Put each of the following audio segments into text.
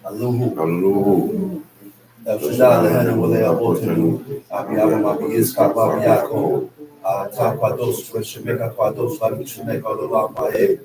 Hallelujah. El Shaddai, Lehenu, Walei, Abotenu, Abiyama, Abiyizka, Abiyako, Tapados, Shemeka, Pados, Shemeka, Olam, Ma'e,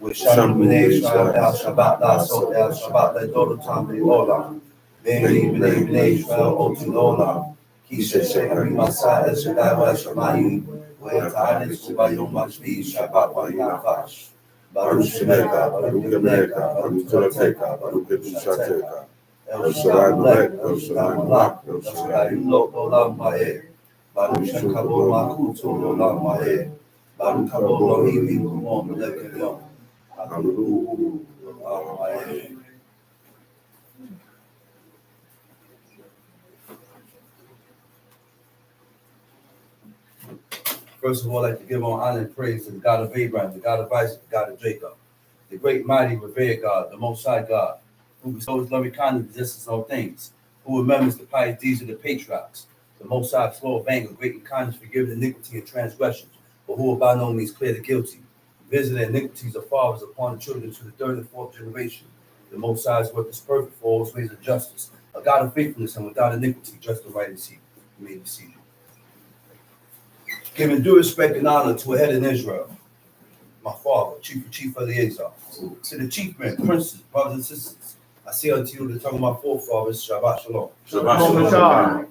Wisham, B'nai, El Shabbat, La So, El Shabbat, Le Dodo, Tam, Le Olam, B'nai, Israel, Otin, Olam, Kisha, Shemari, Masa, El Shaddai, El Shamayim, Where Ta'anis, Ubayom, Mashvi, Shabbat, Wa'yakash, Baruch Shemeka, Baruch Yemeka, Baruch Torateka, Baruch Kedushateka, El Shaddai Melech, El Shaddai Malak, El Shaddai Yimlok, Olam Ma'eh, Baruch Shem Kavod Malkut, Olam Ma'eh, Baruch Kavod Elohim Yimkumon Melech Elyon. Hallelujah. Olam Ma'eh. First of all, I'd like to give all honor and praise to the God of Abraham, the God of Isaac, the God of Jacob, the great, mighty, revered God, the Most High God, who bestows loving kindness and justice on all things, who remembers the pious deeds of the patriarchs, the Most High, slow of anger, great in kindness, forgiving iniquity and transgressions, but who will by no means clear the guilty, visiting iniquities of fathers upon the children to the third and fourth generation. The Most High's work is perfect for all his ways of justice, a God of faithfulness and without iniquity, just and right and seed. You may be seated. Giving due respect and honor to a head in Israel, my father, Chief Eleazar, to the chief men, princes, brothers and sisters. I say unto you the tongue of my forefathers, Shabbat Shalom. Shabbat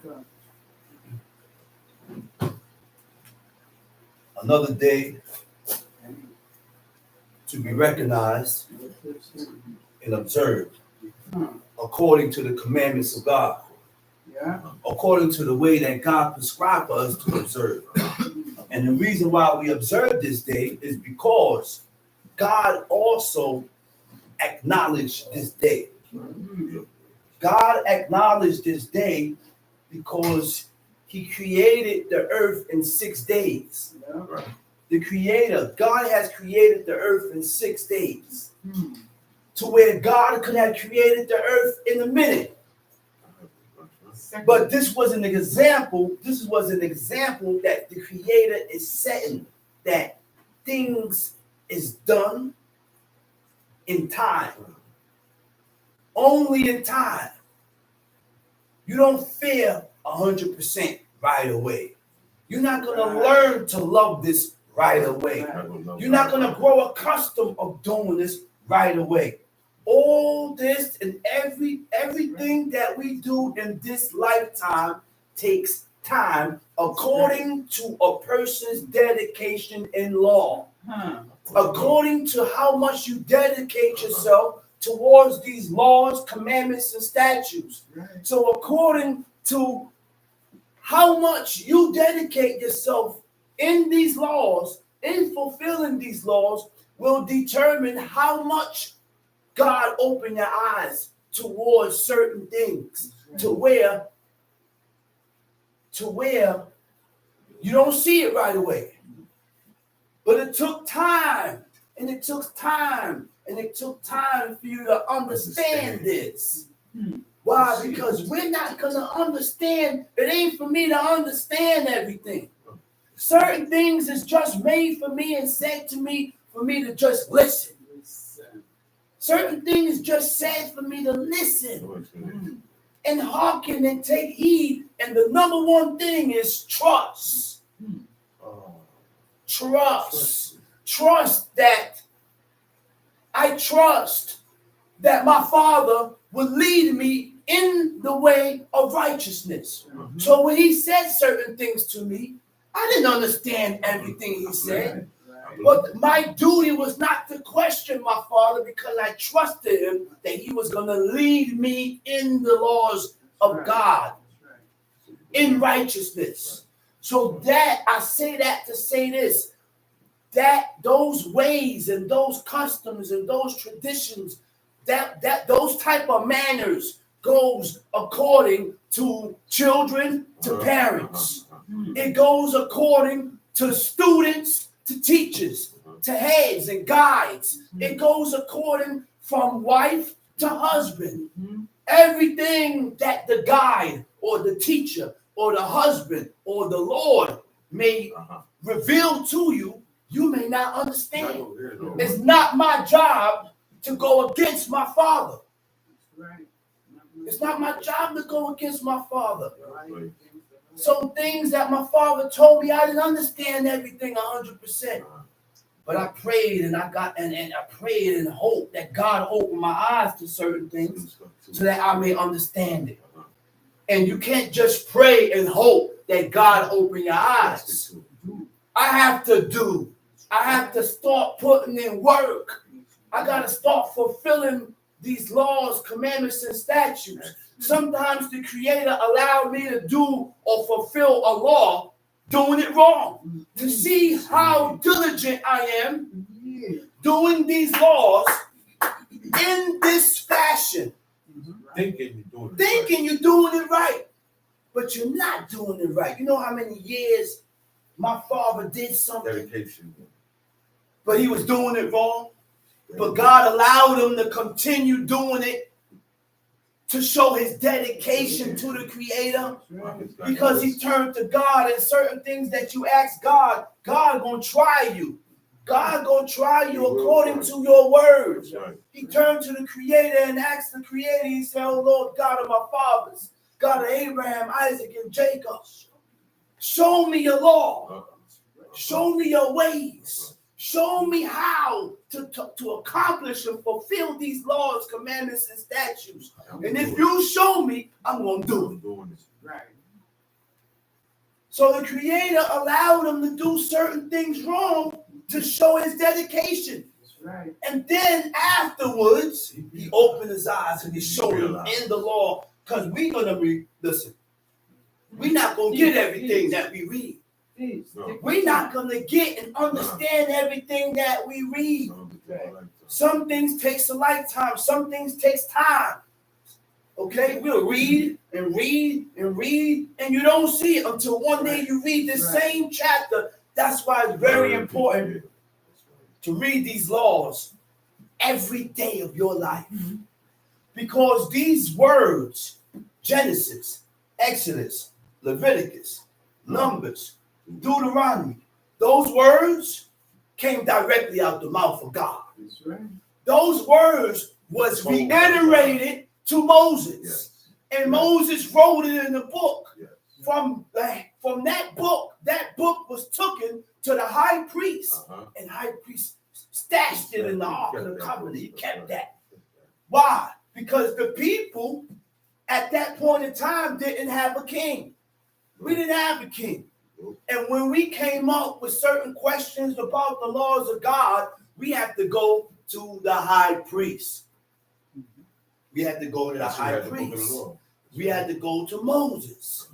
Shalom. Another day to be recognized and observed according to the commandments of God, according to the way that God prescribed for us to observe. And the reason why we observe this day is because God also acknowledged this day. God acknowledged this day because he created the earth in 6 days. The creator, God has created the earth in 6 days. To where God could have created the earth in a minute. But this was an example that the creator is setting, that things is done in time. Only in time. You don't feel 100% right away. You're not going to learn to love this right away. You're not going to grow accustomed of doing this right away. All this and everything that we do in this lifetime takes time according to a person's dedication in law. According to how much you dedicate yourself towards these laws, commandments, and statutes. So according to how much you dedicate yourself in these laws, in fulfilling these laws, will determine how much God open your eyes towards certain things, to where you don't see it right away. But it took time, and it took time, and it took time for you to understand this. Why? Because we're not going to understand. It ain't for me to understand everything. Certain things is just made for me and said to me for me to just listen. Certain things just said for me to listen and hearken and take heed. And the number one thing is trust. Trust. I trust that my Father will lead me in the way of righteousness. So when he said certain things to me, I didn't understand everything he said. But my duty was not to question my Father, because I trusted him that he was going to lead me in the laws of God, in righteousness. So that, I say that to say this, that those ways and those customs and those traditions, that those type of manners goes according to children to parents. It goes according to students to teachers, to heads and guides. It goes according from wife to husband. Everything that the guide or the teacher or the husband or the Lord may reveal to you, you may not understand. It's not my job to go against my Father. It's not my job to go against my father. Right. Some things that my father told me, I didn't understand everything 100%. But I prayed and I prayed and hoped that God opened my eyes to certain things so that I may understand it. And you can't just pray and hope that God open your eyes. I have to do. I have to start putting in work. I got to start fulfilling these laws, commandments, and statutes. Sometimes the Creator allowed me to do or fulfill a law doing it wrong. To see how diligent I am doing these laws in this fashion. Thinking you're doing it right. But you're not doing it right. You know how many years my father did something, dedication, but he was doing it wrong? But God allowed him to continue doing it to show his dedication to the Creator, because he turned to God. And certain things that you ask God, God gonna try you. God gonna try you according to your words. He turned to the Creator and asked the Creator. He said, "Oh Lord, God of my fathers, God of Abraham, Isaac, and Jacob, show me your law. Show me your ways. Show me how to accomplish and fulfill these laws, commandments, and statutes. And if you show me, I'm going to do it." Right. So the Creator allowed him to do certain things wrong to show his dedication. Right. And then afterwards, he opened his eyes and he showed him in the law. Because we're going to read, listen, we're not going to get everything that we read. We're not going to get and understand everything that we read. Some things takes a lifetime. Some things takes time. Okay? We'll read and read and read, and you don't see it until one day you read the same chapter. That's why it's very important to read these laws every day of your life. Because these words, Genesis, Exodus, Leviticus, Numbers, Deuteronomy, those words came directly out the mouth of God. Those words was reiterated to Moses. And Moses wrote it in the book. From that book was taken to the high priest. And high priest stashed it in the Ark of the Covenant. He kept that. Why? Because the people at that point in time didn't have a king. We didn't have a king. And when we came up with certain questions about the laws of God, we had to go to the high priest. We had to go to the high priest. We had to go to Moses.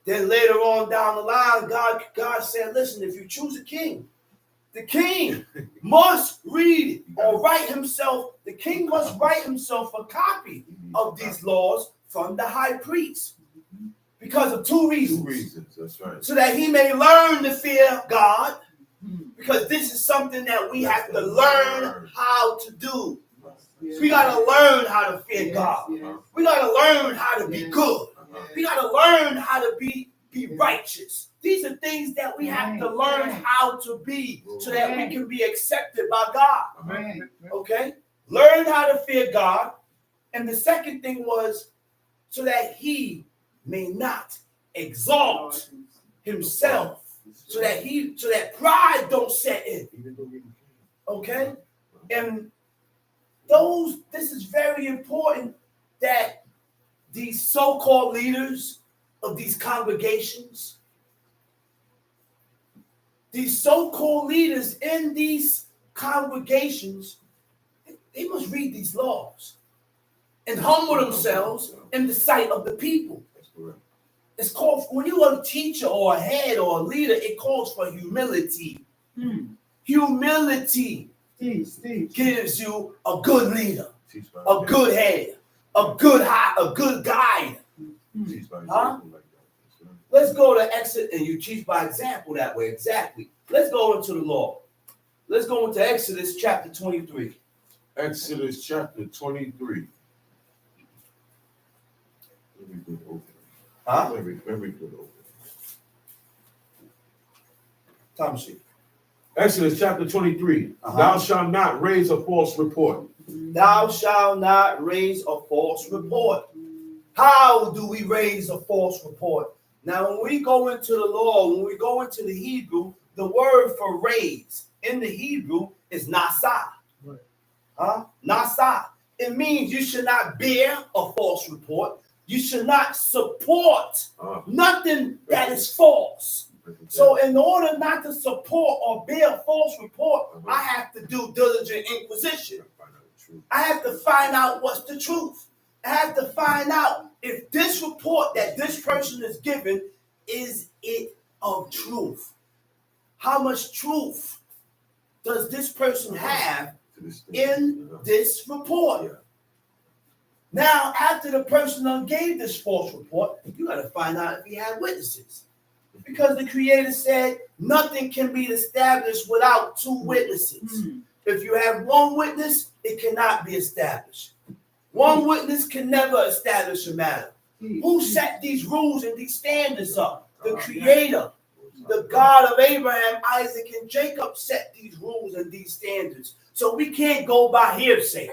Then later on down the line, God said, listen, if you choose a king, the king must read or write himself, the king must write himself a copy of these laws from the high priest. Because of two reasons. That's right. So that he may learn to fear God. Because this is something that we have to learn how to do. We got to learn how to fear God. We got to learn how to be good. We got to learn how to be righteous. These are things that we have to learn how to be so that we can be accepted by God. Okay? Learn how to fear God. And the second thing was so that he may not exalt himself, so that pride don't set in. Okay? And this is very important, that these so-called leaders of these congregations, these so-called leaders in these congregations, they must read these laws and humble themselves in the sight of the people. It's called, when you are a teacher or a head or a leader, it calls for humility. Humility gives you a good leader, a good head, a good guide. Let's go to Exodus, and you teach by example that way. Exactly. Let's go into the law. Let's go into Exodus chapter 23. Exodus chapter 23. Very good opening. Thomas. Exodus chapter 23. Thou shalt not raise a false report. Thou shalt not raise a false report. How do we raise a false report? Now, when we go into the law, when we go into the Hebrew, the word for raise in the Hebrew is nasa. Right. Nasa. It means you should not bear a false report. You should not support nothing that is false. So in order not to support or bear a false report, I have to do diligent inquisition. I have to find out what's the truth. I have to find out if this report that this person is giving, is it of truth? How much truth does this person have in this report? Now, after the person gave this false report, you got to find out if he had witnesses. Because the Creator said nothing can be established without two witnesses. If you have one witness, it cannot be established. One witness can never establish a matter. Who set these rules and these standards up? The Creator. The God of Abraham, Isaac, and Jacob set these rules and these standards. So we can't go by hearsay.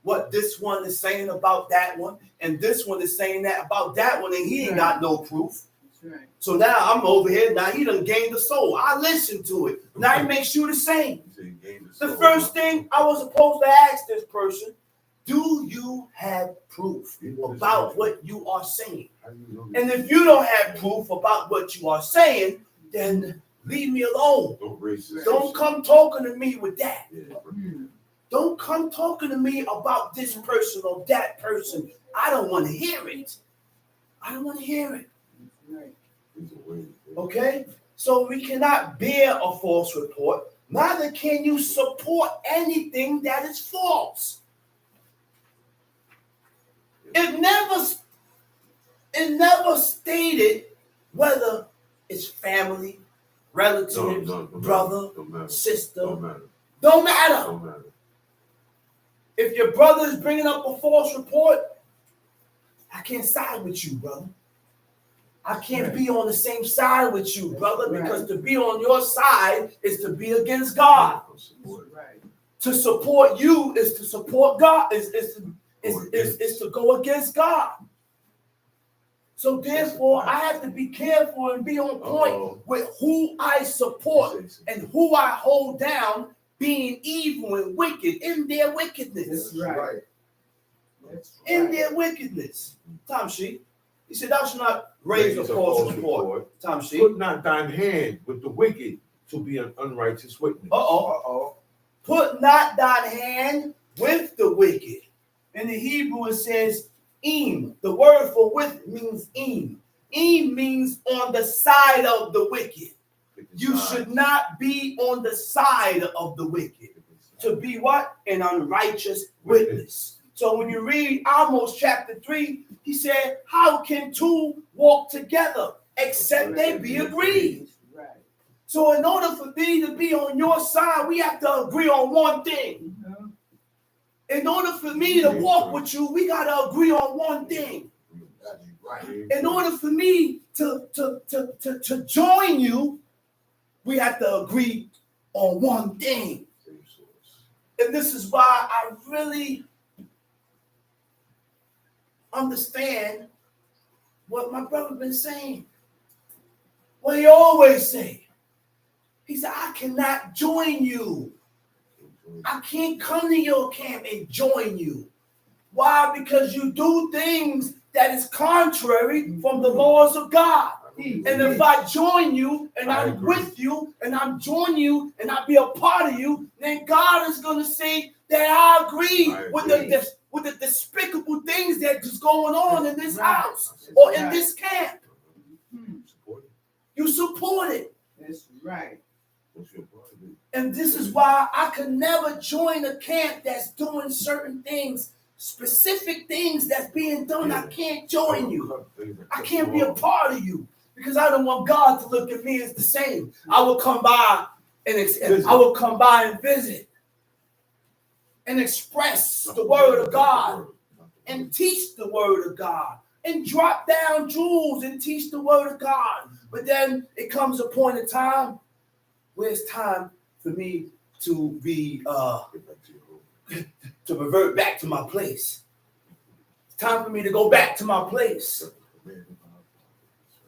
What this one is saying about that one, and this one is saying that about that one, and he ain't got no proof. Right. So now I'm over here. Now he done gained the soul. I listened to it. Now he makes you the same. The first thing I was supposed to ask this person, do you have proof about what you are saying? And if you don't have proof about what you are saying, then leave me alone. Don't come talking to me with that. Don't come talking to me about this person or that person. I don't want to hear it. I don't want to hear it. Okay? So we cannot bear a false report. Neither can you support anything that is false. It never stated whether it's family, relatives, brother, sister. Don't matter. If your brother is bringing up a false report, I can't side with you, brother. I can't be on the same side with you, brother, because to be on your side is to be against God. To support you is to support God, is to go against God. So therefore, I have to be careful and be on point with who I support and who I hold down being evil and wicked in their wickedness. That's right. In their wickedness. Tom Sheep. He said, thou shalt not raise a false report. Tom Sheep. Put not thine hand with the wicked to be an unrighteous witness. Put not thine hand with the wicked. In the Hebrew it says im. The word for with means im. Im means on the side of the wicked. You should not be on the side of the wicked. To be what? An unrighteous witness. So when you read Amos chapter 3, he said, how can two walk together except they be agreed? Right. So in order for me to be on your side, we have to agree on one thing. In order for me to walk with you, we got to agree on one thing. In order for me to join you, we have to agree on one thing. And this is why I really understand what my brother been saying. What he always say. He said, I cannot join you. I can't come to your camp and join you. Why? Because you do things that is contrary from the laws of God. And if I join you and I'm with you and I'm joining you and I be a part of you, then God is going to say that I agree with the despicable things that is going on in this house or in this camp. You support it. That's right. And this is why I could never join a camp that's doing certain things, specific things that's being done. I can't join you. I can't be a part of you because I don't want God to look at me as the same. I will come by and visit and express the word of God and teach the word of God and drop down jewels and teach the word of God. But then it comes a point in time where it's time for me to be to revert back to my place. It's time for me to go back to my place.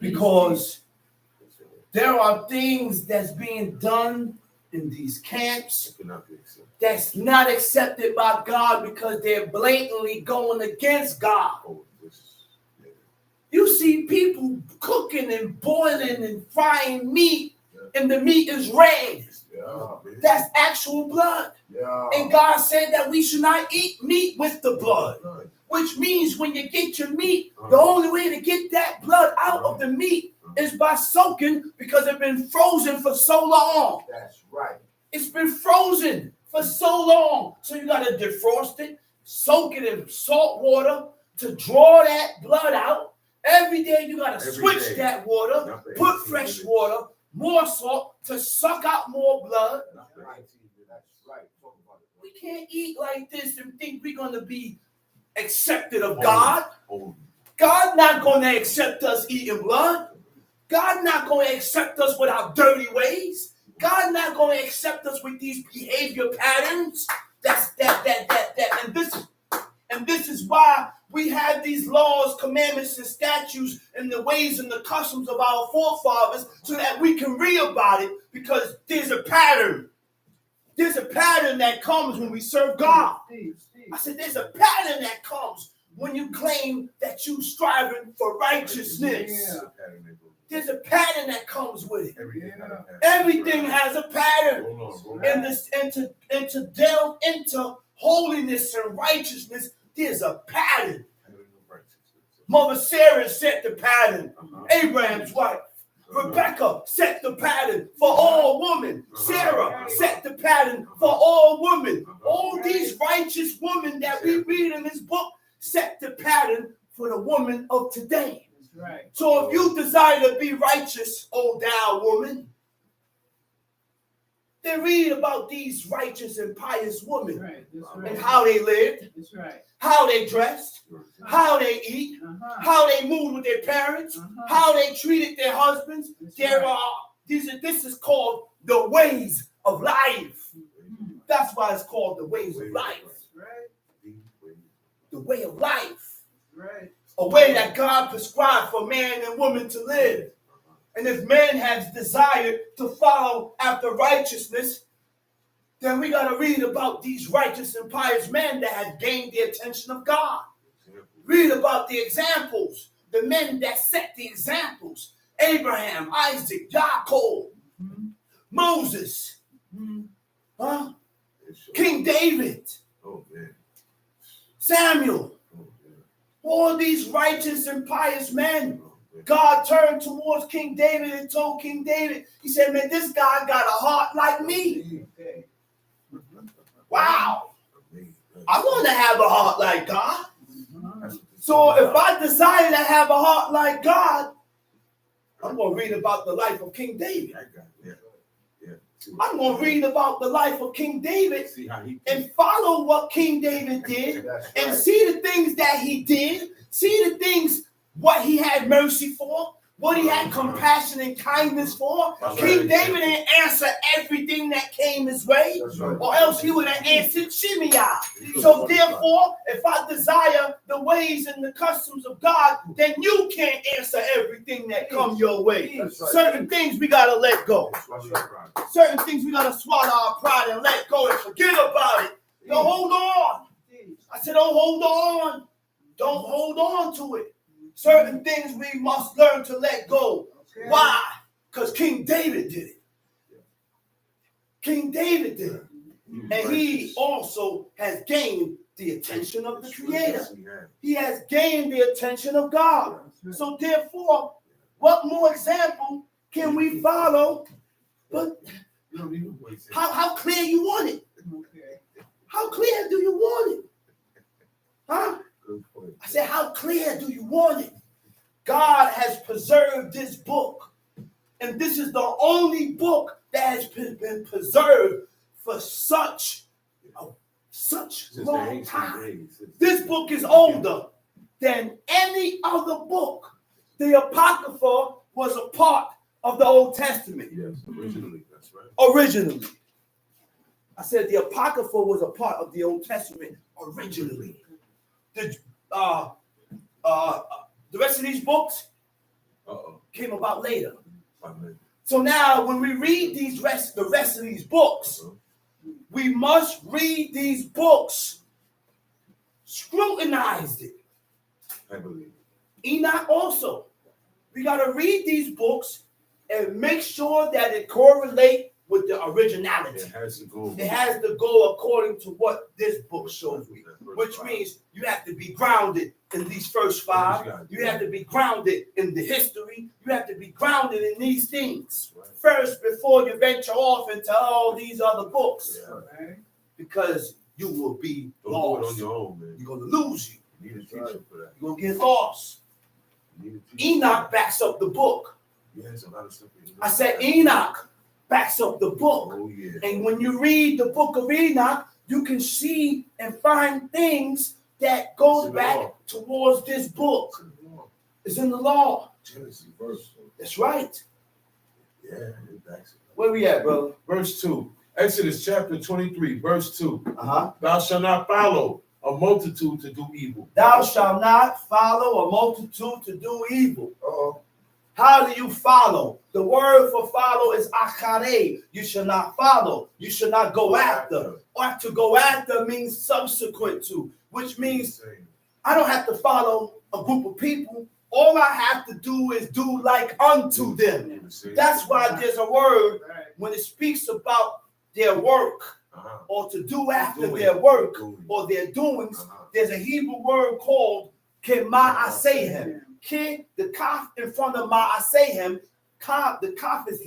Because there are things that's being done in these camps that's not accepted by God because they're blatantly going against God. You see people cooking and boiling and frying meat, and the meat is red. That's actual blood. And God said that we should not eat meat with the blood. Which means when you get your meat, the only way to get that blood out of the meat is by soaking, because it's been frozen for so long. That's right. It's been frozen for so long. So you got to defrost it, soak it in salt water to draw that blood out. Every day you got to switch that water, put fresh water, more salt to suck out more blood. That's right. We can't eat like this and think we're going to be accepted of God. God's not going to accept us eating blood. God's not going to accept us with our dirty ways. God's not going to accept us with these behavior patterns. And this is why we have these laws, commandments, and statutes, and the ways and the customs of our forefathers, so that we can read about it, because there's a pattern. There's a pattern that comes when we serve God. I said there's a pattern that comes when you claim that you're striving for righteousness. There's a pattern that comes with it. Everything has a pattern. And to delve into holiness and righteousness, there's a pattern. Mother Sarah set the pattern. Abraham's wife. Rebecca set the pattern for all women. Sarah set the pattern for all women. All these righteous women that we read in this book set the pattern for the woman of today. Right. So if you desire to be righteous, O thou woman, then read about these righteous and pious women. Right. And how they lived, Right. how they dressed, how they eat, how they moved with their parents, how they treated their husbands. This is called the ways of life. That's why it's called the ways of life. Right. The way of life. Right. A way that God prescribed for man and woman to live. And if man has desired to follow after righteousness, then we got to read about these righteous and pious men that have gained the attention of God. Read about the examples, the men that set the examples. Abraham, Isaac, Jacob, Moses, King David, Samuel. All these righteous and pious men. God turned towards King David and told King David, he said, man, this guy got a heart like me. Wow. I want to have a heart like God. So if I desire to have a heart like God, I'm going to read about the life of King David. I'm going to read about the life of King David and follow what King David did and see the things that he did, see the things, what he had mercy for, what he had compassion and kindness for. King David didn't answer everything that came his way, or else he would have answered Shimei. So therefore, if I desire the ways and the customs of God, then you can't answer everything that come your way. Certain things we got to let go. Certain things we got to swallow our pride and let go and forget about it. Don't hold on. I said don't hold on. Don't hold on to it. Certain things we must learn to let go. Why? Because King David did it. King David did it. And he also has gained the attention of the Creator. He has gained the attention of God. So therefore, what more example can we follow? But how clear you want it? How clear do you want it? Huh? I said, how clear do you want it? God has preserved this book. And this is the only book that has been preserved for such long time. This book is older than any other book. The Apocrypha was a part of the Old Testament. Yes, originally, that's right. Originally. I said the Apocrypha was a part of the Old Testament originally. The rest of these books came about later. So now, when we read the rest of these books, we must read these books, scrutinize it. I believe. Enoch also. We got to read these books and make sure that it correlates with the originality. It has to go. It has to go according to what this book shows me, which means you have to be grounded in these first 5. You have to be grounded in the history. You have to be grounded in these things first before you venture off into all these other books. Because you will be lost. Do it on your own, man. You're going to lose you. You need a teacher for that. You're going to get lost. Enoch backs up the book. Yes, a lot of stuff. I said Enoch backs up the book. Oh, yeah. And when you read the book of Enoch, you can see and find things that goes back towards this book. It's in the law. Genesis verse. That's right. Yeah, it backs it. Where we at, brother? Verse 2. Exodus chapter 23, verse 2. Uh-huh. Thou shalt not follow a multitude to do evil. Thou shalt not follow a multitude to do evil. Uh-oh. How do you follow? The word for follow is achare. You shall not follow. You shall not go after. Or to go after means subsequent to, which means I don't have to follow a group of people. All I have to do is do like unto them. That's why there's a word when it speaks about their work or to do after their work or their doings. There's a Hebrew word called kema'asehem. The kaf in front of ma'asehem, the kaf is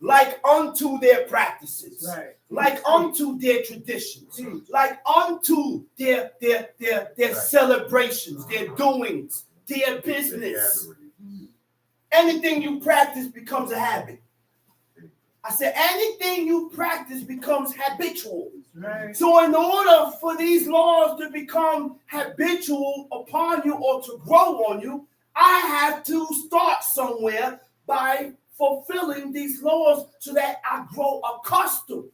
like unto their practices, like unto their traditions, like unto their celebrations, their doings, their business. Anything you practice becomes a habit. I said anything you practice becomes habitual. So in order for these laws to become habitual upon you or to grow on you, I have to start somewhere by fulfilling these laws so that I grow accustomed.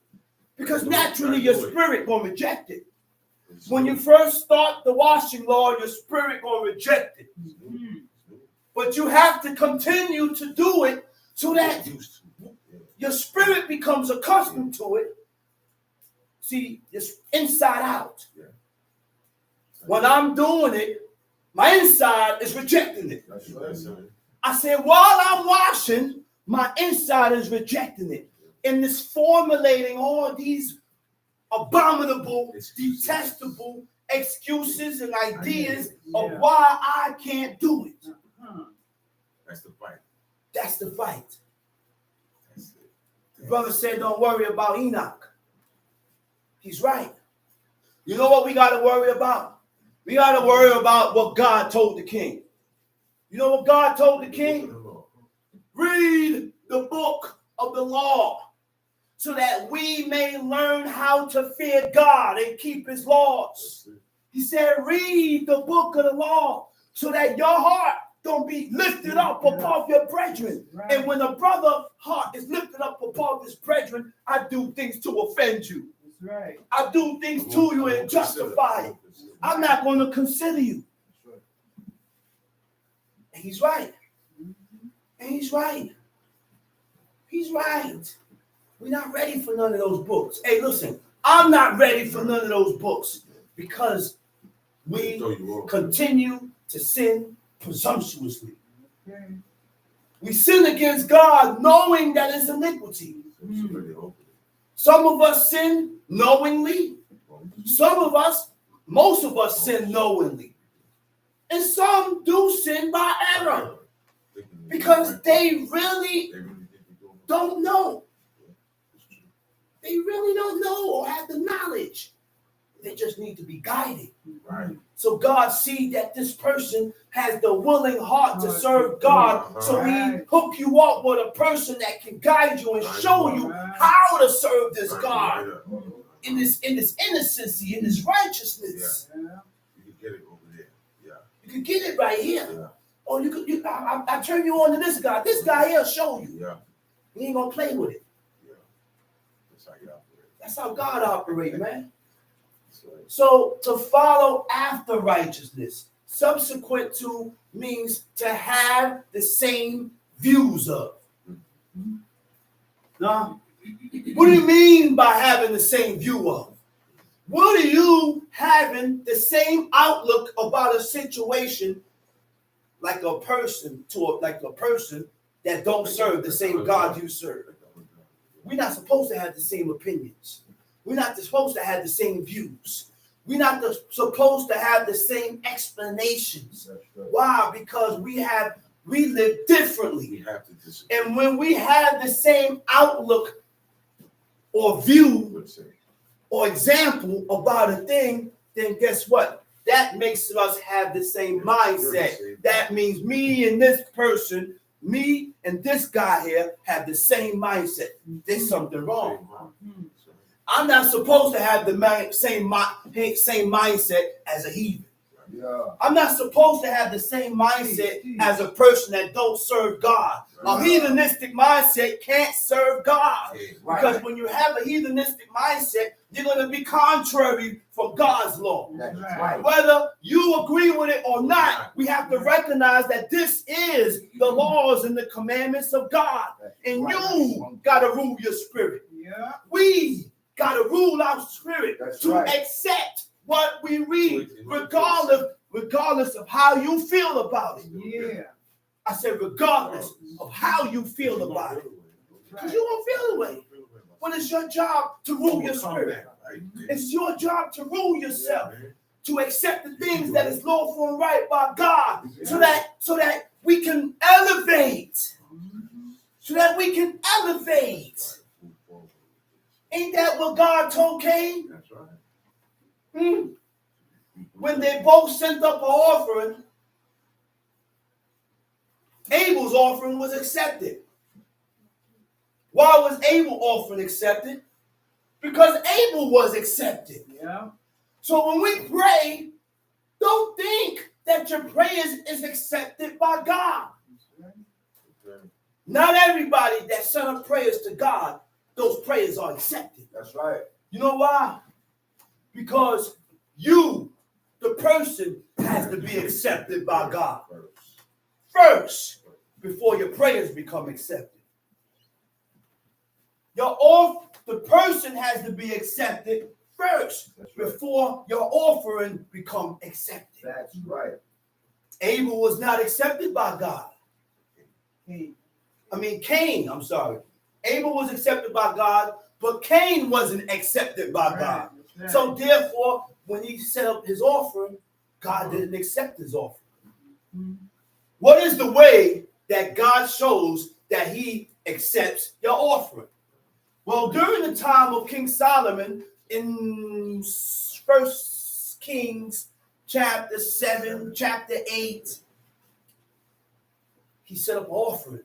Because naturally your spirit gonna reject it. When you first start the washing law, your spirit gonna reject it. But you have to continue to do it so that your spirit becomes accustomed to it. See, it's inside out. When I'm doing it, my inside is rejecting it. I said, while I'm washing, my inside is rejecting it. And it's formulating all these abominable, detestable excuses and ideas of why I can't do it. That's the fight. That's the fight. The brother said, don't worry about Enoch. He's right. You know what we got to worry about? We got to worry about what God told the king. You know what God told the king? Read the book of the law so that we may learn how to fear God and keep his laws. He said, read the book of the law so that your heart don't be lifted up above your brethren. And when a brother's heart is lifted up above his brethren, I do things to offend you. I do things to you and justify it. I'm not going to consider you. And he's right. And he's right. He's right. We're not ready for none of those books. Hey, listen, I'm not ready for none of those books because we continue to sin presumptuously. We sin against God knowing that it's iniquity. Some of us sin knowingly. Most of us sin knowingly. And some do sin by error because they really don't know. They really don't know or have the knowledge. They just need to be guided. Right. So God sees that this person has the willing heart to serve God. So he hook you up with a person that can guide you and show you how to serve this God in this innocency, in this righteousness. You can get it over there. Yeah. You can get it right here. Or you could. I turn you on to this guy. This guy here will show you. Yeah. He ain't gonna play with it. Yeah. That's how you operate. That's how God operates, man. So to follow after righteousness. Subsequent to means to have the same views of. Now, what do you mean by having the same view of? What are you having the same outlook about a situation like a person that don't serve the same God you serve? We're not supposed to have the same opinions. We're not supposed to have the same views. We're not supposed to have the same explanations. Why? Because we live differently. We have to disagree. And when we have the same outlook or view or example about a thing, then guess what? That makes us have the same mindset. That means me and this person, me and this guy here have the same mindset. There's something wrong. I'm not supposed to have the same mindset as a heathen. Yeah. I'm not supposed to have the same mindset as a person that don't serve God. A heathenistic mindset can't serve God. Because when you have a heathenistic mindset, you're going to be contrary from God's law. That's right. Whether you agree with it or not, we have to recognize that this is the laws and the commandments of God. And you got to rule your spirit. Yeah. We got to rule our spirit to accept what we read, regardless of how you feel about it. Yeah. I said regardless of how you feel about it. Because you won't feel the way. Well, it's your job to rule your spirit. It's your job to rule yourself, to accept the things that is lawful and right by God, so that we can elevate. So that we can elevate. Ain't that what God told Cain? That's right. When they both sent up an offering, Abel's offering was accepted. Why was Abel's offering accepted? Because Abel was accepted. Yeah. So when we pray, don't think that your prayers is accepted by God. Not everybody that sent up prayers to God, those prayers are accepted. That's right. You know why? Because you, the person, has to be accepted by God first before your prayers become accepted. The person has to be accepted first before your offering become accepted. That's right. Abel was not accepted by God. Cain, I'm sorry. Abel was accepted by God, but Cain wasn't accepted by God. Right. So therefore, when he set up his offering, God didn't accept his offering. What is the way that God shows that he accepts your offering? Well, during the time of King Solomon, in 1 Kings chapter 7, chapter 8, he set up an offering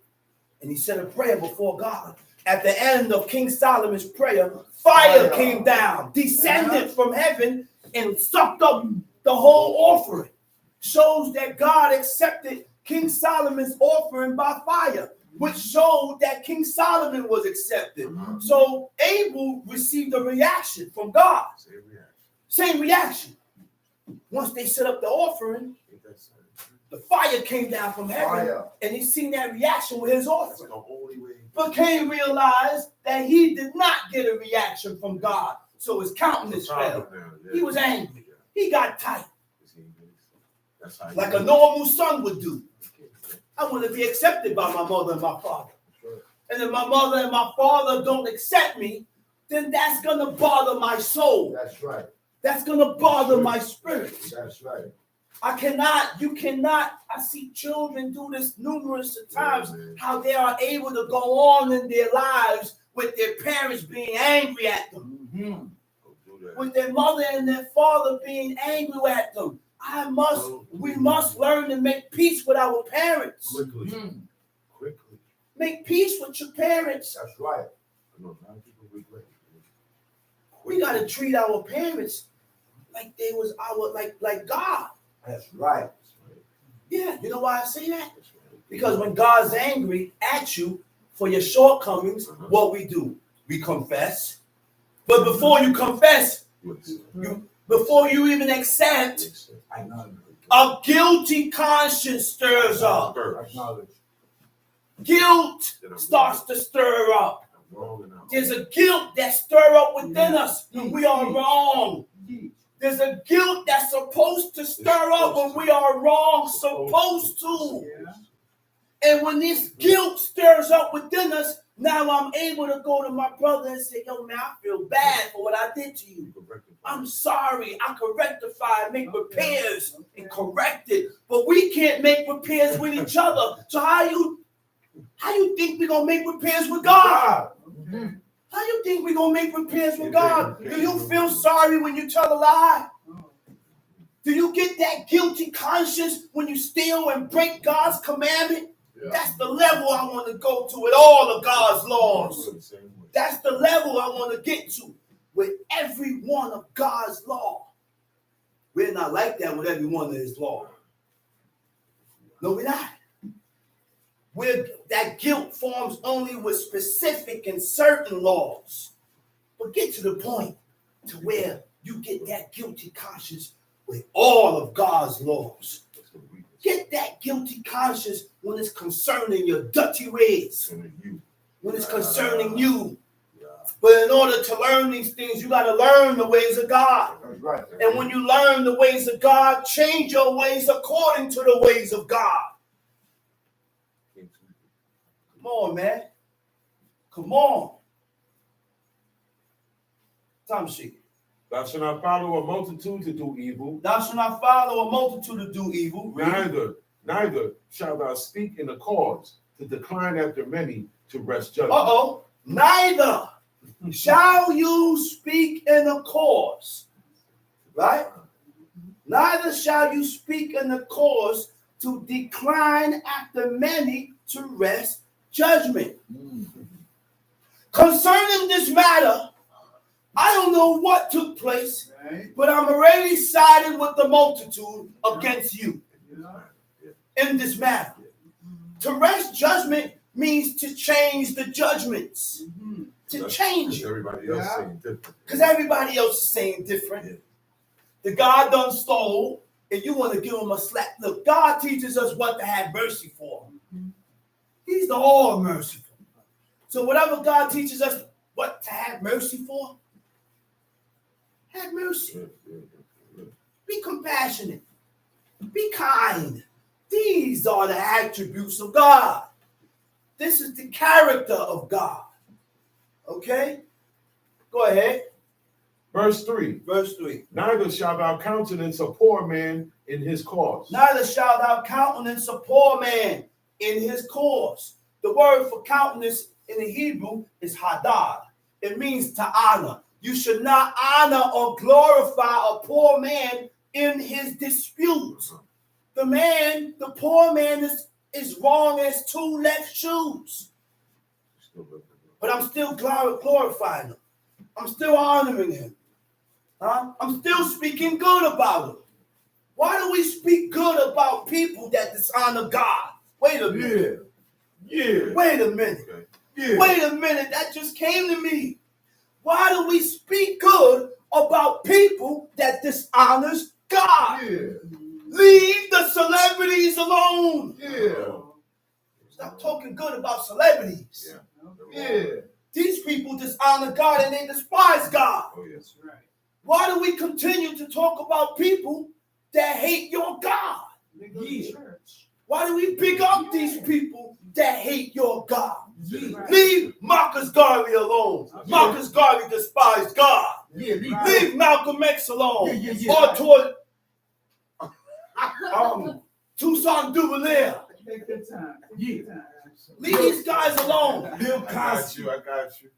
and he said a prayer before God. At the end of King Solomon's prayer, fire came down, descended from heaven, and sucked up the whole offering. Shows that God accepted King Solomon's offering by fire, which showed that King Solomon was accepted. So Abel received a reaction from God. Same reaction. Once they set up the offering, the fire came down from heaven, and he seen that reaction with his offering. But Cain realized that he did not get a reaction from God, so his countenance fell. He was angry. He got tight, like a normal son would do. I want to be accepted by my mother and my father. And if my mother and my father don't accept me, then that's going to bother my soul. That's right. That's going to bother my spirit. That's right. You cannot, I see children do this numerous times, how they are able to go on in their lives with their parents being angry at them. With their mother and their father being angry at them. We must learn to make peace with our parents. Quickly. Make peace with your parents. That's right. We got to treat our parents like they was like God. That's right. Yeah, you know why I say that? Because when God's angry at you for your shortcomings, what we do? We confess. But before you confess, before you even accept, A guilty conscience stirs up. Acknowledge. Guilt starts to stir up. I'm wrong and I'm There's a guilt that stir up within us when we are wrong. There's a guilt that's supposed to stir up when we are wrong, supposed to. And when this guilt stirs up within us, now I'm able to go to my brother and say, yo, man, I feel bad for what I did to you. I'm sorry. I can rectify and make repairs and correct it. But we can't make repairs with each other. So how you think we're going to make repairs with God? How you think we're going to make repairs with God? Do you feel sorry when you tell a lie? Do you get that guilty conscience when you steal and break God's commandment? Yeah. That's the level I want to go to with all of God's laws. That's the level I want to get to with every one of God's law. We're not like that with every one of his law. No, we're not. That guilt forms only with specific and certain laws. But get to the point to where you get that guilty conscience with all of God's laws. Get that guilty conscience when it's concerning your dirty ways. When it's concerning you. But in order to learn these things, you got to learn the ways of God. Right. And when you learn the ways of God, change your ways according to the ways of God. Come on, man. Come on. Time sheet. Thou shalt not follow a multitude to do evil. Thou shalt not follow a multitude to do evil. Neither shalt thou speak in a cause to decline after many to wrest judgment. Uh-oh. Neither shall you speak in a cause. Right? Neither shall you speak in a cause to decline after many to wrest judgment. Concerning this matter, I don't know what took place, but I'm already siding with the multitude against you in this matter. To rest judgment means to change the judgments, to change it. Everybody else saying different. Because everybody else is saying different. The God done stole, and you want to give him a slap. Look, God teaches us what to have mercy for. He's the all merciful. So whatever God teaches us what to have mercy for, have mercy. Be compassionate. Be kind. These are the attributes of God. This is the character of God. Okay? Go ahead. Verse 3. Verse 3. Neither shalt thou countenance a poor man in his cause. Neither shalt thou countenance a poor man in his cause. The word for countenance in the Hebrew is hadad. It means to honor. You should not honor or glorify a poor man in his disputes. The poor man is wrong as two left shoes. But I'm still glorifying him. I'm still honoring him. I'm still speaking good about him. Why do we speak good about people that dishonor God? Wait a minute. Yeah. Wait a minute. Okay. Yeah. Wait a minute. That just came to me. Why do we speak good about people that dishonors God? Yeah. Leave the celebrities alone. Yeah. Stop talking good about celebrities. Yeah. These people dishonor God and they despise God. Oh, yes. Right. Why do we continue to talk about people that hate your God? Yeah. Why do we pick up these people that hate your God? Yeah. Leave Marcus Garvey alone. Marcus Garvey despised God. Yeah. Leave Malcolm X alone. Yeah. Or toward Toussaint Duvalier. Take your time. Yeah. Leave these guys alone. Bill I got Cosby. you. I got you.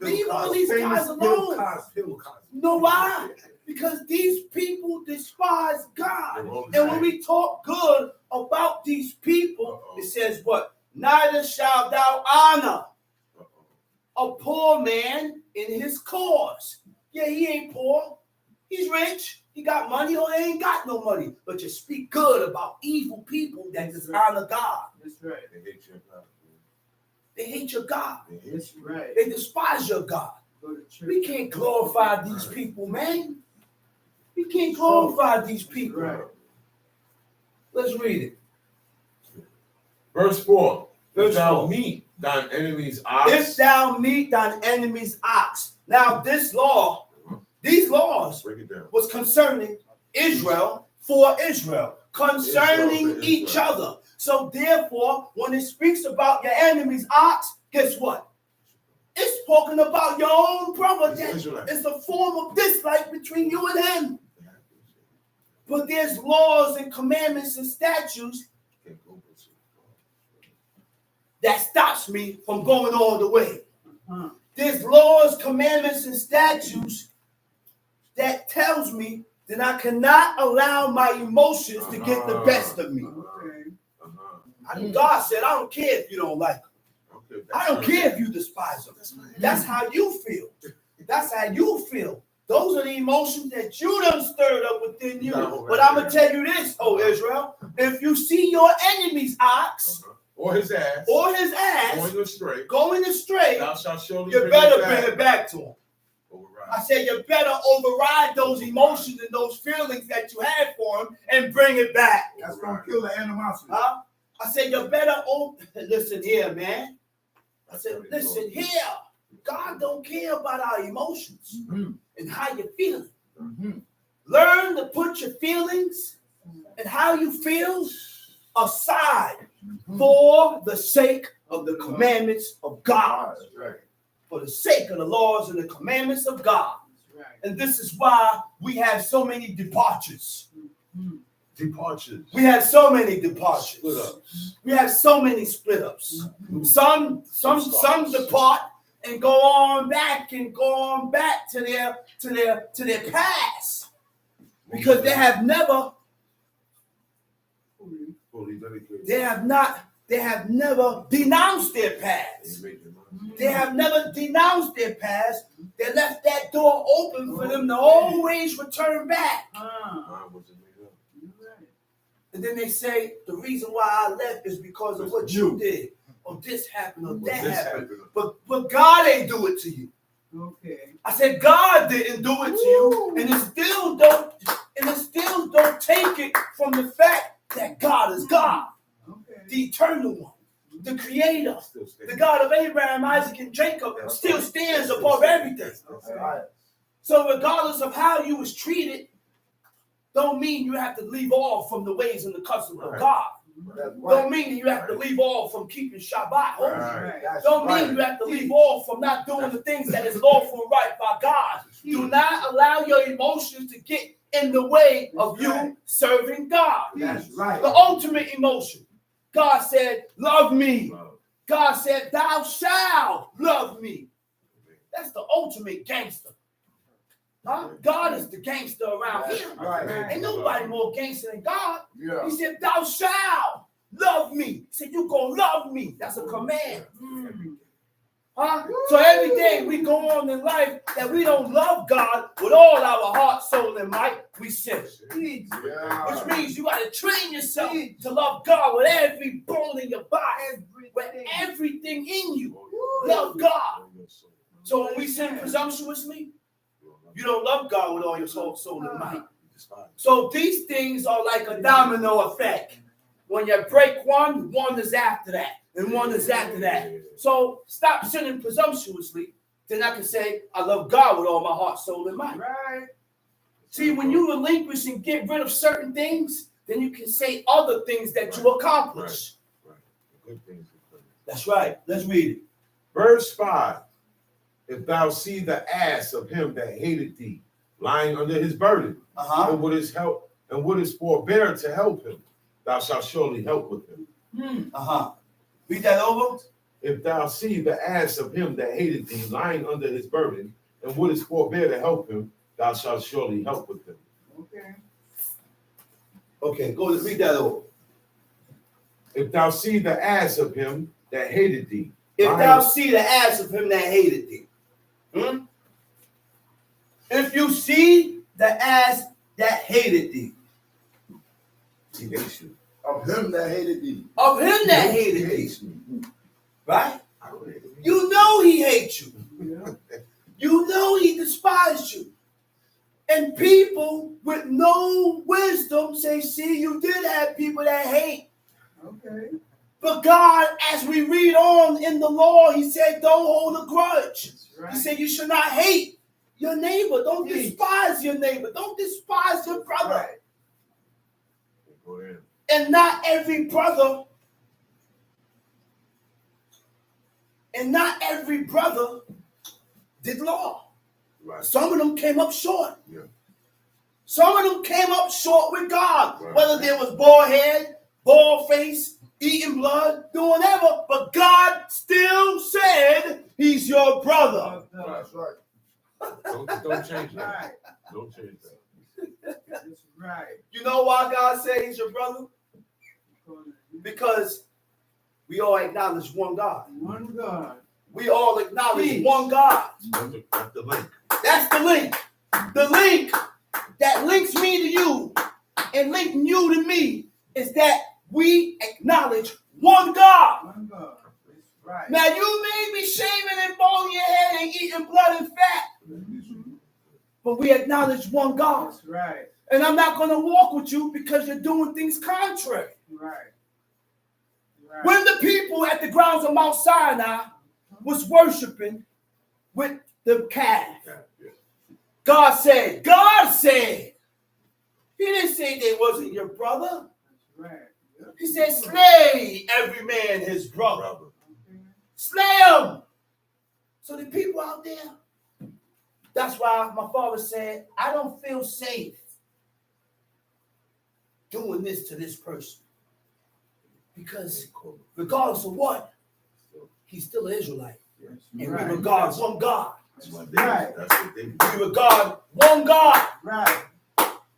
Leave all these guys alone. Bill Cosby. You know why? Because these people despise God. And when we talk good about these people, it says what? Neither shalt thou honor a poor man in his cause. Yeah, he ain't poor. He's rich. He got money or he ain't got no money. But you speak good about evil people that dishonor God. That's right. They hate your God. They hate your God. That's right. They despise your God. We can't glorify these people, man. We can't glorify these people. Right. Let's read it. Verse 4. Verse If thou 4. meet thine enemy's ox. If thou meet thine enemy's ox. Now, this law, these laws Break it down. was concerning Israel for Israel, concerning Israel for each Israel. other. So therefore, when it speaks about your enemy's ox, guess what? It's talking about your own brother. It's That Israelite. it's a form of dislike between you and him. But there's laws and commandments and statutes that stops me from going all the way. There's laws, commandments, and statutes that tells me that I cannot allow my emotions to get the best of me. God said, I don't care if you don't like them. I don't care if you despise them. That's how you feel. That's how you feel. Those are the emotions that you done stirred up within you. But I'm going to tell you this, oh Israel, if you see your enemy's ox or his ass going astray, thou shalt surely you better bring it back to him. Override. I said you better override those emotions and those feelings that you had for him and bring it back. That's gonna kill the animosity. Huh? I said you better listen here, man. I said, listen here. God don't care about our emotions and how you're feeling. Learn to put your feelings and how you feel aside for the sake of the commandments of God. That's right. For the sake of the laws and the commandments of God. That's right. And this is why we have so many departures. Departures. We have so many departures. Split ups. We have so many split ups. Some depart and go on back to their past because they have never denounced their past. They have never denounced their past. They left that door open for them to always return back. And then they say, the reason why I left is because of what you did. Or this happened, or that happened. But God ain't do it to you. Okay. I said God didn't do it to you. And it still don't take it from the fact that God is God. Okay. The eternal one. The creator. The God of Abraham, Isaac, and Jacob still stands above everything. Okay. So regardless of how you was treated, don't mean you have to leave off from the ways and the customs of God. Don't mean you have to leave off from keeping Shabbat holy. Right. Don't mean you have to leave off from not doing the things that is lawful and right by God. Do not allow your emotions to get in the way of you serving God. That's right. The ultimate emotion. God said, love me. God said, thou shalt love me. That's the ultimate gangster. Huh? God is the gangster around here. Right. Ain't nobody more gangster than God. Yeah. He said, thou shalt love me. He said, you gonna love me. That's a command. Huh? So every day we go on in life that we don't love God with all our heart, soul, and might, we sin. Yeah. Which means you got to train yourself to love God with every bone in your body, with everything in you. Love God. So when we sin presumptuously, you don't love God with all your soul, and might. So these things are like a domino effect. When you break one, one is after that, and one is after that. So stop sinning presumptuously. Then I can say, I love God with all my heart, soul, and mind. Right. See, when you relinquish and get rid of certain things, then you can say other things that you accomplish. That's right. Let's read it. Verse 5. If thou see the ass of him that hated thee lying under his burden, and wouldest forbear to help him, thou shalt surely help with him. Read that over. If thou see the ass of him that hated thee lying under his burden, and wouldest forbear to help him, thou shalt surely help with him. Okay. Okay, go read that over. If thou see the ass of him that hated thee. If thou see the ass of him that hated thee. If you see the ass that hated thee. He hates you. Of him that hated thee. Of him that hated thee. Right? You know he hates you. Yeah. You know he despised you. And people with no wisdom say, see, you did have people that hate. Okay. But God, as we read on in the law, he said, don't hold a grudge. Right. He said, you should not hate your neighbor. Don't Teach. despise your neighbor. Don't despise your brother. Right. Go ahead. And not every brother did law. Right. Some of them came up short. Yeah. Some of them came up short with God. Right. Whether there was bald head, bald face, eating blood, doing whatever. But God still said he's your brother. That's right. Don't change that. Right. Don't change that. That's right. You know why God said he's your brother? Because we all acknowledge one God. One God. We all acknowledge Peace. one God. That's the link. That's the link. The link that links me to you and linking you to me is that we acknowledge one God. One God. That's right. Now you may be shaving and bowing your head and eating blood and fat, but we acknowledge one God. That's right. And I'm not going to walk with you because you're doing things contrary. Right. Right. When the people at the grounds of Mount Sinai was worshiping with the calf, Yeah. God said, he didn't say they wasn't your brother. That's right. Yep. He said, slay every man his brother. Okay. Slay him. So the people out there, that's why my father said, I don't feel safe doing this to this person. Because regardless of what, he's still an Israelite. And Right. we regard one God. That's what Right. they do. We regard one God. Right.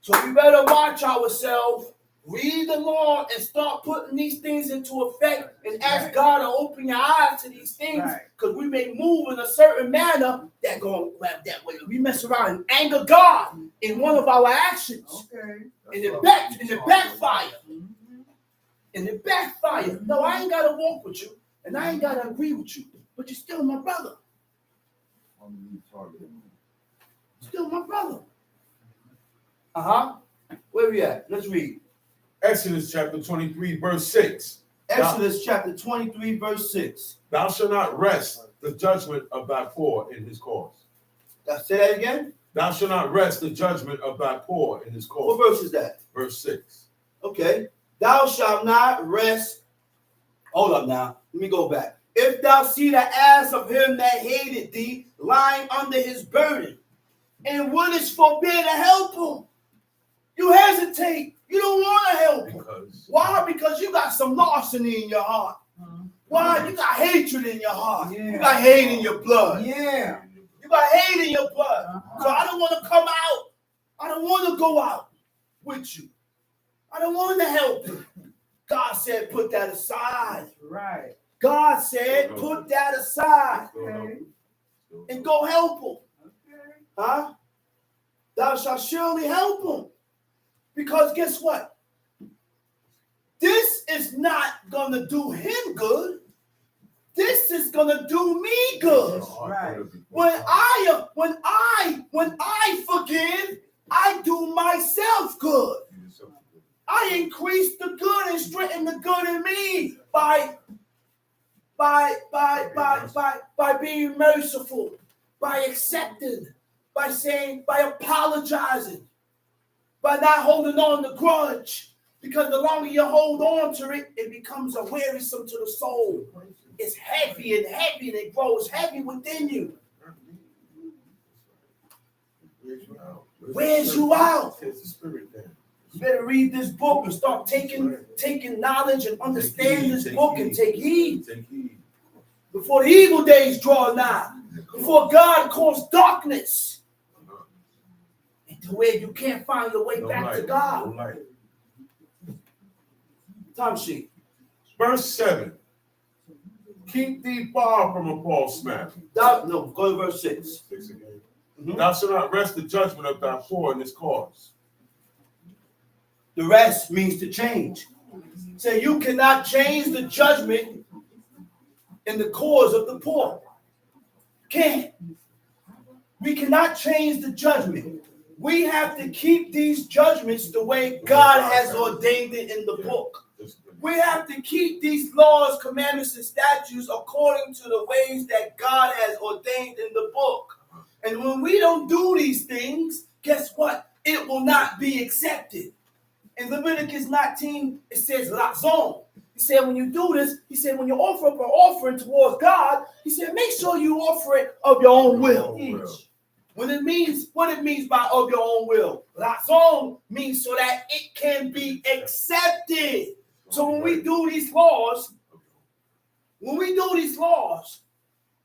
So we better watch ourselves, read the law, and start putting these things into effect and ask Right. God to open your eyes to these things. Right. Because we may move in a certain manner that way. We mess around and anger God in one of our actions. Okay. And it backfire. Mhm. And it backfire. No, I ain't got to walk with you. And I ain't got to agree with you. But you're still my brother. Still my brother. Where we at? Let's read. Exodus chapter 23, verse 6. Exodus chapter 23, verse 6. Thou shalt not rest the judgment of thy poor in his cause. Say that again. Thou shalt not rest the judgment of thy poor in his cause. What verse is that? Verse 6. Okay. Thou shalt not rest. Hold up now. Let me go back. If thou see the ass of him that hated thee lying under his burden, and wouldest forbid to help him, you hesitate. You don't want to help him. Because Why? Because you got some larceny in your heart. Why? You got hatred in your heart. Yeah. You got hate in your blood. Yeah. You got hate in your blood. So I don't want to come out. I don't want to go out with you. I don't want to help you. God said, put that aside. Right. God said, put that aside Okay. and go help him. Okay. Huh? Thou shalt surely help him. Because guess what? This is not going to do him good. This is going to do me good. Right. When I forgive, I do myself good. I increase the good and strengthen the good in me by being merciful, by accepting, by saying, by apologizing, by not holding on to grudge. Because the longer you hold on to it, it becomes a wearisome to the soul. It's heavy and heavy, and it grows heavy within you. Wears you out. It's the spirit then. You better read this book and start taking knowledge and understand this book and take heed Take heed. before the evil days draw nigh, before God calls darkness into where you can't find your way back to God. No light. Time sheet. Verse 7. Keep thee far from a false matter. No, go to verse 6. 6 again. Mhm. Thou shalt not rest the judgment of thy poor in his cause. The rest means to change. Say you cannot change the judgment in the cause of the poor. Can't. We cannot change the judgment. We have to keep these judgments the way God has ordained it in the book. We have to keep these laws, commandments, and statutes according to the ways that God has ordained in the book. And when we don't do these things, guess what? It will not be accepted. In Leviticus 19, it says, Lazon. He said, when you do this, he said, when you offer up an offering towards God, he said, make sure you offer it of your own will. What it means by of your own will. Lazon means so that it can be accepted. So when we do these laws,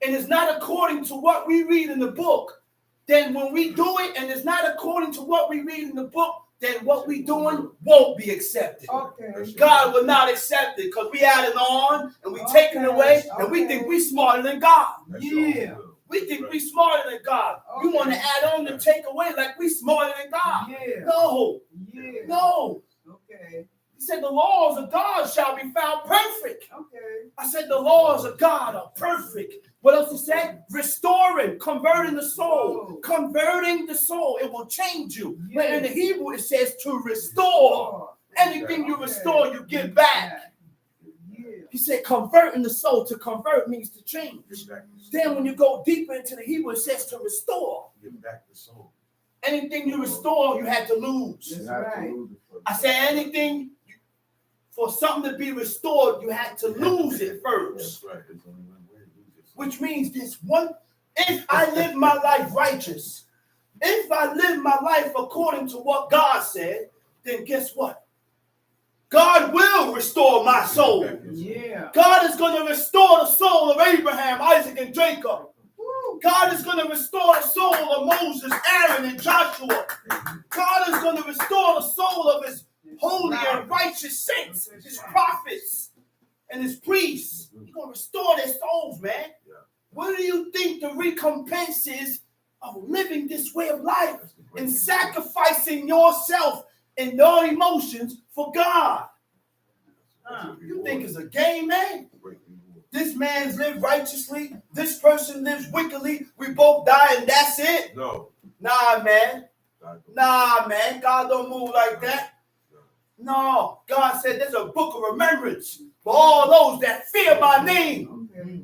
and it's not according to what we read in the book, then when we do it and it's not according to what we read in the book, then what we doing won't be accepted. Okay. God will not accept it because we add it on and we take it away and we think we smarter than God. Yeah. We think we smarter than God. We want to add on and take away like we smarter than God. Yeah. No. Yeah. No. Okay. He said the laws of God shall be found perfect. Okay. I said the laws of God are perfect. What else he said? Restoring, converting the soul. Converting the soul. It will change you. But in the Hebrew it says to restore. Anything you restore, you give back. He said converting the soul. To convert means to change. Then when you go deeper into the Hebrew, it says to restore. Give back the soul. Anything you restore, you had to lose. That's right. I said anything, for something to be restored, you had to lose it first. That's right. There's only one way to lose it. Which means this one, if I live my life righteous, if I live my life according to what God said, then guess what? God will restore my soul. Yeah. God is going to restore the soul of Abraham, Isaac, and Jacob. God is going to restore the soul of Moses, Aaron, and Joshua. God is going to restore the soul of his holy and righteous saints, his prophets, and his priests. He's going to restore their souls, man. What do you think the recompense is of living this way of life and sacrificing yourself and your emotions for God? You think it's a game, man? This man's lived righteously. This person lives wickedly. We both die and that's it? No. Nah, man. Nah, man. God don't move like that. No. God said there's a book of remembrance for all those that fear my name. Okay.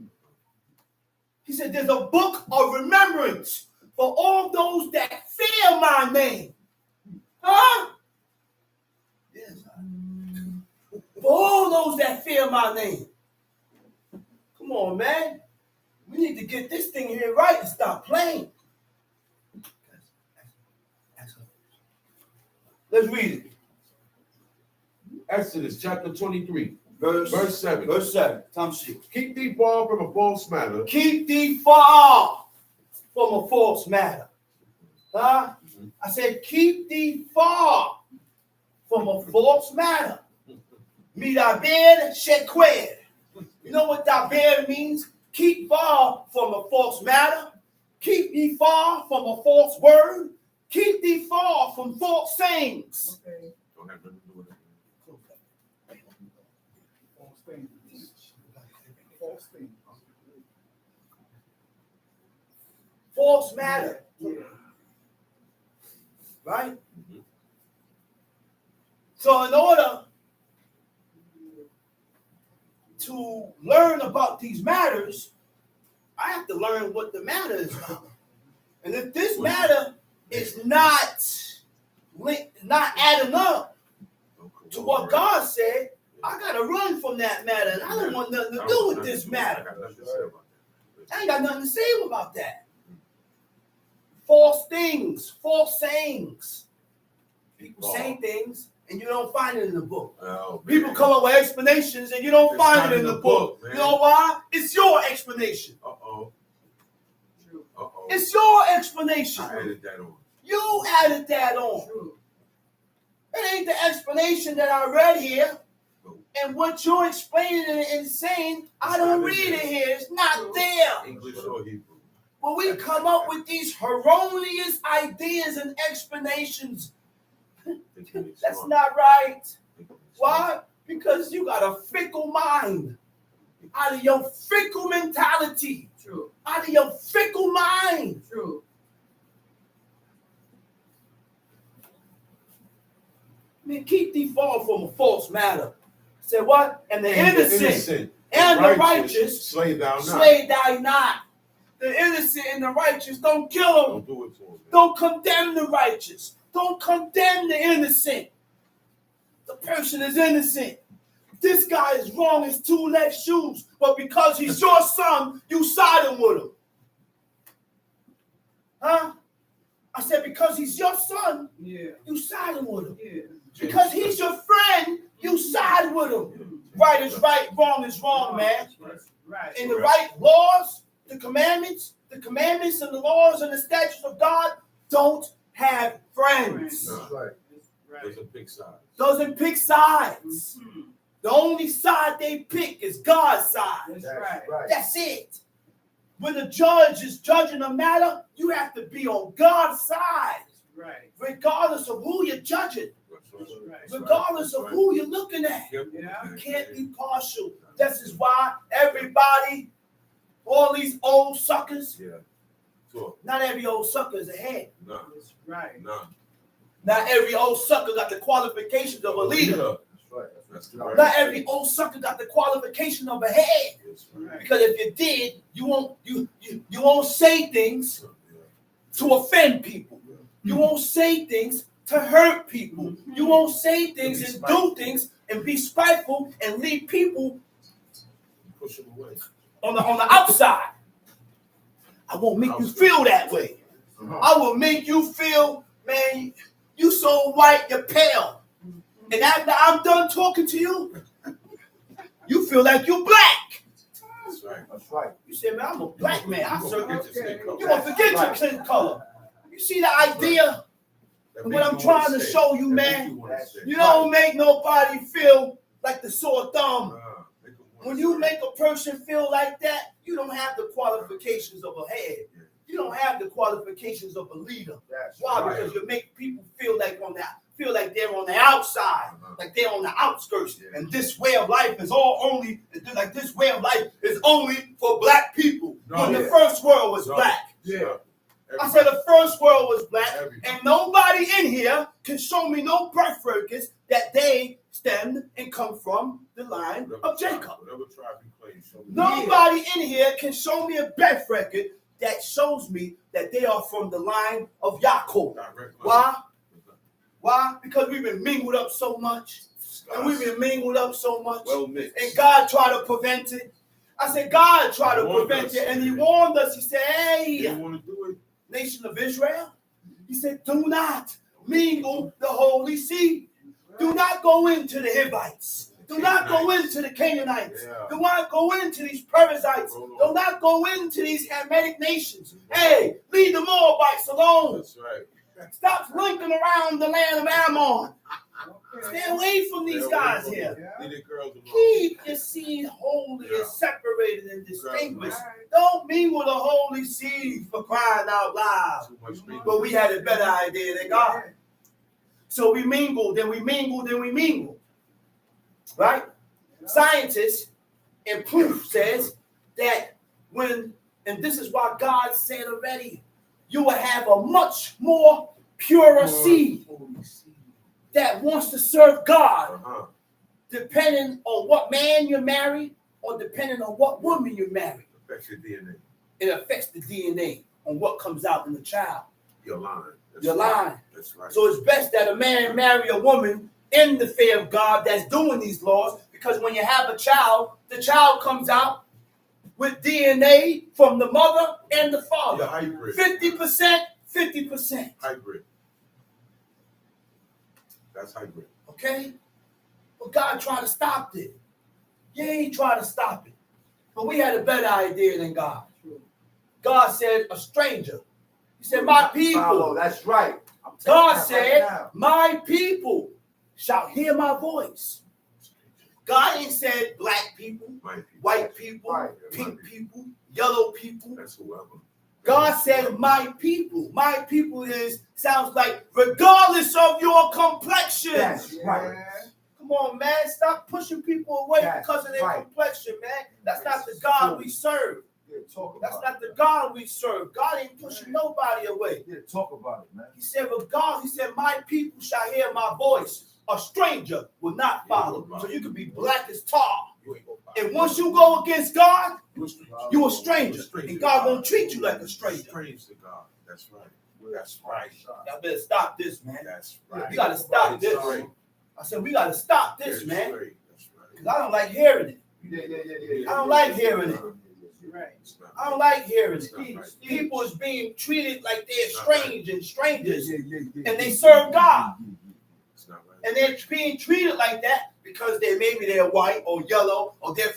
He said there's a book of remembrance for all those that fear my name. Huh? Yes. For all those that fear my name. Come on, man. We need to get this thing here right and stop playing. Let's read it. Exodus chapter 23, Verse 7. Verse 7. Tom sheet. Keep thee far from a false matter. Keep thee far from a false matter. Huh? I said, keep thee far from a false matter. Midaber shequer. You know what daber means? Keep far from a false matter. Keep thee far from a false word. Keep thee far from false sayings. Okay. Don't have nothing to do with it. False things. False things. False matter. Yeah. Right? So in order to learn about these matters, I have to learn what the matter is about. And if this matter is not adding up to what God said, I got to run from that matter. And I don't want nothing to do with this matter. I ain't got nothing to say about that. False things, false sayings. People say things and you don't find it in the book. People come up with explanations and you don't find it in the book. You know why? It's your explanation. It's your explanation. I added that on. You added that on. It ain't the explanation that I read here. And what you're explaining and saying, I don't read it here. It's not there. English or Hebrew. When we come up with these erroneous ideas and explanations, that's not right. Why? Because you got a fickle mind. Out of your fickle mentality. True. Out of your fickle mind. True. I mean, keep thee far from a false matter. Say what? And the And the innocent and the righteous slay thou not. slay thou not. The innocent and the righteous, don't kill them. Don't do it to them. Don't condemn the righteous. Don't condemn the innocent. The person is innocent. This guy is wrong as two left shoes, but because he's your son, you siding with him. Huh? I said, because he's your son, you siding with him. Yeah. Because he's your friend, you side with him. Right is right, wrong is wrong, man. Right. In the right laws, the commandments and the laws and the statutes of God don't have friends. No. Right. There's a big side. Doesn't pick sides. The only side they pick is God's side. That's right. That's it. When the judge is judging a matter, you have to be on God's side. Right. Regardless of who you're judging. Right. Regardless of who you're looking at. Yeah. You can't be partial. This is why everybody, all these old suckers, Yeah. Sure. not every old sucker is ahead. No. That's right. No. Not every old sucker got the qualifications of a leader. That's right. That's correct. Not every old sucker got the qualification of a head. That's right. Because if you did, you won't say things to offend people. You won't say things to hurt people. You won't say things and do things and be spiteful and leave people Push them away. on the outside. I won't make you feel that way. I will make you feel, man, you so white, you're pale. And after I'm done talking to you, you feel like you're black. That's right. That's right. You say, man, I'm a black man. I serve you. You You won't forget your skin color. You see the idea? What I'm trying to show you, man, you don't make nobody feel like the sore thumb. When you make a person feel like that, you don't have the qualifications of a head. You don't have the qualifications of a leader. Why? Because you make people feel like they're on the outside, like they're on the outskirts. And this way of life is this way of life is only for black people. When the first world was black. Yeah. I said the first world was black, and nobody in here can show me no birth records that they stemmed and come from the line of Jacob. Nobody in here can show me a birth record that shows me that they are from the line of Yaakov. Why? Why? Because we've been mingled up so much. And we've been mingled up so much. And God tried to prevent it. I said, God tried to prevent it, and he warned us. He said, hey, nation of Israel, he said, do not mingle the holy seed. Do not go into the Hivites. Do not go into the Canaanites. Do not go into these Perizzites. Do not go into these Hamitic nations. Hey, leave the Moabites alone. That's right. Stop linking around the land of Ammon. Stay away from these guys here. Keep your seed holy and separated and distinguished. Don't mingle the holy seed for crying out loud. But we had a better idea than God. So we mingled, then we mingled, then we mingled. Right? Scientists and proof says that and this is why God said already, you will have a much more purer seed that wants to serve God, depending on what man you marry or depending on what woman you marry. It affects your DNA. It affects the DNA on what comes out in the child. Your line. Your line. That's right. So it's best that a man marry a woman in the fear of God that's doing these laws, because when you have a child, the child comes out with DNA from the mother and the father. 50%, 50%. Hybrid. That's hybrid. Okay? But God tried to stop it. Yeah, he tried to stop it. But we had a better idea than God. God said, a stranger. He said, my people. That's right. God said, my people shall hear my voice. God ain't said black people, white people, pink people, yellow people. That's whoever. God said, my people. My people sounds like regardless of your complexion. That's right. Come on, man. Stop pushing people away because of their complexion, man. That's not the God we serve. That's not the God we serve. God ain't pushing nobody away. Talk about it, man. He said, my people shall hear my voice. a stranger will not follow. So you can be black as tar. You ain't gonna follow. And once you go against God, You a stranger. you a stranger. And God won't treat you like a stranger. Strange to God. That's right. That's right. Y'all better stop this, man. That's right. We gotta stop this. That's right. I said, we gotta stop this, That's man. right. That's right. Because I don't like hearing it. Yeah. I don't like hearing it. Right. It's not I don't like hearing It's not it. right. People is being treated like they're It's not right. strange and strangers, And and they serve God. It's not right. And they're being treated like that because they're white or yellow or they're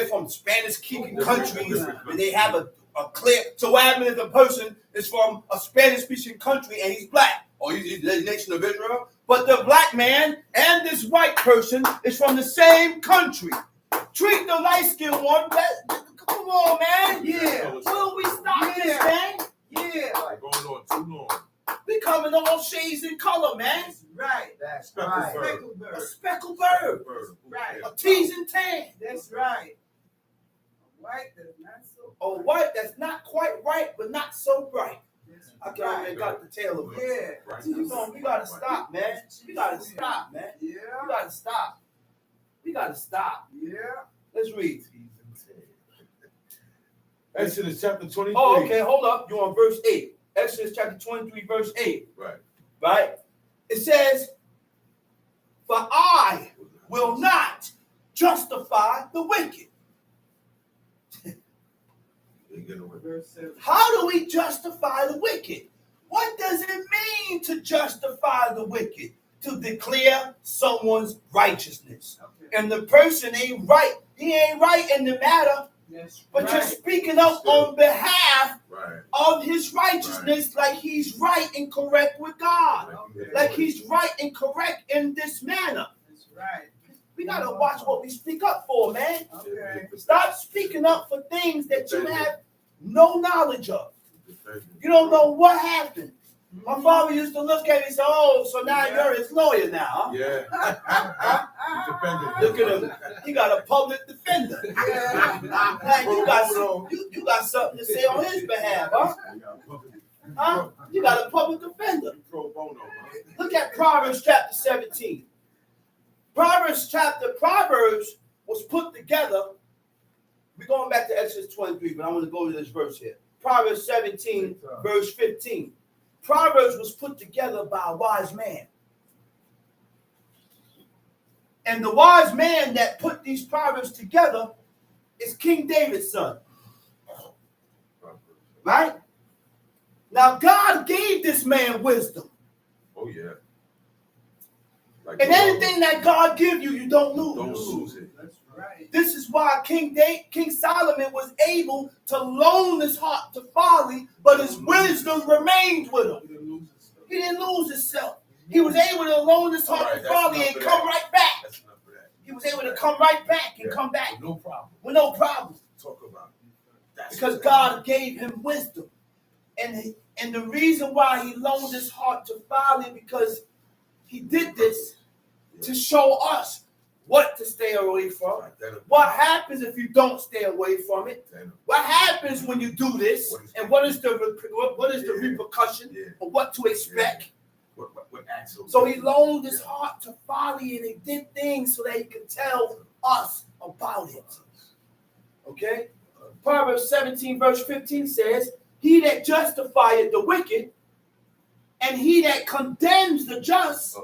from Spanish-speaking countries and they have a clear. So what happens if a person is from a Spanish-speaking country and he's black or he's the nation of Israel, but the black man and this white person is from the same country? Treat the light-skinned one. Come on, man. Yeah. Will we stop this, man? Yeah. Going on too long. We coming all shades in color, man. Right. that's Speckled right. bird. Speckled A bird. speckled bird, Right. a teas and tan, That's right. White, that's not so. a white that's not quite right but not so bright. That's I can't got the tail of it. Yeah. Right. We gotta stop, man. We gotta stop, man. Yeah. We gotta stop. We gotta stop. Yeah. Let's read. Exodus chapter 23. Oh, okay, hold up. You're on verse 8. Exodus chapter 23, verse 8. Right. Right? It says, "For I will not justify the wicked." They get away. Verse 7. How do we justify the wicked? What does it mean to justify the wicked? To declare someone's righteousness. Okay. And the person ain't right. He ain't right in the matter, That's but right. you're speaking up on behalf Right. of his righteousness like he's right and correct with God. Okay. Like he's right and correct in this manner. That's right. We gotta watch what we speak up for, man. Okay. Stop speaking up for things that you have no knowledge of. You don't know what happened. My father used to look at me and say, "Oh, so now you're his lawyer now, huh?" Yeah. Look at him. He got a public defender. Man, you got something to say on his behalf, huh? Huh? You got a public defender. Pro bono, man. Look at Proverbs chapter 17. Proverbs was put together. We're going back to Exodus 23, but I want to go to this verse here. Proverbs 17, verse 15. Proverbs was put together by a wise man. And the wise man that put these Proverbs together is King David's son. Right? Now, God gave this man wisdom. Oh, yeah. Like And anything that God gives you, you don't lose. don't lose it. That's right. This is why King Solomon was able to loan his heart to folly, but his wisdom remained with him. You didn't lose it. He didn't lose himself. He was able to loan his heart to Alright, folly that's and enough come of right back. That's enough of that. He was able to come right back and Yeah. come back No problem. with no problem Talk about it. That's because what God gave him wisdom. And the reason why he loaned his heart to folly because he did this to show us what to stay away from. What happens if you don't stay away from it? What happens when you do this? And what is the repercussion of what to expect? What acts will So he loaned his heart to folly and he did things so that he could tell us about it. Okay? Proverbs 17 verse 15 says, "He that justifieth the wicked and he that condemns the just,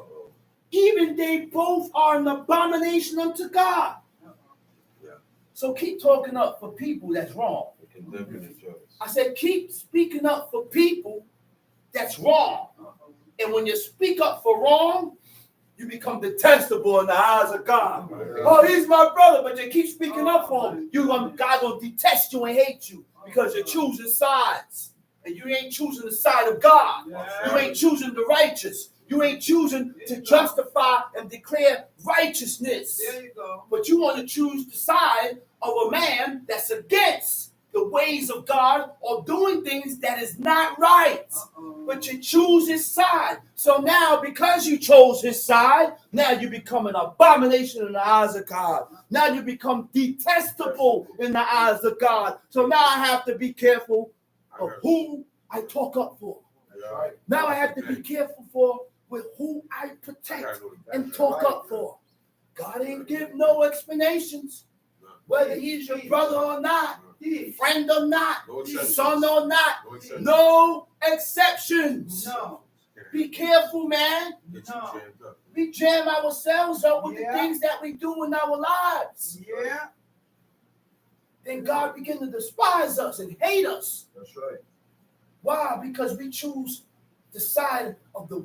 even they both are an abomination unto God." Yeah. So keep talking up for people that's wrong. I said keep speaking up for people that's wrong. And when you speak up for wrong, you become detestable in the eyes of God. Oh, he's my brother, but you keep speaking up for him. God gonna detest you and hate you because you're choosing sides. And you ain't choosing the side of God. You ain't choosing the righteous. You ain't choosing to justify and declare righteousness. There you go. But you want to choose the side of a man that's against the ways of God or doing things that is not right. But you choose his side. So now, because you chose his side, now you become an abomination in the eyes of God. Now you become detestable in the eyes of God. So now I have to be careful of who I talk up for. Now I have to be careful for with who I protect I gotta know the and background. talk up for. God ain't give no explanations. Whether he's your brother or not, friend or not, No exceptions. son or not, No exceptions. no exceptions. No. Be careful, man. Get you No. jammed up. We jam ourselves up with the Yeah. things that we do in our lives. Yeah. Then God begin to despise us and hate us. That's right. Why? Because we choose the side of the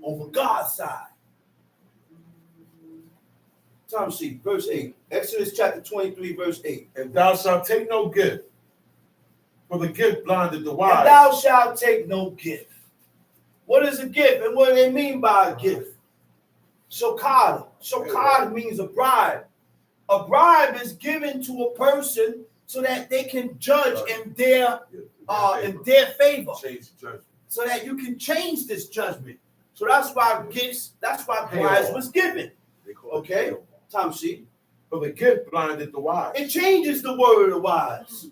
over God's side. Time sheet, verse 8. Exodus chapter 23, verse 8. And thou shalt take no gift, for the gift blinded the And wise. thou shalt take no gift. What is a gift and what do they mean by a gift? Shokada. Shokada means a bribe. A bribe is given to a person so that they can judge in their favor. Change the judgment. So that you can change this judgment. So that's why gifts, that's why bribes was given. They call it Okay? payoff. Time sheet. For the gift blinded the wise, It changes the word of the wise.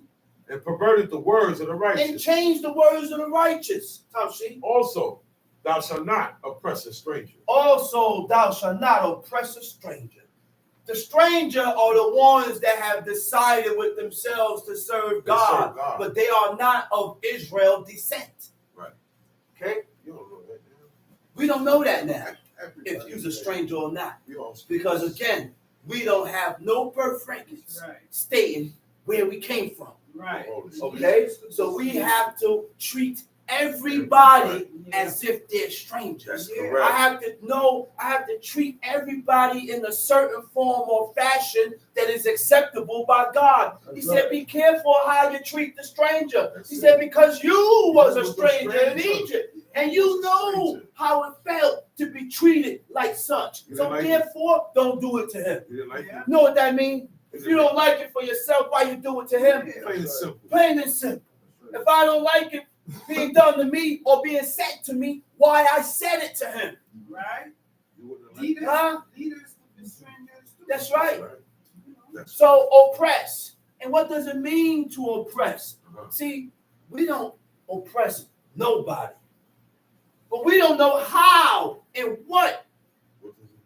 and perverted the words of the And righteous. change the words of the righteous. Time sheet. Also, thou shalt not oppress a stranger. Also, thou shalt not oppress a stranger. The stranger are the ones that have decided with themselves to serve God, but they are not of Israel descent. Right. Okay? You don't know that now. We don't know that now, Everybody if you're a stranger or not. We all Because again, we don't have no birth records Right. stating where we came from. Right. Okay? So we have to treat everybody as if they're strangers. That's Yeah. correct. I have to treat everybody in a certain form or fashion that is acceptable by God. He said, be careful how you treat the stranger. That's He it. said, because you was a was a stranger in stranger. Egypt, and you know how it felt to be treated like such. You So didn't like therefore, don't do it to him. You didn't like Yeah. You know what that means? If you don't like it for yourself, why you do it to him? it? Plain and simple. Plain and simple. If I don't like it being done to me or being said to me, why I said it to him. Right. You wouldn't have liked Leaders. Huh? Leaders to be strangers. too. That's right. it. Right. That's So oppress. And what does it mean to oppress? Uh-huh. See, we don't oppress nobody. But we don't know how and what What does it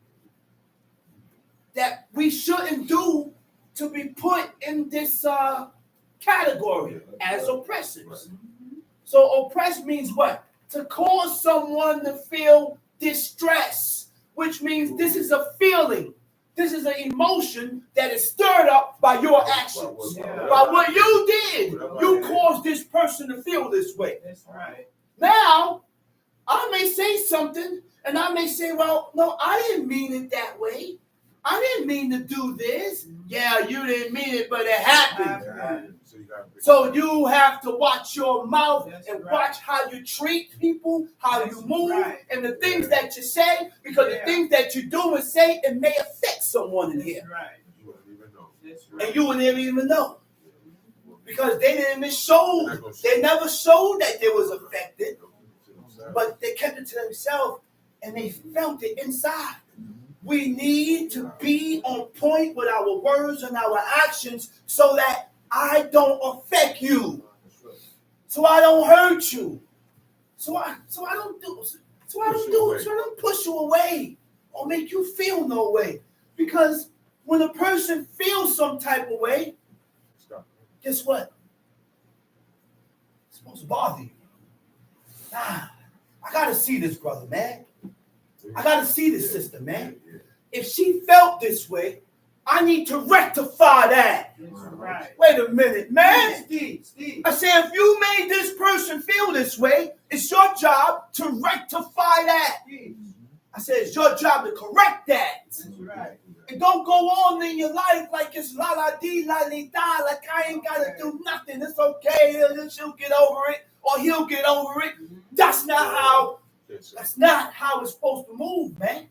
that we shouldn't do to be put in this category as oppressors. So oppress means what? To cause someone to feel distress, which means this is a feeling. This is an emotion that is stirred up by your actions. Yeah. By what you did, you caused this person to feel this way. That's right. Now, I may say something, and I may say, well, no, I didn't mean it that way. I didn't mean to do this. Yeah, you didn't mean it, but it happened. Right. So you gotta be- So you have to watch your mouth That's and right. watch how you treat people, how That's you move, right. and the things that you say, because Yeah. the things that you do and say, it may affect someone in That's here. right. You wouldn't even know. That's right. And you wouldn't even know. Because they didn't even show, they never showed that they was affected, but they kept it to themselves and they felt it inside. We need to be on point with our words and our actions so that I don't affect you, so I don't hurt you, so I don't push you away or make you feel no way. Because when a person feels some type of way, guess what? It's supposed to bother you. Nah, I gotta see this brother, man. I gotta see this sister, man. If she felt this way, I need to rectify that. That's right. Wait a minute, man. Steve. I said, if you made this person feel this way, it's your job to rectify that. Steve. I said, it's your job to correct that. That's right. And don't go on in your life like it's la la dee la li da, like I ain't gotta do nothing. It's okay. She'll get over it, or he'll get over it. That's not how it's supposed to move, man.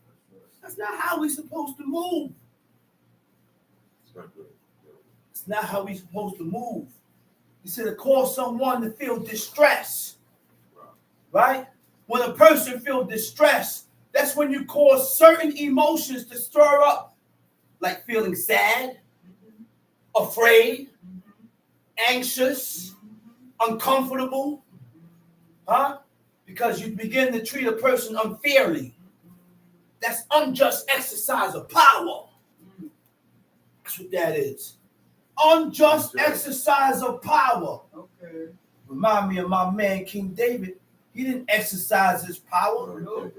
That's not how we're supposed to move. It's not how we're supposed to move. He said to cause someone to feel distress. Right? When a person feels distress, that's when you cause certain emotions to stir up, like feeling sad, afraid, anxious, uncomfortable. Huh? because you begin to treat a person unfairly. That's unjust exercise of power. That's what that is. Unjust exercise of power. Okay. Remind me of my man King David. He didn't exercise his power.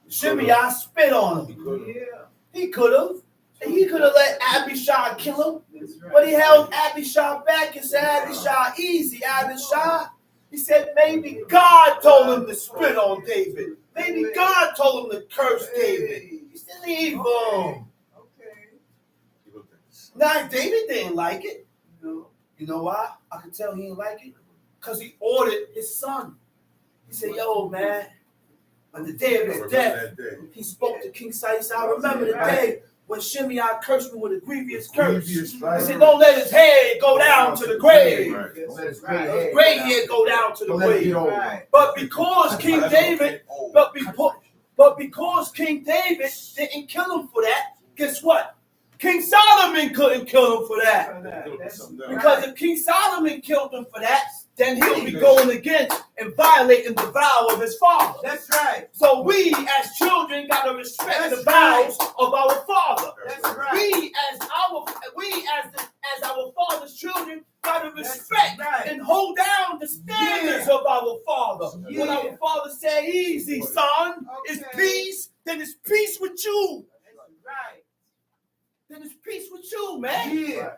Shimei spit on him. Yeah. He could have. And he could have let Abishai kill him. That's right. But he held Abishai back and said, Abishai, easy, Abishai. He said, maybe God told him to spit on David. Maybe God told him to curse David. He said, leave him. Okay. Now, David didn't like it. No. You know why? I can tell he didn't like it. Because he ordered his son. He said, yo, man, on the day of his death, he spoke to King Said. I remember the day when Shimei cursed me with a grievous curse. He said, don't let his head go down to the grave. Don't let his gray hair go down to the grave. Right. But because King David, but because King David didn't kill him for that, guess what? King Solomon couldn't kill him for that. Because if King Solomon killed him for that, then he'll be going against and violating the vow of his father. That's right. So we as children gotta respect the vows of our father. That's right. We as our father's children gotta respect and hold down the standards of our father. When our father said, easy, son, it's peace, then it's peace with you. Right. Then it's peace with you, man. Yeah.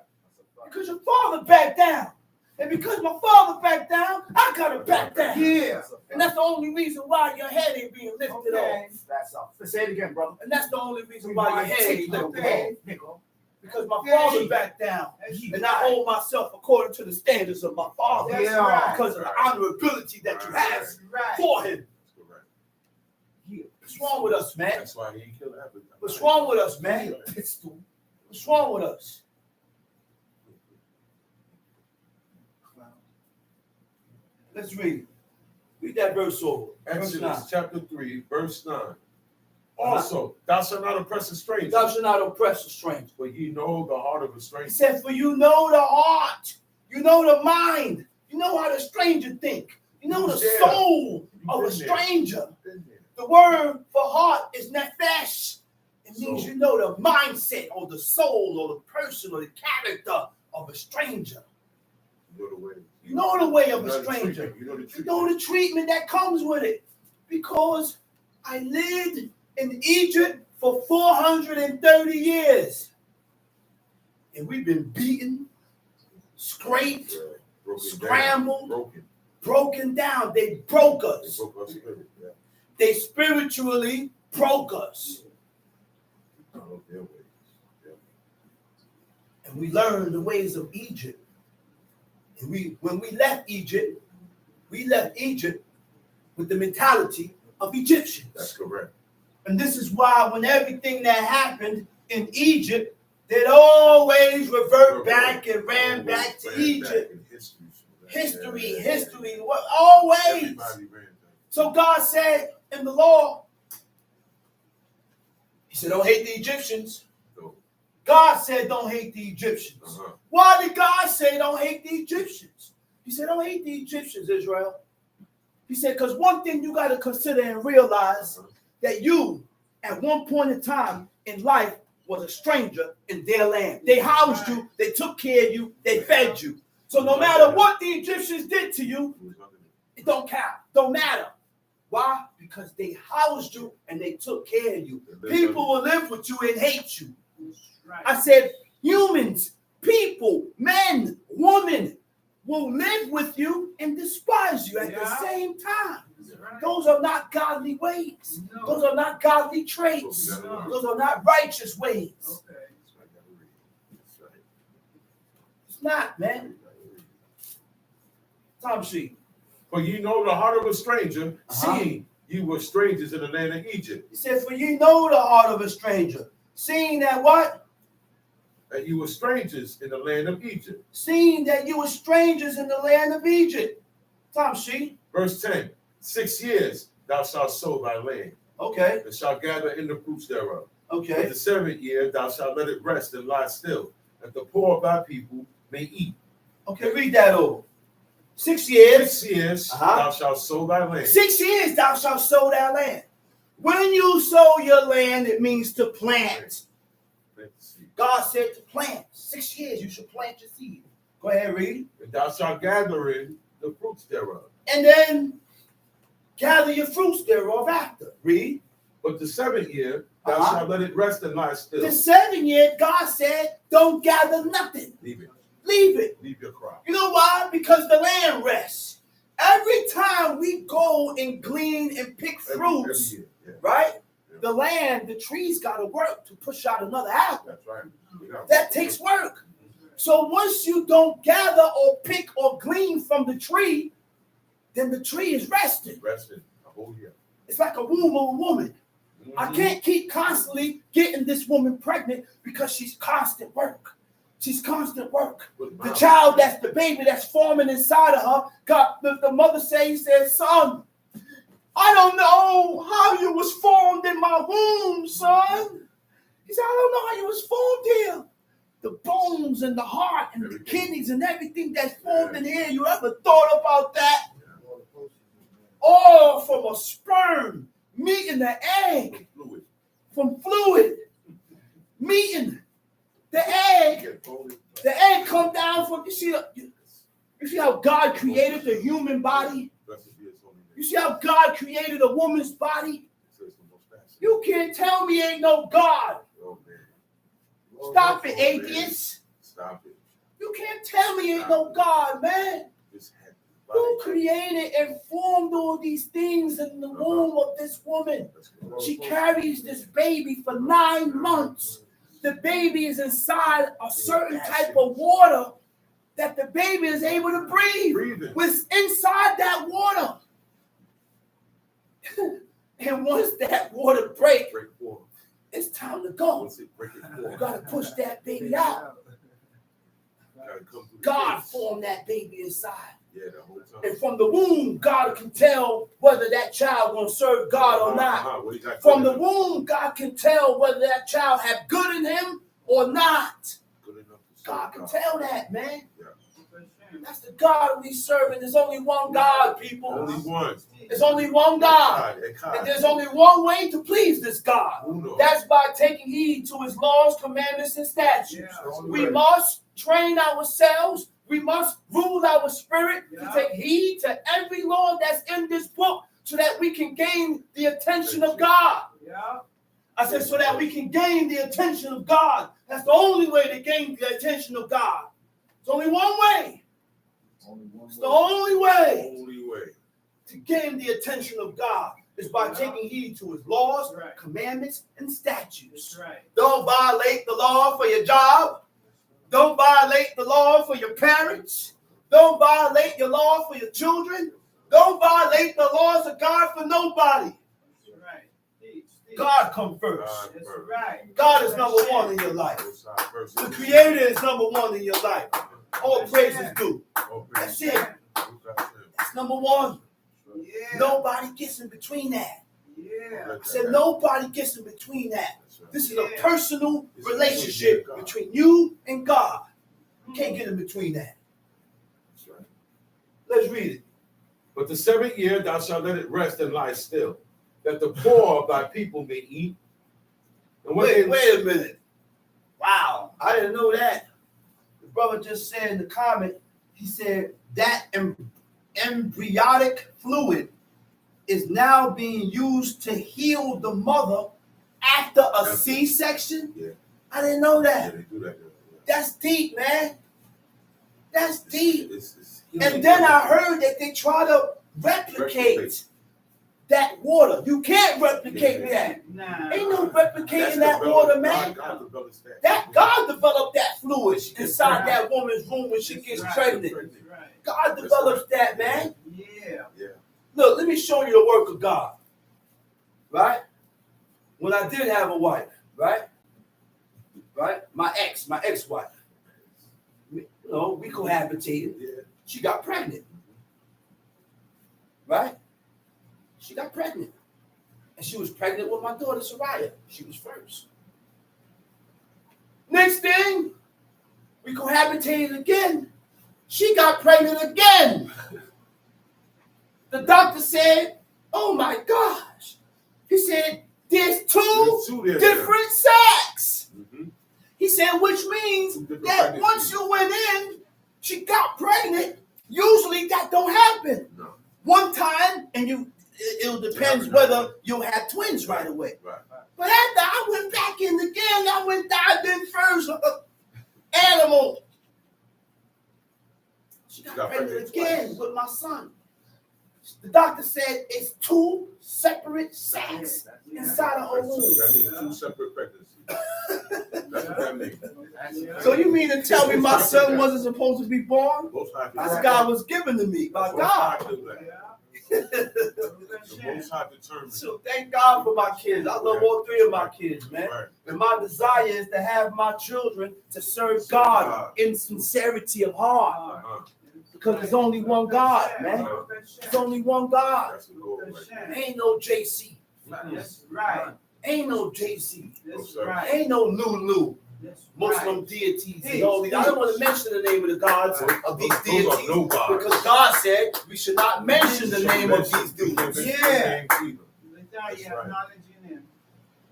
Because your father backed down. And because my father backed down, I gotta back down. Yeah. And that's the only reason why your head ain't being lifted off. That's all. Say it again, brother. And that's the only reason why your head ain't lifted off. Because my Yeah. father backed down. And I hold myself according to the standards of my father. That's right. Because of the honorability that you have for him. What's wrong with us, man? That's why he killed Abishai. What's wrong with us, man? What's wrong with us? Let's read. Read that verse over. Verse 9. Exodus chapter 3, verse 9. Also, thou shalt not oppress a stranger. Thou shalt not oppress a stranger. For ye know the heart of a He stranger. said, for you know the heart, you know the mind, you know how the stranger think, you know the soul of a stranger. The word for heart is nefesh. It means you know the mindset or the soul or the person or the character of a stranger. You know the way. You know the way of a stranger. You You know the treatment that comes with it. Because I lived in Egypt for 430 years. And we've been beaten, scraped, scrambled, broken down. They broke us. They spiritually broke us. And we learned the ways of Egypt. And when we left Egypt with the mentality of Egyptians. That's correct. And this is why when everything that happened in Egypt, they'd always revert back and ran back to Egypt. History, always. So God said in the law, he said, don't hate the Egyptians. God said, don't hate the Egyptians. Why did God say, don't hate the Egyptians? He said, don't hate the Egyptians, Israel. He said, because one thing you got to consider and realize that you, at one point in time in life, was a stranger in their land. They housed you, they took care of you, they fed you. So no matter what the Egyptians did to you, it don't count, don't matter. Why? Because they housed you and they took care of you. People will live with you and hate you. I said, humans, people, men, women will live with you and despise you at the same time. Those are not godly ways. Those are not godly traits. Those are not righteous ways. It's not, man. Tom sheet. For ye know the heart of a stranger, seeing you were strangers in the land of Egypt. He said, for ye know the heart of a stranger, seeing that what? That you were strangers in the land of Egypt. Seeing that you were strangers in the land of Egypt. Tom sheet. Verse 10. 6 years thou shalt sow thy land. Okay. And shalt gather in the fruits thereof. Okay. But the 7th year thou shalt let it rest and lie still, that the poor of thy people may eat. Okay, read that over. 6 years. 6 years thou shalt sow thy land. 6 years thou shalt sow thy land. When you sow your land, it means to plant. God said to plant. 6 years you should plant your seed. Go ahead, read. And thou shalt gather in the fruits thereof. And then gather your fruits thereof after. Read. But the 7th year thou shalt let it rest and lie still. The 7th year, God said, don't gather nothing. Leave it. Leave it. Leave your crop. You know why? Because the land rests. Every time we go and glean and pick fruits, every year, right? Yeah. The land, the trees got to work to push out another apple. That's right. That takes work. So once you don't gather or pick or glean from the tree, then the tree is resting. Resting a whole year. It's like a womb of a woman. I can't keep constantly getting this woman pregnant because she's constant work. She's constant work. The child, that's the baby that's forming inside of her, God, the mother says, son, I don't know how you was formed in my womb, son. He said, I don't know how you was formed here. The bones and the heart and the kidneys and everything that's formed in here. You ever thought about that? All from a sperm meeting the egg. From fluid meeting the egg. The egg come down from, you see how God created the human body? You see how God created a woman's body? You can't tell me ain't no God. Stop it, atheists. Stop it. You can't tell me ain't no God, man. Who created and formed all these things in the womb of this woman? She carries this baby for 9 months. The baby is inside a certain type of water that the baby is able to breathe. With inside that water. And once that water breaks, it's time to go. You got to push that baby out. God formed that baby inside. And from the womb, God can tell whether that child going to serve God or not. From the womb, God can tell whether that child have good in him or not. God can tell that, man. That's the God we serve, and there's only one God, people. Only one. There's only one God. And there's only one way to please this God. That's by taking heed to his laws, commandments, and statutes. We must train ourselves. We must rule our spirit to take heed to every law that's in this book so that we can gain the attention of God. I said so that we can gain the attention of God. That's the only way to gain the attention of God. There's only one way. It's the only way to gain the attention of God is by taking heed to his laws, commandments, and statutes. Don't violate the law for your job. Don't violate the law for your parents. Don't violate your law for your children. Don't violate the laws of God for nobody. God come first. God is number one in your life. The Creator is number one in your life. All praises due. That's it. That's number one. Nobody gets in between that. I said nobody gets in between that. This is a personal relationship between you and God. You can't get in between that. Let's read it. But the 7th year thou shalt let it rest and lie still, that the poor of thy people may eat. And wait a minute. Wow, I didn't know that. The brother just said in the comment, he said that embryonic fluid is now being used to heal the mother after a C-section? Yeah. I didn't know that. Yeah, they do that. That's deep, man. That's deep. And then I heard that they try to replicate that water. You can't replicate that. Nah. Ain't no replicating that water, man. God developed that fluid inside that woman's womb when she gets pregnant. God develops that, man. Yeah. Look, let me show you the work of God. Right? When I did have a wife, right? My ex-wife. You know, we cohabitated. She got pregnant. Right? She got pregnant. And she was pregnant with my daughter, Soraya. She was first. Next thing, we cohabitated again. she got pregnant again. The doctor said, oh my gosh. He said, there's two different sacks. Mm-hmm. He said, which means that once you went in, she got pregnant. Usually that don't happen. No. One time, and it depends whether you had twins right away. Right. But after I went back in again, I went dived in first. Animal. She got pregnant again with my son. The doctor said it's two separate sacks inside of her womb. That means two separate pregnancies. That's what that means. So you mean to tell me my son wasn't supposed to be born? This guy was given to me by God. So thank God for my kids. I love all three of my kids, man. And my desire is to have my children to serve God in sincerity of heart. Because there's only one God, man. There's only one God. Ain't no JC. That's right. Ain't no JC. That's right. Ain't no Lulu. Muslim deities and all these. I don't want to mention the name of the gods of these deities because God said we should not mention the name of these dudes. Yeah.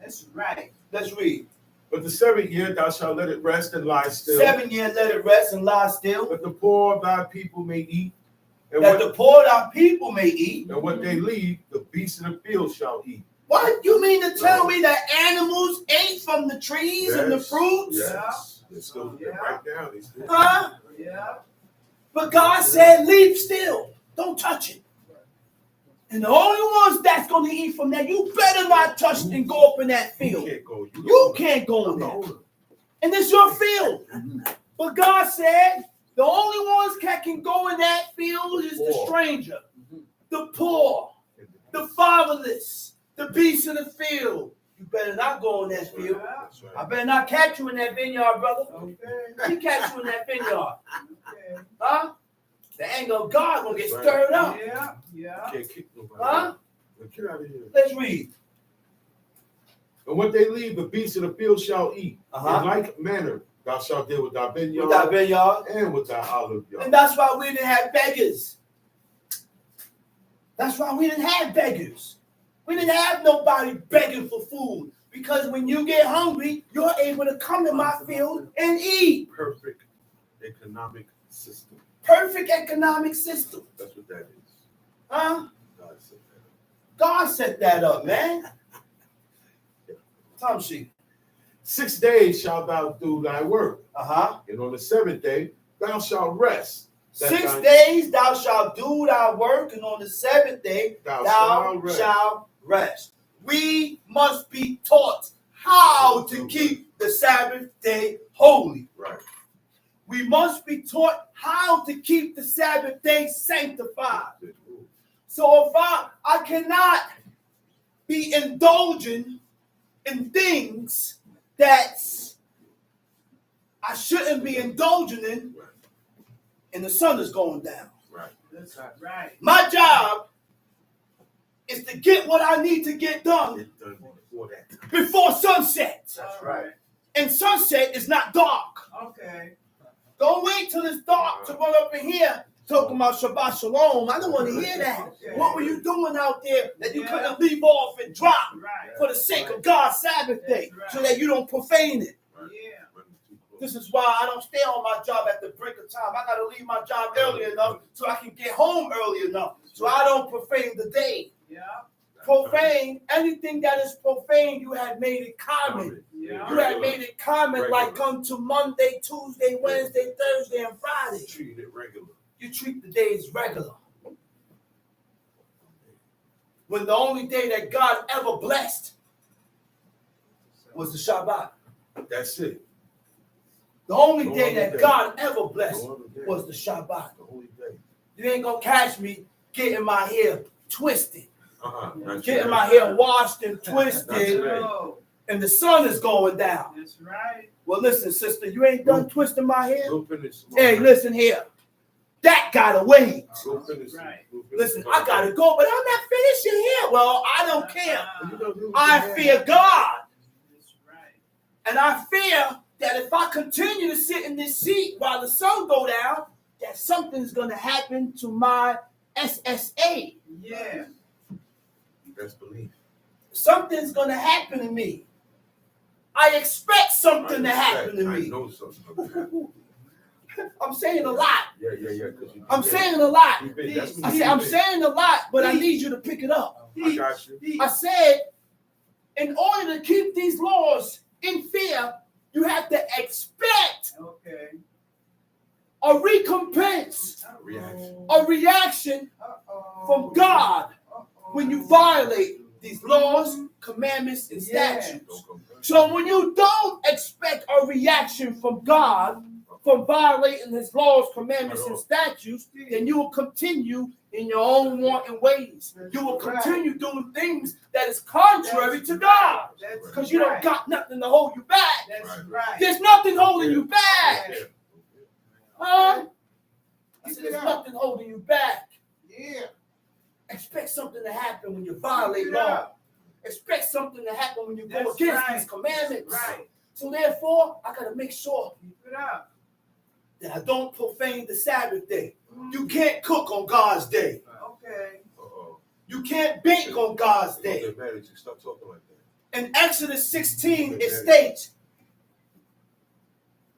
That's right. Let's read. But the 7th year thou shalt let it rest and lie still. 7 years let it rest and lie still. That the poor of thy people may eat. And that the poor of thy people may eat. And what they leave, the beasts of the field shall eat. What? You mean to tell me that animals ate from the trees and the fruits? Yes. They're still right now. Huh? Yeah. But God said, leave still. Don't touch it. And the only ones that's going to eat from that, you better not touch and go up in that field. You can't go in there. And it's your field. But God said, the only ones that can go in that field is the stranger, the poor, the fatherless, the beasts of the field. You better not go in that field. Right. I better not catch you in that vineyard, brother. Okay. He catch you in that vineyard. Okay. Huh? The anger of God gonna get stirred up. Yeah. Yeah. Can't kick nobody. Huh? Get out of here. Let's read. And what they leave, the beasts of the field shall eat. In like manner, thou shalt deal with thy vineyard, and with thy olive yard. And that's why we didn't have beggars. That's why we didn't have beggars. We didn't have nobody begging for food. Because when you get hungry, you're able to come to my field and eat. Perfect economic system. Perfect economic system. That's what that is. Huh? God set that up. God set that up, man. Tom sheet. 6 days shalt thou do thy work. And on the 7th day thou shalt rest. 6 days thou shalt do thy work, and on the 7th day thou shalt rest. We must be taught how to keep the Sabbath day holy. Right. We must be taught how to keep the Sabbath day sanctified. So if I cannot be indulging in things that I shouldn't be indulging in, and the sun is going down. Right. That's right. My job is to get what I need to get done before sunset. That's right. And sunset is not dark. Okay. Don't wait till it's dark to run up in here talking about Shabbat Shalom. I don't want to hear that. Okay. What were you doing out there that you couldn't leave off and drop for the sake of God's Sabbath day so that you don't profane it? Yeah. This is why I don't stay on my job at the break of time. I got to leave my job early enough so I can get home early enough so I don't profane the day. Yeah. Profane, anything that is profane, you have made it common. Yeah. You have made it common, like come to Monday, Tuesday, Wednesday, Thursday, and Friday. Treat it regular. You treat the days regular. When the only day that God ever blessed was the Shabbat. That's it. The only day that God ever blessed was the Shabbat. The holy day. You ain't gonna catch me getting my hair twisted, getting Right. my hair washed and twisted, Oh, and the sun is going down. that's right. Well, listen, sister, you ain't done twisting my hair. Go finish. Hey, listen here. That gotta wait. Go finish. Right. Go finish. Listen, I gotta go, but I'm not finishing here. Well, I don't care. You don't do I that. fear God. That's right. And I fear that if I continue to sit in this seat while the sun go down, that something's going to happen to my SSA. Yeah. That's belief. Something's going to happen to me. I expect something to happen to I me. know something gonna happen. I'm saying a lot. Yeah. I'm saying a lot. That's what I you said, I'm did. saying a lot, but I need you to pick it up. I got you. I said, in order to keep these laws in fear, you have to expect Okay. a recompense, Reaction. a reaction from God when you violate these laws, commandments, and statutes. Don't come back. So when you don't expect a reaction from God from violating his laws, commandments, and statutes, then you will continue in your own wanton ways. You will continue doing things that is contrary to God. Because you don't got nothing to hold you back. That's right. There's nothing holding you back. Yeah. Huh? I said, there's nothing holding you back. Yeah. Expect something to happen when you violate law. Expect something to happen when you go That's against right. these commandments. Right. So therefore, I got to make sure Keep it up. that I don't profane the Sabbath day. You can't cook on God's day. Okay. Uh-oh. You can't bake on God's Don't day. get mad at you. Stop talking like that. In Exodus 16, it states,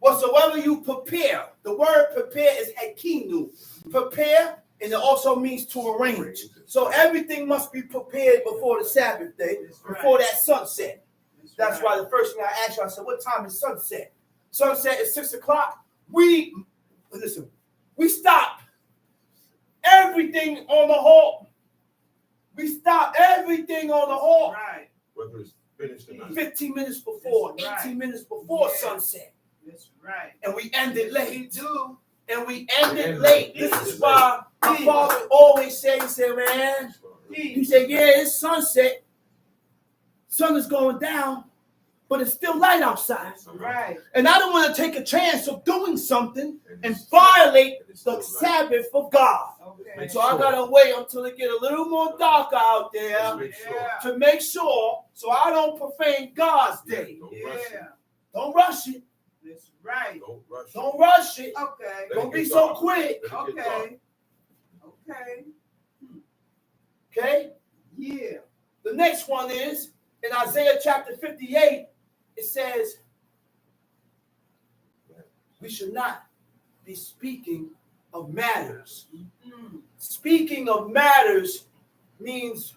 whatsoever you prepare, the word prepare is hakinu. Prepare, and it also means to arrange. So everything must be prepared before the Sabbath day, before that sunset. That's why the first thing I asked you, I said, what time is sunset? Sunset is 6 o'clock. We stop everything on the halt. We stop everything on the halt Right. Whether it's finished or not. 15 minutes before, That's right. 18 minutes before Yeah. sunset. That's right. And we end it We late. do. And we end it And late. late. This is why my father always said, he said, man, he said, yeah, it's sunset. Sun is going down, but it's still light outside. That's right. And I don't want to take a chance of doing something and violate the Sabbath of God. Okay. So I gotta wait until it get a little more darker out Let's there make sure. Yeah. to make sure so I don't profane God's day. Don't rush it. Yeah. Don't rush it. That's right. Don't rush it. Don't rush it. Okay. Don't be so quick. Let it get dark. Okay. Okay. Okay? Yeah. The next one is in Isaiah chapter 58, it says, we should not be speaking of matters. Speaking of matters means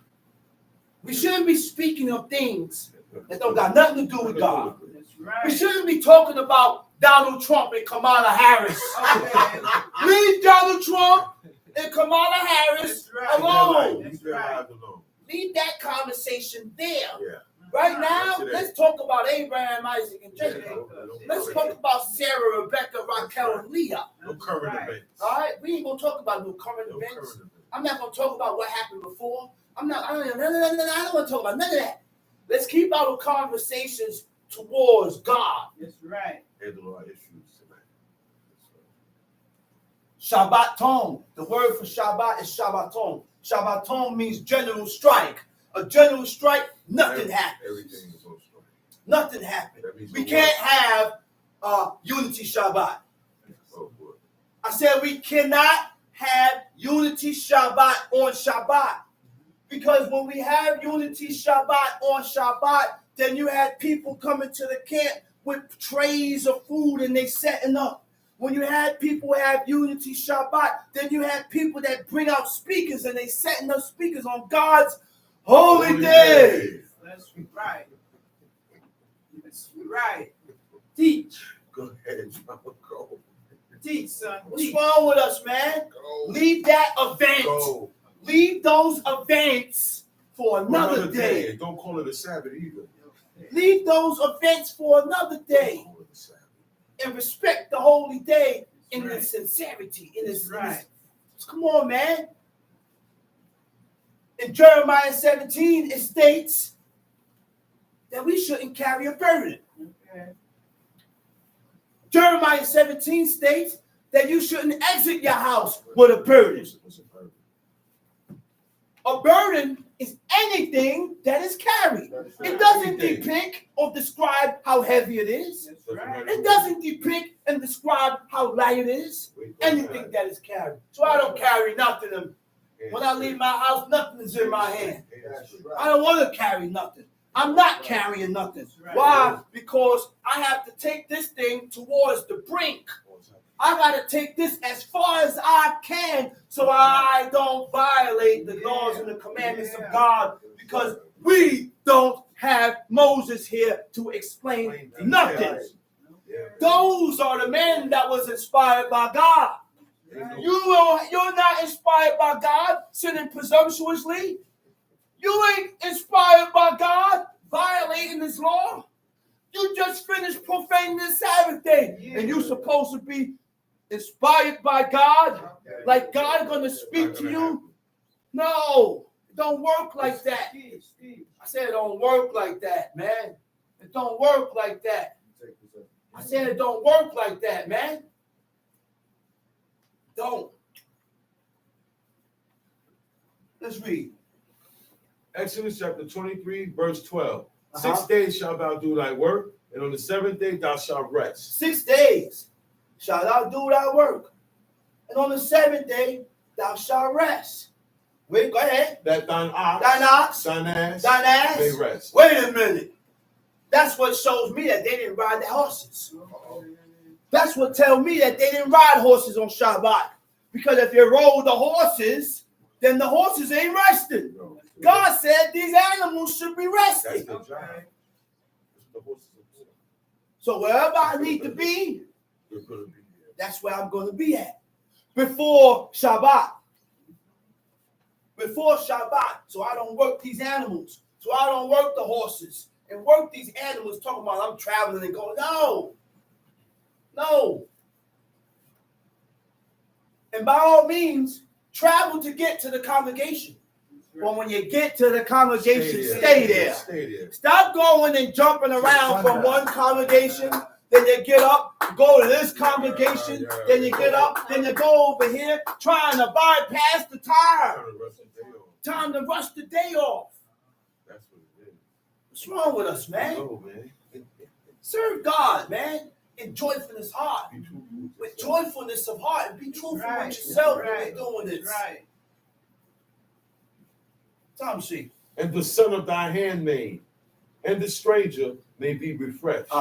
we shouldn't be speaking of things that don't got nothing to do with God. That's We right. shouldn't be talking about Donald Trump and Kamala Harris. Okay. Leave Donald Trump and Kamala Harris That's right. alone. Leave their lives alone. Leave that conversation there. Yeah. Right now, That's it. let's talk about Abraham, Isaac, and Yeah, Jacob. don't Let's current talk about Sarah, Rebecca, Raquel, and Leah. No current events. All right, we ain't gonna talk about no current No events. current events. I'm not gonna talk about what happened before. I don't want to talk about none of that. Let's keep our conversations towards God. That's right. Handle our issues tonight. Shabbaton. The word for Shabbat is Shabbaton. Shabbaton means general strike. A general strike, nothing happens. Everything is on strike. Nothing happens. That means We no can't have unity Shabbat. Oh, boy. I said we cannot have unity Shabbat on Shabbat. Because when we have unity Shabbat on Shabbat, then you had people coming to the camp with trays of food and they setting up. When you had people have unity Shabbat, then you had people that bring out speakers and they setting up speakers on God's holy day. That's right. That's right. Teach. Go ahead, John. Go. Teach, son. What's Teach. wrong with us, man? Go. Leave that event. Go. Leave those events for another day. Don't call it a Sabbath either. Leave those events for another day. Don't call it a Sabbath. And respect the holy day in Right. its sincerity. In its, Right. come on, man. In Jeremiah 17, it states that we shouldn't carry a burden. Okay. Jeremiah 17 states that you shouldn't exit your house with a burden. What's a burden? A burden is anything that is carried. It doesn't depict or describe how heavy it is. It doesn't depict and describe how light it is. Anything that is carried. So I don't carry nothing. When I leave my house, nothing is in my hand. I don't want to carry nothing. I'm not carrying nothing. Why? Because I have to take this thing towards the brink. I got to take this as far as I can so I don't violate the laws and the commandments of God, because we don't have Moses here to explain nothing. Those are the men that was inspired by God. You're not inspired by God sinning presumptuously. You ain't inspired by God violating his law. You just finished profaning the Sabbath day, and you're supposed to be inspired by God, like God gonna speak to you. No, it don't work like that. I said it don't work like that, man. It don't work like that. I said it don't work like that, man. Don't. Let's read. Exodus chapter 23, verse 12. 6 days shalt thou do thy work, and on the seventh day thou shalt rest. 6 days shalt thou do thy work, and on the seventh day thou shalt rest. Wait, go ahead. That thine ox, thine ass may rest. Wait a minute. That's what shows me that they didn't ride the horses. That's what tells me that they didn't ride horses on Shabbat. Because if you rode the horses, then the horses ain't resting. God said these animals should be resting. So wherever I need to be, that's where I'm going to be at. Before Shabbat. Before Shabbat. So I don't work these animals. So I don't work the horses and work these animals talking about I'm traveling and going. No. No. And by all means, travel to get to the congregation. But when you get to the congregation, stay there. Stop going and jumping around from one congregation. Then you get up, go to this congregation. Then you get up, then you go over here, trying to bypass the time. Time to rush the day off. That's what it is. What's wrong with us, man? Serve God, man. In joyfulness heart. With joyfulness of heart. And be truthful with yourself when you're doing this. Tom C. And the son of thy handmaid and the stranger may be refreshed.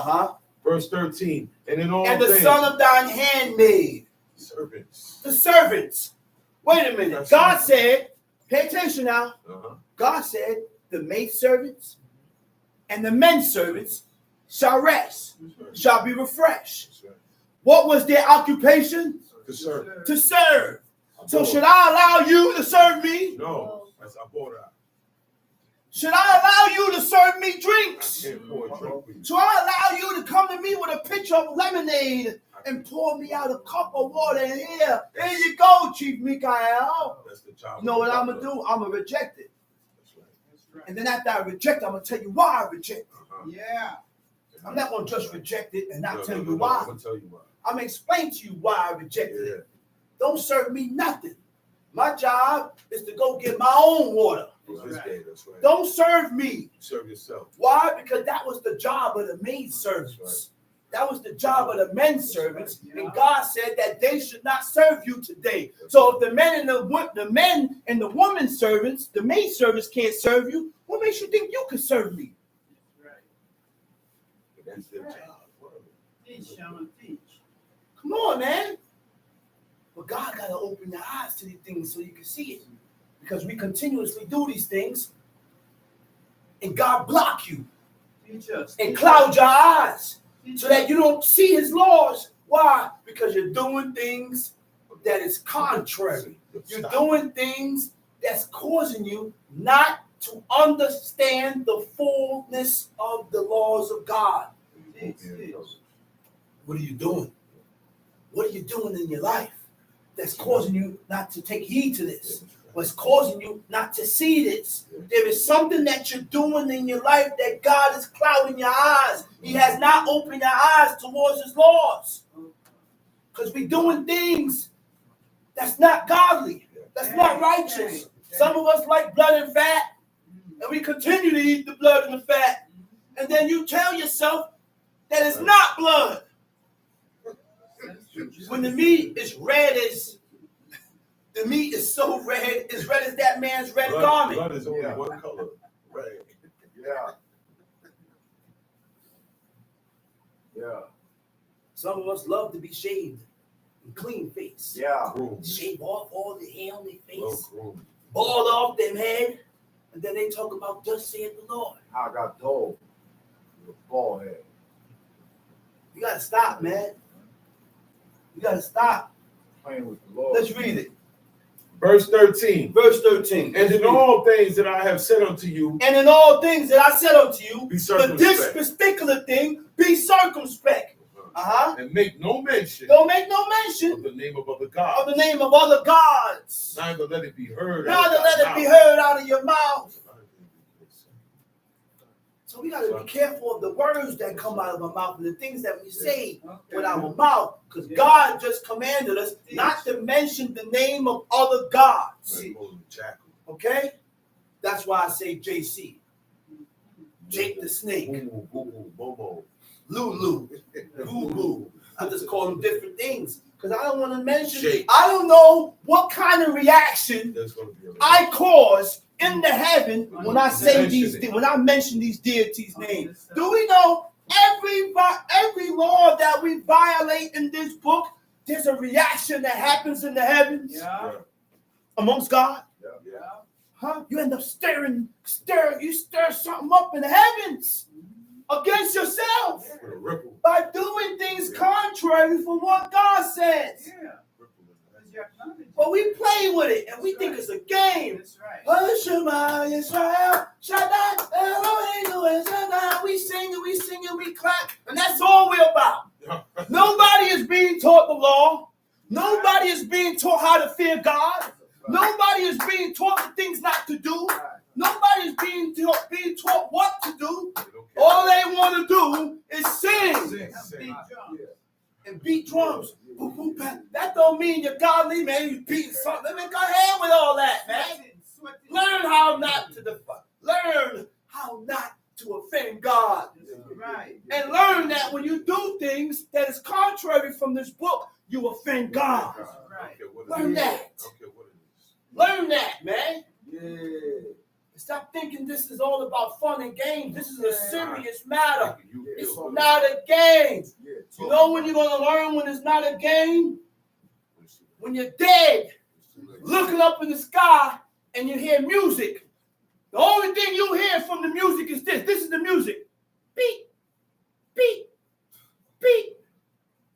Verse 13. And in all and the things, son of thine handmaid. Servants. The servants. Wait a minute. God said, pay attention now. God said the maid servants and the men servants shall rest, shall be refreshed. What was their occupation? To serve. To serve. So should I allow you to serve me? No. That's abhorrent. Should I allow you to serve me drinks? I can't pour a drink for you. Should I allow you to come to me with a pitcher of lemonade and pour me out a cup of water in here? Here you go, Chief Mikael. That's the job. You know what I'm going to do? I'm going to reject it. That's right. And then after I reject it, I'm going to tell you why I reject it. Yeah. I'm not going to just reject it and not tell you I'm why. going to tell you why. I'm going to explain to you why I rejected it. Don't serve me nothing. My job is to go get my own water. That's right. Don't serve me. Serve yourself. Why? Because that was the job of the maid servants. Right. That was the job of the men servants. And God said that they should not serve you today. So if the men and the woman servants, the maid servants can't serve you, what makes you think you could serve me? That's their job. Teach, Shaman, teach. Come on, man. But God got to open your eyes to these things so you can see it. Because we continuously do these things, and God block you and cloud your eyes so that you don't see his laws. Why? Because you're doing things that is contrary. You're doing things that's causing you not to understand the fullness of the laws of God. What are you doing? What are you doing in your life that's causing you not to take heed to this? What's causing you not to see this? There is something that you're doing in your life that God is clouding your eyes. He has not opened your eyes towards his laws. Because we're doing things that's not godly. That's not righteous. Some of us like blood and fat. and we continue to eat the blood and the fat, and then you tell yourself that it's not blood. When the meat is red as the meat is so red, as red as that man's red garment. Blood is only one color, red. Yeah. Yeah. Some of us love to be shaved and clean face. Yeah. Shave off all the hair on their face, Well, bald off them head, and then they talk about thus saith the Lord. I got told. With a bald head. You gotta stop, man. You gotta stop. Playing with the Lord. Let's read it. Verse 13. Verse 13. And in all things that I have said unto you, And in all things that I said unto you, be but this circumspect. particular thing, be circumspect. And make no mention Don't make no mention of the name of other of gods. the name of other gods. Neither let it be heard. Neither out of let thy it be mouth. heard out of your mouth. So we got to be careful of the words that come out of our mouth and the things that we say with our mouth. Because God just commanded us not to mention the name of other gods. Okay? That's why I say JC. Jake the Snake. Lulu. Boo-boo. I just call them different things. Because I don't want to mention, Jake. I don't know what kind of reaction There's going to be a I cause in the heaven when I say Mention these it. things, when I mention these deities' names. Do we know every law that we violate in this book, there's a reaction that happens in the heavens Yeah. amongst God? Yeah. Huh? You end up you stir something up in the heavens against yourself with a ripple. by doing things contrary from what God says. Yeah. Because you're acknowledging. But we play with it and we think it's a game. That's right. Oh, Shema Yisrael, Shaddai, Eloheinu, Shaddai. We sing and we clap, and that's all we're about. Nobody is being taught the law. Nobody is being taught how to fear God. Nobody is being taught the things not to do. Nobody is being taught what to do. All they want to do is sing and beat drums. Boop, boop, bap. That don't mean you're godly, man. You beating something. Let me go ahead with all that, man. Learn how not to learn how not to offend God. Right. And learn that when you do things that is contrary from this book, you offend God. Right. Learn that. Learn that, man. Stop thinking this is all about fun and games. This is a serious matter. It's not a game. You know when you're going to learn when it's not a game? When you're dead, looking up in the sky, and you hear music. The only thing you hear from the music is this. This is the music. Beep, beep, beep,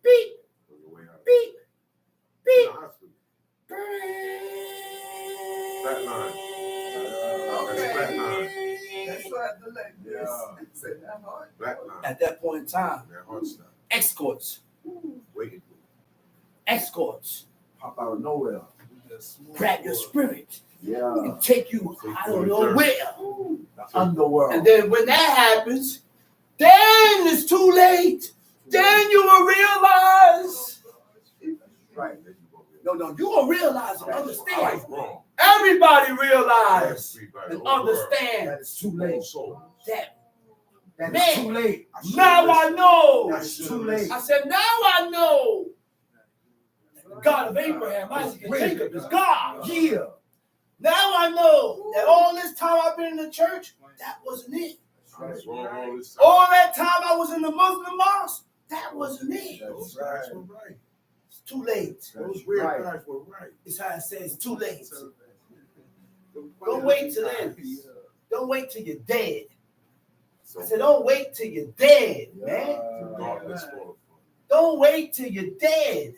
beep, beep, beep. Flatline. That's why I do like this. It's that hard. At that point in time, escorts Pop out of nowhere. grab your spirit Yeah. and take you, I don't know where. The underworld. And then when that happens, then it's too late. Then you will realize. Right. No, you will realize and understand. Wrong. Everybody realize and understand That is too late. that. That Man. is too late. Now I know. That's too late. I said, now I know. The God of Abraham, Isaac, and Jacob is God. Yeah. Now I know that all this time I've been in the church, that wasn't it. That's wrong all this time. All that time I was in the Muslim mosque, that wasn't it. Those guys were right. It's too late. Those weird guys were right. It's how it says, too late. Don't wait till then. Don't wait till you're dead. I said, don't wait till you're dead, man. Regardless for Don't wait till you're dead.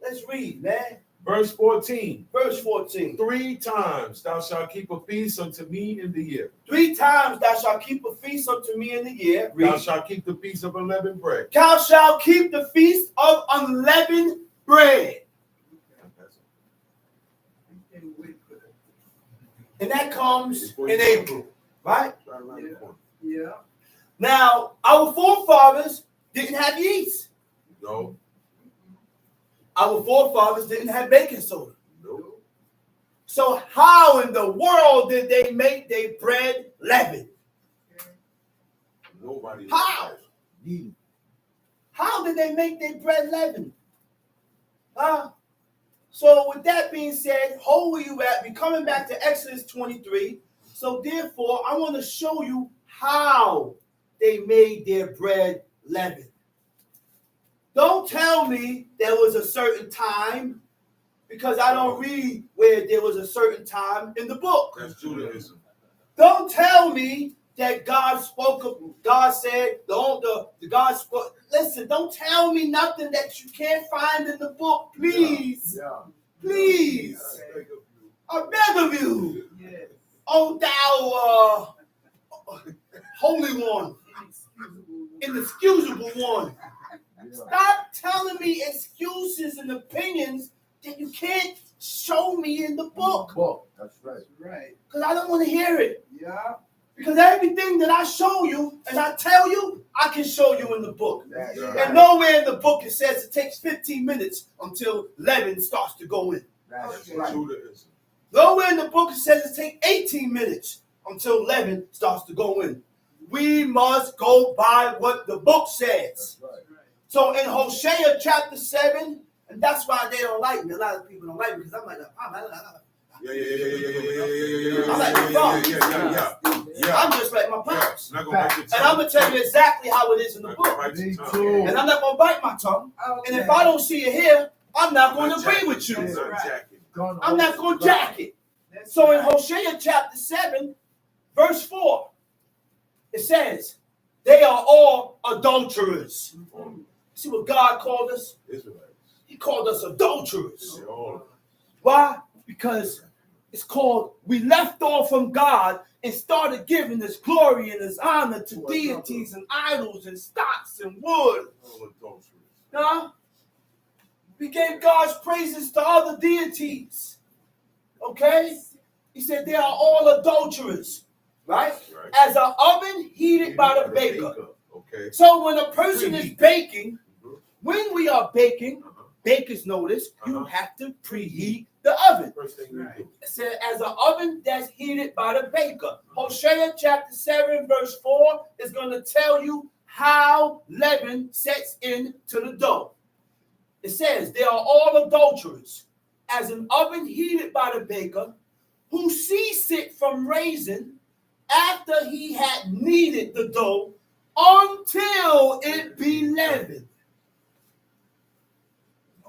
Let's read, man. Verse 14. Verse 14. 3 times thou shalt keep a feast unto me in the year. 3 times thou shalt keep a feast unto me in the year. Thou Read. shalt keep the feast of unleavened bread. Thou shalt keep the feast of unleavened bread. And that comes in April, right? Right around the corner. Yeah. Now, our forefathers didn't have yeast. No. Our forefathers didn't have baking soda. No. So how in the world did they make their bread leavened? Nobody. How? How did they make their bread leavened? Huh? So with that being said, how were you at? We're coming back to Exodus 23. So therefore, I want to show you how they made their bread leavened. Don't tell me there was a certain time, because I don't read where there was a certain time in the book. That's Judaism. Don't tell me that God spoke. God said the God spoke. Listen, don't tell me nothing that you can't find in the book, please. Yeah. Please, I beg of you. Yes. Oh thou holy one, inexcusable one. Stop telling me excuses and opinions that you can't show me in the book. That's right. Right. Because I don't want to hear it. Yeah. Because everything that I show you and I tell you, I can show you in the book. That's Yeah. right. And nowhere in the book it says it takes 15 minutes until leaven starts to go in. That's Okay. right. Judaism. Nowhere in the book it says it takes 18 minutes until leaven starts to go in. We must go by what the book says. That's right. So in Hosea chapter 7, and that's why they don't like me. A lot of people don't like me because I'm like, I'm just like my pops. Not gonna bite your And tongue. I'm going to tell you exactly how it is in the Not gonna book. bite your Me tongue. too. And I'm not going to bite my tongue. Okay. And if I don't see it here, I'm not going to agree jacking. with you. I'm not Right. jacking. I'm not going to jack it. That's So in right. Hosea chapter 7, verse 4, it says, they are all adulterers. See what God called us? Israelites. He called us adulterers. They all. Why? Because it's called, we left off from God and started giving his glory and his honor to deities and idols and stocks and wood. All adulterers. Huh? We gave God's praises to other deities. Okay? He said they are all adulterers. Right? Right. As an oven heated by the baker. Okay. So when a person is baking, Mhm. when we are baking, Uh-huh. bakers notice you Uh-huh. have to preheat the oven. First thing you do. It said, as an oven that's heated by the baker. Hosea chapter 7, verse 4 is going to tell you how leaven sets into the dough. It says, they are all adulterers, as an oven heated by the baker, who ceased it from raising after he had kneaded the dough until it be leavened.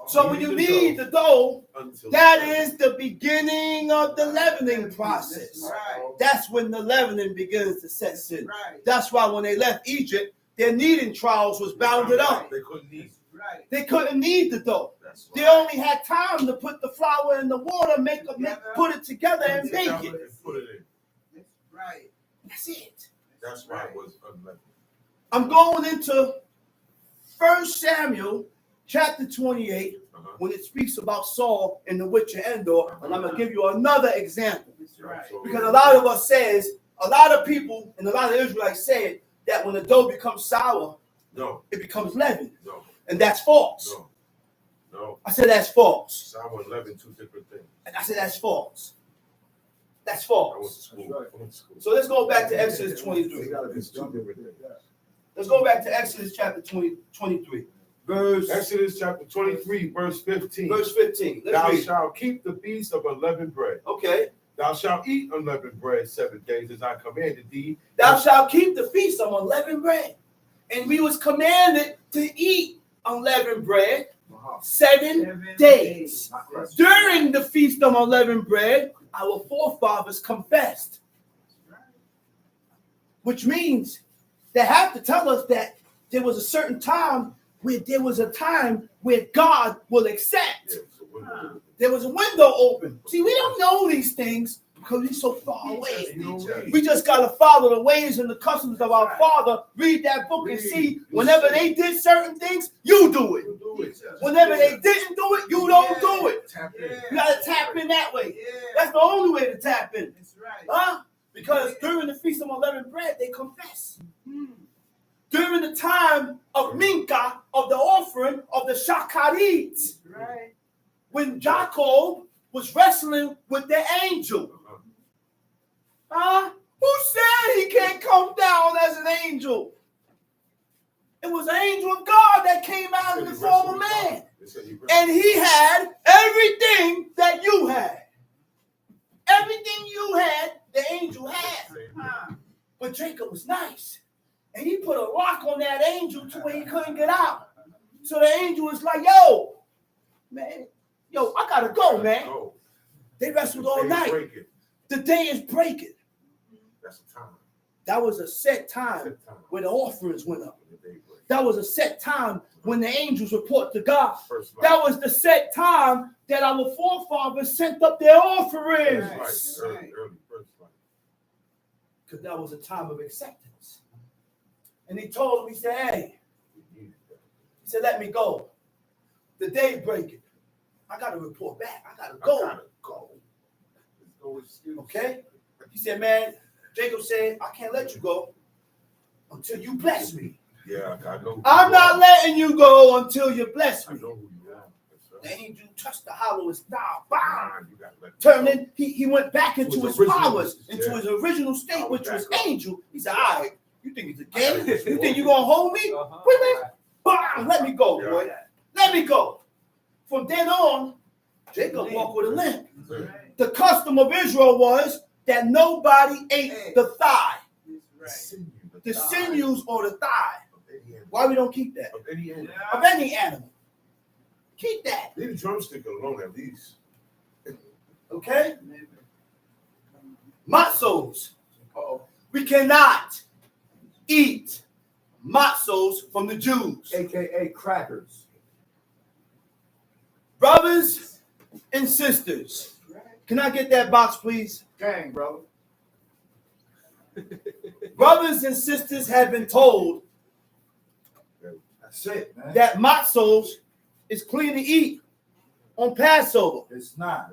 So when you knead the dough, Until that is the beginning of the leavening process. Right. That's when the leavening begins to set in. Right. That's why when they left Egypt, their kneading trials was bounded up. They couldn't eat. Right. They couldn't knead the dough. That's They only had time to put the flour in the water, put it together and bake it. And put it in. That's right. That's it. That's why it was unleavened. I'm going into 1 Samuel chapter 28 Uh-huh. when it speaks about Saul and the witch of Endor. And I'm going to give you another example. That's right. Because a lot of us says, a lot of people and a lot of Israelites said that when the dough becomes sour, No, it becomes leavened. no, And that's false. no, no. I said that's false. Sour and leaven, two different things. And I said that's false. That's I went to false. school. That's right. I went to school. So let's go back to Exodus 23. They gotta be It's two done with different it. things. Let's go back to Exodus chapter 23. Verse Exodus chapter 23, verse 15. 15. Thou Let's read. shalt keep the feast of unleavened bread. Okay. Thou shalt eat unleavened bread 7 days as I commanded thee. Thou shalt keep the feast of unleavened bread. And we was commanded to eat unleavened bread Uh-huh. 7 days. Not right. During the feast of unleavened bread, our forefathers confessed. Which means they have to tell us that there was a certain time where God will accept. Yeah, so when- There was a window open. See, we don't know these things because we're so far away. You know what? We just got to follow the ways and the customs of our Father. Read that book and see whenever they did certain things, you do it. You do it. Whenever they didn't do it, you don't do it. Tap in. Yeah. You got to tap in that way. Yeah. That's the only way to tap in. That's right. Huh? Because during the Feast of Unleavened Bread, they confess. Hmm. During the time of Minka, of the offering of the Shakarit, That's right. when Jacob was wrestling with the angel. Who said he can't come down as an angel? It was an angel of God that came out in the form of man. And he had everything that you had. Everything you had, the angel had. But Jacob was nice. And he put a lock on that angel to where he couldn't get out. So the angel was like, yo, man, I gotta go, man. They wrestled all night. The day is breaking. That's the time. That was a set time where the offerings went up. That was a set time when the angels report to God. That was the set time that our forefathers sent up their offerings. Because that was a time of acceptance. And he told him, he said, hey, he said, let me go. The day breaking. I got to report back. I got to go. Okay? He said, man, Jacob said, I can't let you go until you bless me. Yeah, I know. I'm not letting you go until you bless me. I know who you are. The angel touched the hollow and style. Bam! Turning, he went back into his powers, into his original state, which was angel. He said, all right, you think it's a game? You think you're going to hold me? Wait a minute. Bam! Let me go, boy. Let me go. From then on, Jacob walked with a limp. The custom of Israel was that nobody ate the thigh. The sinews or the thigh. Why we don't keep that? Of any animal. Keep that. Leave the drumstick alone at least. Okay? Matzos. We cannot eat matzos from the Jews. AKA crackers. Brothers and sisters. Can I get that box, please? Gang, brother. Brothers and sisters have been told That's it, man. that matzos is clean to eat on Passover. It's not.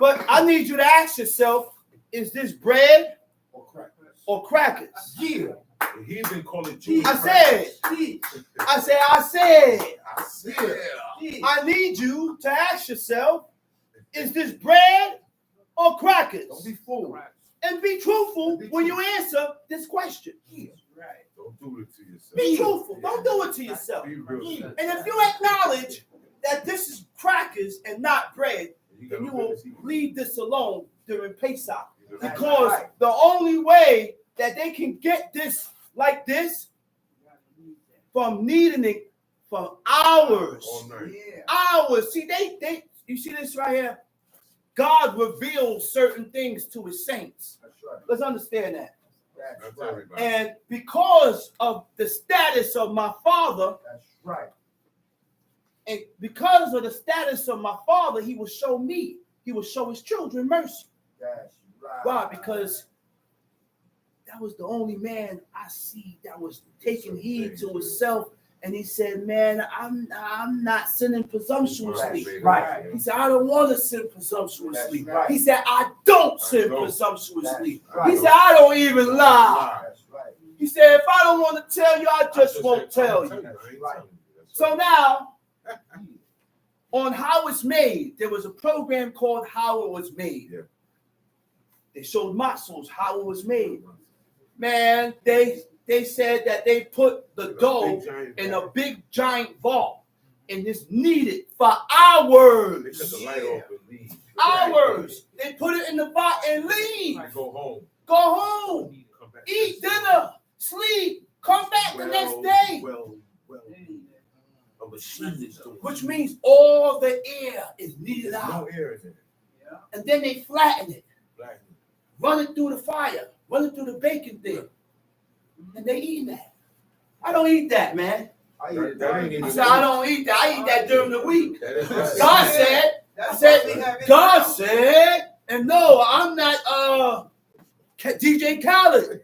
But I need you to ask yourself, is this bread Or crackers. or crackers? Yeah. He even called it Jewish. I said, Yeah. I need you to ask yourself, is this bread or crackers? Don't be fooled. And be truthful when you answer this question. Don't do it to yourself. Be truthful. Don't do it to yourself. Be real. And if you acknowledge that this is crackers and not bread, then you will leave this alone during Pesach. Because the only way that they can get this like this from kneading it for hours. All night. Hours. See, you see this right here? God reveals certain things to his saints. That's right. Let's understand that. That's That's right. everybody. And because of the status of my father, That's right. and because of the status of my father, he will show me, he will show his children mercy. That's right. Why? Because that was the only man I see that was taking heed to himself. And he said, man, I'm not sinning presumptuously. Right. He said, I don't want to sin presumptuously. That's right. He said, I don't sin I don't. presumptuously. That's right. He said, I don't even lie. That's right. He said, if I don't want to tell you, I just won't tell you. So now, on How It's Made, there was a program called How It Was Made. Yeah. They showed matzos, how it was made. Man, they said that they put the dough in a big giant vault and it's kneaded for They hours. cut the light off and leave. Hours. They put it in the vault and leave. They go home. Go home. Come back. Eat dinner. Sleep. Come back the next day. A machine is doing. Which means all the air is kneaded There's no out. air in it. And then they flatten it. Black. Run it through the fire. Run it through the baking thing. And they eating that. I don't eat that, man. I eat it. That ain't even- I said, I don't eat that. I eat that during the week. That is God said, and no, I'm not DJ Khaled.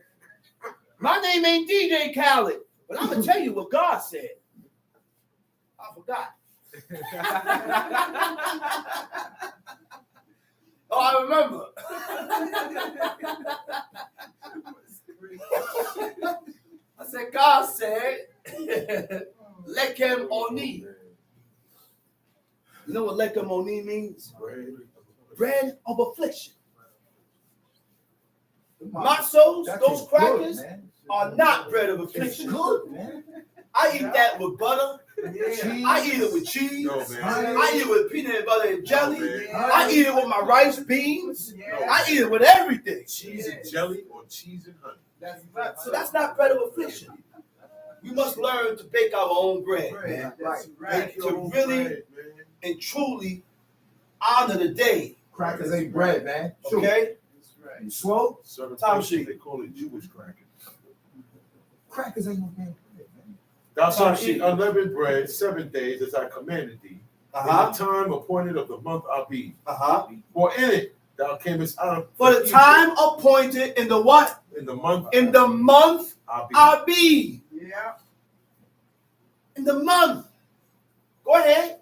My name ain't DJ Khaled. But I'm going to tell you what God said. I forgot. Oh, I remember. I said, God said, Lekem Oni. You know what lekamoni means? Bread. Bread of affliction. Matzos, That those tastes crackers, good, man. are not bread of It's affliction. good, man. I eat that with butter. Cheese. I eat it with cheese. No, man. I eat it with peanut butter and jelly. No, man. I eat it with my rice beans. No, I eat it with everything. cheese and jelly or cheese and honey. That's So that's not bread of affliction. We must learn to bake our own bread, man. That's Bake right. to really Bread, man. and truly honor the day. Crackers ain't bread, man. Sure. Okay? That's right. You slow? Certain Tom places, sheet. they call it Jewish crackers. Crackers ain't no damn bread, man. Thou shalt Tom eat sheet. unleavened bread 7 days as I commanded thee, in Uh-huh. the time appointed of the month Abib. Uh-huh. For in it thou camest out of For the Egypt time appointed in the what? in the month In the month Abib. Abib. Yeah. In the month. Go ahead.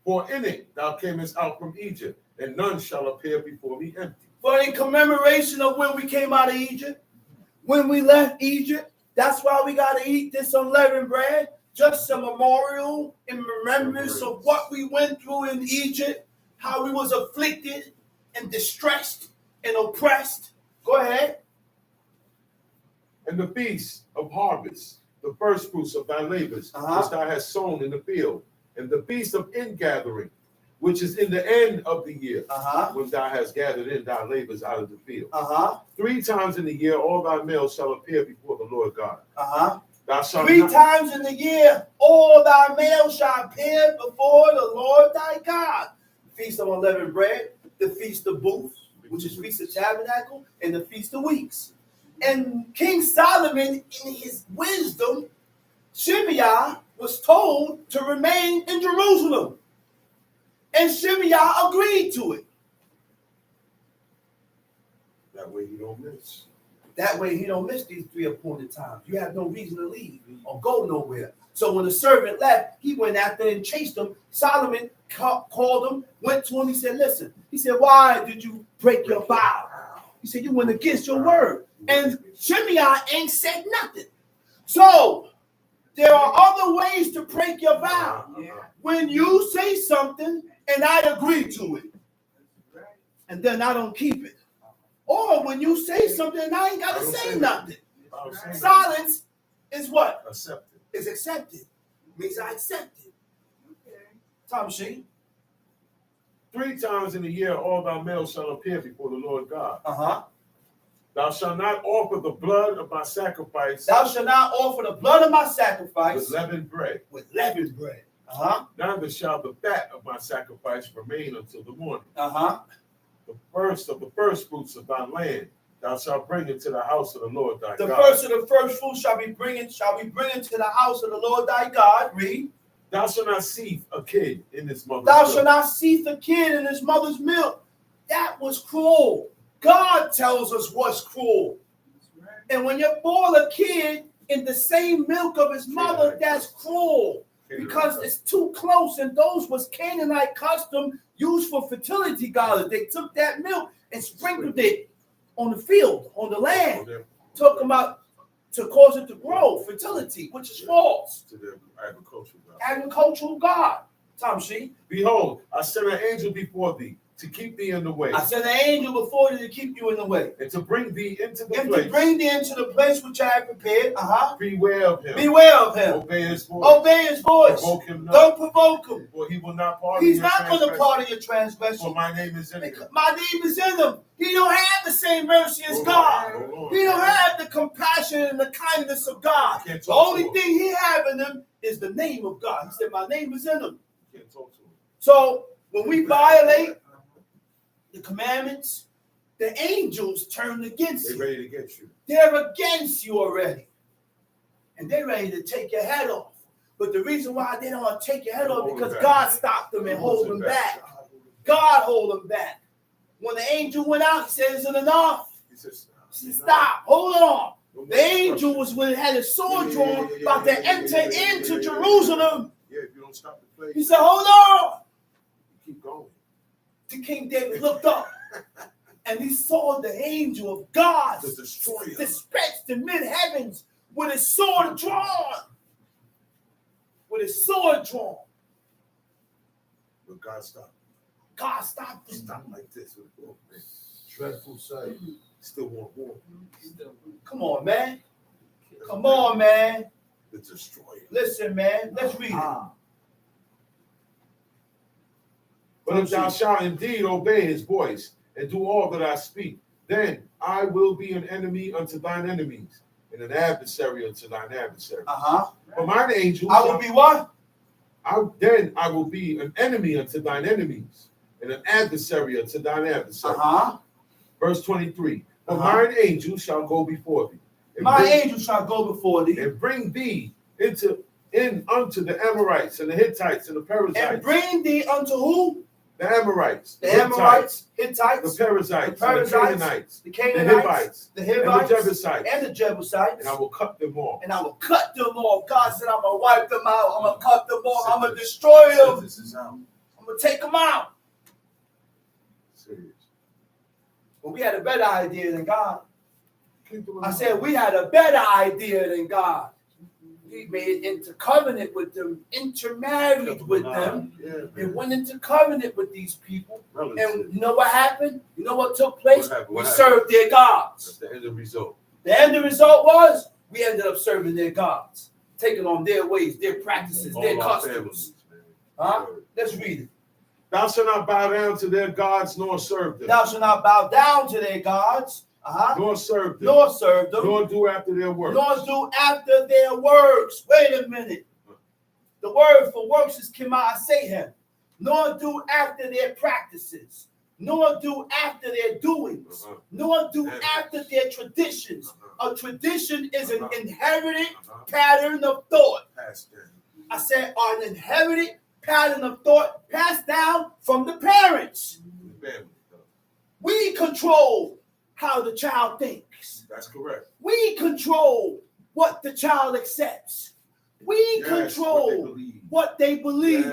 For in it thou camest out from Egypt, and none shall appear before me empty. For in commemoration of when we came out of Egypt, when we left Egypt, that's why we got to eat this unleavened bread. Just a memorial in remembrance of what we went through in Egypt, how we was afflicted and distressed and oppressed. Go ahead. And the feast of harvest, the first fruits of thy labors, which thou hast sown in the field, and the feast of ingathering, which is in the end of the year, when thou hast gathered in thy labors out of the field. 3 times in the year all thy males shall appear before the Lord God. Thou shalt 3 not, times in the year, all thy males shall appear before the Lord thy God. Feast of unleavened bread, the feast of booths, which is feast of tabernacle, and the feast of weeks. And King Solomon, in his wisdom, Shimei was told to remain in Jerusalem. And Shimei agreed to it. that way you don't miss. That way he don't miss these 3 appointed times. You have no reason to leave or go nowhere. So when the servant left, he went after and chased him. Solomon called him, went to him. He said, listen. He said, why did you break your vow? He said, you went against your word. And Shimei ain't said nothing. So there are other ways to break your vow. When you say something and I agree to it, and then I don't keep it. Or when you say something and I ain't got to say nothing. Silence is what? Accepted. Is accepted. Means I accept it. Tom Sheen. 3 times in the year all thy males shall appear before the Lord God. Uh-huh. Thou shalt not offer the blood of my sacrifice Thou shalt not offer the blood of my sacrifice with leavened bread. with leavened bread. Uh-huh. Neither shall the fat of my sacrifice remain until the morning. Uh-huh. The first of the first fruits of thy land thou shalt bring into the house of the Lord thy The God. first of the first fruit shall be bringing to the house of the Lord thy God. Read. Thou shalt not seethe a kid in his mother's Thou milk. shalt not seethe the kid in his mother's milk. That was cruel. God tells us what's cruel. And when you boil a kid in the same milk of his mother, that's cruel. Because it's too close, and those was Canaanite custom used for fertility goddess. They took that milk and sprinkled it on the field, on the land, took them out to cause it to grow, fertility, which is false. To the agricultural God. Agricultural God, Tom Sheen. Behold, I sent an angel before thee to keep thee in the way, I sent an angel before thee to keep you in the way, and to bring thee into the and place. to bring thee into the place which I have prepared. Beware of him. Beware of him. Obey his voice. Obey his voice. Provoke him not. Don't provoke him. For he will not pardon He's your not going to transgression. pardon your transgression. For my name is in him. My name is in him. He don't have the same mercy as Hold God. on, hold on. He don't have the compassion and the kindness of God. Can't The talk only to him. thing he have in him is the name of God. He said, my name is in him. Can't talk to him. So when we violate the commandments, the angels turn against They you. ready to get you. They're against you already. And they're ready to take your head off. But the reason why they don't want to take your head off because God stopped them and hold them back. God hold them back. When the angel went out, he said, isn't enough. He says, He said, stop, hold on. No more The angel destruction. was when it had his sword Yeah, drawn, yeah, about yeah, to yeah, enter yeah, yeah, into yeah, Jerusalem. Yeah, if you don't stop the play, He said, hold on. keep going. The King David looked up and he saw the angel of God The destroyer. dispatched in mid-heavens with his sword drawn. With his sword drawn. But God stopped. God stopped He them. stopped like this. Oh, man. Dreadful sight. Still want war. Come on, man. Come on, man. To destroy it. Listen, man. Let's read it. But if thou shalt indeed obey his voice and do all that I speak, then I will be an enemy unto thine enemies and an adversary unto thine adversaries. For mine angels, I will be what? Then I will be an enemy unto thine enemies and an adversary unto thine adversaries. Verse 23. For mine angels shall go before thee. My angels shall go before thee. And bring thee in unto the Amorites and the Hittites and the Perizzites. And bring thee unto who? The Amorites, the Amorites, Hittites, the Perizzites, the Canaanites, the Hivites, the and the Jebusites, and the Jebusites, and I will cut them off. And I will cut them off. God said, I'm going to wipe them out. I'm going to cut them off. I'm going to destroy them. I'm going to take them out. Serious. But we had a better idea than God. I said, we had a better idea than God. We made into covenant with them, intermarried with them, and went into covenant with these people. And you know what happened? You know what took place? We served their gods. That's the end of the result. The end result was we ended up serving their gods, taking on their ways, their practices, their customs. Let's read it. Thou shalt not bow down to their gods nor serve them. Thou shalt not bow down to their gods. Nor serve them. Nor serve them. Nor do after their works. Nor do after their works. Wait a minute. The word for works is Kimaasehem. Nor do after their practices. Nor do after their doings. Nor do after their traditions. A tradition is an inherited pattern of thought. I said an inherited pattern of thought passed down from the parents. We control how the child thinks. That's correct. We control what the child accepts. We control what they believe.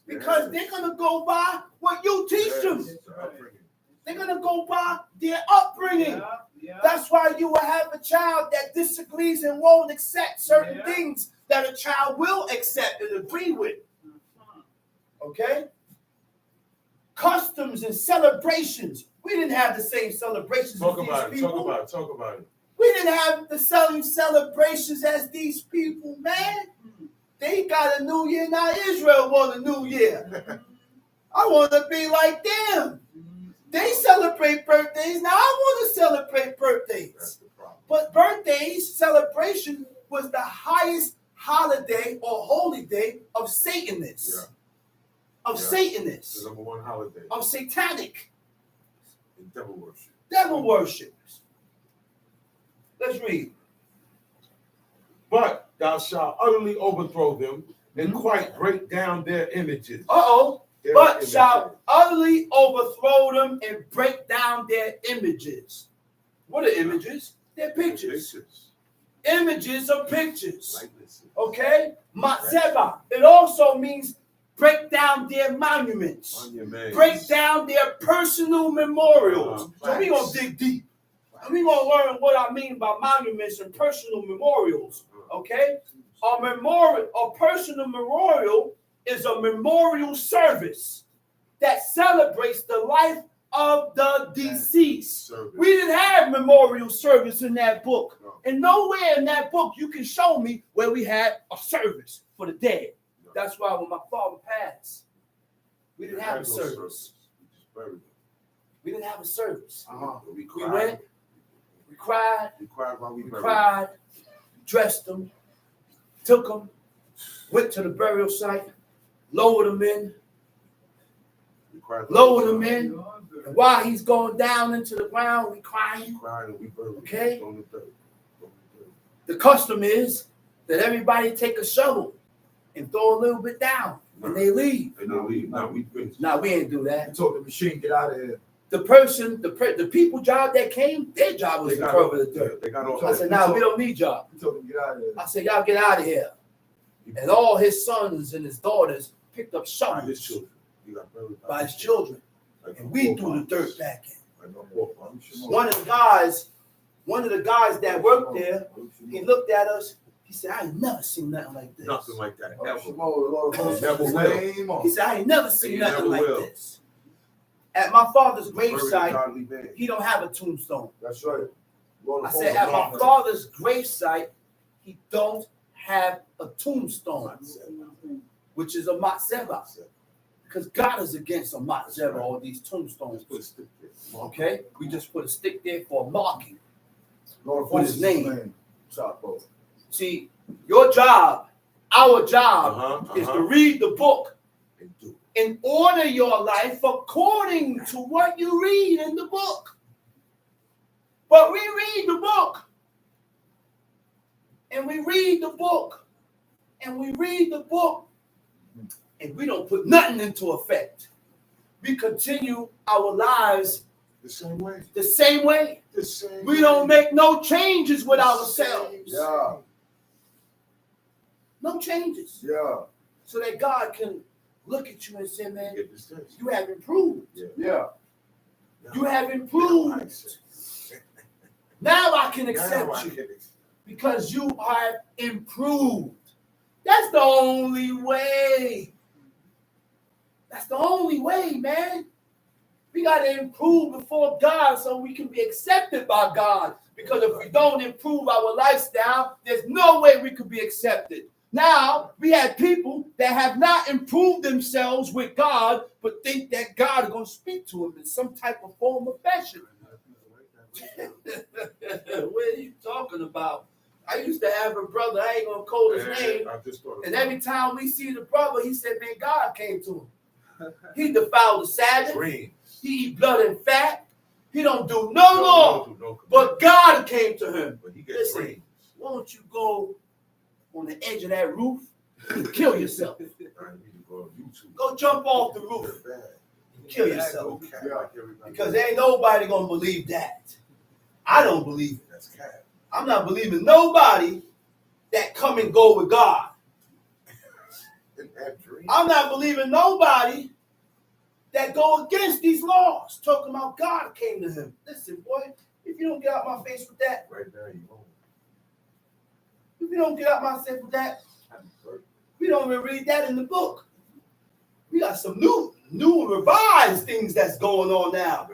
Because they're going to go by what you teach them. They're going to go by their upbringing. That's why you will have a child that disagrees and won't accept certain things that a child will accept and agree with. Okay? Customs and celebrations. We didn't have the same celebrations Talk as about these it. people. Talk about it. We didn't have the same celebrations as these people, man. They got a new year. Now Israel want a new year. I want to be like them. They celebrate birthdays. Now I want to celebrate birthdays. But birthdays, celebration was the highest holiday or holy day of Satanists. Satanists. The number one holiday. Of satanic. And devil worship. Devil worship. Let's read. But thou shalt utterly overthrow them and quite break down their images. But shall utterly overthrow them and break down their images. What are images? They're pictures. Images of pictures. Okay? Matzeba. It also means break down their monuments. Break down their personal memorials. So we're going to dig deep. And we're going to learn what I mean by monuments and personal memorials. Okay? A personal memorial is a memorial service that celebrates the life of the deceased. We didn't have memorial service in that book. And nowhere in that book you can show me where we had a service for the dead. That's why when my father passed, we didn't have a service. We didn't have a service. We went, we cried, dressed them, took them, went to the burial site, lowered them in, and while he's going down into the ground, we crying. Okay? The custom is that everybody take a shovel and throw a little bit down when they leave. Nah, we ain't do that. You told the machine, get out of here. The person, the people job that came, their job was to cover the dirt. I said, nah, we don't need y'all. You told them, get out of here. I said, y'all get out of here. And all his sons and his daughters picked up shovels by his children. And we threw the dirt back in. One of the guys that worked there, he looked at us He said, I ain't never seen nothing like this. Nothing like that. Oh, Ever. Shemo, the Lord of hosts, Never his will. name on. He said, I ain't never seen You nothing never like will. this. At my father's Very gravesite, godly man. he don't have a tombstone. That's right. Lord I of said, hosts, at my his father's gravesite, he don't have a tombstone, which is a matzeva. Because God is against a matzeva, all these tombstones. Put a stick there. Okay? We just put a stick there for marking. Lord of What hosts, his his name? name. Chapo. See, your job, our job, Uh-huh, is to read the book And do and order your life according to what you read in the book. But we read the book, and we read the book, and we read the book, and we don't put nothing into effect. We continue our lives the same way. the same way. The same We way. don't make no changes with The ourselves. Yeah. No changes. Yeah. So that God can look at you and say, man, Get this thing. you have improved. Yeah. You have Now I improved. accept. Now I can Now accept I you can accept. because you have improved. That's the only way. That's the only way, man. We got to improve before God so we can be accepted by God. Because if we don't improve our lifestyle, there's no way we could be accepted. Now, we have people that have not improved themselves with God, but think that God is going to speak to them in some type of form or fashion. What are you talking about? I used to have a brother, I ain't going to call his name, I just thought and every time we see the brother, he said, man, God came to him. He defiled the Sabbath. dreams. He eat blood and fat. He don't do no more. No, But God came to him. But he gets Listen, dreams. why don't you go on the edge of that roof and kill yourself? I need to go on YouTube. Go jump off the roof. Bad. Kill yourself. Okay, Yeah. like everybody. Because ain't nobody going to believe that. I don't believe it. That's cat. I'm not believing nobody that come and go with God. And have dreams. I'm not believing nobody that go against these laws. Talking about God came to him. Listen, boy, if you don't get out my face with that, Right now, you home. if you don't get out my face with that, we don't even read that in the book. We got some new revised things that's going on now.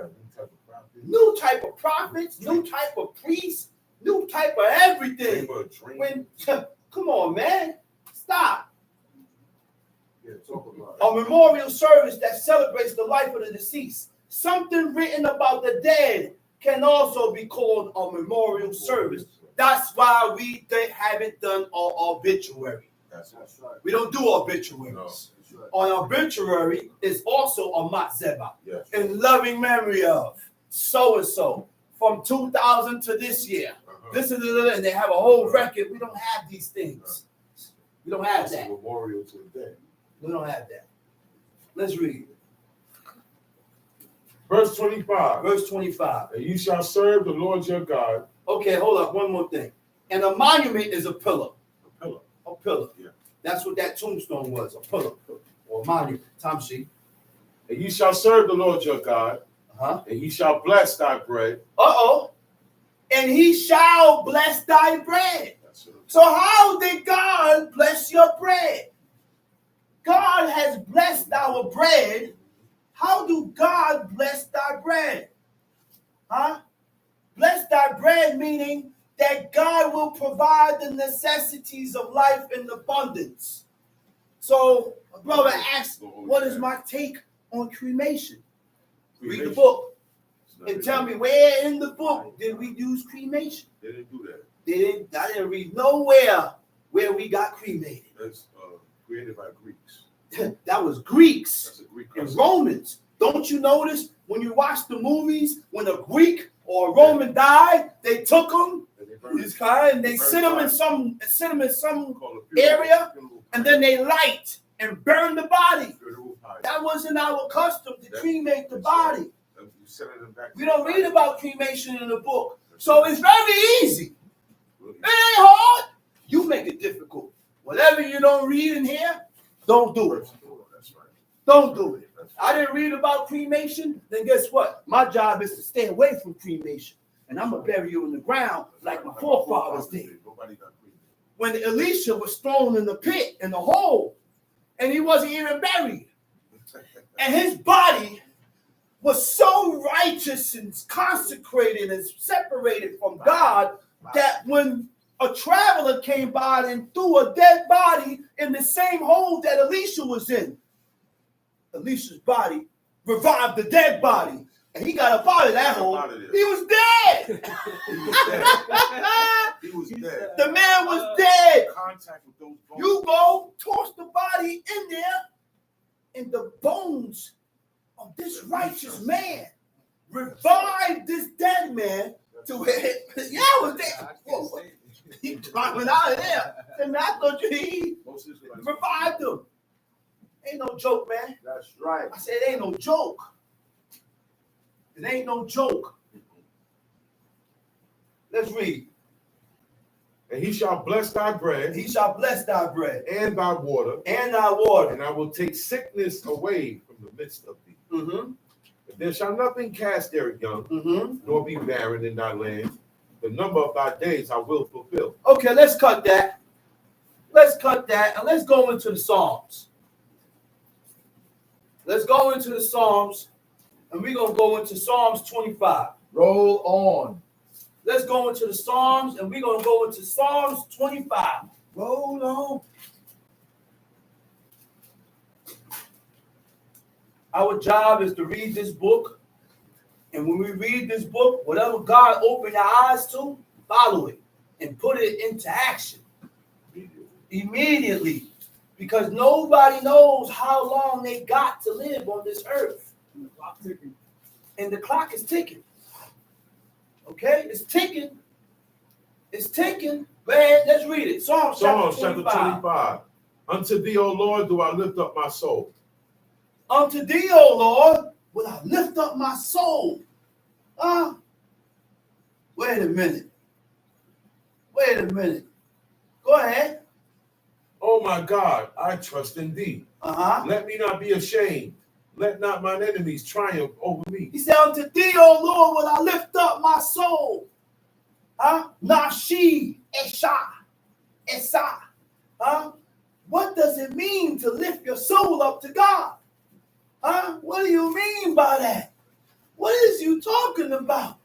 New type of prophets, new type of priests, new type of everything. When, come on, man, stop. Yeah, talk about it. A memorial service that celebrates the life of the deceased. Something written about the dead can also be called a memorial service. That's why we haven't done our obituary. That's right. We don't do obituaries. No. An obituary is also a matzeba. Yes. In loving memory of so-and-so from 2000 to this year. This is and they have a whole record. We don't have these things. We don't have That's a that. memorial to the dead. We don't have that. Let's read. Verse 25. Verse 25. And you shall serve the Lord your God. Okay, hold up. One more thing. And a monument is a pillar. A pillar. A pillar. Yeah. That's what that tombstone was. A pillar or a monument. Time sheet. And you shall serve the Lord your God. Uh-huh. And he shall bless thy bread. Uh-oh. And he shall bless thy bread. That's it. So how did God bless your bread? God has blessed our bread. How do God bless thy bread? Huh? Bless thy bread meaning that God will provide the necessities of life in abundance. So, a brother asked, what is my take on cremation? Read the book and tell me where in the book did we use cremation? They didn't do that. I didn't read nowhere where we got cremated. That's created by Greeks. That was Greeks That's a Greek and custom. Romans. Don't you notice when you watch the movies, when a Greek or a Roman died, they took them, And they burned this kind, and they sit them in some area, and then they light and burn the body. That wasn't our custom to cremate the body. We don't read about cremation in the book. So it's very easy. It ain't hard. You make it difficult. Whatever you don't read in here, don't do it. That's right. Don't do it. I didn't read about cremation, then guess what? My job is to stay away from cremation. And I'm going to bury you in the ground like my forefathers did. Nobody got cremated. when Elisha was thrown in the pit, in the hole, and he wasn't even buried. And his body was so righteous and consecrated and separated from God that when a traveler came by and threw a dead body in the same hole that Elisha was in, Elisha's body revived the dead body. And he got up out of that hole. He was dead. He was dead. The man was dead. Contact with those bones. You go toss the body in there, and the bones of this righteous man revived this dead man to it. Yeah, I was there. Whoa, he climbing out of there. And I thought he revived him. Ain't no joke, man. That's right. I said, it ain't no joke. It ain't no joke. Let's read. And he shall bless thy bread. He shall bless thy bread. And thy water. And thy water. And I will take sickness away from the midst of thee. Mm-hmm. And there shall nothing cast there young, nor be barren in thy land. The number of thy days I will fulfill. Okay, let's cut that. Let's cut that, and let's go into the Psalms. Let's go into the Psalms, and we're going to go into Psalms 25. Roll on. Let's go into the Psalms, and we're going to go into Psalms 25. Roll on. Our job is to read this book, and when we read this book, whatever God opened our eyes to, follow it and put it into action immediately, because nobody knows how long they got to live on this earth. And the clock is ticking. Okay? It's ticking. It's ticking. Go ahead, let's read it. Psalms chapter 25. Unto thee, O Lord, do I lift up my soul. Unto thee, O Lord, will I lift up my soul. Wait a minute. Wait a minute. Go ahead. Oh my God, I trust in thee. Uh-huh. Let me not be ashamed. Let not mine enemies triumph over me. He said, unto thee, O Lord, will I lift up my soul. Nashi, Esa. What does it mean to lift your soul up to God? What do you mean by that? What is you talking about?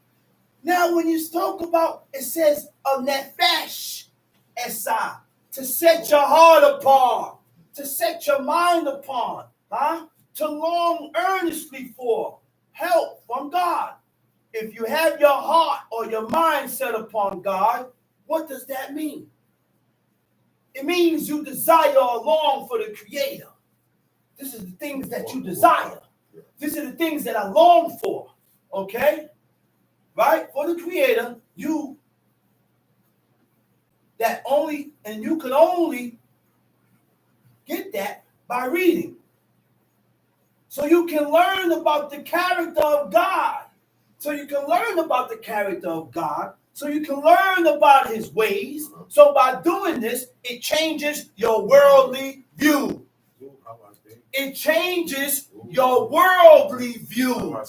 Now, when you talk about, it says, a nefesh, Esa, to set your heart upon, to set your mind upon, to long earnestly for help from God. If you have your heart or your mind set upon God, what does that mean? It means you desire or long for the Creator. This is the things that you desire. These are the things that I long for. Okay? Right? For the Creator, you can only get that by reading. So you can learn about the character of God. So you can learn about the character of God. So you can learn about his ways. So by doing this, it changes your worldly view. It changes your worldly view.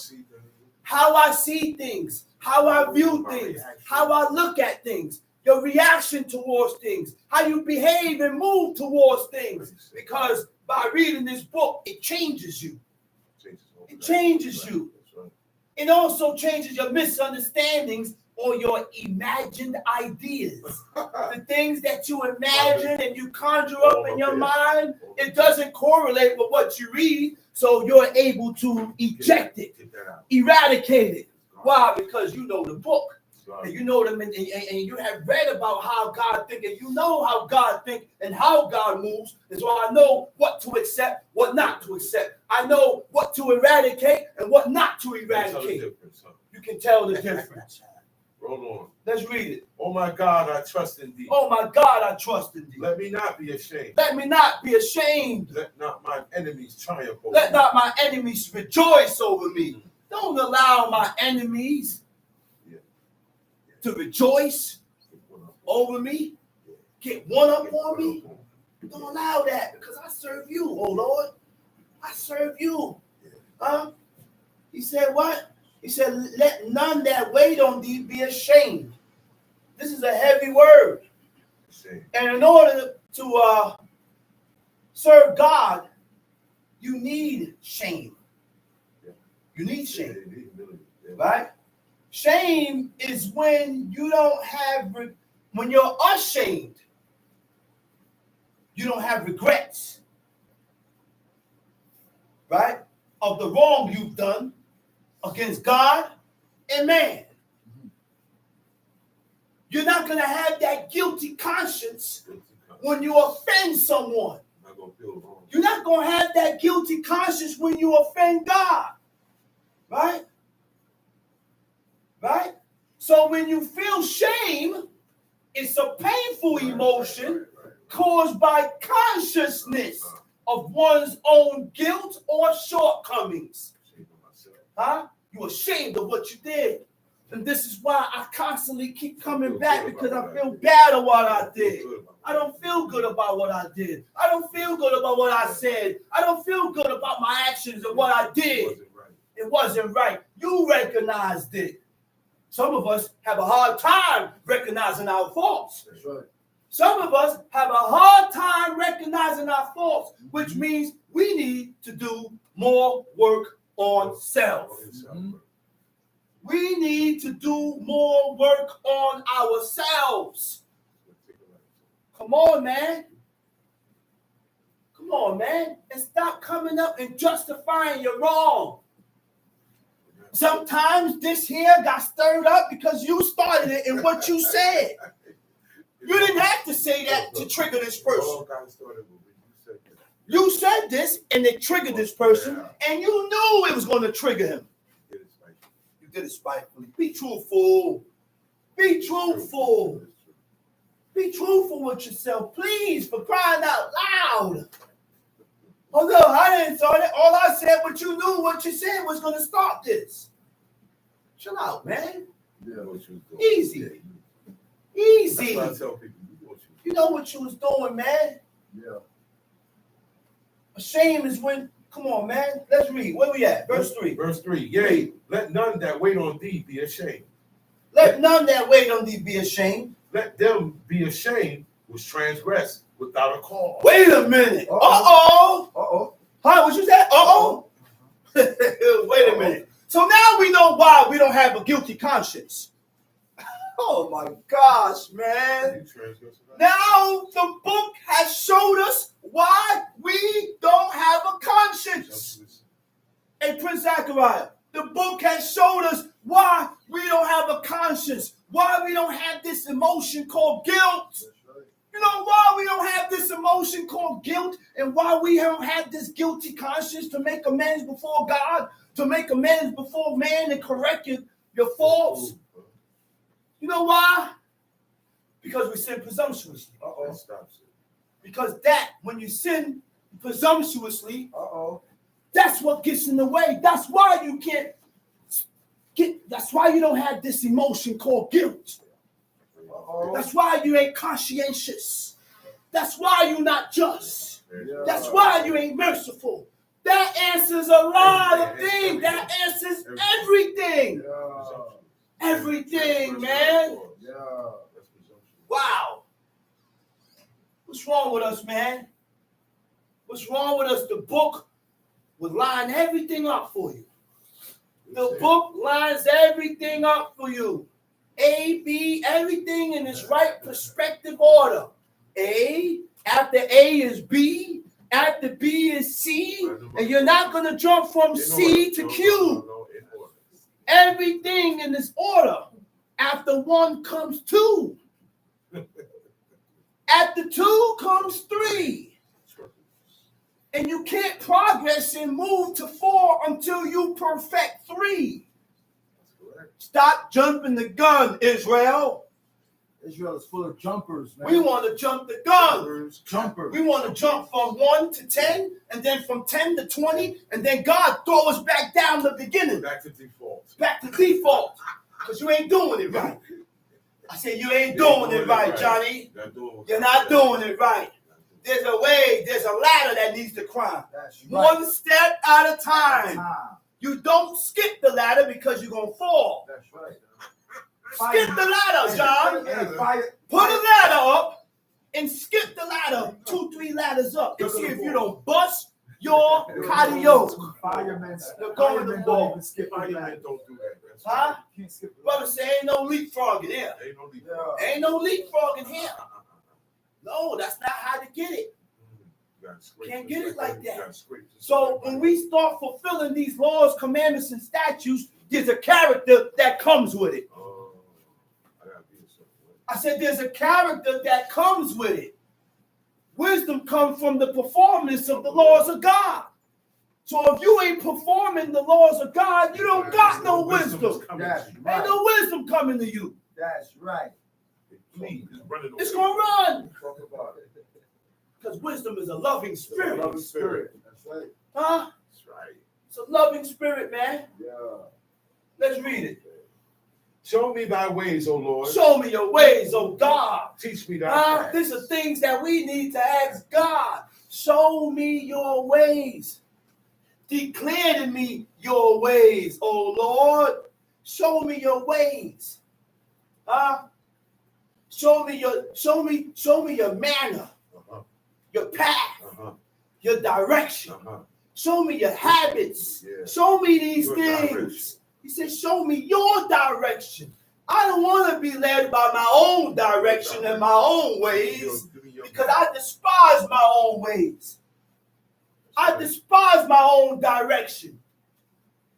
How I see things, how I view things, how I look at things, your reaction towards things, how you behave and move towards things. Because by reading this book, it changes you. It changes you. It also changes your misunderstandings or your imagined ideas. The things that you imagine and you conjure up in your mind, it doesn't correlate with what you read, so you're able to eject it, eradicate it. Why? Because you know the book. And you know them, and you have read about how God thinks, and you know how God thinks and how God moves. And so I know what to accept, what not to accept. I know what to eradicate and what not to eradicate. You can tell the difference. Roll on. Let's read it. Oh my God, I trust in thee. Oh my God, I trust in thee. Let me not be ashamed. Let me not be ashamed. Let not my enemies triumph over Let me. not my enemies rejoice over me. Don't allow my enemies to rejoice over me, get one up on me. Don't allow that, because I serve you, oh Lord. I serve you. He said what? He said, let none that wait on thee be ashamed. This is a heavy word. And in order to serve God, you need shame. You need shame, right? Shame is when you don't have, when you're ashamed, you don't have regrets, right? Of the wrong you've done against God and man. You're not going to have that guilty conscience when you offend someone. You're not going to have that guilty conscience when you offend God. Right? Right? So when you feel shame, it's a painful emotion caused by consciousness of one's own guilt or shortcomings. Huh? You're ashamed of what you did. And this is why I constantly keep coming back, because I feel bad at what I did. I don't feel good about what I did. I don't feel good about what I said. I don't feel good about my actions and what I did. It wasn't right. You recognized it. Some of us have a hard time recognizing our faults. That's right. Some of us have a hard time recognizing our faults, which means we need to do more work on self. We need to do more work on ourselves. Come on, man. Come on, man. And stop coming up and justifying your wrong. Sometimes this here got stirred up because you started it in what you said. You didn't have to say that to trigger this person. You said this and it triggered this person, and you knew it was going to trigger him. You did it spitefully. Be truthful. Be truthful. Be truthful with yourself, please, for crying out loud. Oh no, I didn't start it. All I said, but you knew what you said was going to stop this. Chill out, man. Yeah, what you was doing. Easy. Easy. That's what I tell people. You know what you was doing, man. Yeah. A shame is when, come on, man. Let's read. Where we at? Verse 3. Verse 3. Yea, let none that wait on thee be ashamed. Let none that wait on thee be ashamed. Let them be ashamed which transgress without a cause. Wait a minute. Uh-oh. Uh-oh. Uh-oh. Huh? What you said? Uh-oh. Wait a minute. So now we know why we don't have a guilty conscience. Oh my gosh, man. Now the book has showed us why we don't have a conscience. Hey, Prince Zachariah, the book has showed us why we don't have a conscience, why we don't have this emotion called guilt. You know why we don't have this emotion called guilt, and why we don't have this guilty conscience to make amends before God, to make amends before man and correct your faults? You know why? Because we sin presumptuously. Uh-oh. Because that, when you sin presumptuously, Uh-oh. that's what gets in the way. That's why you can't that's why you don't have this emotion called guilt. Uh-oh. That's why you ain't conscientious. That's why you're not just. Yeah. That's why you ain't merciful. That answers a lot of things. That answers everything. Yeah. Everything, man. Yeah. Wow. What's wrong with us, man? What's wrong with us? The book will line everything up for you. The book lines everything up for you. A, B, everything in its right perspective order. A, after A is B, after B is C, and you're not going to jump from C to Q. Everything in this order. After 1 comes 2. After 2 comes 3. And you can't progress and move to 4 until you perfect 3. Stop jumping the gun, Israel. Israel is full of jumpers, man. We want to jump the gun. Jumpers. We want to jump from 1 to 10, and then from 10 to 20, and then God throw us back down the beginning. Back to default. Back to default. Because you ain't doing it right. I said you ain't doing it right, Johnny. You're not doing it right. There's a way, there's a ladder that needs to climb. That's right. 1 step at a time. You don't skip the ladder because you're going to fall. That's right. Skip the ladder, John. Hey, fire. Put a ladder up and skip the ladder 2-3 ladders up and see if you don't bust your cardio. Firemen. You're going to war. Don't do that. Huh? Can't skip the Brother say ain't no leapfrog in here. Ain't no leapfrog. Ain't no leapfrog in here. No, that's not how to get it. Can't get it like that. So when we start fulfilling these laws, commandments, and statutes, there's a character that comes with it. I said there's a character that comes with it. Wisdom comes from the performance of the laws of God. So if you ain't performing the laws of God, you don't got no wisdom. That's right. Ain't no wisdom coming to you. That's right. It's going to run. Talk about it. Because wisdom is a loving spirit. Loving spirit. That's right. Huh? That's right. It's a loving spirit, man. Yeah. Let's read it. Show me thy ways, O Lord. Show me your ways, oh God. Teach me thy paths. These are things that we need to ask God. Show me your ways. Declare to me your ways, oh Lord. Show me your ways. Show me your manner, your path, your direction. Show me your habits. Yeah. Show me these Your things. direction. He said, show me your direction. I don't want to be led by my own direction and my own ways because I despise my own ways. I despise my own direction.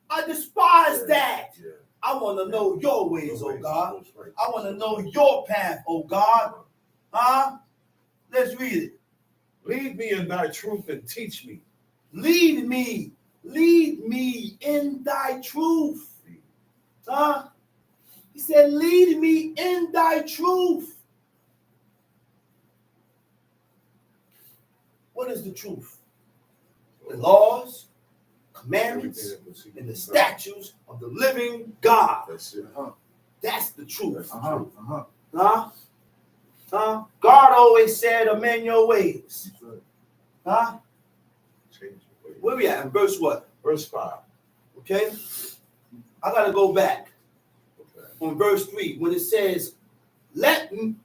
I despise that. Yeah. I want to know your ways, oh God. I want to know your path, oh God. Let's read it. Lead me in thy truth and teach me. Lead me in thy truth. He said, lead me in thy truth. What is the truth? The laws, commandments, and the statutes of the living God. That's it. That's the truth. Uh-huh. God always said, amend your ways. Change your ways. Where we at? In verse what? Verse 5. Okay? I got to go back Okay. on verse 3 when it says, let them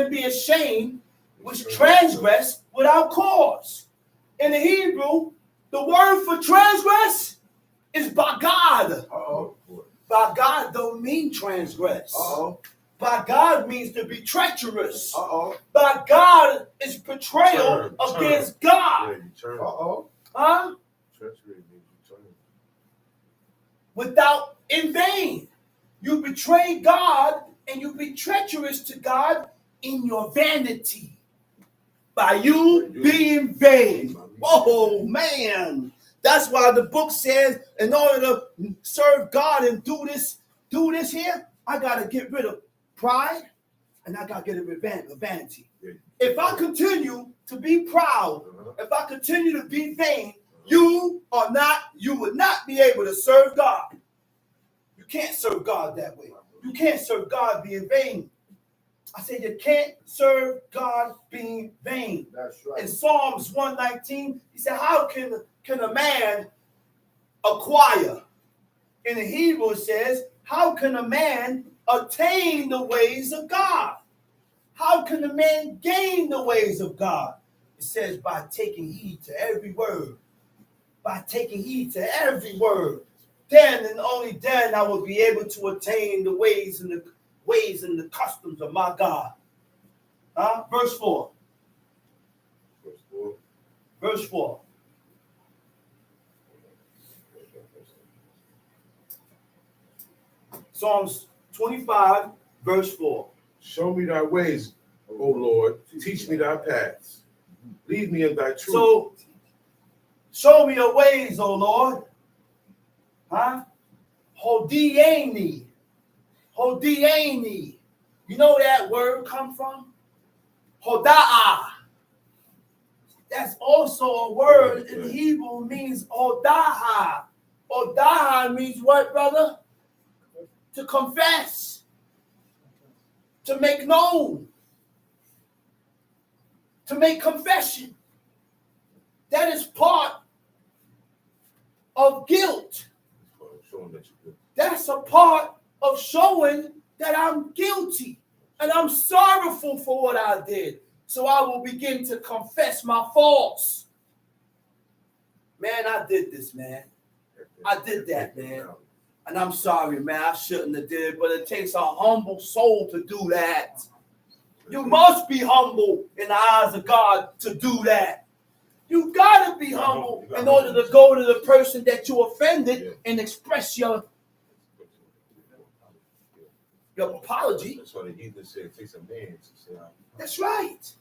be ashamed which transgress without cause. In the Hebrew, the word for transgress is bagad. Uh-oh. Bagad don't mean transgress. Uh-oh. Bagad means to be treacherous. Uh-oh. Bagad is betrayal against God. Yeah, you turn. Uh-oh. Treachery means you turn. Without in vain. You betray God and you be treacherous to God in your vanity. By you being vain. Oh man. That's why the book says in order to serve God and do this here, I gotta get rid of pride and I gotta get rid of vanity. If I continue to be proud, if I continue to be vain, you would not be able to serve God. You can't serve God that way. You can't serve God being vain. I said you can't serve God being vain. That's right. In Psalms 119, he said, how can a man acquire? In the Hebrew it says, how can a man attain the ways of God? How can a man gain the ways of God? It says by taking heed to every word. By taking heed to every word. Then and only then I will be able to attain the ways and the customs of my God. Verse 4. Verse 4. Psalms 25, verse 4. Show me thy ways, O Lord. Teach me thy paths. Lead me in thy truth. So, show me your ways, O Lord. Hodieni. Hodieni. You know where that word come from? Hoda'a. That's also a word in Hebrew means Odaha. Odaha means what, brother? To confess. To make known. To make confession. That is part of guilt. That's a part of showing that I'm guilty and I'm sorrowful for what I did. So I will begin to confess my faults. Man, I did this, man. I did that, man. And I'm sorry, man. I shouldn't have did it, but it takes a humble soul to do that. You must be humble in the eyes of God to do that. You gotta be humble in order to go to the person that you offended and express your apology. That's why the heathen said it takes a man to say, That's right.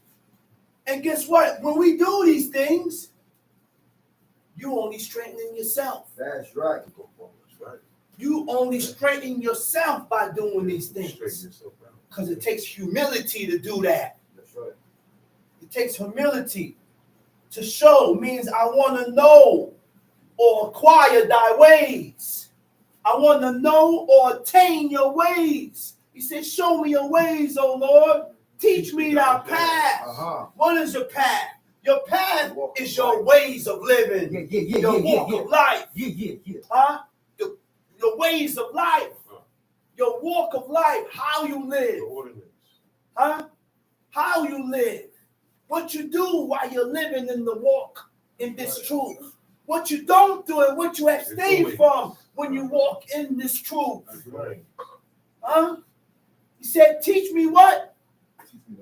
And guess what? When we do these things, you only strengthen yourself. That's right. That's right. You only strengthen yourself by doing these Straighten things. yourself out. Because it takes humility to do that. That's right. It takes humility. To show means I want to know or acquire thy ways. I want to know or attain your ways. He said, show me your ways, O Lord. Teach me thy path. What is your path? Your path is your ways of living. Your walk of life. Huh? Your ways of life. Your walk of life. How you live. Huh? How you live. What you do while you're living in the walk in this truth. What you don't do and what you abstain from when you walk in this truth. Huh? He said, teach me what?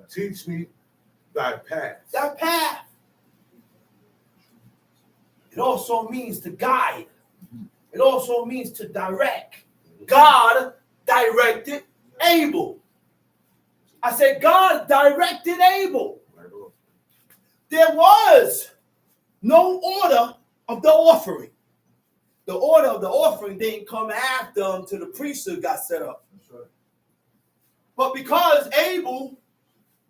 Teach me thy path. Thy path. It also means to guide. It also means to direct. God directed Abel. I said, God directed Abel. There was no order of the offering. The order of the offering didn't come after until the priesthood got set up. That's right. But because Abel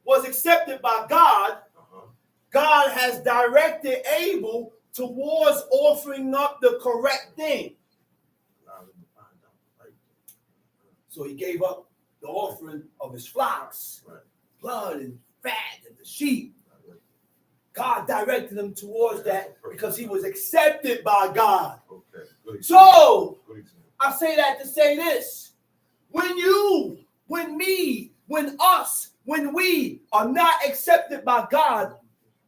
was accepted by God, God has directed Abel towards offering up the correct thing. So he gave up the offering of his flocks, blood and fat and the sheep. God directed him towards that because he was accepted by God. So, I say that to say this. When you, when me, when us, when we are not accepted by God,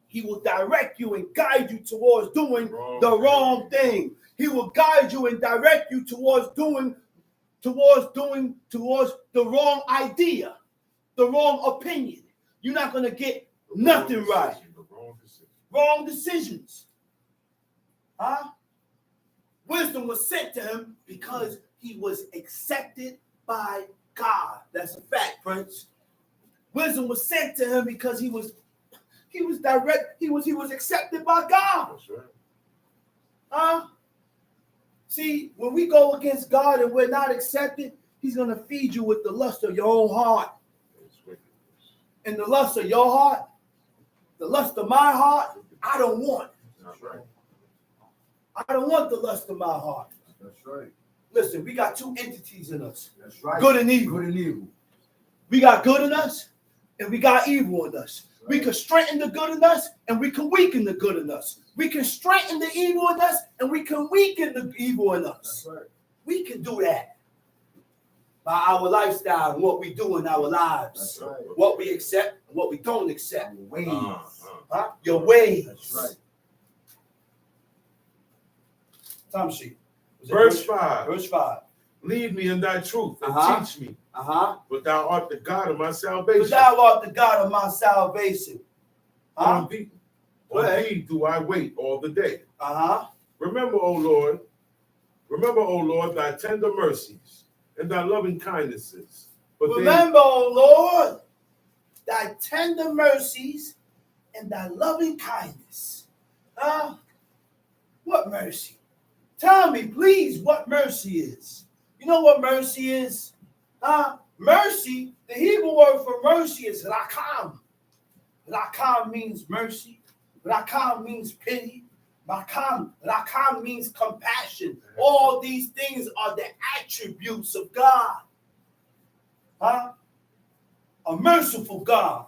he will direct you and guide you towards doing the wrong thing. He will guide you and direct you towards doing towards the wrong idea, the wrong opinion. You're not going to get nothing right. Wrong decisions. Huh? Wisdom was sent to him because he was accepted by God. That's a fact, Prince. Wisdom was sent to him because he was accepted by God. That's right. Huh? See, when we go against God and we're not accepted, he's going to feed you with the lust of your own heart. And the lust of your heart, the lust of my heart, I don't want. That's right. I don't want the lust of my heart. That's right. Listen, we got two entities in us. That's right. Good and evil. Good and evil. We got good in us and we got evil in us. Right. We can strengthen the good in us and we can weaken the good in us. We can strengthen the evil in us and we can weaken the evil in us. That's right. We can do that by our lifestyle and what we do in our lives. That's right. What we accept and what we don't accept. Your ways. Huh? Your ways. That's right. Time sheet. Verse 5. Verse 5. Lead me in thy truth and teach me. But thou art the God of my salvation. But thou art the God of my salvation. On thee do I wait all the day. Remember, O Lord, thy tender mercies and thy loving kindnesses. Remember, O Lord, thy tender mercies and thy loving kindness. What mercy? Tell me, please, what mercy is. You know what mercy is? Mercy, the Hebrew word for mercy is rakam. Rakam means mercy. Rakam means pity. Rakam means compassion. All these things are the attributes of God. A merciful God.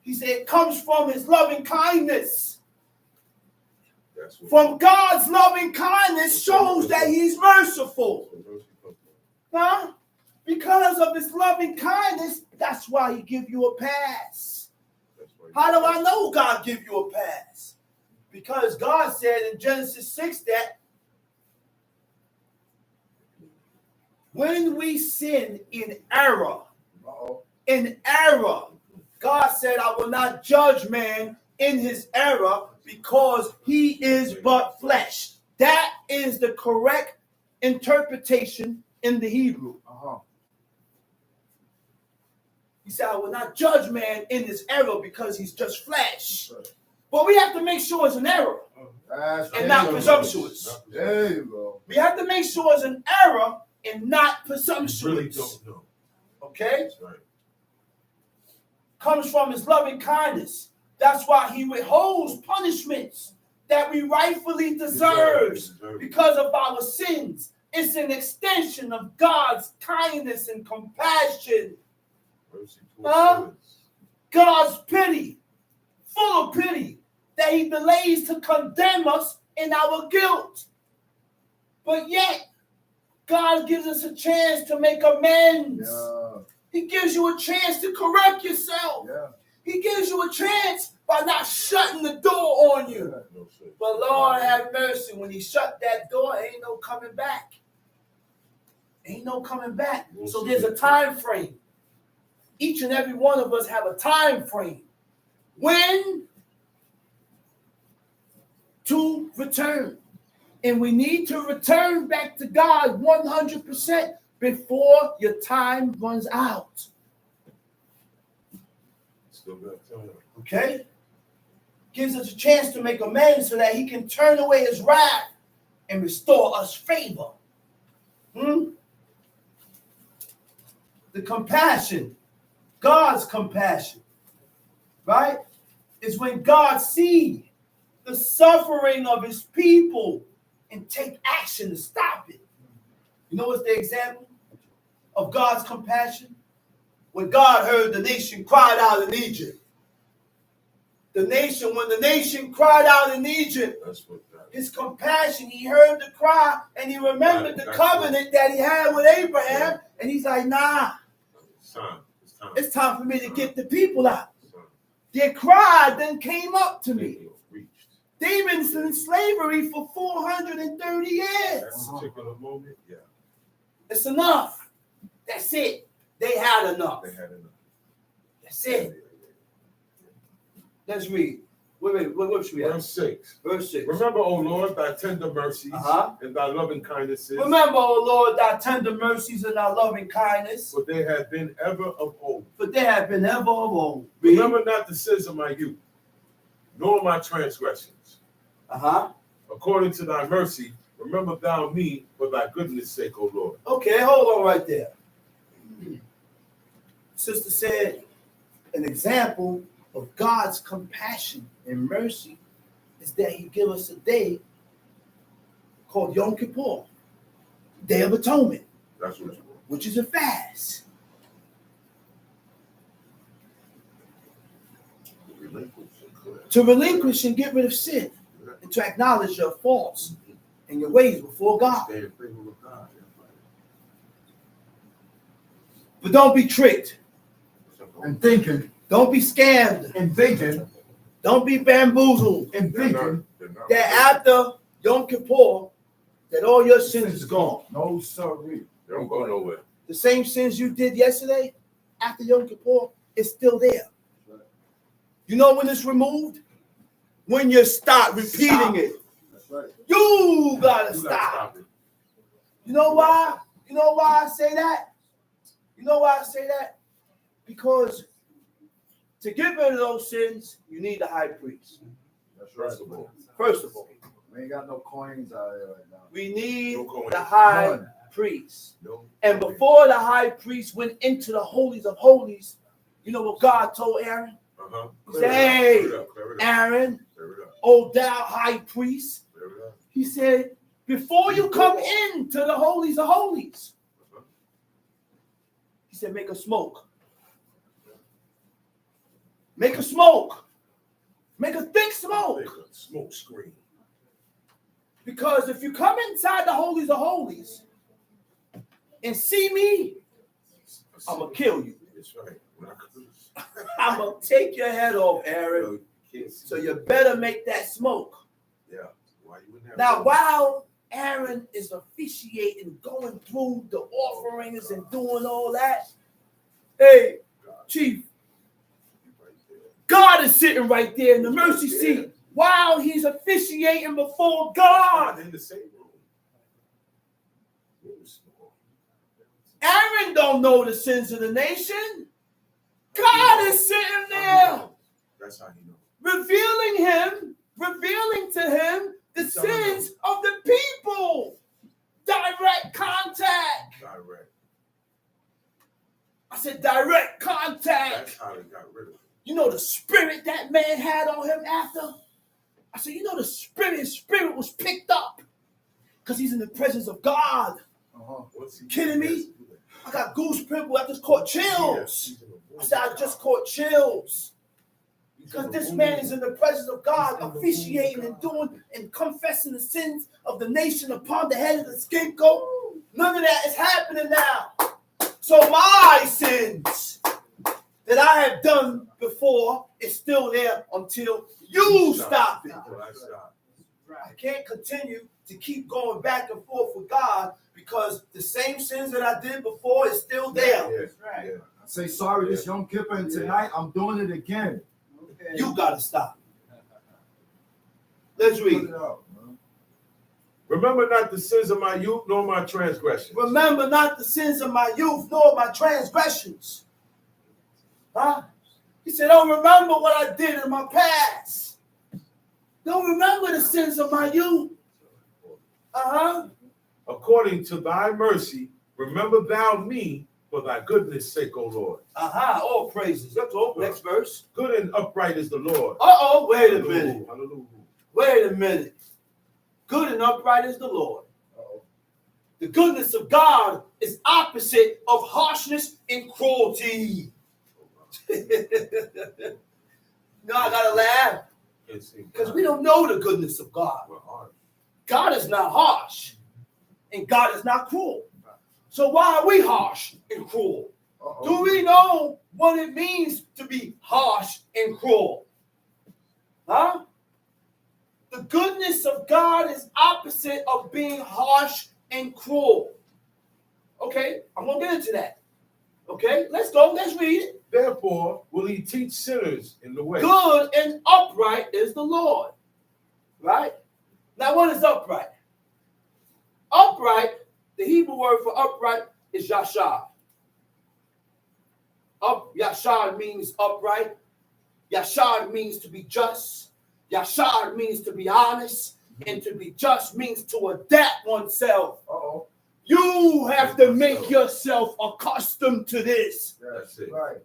He said it comes from his loving kindness. From God's loving kindness shows that he's merciful. Because of his loving kindness, that's why he give you a pass. How do I know God give you a pass? Because God said in Genesis 6 that when we sin in error, God said, I will not judge man in his error because he is but flesh. That is the correct interpretation in the Hebrew. He said, I will not judge man in his error because he's just flesh. But we have to make sure it's an error and not presumptuous. There you go. We have to make sure it's an error and not presumptuous. Really don't know. Okay? That's right. Comes from his loving kindness. That's why he withholds punishments that we rightfully deserve because of our sins. It's an extension of God's kindness and compassion. God's pity, full of pity, that he delays to condemn us in our guilt. But yet, God gives us a chance to make amends. Yeah. He gives you a chance to correct yourself. Yeah. He gives you a chance by not shutting the door on you. But Lord have mercy, when he shut that door, ain't no coming back. Ain't no coming back. So there's a time frame. Each and every one of us have a time frame when to return. And we need to return back to God 100% before your time runs out. Still got time. Okay? Gives us a chance to make amends so that he can turn away his wrath and restore us favor. The compassion, God's compassion, right, is when God sees the suffering of his people and take action to stop it. You know what's the example of God's compassion? When God heard the nation cried out in Egypt. When the nation cried out in Egypt, his compassion, he heard the cry and he remembered the covenant that he had with Abraham. And he's like, nah, it's time for me to get the people out. Their cry then came up to me. They've been in slavery for 430 years. That particular moment, yeah. It's enough. That's it. They had enough. That's it. Let's read. Wait, what should we have? Verse 6. Verse 6. Remember, O Lord, thy tender mercies and thy loving kindnesses. Remember, O Lord, thy tender mercies and thy loving kindness. For they have been ever of old. Remember not the sins of my youth, nor my transgressions. According to thy mercy, remember thou me for thy goodness' sake, O Lord. Okay, hold on right there. Sister said an example of God's compassion and mercy is that he give us a day called Yom Kippur, Day of Atonement. That's what you want. Which is a fast. To relinquish and get rid of sin. And to acknowledge your faults and your ways before God. But don't be tricked. And thinking. Don't be scammed. And thinking. Don't be bamboozled. And thinking. That after Yom Kippur, that all your sins is gone. No, sorry. They don't go nowhere. The same sins you did yesterday, after Yom Kippur, is still there. You know when it's removed? When you start repeating it. That's right. You gotta stop. You know why? You know why I say that? You know why I say that? Because to get rid of those sins, you need a high priest. That's right. First of all, we ain't got no coins out here right now. we need the high priest. No. And before the high priest went into the holies of holies, you know what God told Aaron? He said, hey, Aaron, O thou high priest. He said, before you come into the holies of holies, he said, make a smoke. Make a smoke. Make a thick smoke. Make a smoke screen. Because if you come inside the holies of holies and see me, I'm going to kill you. That's right. I'm going to take your head off, Aaron. So you better make that smoke. Yeah. Why you in there? Now, while Aaron is officiating, going through the offerings and doing all that, hey, Chief, God is sitting right there in the mercy seat while he's officiating before God. In the same room. Aaron don't know the sins of the nation. God is sitting there. That's how he knows. Revealing to him the sins of the people. Direct contact. Direct. I said direct contact. That's how they got rid of him. You know the spirit that man had on him after? I said, you know his spirit was picked up because he's in the presence of God. Kidding me? I got goose pimple. I just caught chills. I said, I just caught chills. Because this man is in the presence of God, officiating and doing and confessing the sins of the nation upon the head of the scapegoat. None of that is happening now. So my sins that I have done before is still there until you stop it. I can't continue to keep going back and forth with God because the same sins that I did before is still there. That's right. Yeah. I say sorry this Yom Kippur, and tonight I'm doing it again. Okay. You gotta stop. Let's read. Remember not the sins of my youth, nor my transgressions. Remember not the sins of my youth, nor my transgressions. Huh? He said, don't remember what I did in my past. Don't remember the sins of my youth. According to thy mercy, remember thou me for thy goodness' sake, O Lord. All praises. Let's go. Next verse. Good and upright is the Lord. Wait a minute. Hallelujah. Wait a minute. Good and upright is the Lord. The goodness of God is opposite of harshness and cruelty. No, I gotta laugh. Because we don't know the goodness of God. God is not harsh. And God is not cruel. So why are we harsh and cruel? Do we know what it means to be harsh and cruel? Huh? The goodness of God is opposite of being harsh and cruel. Okay, I'm going to get into that. Okay, let's go. Let's read it. Therefore will he teach sinners in the way. Good and upright is the Lord. Right? Now, what is upright? Upright, the Hebrew word for upright is yashar. Yashar means upright. Yashar means to be just. Yashar means to be honest. And to be just means to adapt oneself. You have to make yourself accustomed to this. That's it. Right.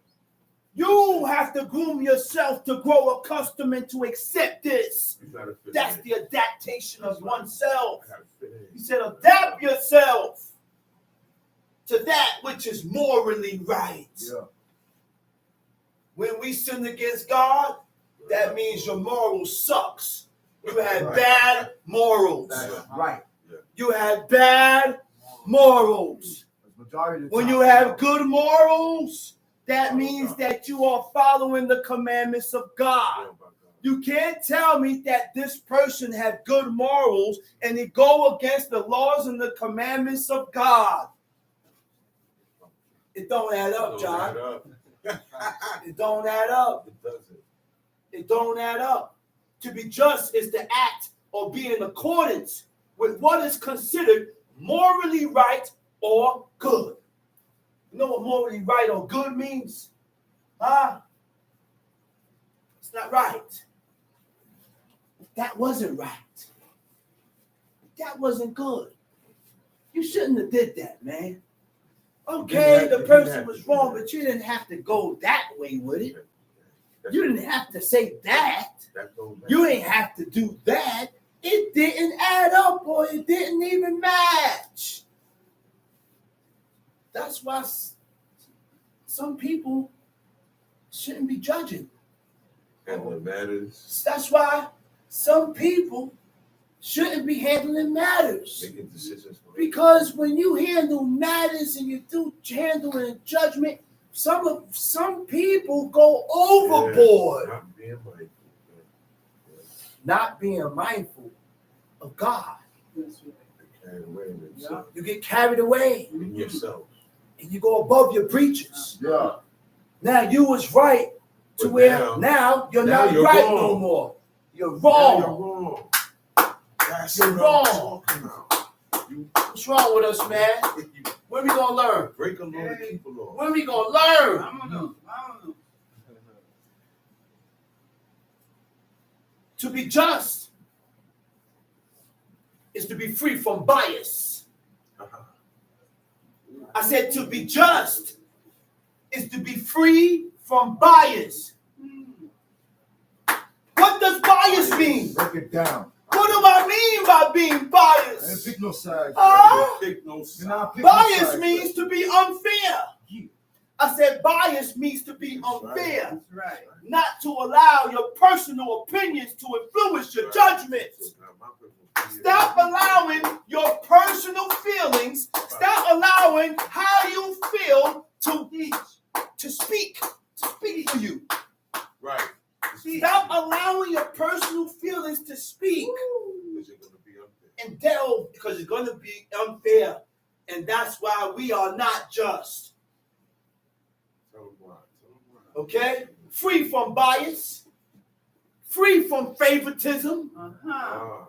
You have to groom yourself to grow accustomed and to accept this. That's the adaptation of oneself. He said, adapt yourself to that which is morally right. Yeah. When we sin against God, that means your moral sucks. You had bad morals. Right. You had bad morals. When you have good morals, that means that you are following the commandments of God. You can't tell me that this person had good morals and they go against the laws and the commandments of God. It don't add up, John. It don't add up. It doesn't. It don't add up. To be just is to act or be in accordance with what is considered morally right or good. You know what morally right or good means? Huh? It's not right. That wasn't right. That wasn't good. You shouldn't have did that, man. Okay, the person was wrong, but you didn't have to go that way with it. You didn't have to say that. You didn't have to do that. It didn't add up, or it didn't even match. That's why some people shouldn't be judging. Handling matters. That's why some people shouldn't be handling matters. Making decisions. Because when you handle matters and you do handling judgment some people go overboard, not being mindful of God. You get carried away in yourself, and you go above your preachers. Yeah. Now you was right to But where now you're not you're right wrong. no more. You're Now wrong. you're wrong. That's You're what wrong. I'm talking about. You What's wrong with us, man? When we gonna learn? break a law to keep a law. When we gonna learn? I don't know. I don't know. To be just is to be free from bias. I said to be just is to be free from bias. What does bias mean? Break it down. What do I mean by being I ain't biased? pick no sides. Pick no You're side. not picking Bias sides, means to be unfair. I said bias means to be unfair, That's right. not to allow your personal opinions to influence your judgments. Stop allowing your personal feelings. Stop allowing how you feel to speak for you. Right. Stop allowing your personal feelings to speak Because you're gonna be unfair. and delve because it's going to be unfair, and that's why we are not just. Tell them why. Tell them why. Okay, free from bias, free from favoritism. Uh-huh.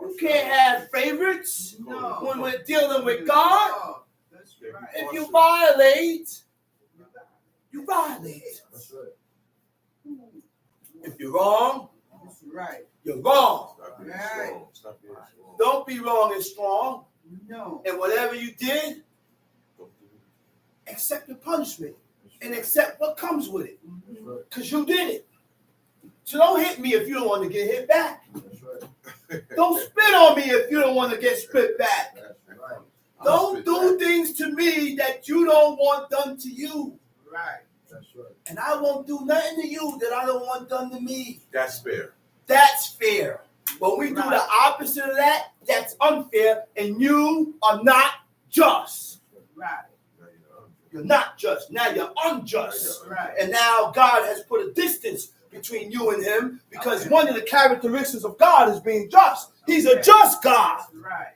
You can't have favorites No. when we're dealing with God. Oh, that's right. If you violate, you violate. That's right. If you're wrong, That's right. you're wrong. Stop being Right. strong. Stop being strong. Don't be wrong and strong. No. And whatever you did, Don't do it. accept the punishment and accept what comes with it. That's right. Because you did it. So don't hit me if you don't want to get hit back. That's right. Don't spit on me if you don't want to get spit back. That's right. Don't do things to me that you don't want done to you. Right. That's right. And I won't do nothing to you that I don't want done to me. That's fair. That's fair. When we do Right. the opposite of that, that's unfair, and you are not just. Right. Now you're unfair. You're not just. Now you're unjust. Right. And now God has put a distance between you and him because one of the characteristics of God is being just. He's a just God, That's right.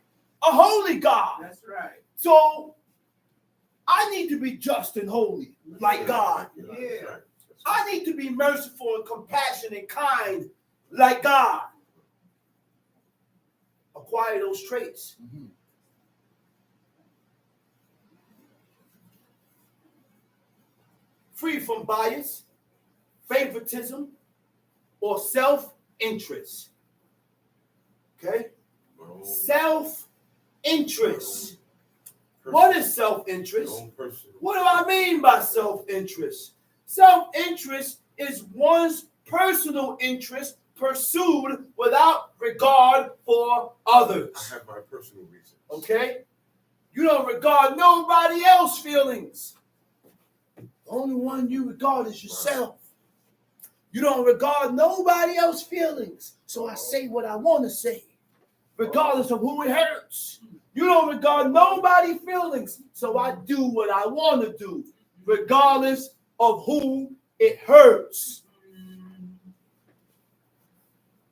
a holy God. That's right. So I need to be just and holy like God. Yeah. Yeah. That's right. I need to be merciful and compassionate and kind like God. Acquire those traits. Mhm. Free from bias, favoritism, or self-interest. Okay? Your Self-interest. own What is person- self-interest? your own personal- What do I mean by self-interest? Self-interest is one's personal interest pursued without regard for others. I have my personal reasons. Okay? You don't regard nobody else's feelings. The only one you regard is yourself. You don't regard nobody else's feelings. So I say what I want to say, regardless of who it hurts. You don't regard nobody's feelings. So I do what I want to do, regardless of who it hurts.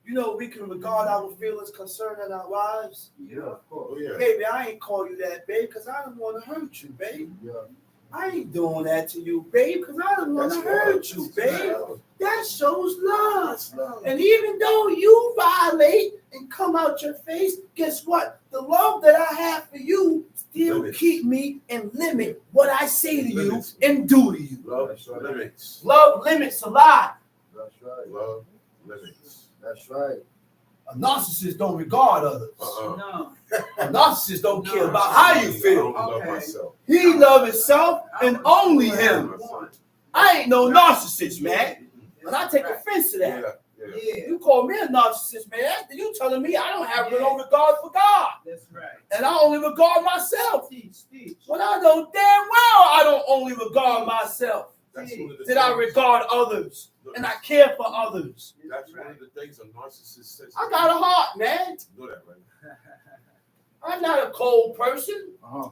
You know, we can regard our feelings concerning our wives. Yeah, of course. Oh yeah. Baby, I ain't call you that, babe, because I don't want to hurt you, babe. Yeah. I ain't doing that to you, babe, because I don't want to That's hurt love. you, That's babe. love. That shows love. That's love. And even though you violate and come out your face, guess what? The love that I have for you still Limits. keep me and limit what I say to Limits. you and do to you. Love That's right. limits. Love limits a lot. That's right. Love limits. That's right. A narcissist don't regard others. No. A narcissist don't care about how you I feel. only love Okay. myself. He love himself and only him. Myself. I ain't no narcissist, man. And I take offense to that. Yeah. Yeah. Yeah. You call me a narcissist, man. You telling me I don't have no regard for God. That's right. And I only regard myself. Teach. When I know damn well I don't only regard myself. That's one of the That I things- regard others. And I care for others. That's one of the things a narcissist says. I got a heart, man. You know that, right? I'm not a cold person. Uh-huh.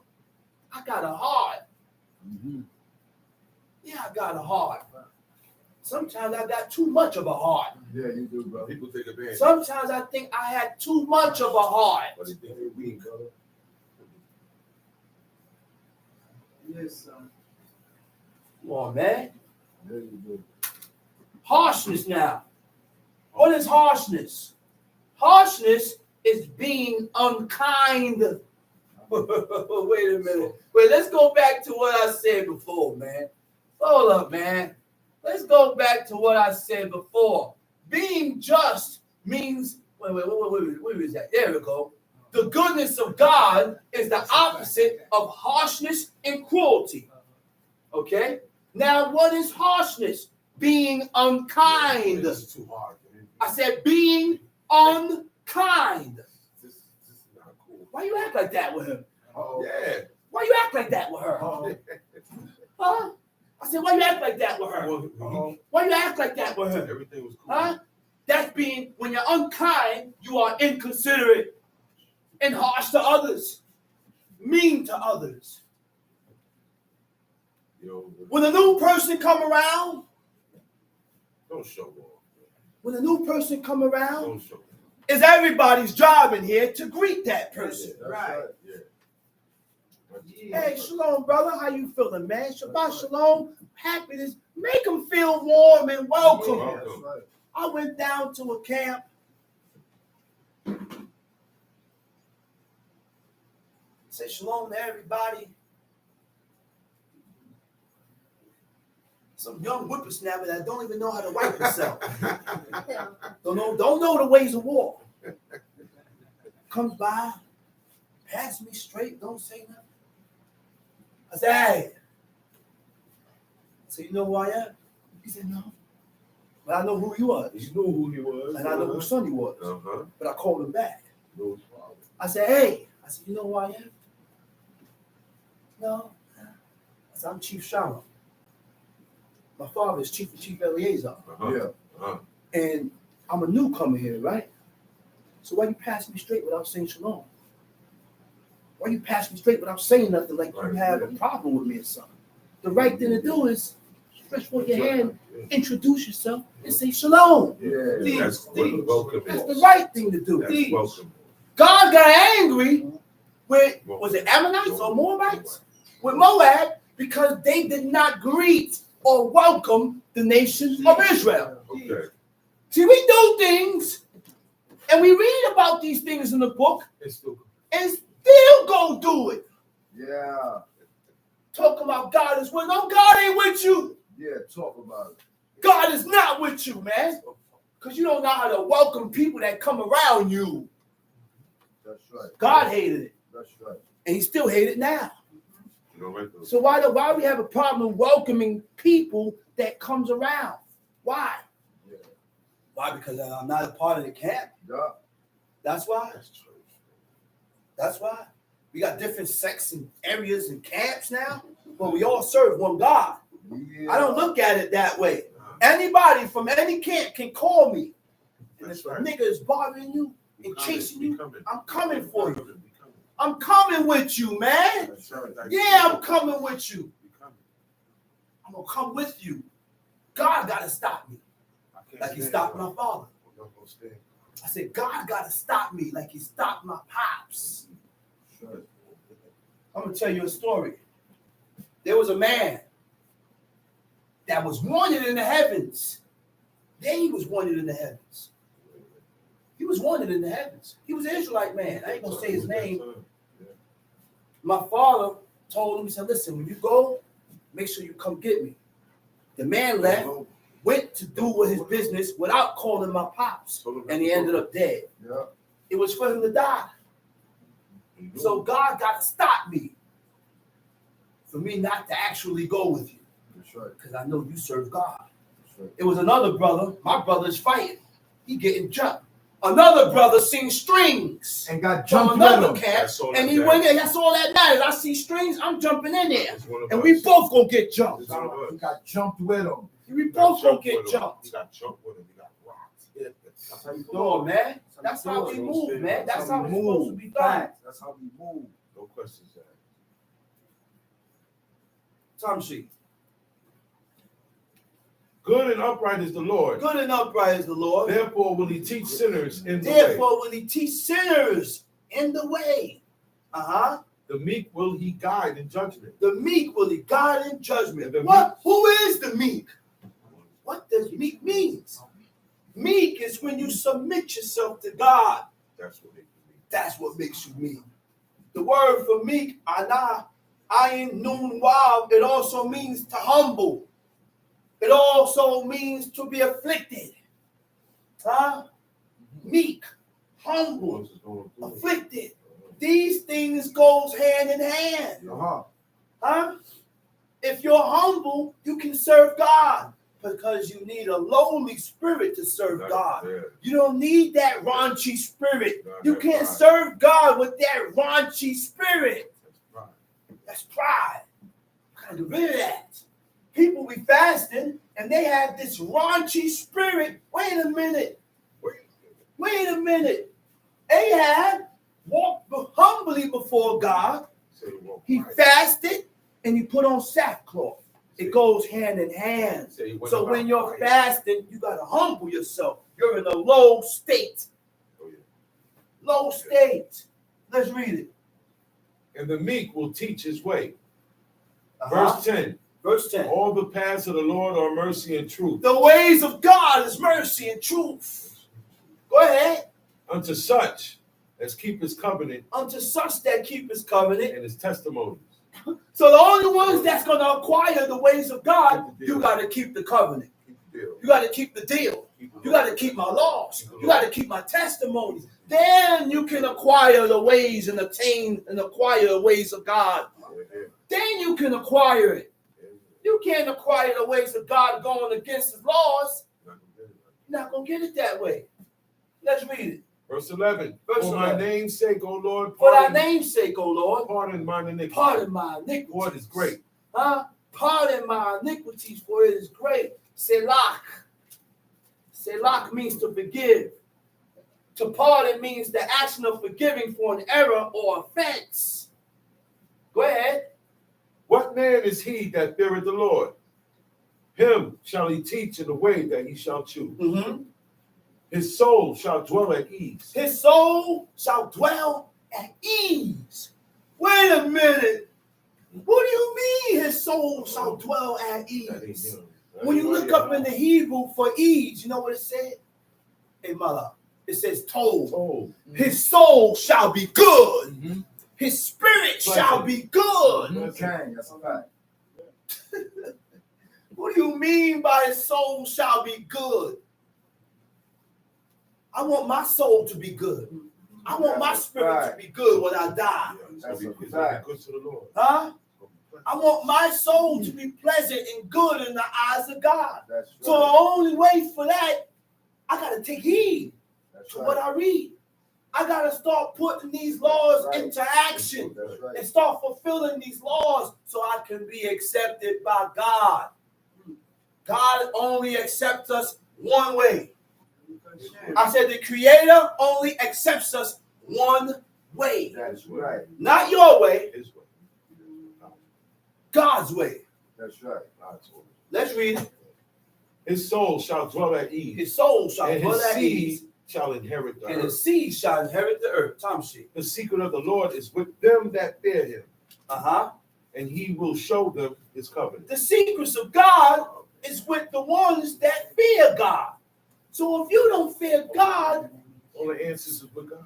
I got a heart. Mm-hmm. Yeah, I got a heart. Sometimes I got too much of a heart. Yeah, you do, brother. People take advantage. Sometimes I think I had too much of a heart. But they think they're weak, brother. Yes, son. Come on, man. Yeah, you do. Harshness now. What is harshness? Harshness is being unkind. Wait a minute. Wait, let's go back to what I said before, man. Hold up, man. Let's go back to what I said before. Being just means, wait, where is that? There we go. The goodness of God is the opposite of harshness and cruelty. Okay? Now, what is harshness? Being unkind. This is too hard. I said being unkind. This is not cool. Why you act like that with him? Oh, Yeah. Why you act like that with her? Huh? I said, why you act like that with her? Why you act like that with her? Everything was cool. Huh? That's being, when you're unkind, you are inconsiderate and harsh to others, mean to others. Yo, When a new person come around, don't show off. when a new person come around, Don't show off. it's everybody's job in here to greet that person. that's Right. Yeah. Hey, shalom, brother. How you feeling, man? Shabbat shalom. Happiness. Make them feel warm and welcome. Yeah, that's right. I went down to a camp. Said shalom to everybody. Some young whippersnapper that don't even know how to wipe himself. don't know the ways of war. Comes by, pass me straight, don't say nothing. I said, hey. I said, you know who I am? He said, no. But I know who he was. You knew who he was. And I know whose son he was. Uh-huh. But I called him back. No problem. I said, hey. I said, you know who I am? No. I said, I'm Chief Shammah. My father is Chief Eleazar. Uh-huh. Yeah. Uh-huh. And I'm a newcomer here, right? So why you pass me straight without saying shalom? Why you pass me straight without saying nothing like you have a problem with me or something? The right thing to do is stretch forth your hand, introduce yourself, and say shalom. Yeah. That's what the welcome That's is. the right thing to do. That's welcome. God got angry with, was it Ammonites or Moabites? With Moab, because they did not greet or welcome the nation of Israel. Okay. See, we do things, and we read about these things in the book, It's still and still go do it. Yeah. Talking about God is with, no, God ain't with you. Yeah, talk about it. God is not with you, man. Because you don't know how to welcome people that come around you. That's right. God hated it, That's right. and he still hates it now. you know, right there. So why we have a problem welcoming people that comes around? Why? Yeah. Why? Because I'm not a part of the camp. Yeah. That's why. That's true. That's why. We got different sects and areas and camps now, but we all serve one God. Yeah. I don't look at it that way. Anybody from any camp can call me. And That's if a right. nigga is bothering you We and coming, chasing we you, coming. I'm coming for We you. coming, we coming. I'm coming with you, man. That's right. Yeah, I'm coming with you. We coming. I'm gonna come with you. God gotta stop me, I can't like he stand stopped it. my father. I'm not gonna stand. I said, God gotta stop me, like he stopped my pops. That's right. I'm gonna tell you a story. There was a man that was wanted in the heavens. Then he was wanted in the heavens. He was wanted in the heavens. He was an Israelite man. I ain't gonna say his name. My father told him, he said, listen, when you go, make sure you come get me. The man left, went to do with his business without calling my pops, and he ended up dead. Yeah. It was for him to die. So God got to stop me for me not to actually go with you, That's right. because I know you serve God. That's right. It was another brother. My brother's fighting. He getting jumped. Another brother sing strings And got from jumped another with him. camp, That's all and that he matters. went in. That's all that matters. I see strings. I'm jumping in there, It's one of and us. we both gonna get jumped. It's one of us. He got jumped with him. We He got both gonna jumped get with him. jumped. He got jumped with him. He got rocked. Yeah. That's how you Come on, man. That's how we move, man. That's how it's supposed to be done. Facts. That's how we move. No questions asked. Time sheet. Good and upright is the Lord. Good and upright is the Lord. Therefore will he teach sinners in the way. Therefore will he teach sinners in the way. The meek will he guide in judgment. The meek will he guide in judgment. The What? Who is the meek? What does meek mean? Meek is when you submit yourself to God. That's what makes you meek. That's what makes you meek. The word for meek, ana, ayin, nun, waw, it also means to humble. It also means to be afflicted. Meek, humble, afflicted. These things goes hand in hand. If you're humble, you can serve God because you need a lowly spirit to serve God. You don't need that raunchy spirit. You can't serve God with that raunchy spirit. That's pride. Gotta get rid of that. People be fasting and they have this raunchy spirit. Wait a minute. Ahab walked humbly before God. He fasted and he put on sackcloth. It goes hand in hand. So when you're fasting, you got to humble yourself. You're in a low state. Low state. Let's read it. And the meek will teach his way. Verse 10. Verse 10. All the paths of the Lord are mercy and truth. The ways of God is mercy and truth. Go ahead. Unto such as keep his covenant. Unto such that keep his covenant. And his testimonies. So the only ones that's going to acquire the ways of God, you got to keep the covenant. You got to keep the deal. You got to keep my laws. You got to keep my testimonies. Then you can acquire the ways and attain and acquire the ways of God. Then you can acquire it. You can't acquire the ways of God going against his laws. You're not going to get it that way. Let's read it. Verse 11. Verse For 11. my name's sake, O Lord. For thy name's sake, O Lord. Pardon my iniquities. Pardon my iniquities. For it is great. Pardon my iniquities, for it is great. Selah. Selah means to forgive. To pardon means the action of forgiving for an error or offense. Go ahead. What man is he that feareth the Lord? Him shall he teach in the way that he shall choose. His soul shall dwell at ease. His soul shall dwell at ease. Wait a minute. What do you mean his soul shall dwell at ease? When you look up in the Hebrew for ease, you know what it said? Hey, mother, it says told. His soul shall be good. His spirit shall be good. Okay, that's a fact. What do you mean by his soul shall be good? I want my soul to be good. I want my spirit to be good when I die. That's a fact. Good to the Lord. I want my soul to be pleasant and good in the eyes of God. That's right. So the only way for that, I got to take heed to what I read. I got to start putting these laws into action and start fulfilling these laws so I can be accepted by God. God only accepts us one way. I said the Creator only accepts us one way. That's right. Not your way, His way. God's way. That's right. Let's read it. His soul shall dwell at ease. His soul shall And dwell his at ease, seed shall inherit the and earth. his seed shall inherit the earth. Tom sheet. The secret of the Lord is with them that fear him, Uh-huh. and he will show them his covenant. The secrets of God is with the ones that fear God. So if you don't fear God, All the answers is with God.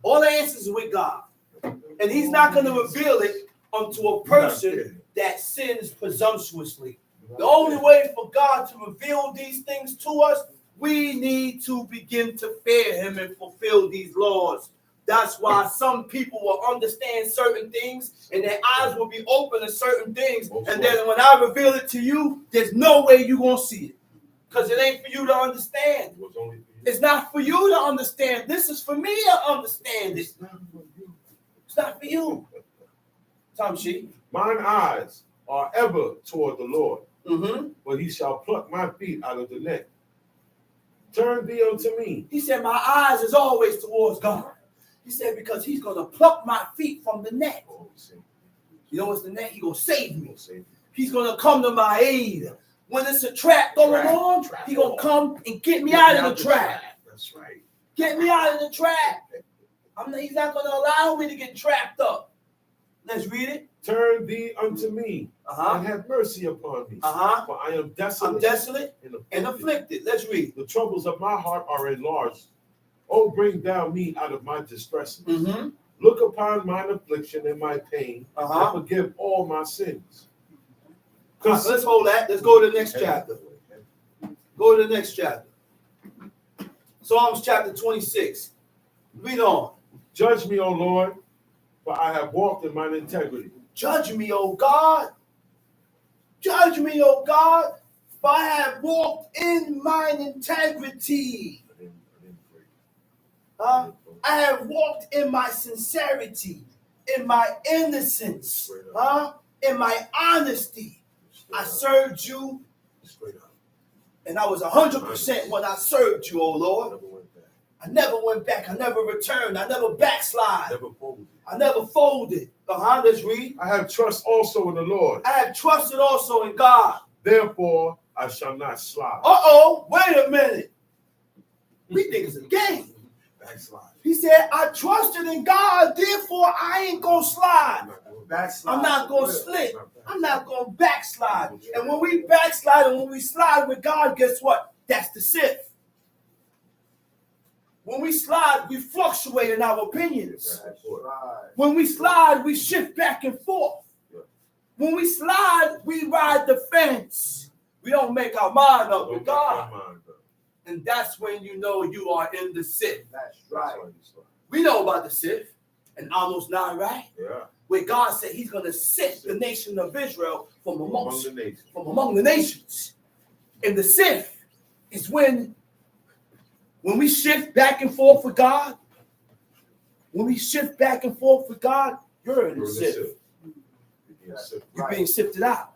all the answers are with God. And he's not going to reveal it unto a person that sins presumptuously. The only way for God to reveal these things to us, we need to begin to fear him and fulfill these laws. That's why some people will understand certain things and their eyes will be open to certain things. And then when I reveal it to you, there's no way you're going to see it. Because it ain't for you to understand. It's not for you to understand. This is for me to understand it. It's not for you. Tom sheet. Mine eyes are ever toward the Lord, Mm-hmm. but he shall pluck my feet out of the net. Turn thee unto me. He said, my eyes is always towards God. He said, because he's going to pluck my feet from the net. You know what's the net? He's going to save me. He's going to come to my aid. When it's a trap going on, he gonna come and get me out of the trap. That's right. Get me out of the trap. He's not gonna allow me to get trapped up. Let's read it. Turn thee unto me and have mercy upon me. For I am desolate. I'm desolate and afflicted. Let's read. The troubles of my heart are enlarged. Oh, bring thou me out of my distresses. Look upon mine affliction and my pain, and forgive all my sins. Let's hold that. Let's go to the next chapter. Go to the next chapter. Psalms chapter 26. Read on. Judge me, O Lord, for I have walked in mine integrity. Judge me, O God. Judge me, O God, for I have walked in mine integrity. I have walked in my sincerity, in my innocence, in my honesty. I served you, and I was 100% when I served you, O Lord. I never went back. I never returned. I never backslid. I never folded. Let's read. I have trust also in the Lord. I have trusted also in God. Therefore, I shall not slide. Wait a minute. We think it's a game. Backslide. He said, I trusted in God, therefore I ain't going to slide. I'm not going to slip. I'm not going to backslide. And when we backslide and when we slide with God, guess what? That's the sift. When we slide, we fluctuate in our opinions. When we slide, we shift back and forth. When we slide, we ride the fence. We don't make our mind up with God. And that's when you know you are in the sift. That's right. We know about the sift in Amos 9, right? Yeah. Where God said he's going to sift the nation of Israel from among the nations. And the sift is when we shift back and forth with God. When we shift back and forth with God, you're in the sift. You're being sifted out.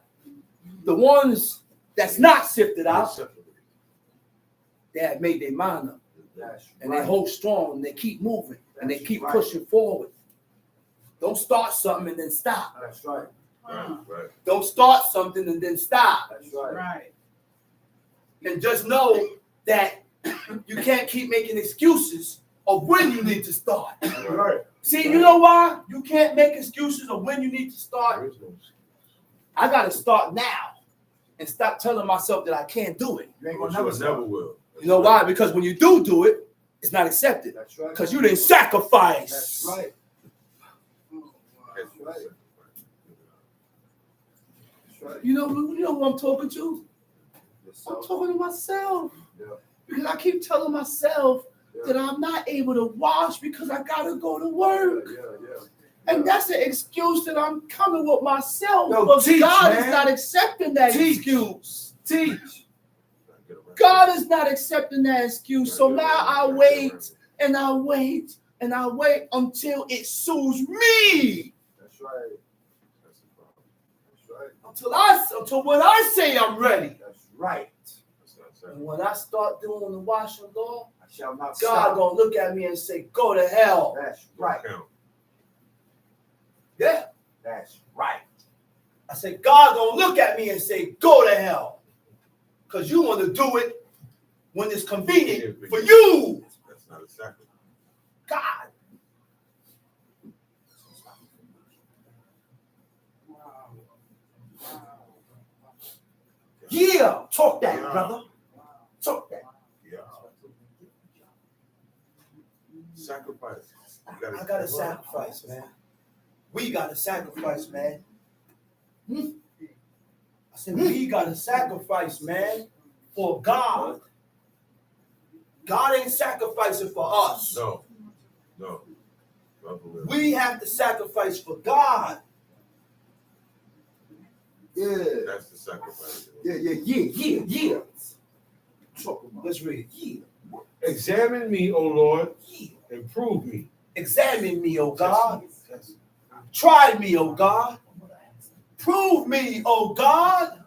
The ones that's not sifted out, they have made their mind up. And they hold strong, and they keep moving, and they keep pushing forward. Don't start something and then stop. That's right. Don't start something and then stop. That's right. And just know that you can't keep making excuses of when you need to start. See, you know why? You can't make excuses of when you need to start. I got to start now and stop telling myself that I can't do it. You ain't gonna never will. You know why? Because when you do it, it's not accepted. That's right. Because you didn't sacrifice. That's right. That's right. That's right. You know who I'm talking to? I'm talking to myself. Yeah. Because I keep telling myself that I'm not able to wash because I gotta go to work. And that's an excuse that I'm coming with myself. But God is not accepting that excuse. God is not accepting that excuse. So now I wait and I wait and I wait until it suits me. That's right. That's the problem. That's right. Until when I say I'm ready. That's right. And when I start doing the washing, Lord, I shall not God stop. gonna look at me and say, "Go to hell." That's right. Yeah. That's right. I said, God gonna look at me and say, "Go to hell," because you want to do it when it's convenient for you. That's not a sacrifice. God. Yeah, talk that, brother. Talk that. Yeah. Sacrifice. I gotta sacrifice, man. We gotta sacrifice, man. I said, we gotta sacrifice, man, for God. God ain't sacrificing for us. No. We have to sacrifice for God. Yeah. That's the sacrifice. Yeah. Let's read. Yeah. Examine me, O Lord, and prove me. Examine me, O God. Try me, O God. Prove me, O God.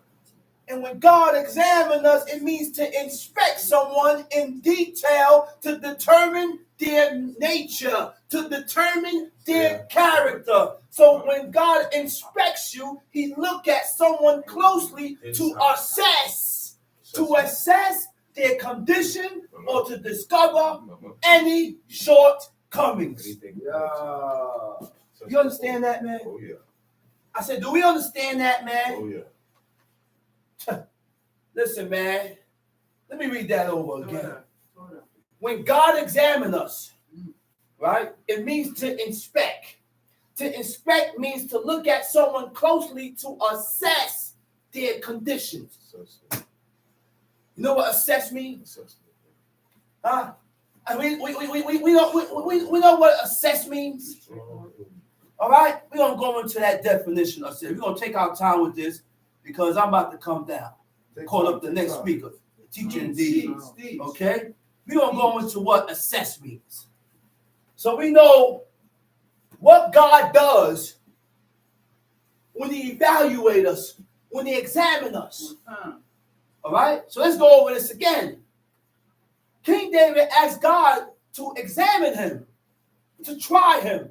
And when God examines us, it means to inspect someone in detail to determine their nature, to determine their character. So when God inspects you, he look at someone closely to assess their condition or to discover any shortcomings. Yeah. You understand that, man? Oh yeah. I said, do we understand that, man? Oh yeah. Listen, man. Let me read that over again. When God examines us, right, it means to inspect. To inspect means to look at someone closely to assess their conditions. You know what assess means? Huh? I mean, we know what assess means. All right? We're going to go into that definition. I said, we're going to take our time with this because I'm about to come down. Call up the next speaker, teacher indeed. Okay? We're going to go into what assess means. So we know what God does when he evaluates us, when he examines us. All right? So let's go over this again. King David asked God to examine him, to try him,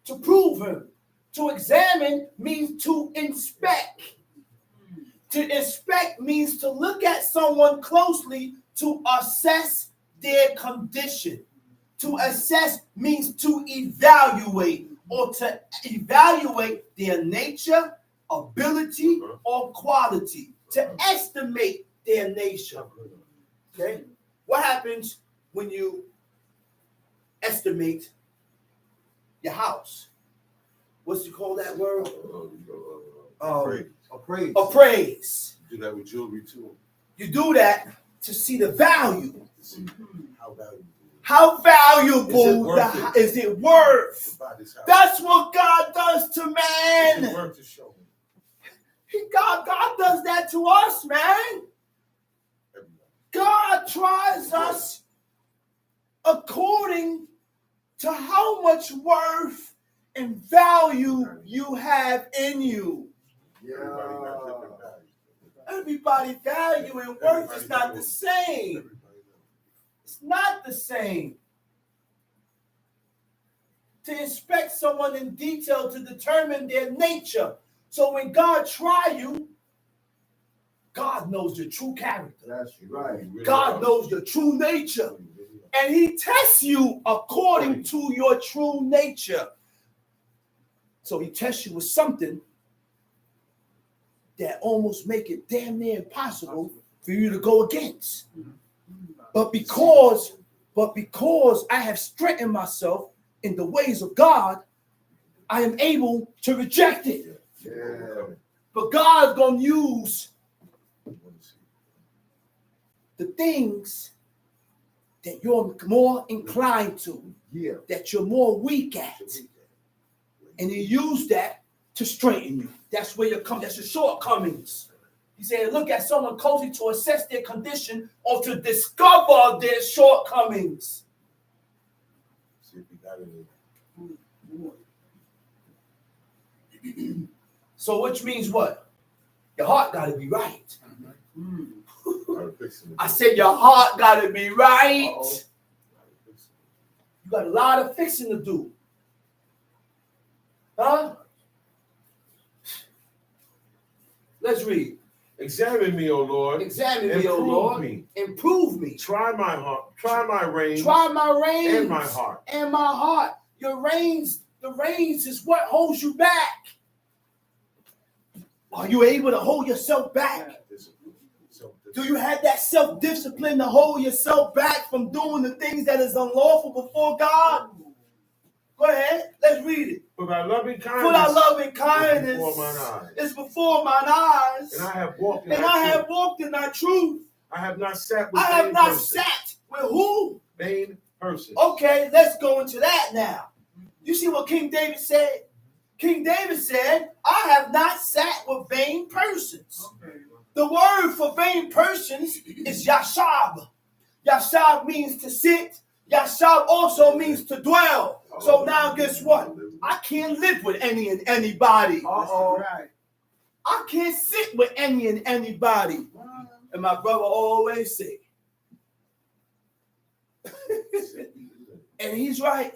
to prove him. To examine means to inspect. To inspect means to look at someone closely to assess their condition. To assess means to evaluate or to evaluate their nature, ability, or quality. To estimate their nature. Okay? What happens when you estimate your house? What's you call that word? Appraise. Appraise. Do that with jewelry too. You do that to see the value. How valuable? How valuable is it worth? That's what God does to man. It's worth to show him. God does that to us, man. God tries us according to how much worth and value you have in you. Everybody value and worth is not the same. It's not the same. To inspect someone in detail to determine their nature. So when God tries you, God knows your true character. That's right. God knows your true nature. And he tests you according to your true nature. So he tests you with something that almost make it damn near impossible for you to go against. But because I have strengthened myself in the ways of God, I am able to reject it. Yeah. But God's going to use the things that you're more inclined to, that you're more weak at. And he used that to straighten you. That's where you come. That's your shortcomings. He said, look at someone closely to assess their condition or to discover their shortcomings. So which means what? Your heart got to be right. I said your heart got to be right. You got a lot of fixing to do. Huh? Let's read. Examine me, O Lord. Examine me, O Lord. Improve me. Try my heart. Try my reins. Try my reins. And my heart. And my heart. Your reins, the reins is what holds you back. Are you able to hold yourself back? Do you have that self-discipline to hold yourself back from doing the things that is unlawful before God? Go ahead. Let's read it. For thy loving kindness, For thy loving kindness is before mine eyes. is before mine eyes. And I have walked in thy truth. I have not sat with I have not sat with who? Vain persons. Okay, let's go into that now. You see what King David said? King David said, I have not sat with vain persons. Okay. The word for vain persons is yashab. Yashab means to sit. Yashab also means to dwell. So now guess what? I can't live with any and anybody. Right. I can't sit with any and anybody. And my brother always say, and he's right,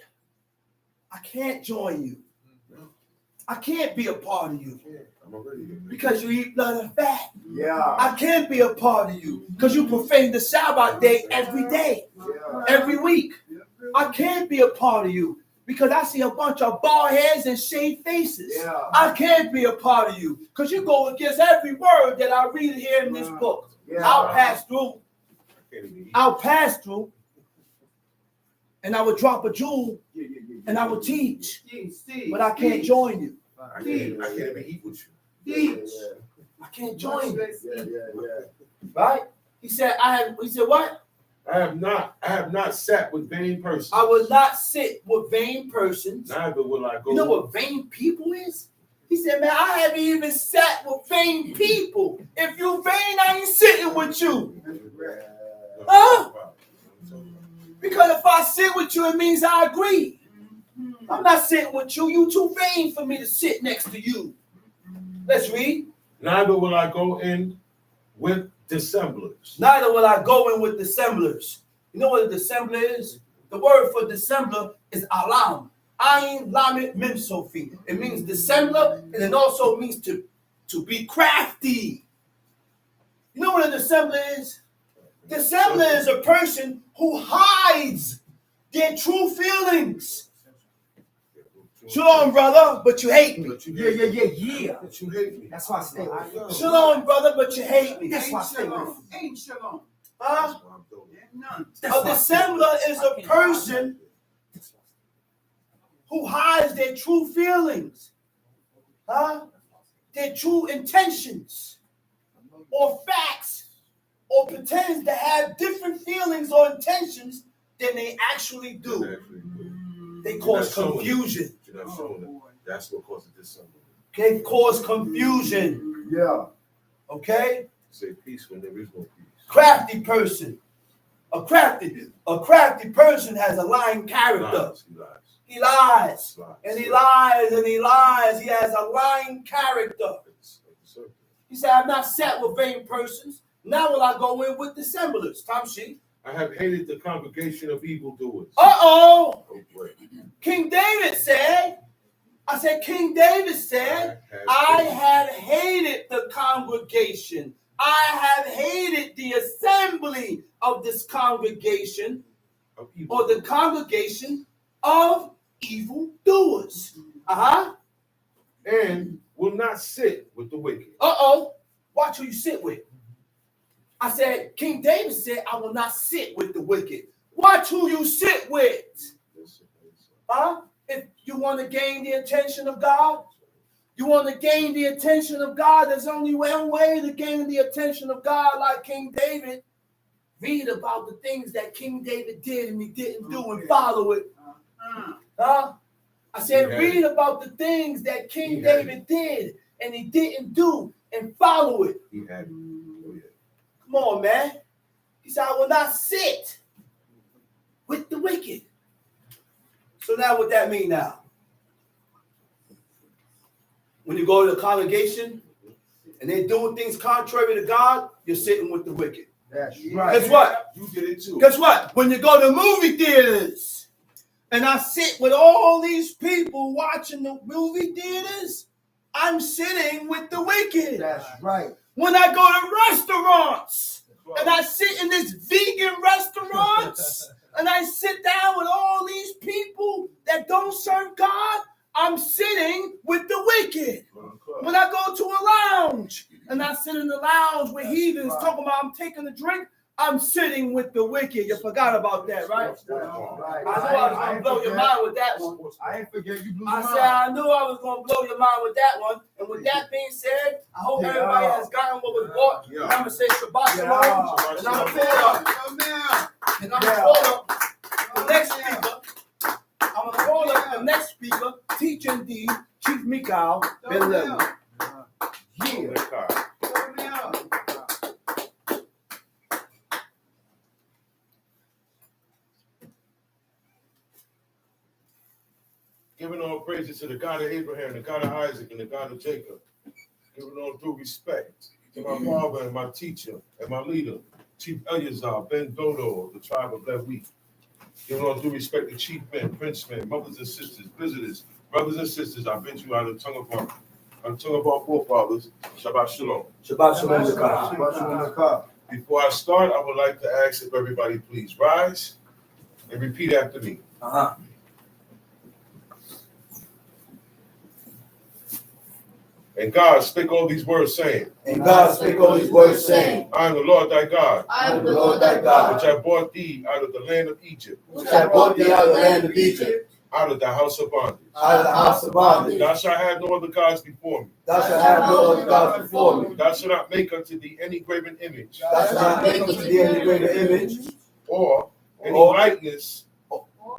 I can't join you. I can't be a part of you because you eat blood and fat. Yeah. I can't be a part of you because you profane the Sabbath day, every week. I can't be a part of you because I see a bunch of bald heads and shaved faces. Yeah. I can't be a part of you because you go against every word that I read here in this book. Yeah. I'll pass through, and I would drop a jewel, and I would teach, but I can't join you. I can't even eat with you. Teach. I can't join you. Yeah. Right? He said, what? I have not sat with vain persons. I will not sit with vain persons. Neither will I go. You know what vain people is? He said, man, I haven't even sat with vain people. If you vain, I ain't sitting with you. Huh? Because if I sit with you, it means I agree. I'm not sitting with you. You too vain for me to sit next to you. Let's read. Neither will I go in with dissemblers. Neither will I go in with dissemblers. You know what a dissembler is? The word for dissembler is alam. Ayin lamet mem sofi. It means dissembler, and it also means to be crafty. You know what a dissembler is? Dissembler is a person who hides their true feelings. Shalom, brother, but you hate me. But you Yeah. But you hate me. That's why I stay with you. Shalom, brother, but you hate me. That's why I stay with you. Ain't shalom. Huh? None. A dissembler is a person who hides their true feelings, their true intentions, or facts, or pretends to have different feelings or intentions than they actually do. They cause confusion. You're not showing it. That's what causes dissemblance. They cause confusion. Yeah. Okay? Say peace when there is no peace. Crafty person. A crafty person has a lying character. He lies. And he lies and he lies. He has a lying character. He said, I've not sat with vain persons. Now will I go in with dissemblers. Tom Sheep. I have hated the congregation of evildoers. Uh-oh. Oh, boy. King David said, King David said, I have hated the congregation. I have hated the assembly of this congregation, or the congregation of evildoers. And will not sit with the wicked. Uh-oh. Watch who you sit with. I said, King David said, I will not sit with the wicked. Watch who you sit with. If you want to gain the attention of God, you want to gain the attention of God, there's only one way to gain the attention of God like King David. Read about the things that King David did and he didn't do and follow it. I said, read about the things that King David did and he didn't do and follow it. He had it. Oh, yeah. Come on, man. He said, I will not sit with the wicked. So now what that mean now? When you go to the congregation and they're doing things contrary to God, you're sitting with the wicked. That's right. Guess what? You did it too. Guess what? When you go to movie theaters and I sit with all these people watching the movie theaters, I'm sitting with the wicked. That's right. When I go to restaurants and I sit in this vegan restaurants and I sit down with all these people that don't serve God, I'm sitting with the wicked. When I go to a lounge and I sit in the lounge with heathens talking about I'm taking a drink, I'm sitting with the wicked. You forgot about that, right? That's right. I knew I was going to blow your mind with that one. I ain't forget you blew my I mind. said I knew I was going to blow your mind with that one. And with that being said, I hope everybody has gotten what was bought. And I'm going to say Shabbat Shalom. And I'm going to call up. And I'm going to call up the next speaker. I'm going to call up the next speaker, Teaching D, Chief Mikhail Ben Levy. Giving all praises to the God of Abraham, the God of Isaac, and the God of Jacob. Giving all due respect to my father and my teacher and my leader, Chief Eleazar Ben Dodo of the tribe of Levi. Giving all due respect to chief men, princemen, mothers and sisters, visitors, brothers and sisters. I bid you out of the tongue of our forefathers. Shabbat Shalom. Shabbat Shalom. Shabbat Shalom. Before I start, I would like to ask if everybody please rise and repeat after me. And God spake all these words, saying, And God spake all these words, saying, I am the Lord thy God, I am the Lord thy God, which I brought thee out of the land of Egypt, which I brought thee out of the land of Egypt, out of the house of bondage. out of the house of bondage. Thou shalt have no other gods before me. Thou shalt have no other gods before me. Thou shalt not make unto thee any graven image, Thou shalt not make unto thee any greater image, or any likeness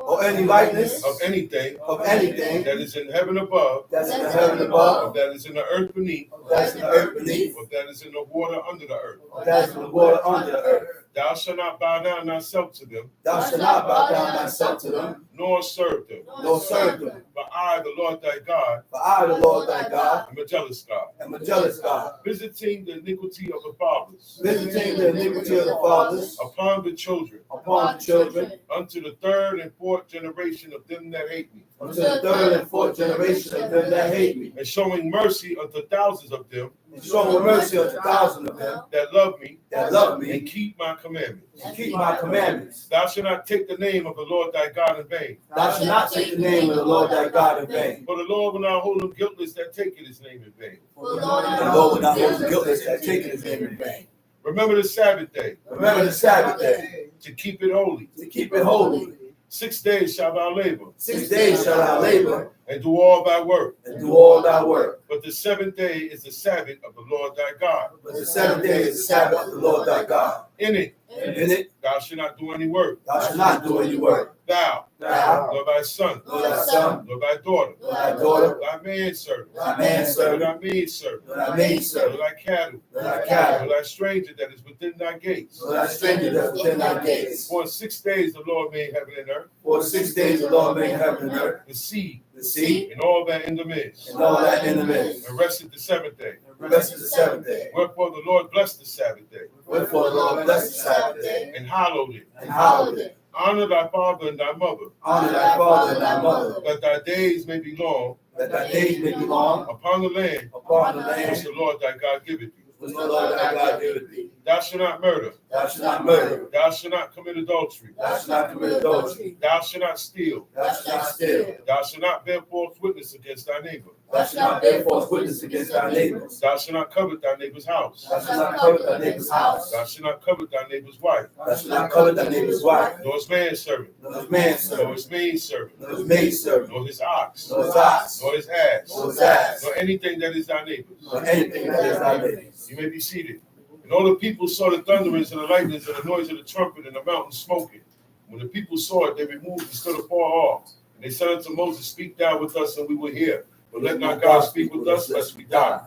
or any likeness of anything that is in heaven above, that's in the heaven above, or that is in the earth beneath, that's in the earth beneath, or that is in the water under the earth. or that's in the water under the earth. Thou shalt not bow down thyself to them, Thou shalt not bow down thyself to them, nor serve them. nor serve them. But I, the Lord thy God, For I, the Lord thy God, am a jealous God, am a jealous God, visiting the iniquity of the fathers visiting the iniquity of the fathers upon the children, upon the children, unto the third and fourth generation of them that hate me, unto the third and fourth generation of them that hate me, and showing mercy unto thousands of them and showing mercy unto thousands of them that love me that love and me, keep my commandments. and keep my commandments. Thou shalt not take the name of the Lord thy God in vain. Thou shalt not take the name of the Lord thy God in vain. For the Lord will not hold him guiltless that taketh his name in vain. For the Lord will not hold the guiltless that take his name in vain. Remember the Sabbath day Remember the Sabbath day, to keep it holy. to keep it holy. 6 days shalt thou labor 6 days shalt thou labor and do all thy work. and do all thy work. But the 7th day is the Sabbath of the Lord thy God. But the 7th day is the Sabbath of the Lord thy God. In it In it thou shalt not do any work. thou shalt not do any work. Thou, Thou, nor thy son, nor thy son, nor thy daughter, nor thy daughter, thy manservant, thy nor manservant, thy maidservant, nor thy nor maidservant, thy cattle, nor thy nor cattle, thy stranger that is within thy gates. nor thy stranger that is within thy gates. For in 6 days the Lord made heaven and earth, For 6 days the Lord made heaven and earth, the sea, the sea, and all that in the midst, and all that in the midst. and rested the 7th day. The rest is the 7th day. Wherefore the Lord blessed the Sabbath day, Wherefore the Lord blessed the Sabbath day and hallowed it. and hallowed it. Honor thy father and thy mother, Honor thy father and thy mother, that thy days may be long that thy days may be long upon the land upon the which land the Lord thy God giveth thee. which the Lord thy God giveth thee. Thou shalt not murder. Thou shalt not murder. Thou shalt not commit adultery. Thou shalt not commit adultery. Thou shalt not steal. Thou shalt not steal. Thou shalt not bear false witness against thy neighbor. Thou shalt not bear false witness against thy neighbors. Thou shalt not covet thy neighbor's house. Thou shalt not covet thy neighbor's house. Thou shalt not covet thy neighbor's wife, Thou shalt not covet thy neighbor's wife, nor his manservant, nor his nor manservant, his maidservant, nor his maidservant, nor his ox, nor his ox, nor his ass, nor his ass, nor anything that is thy neighbor's. nor anything that is thy neighbor's. You may be seated. And all the people saw the thunderings and the lightnings and the noise of the trumpet and the mountain smoking. When the people saw it, they removed and stood afar off. And they said unto Moses, Speak thou with us, and we will hear. But let not God speak with us, lest we die.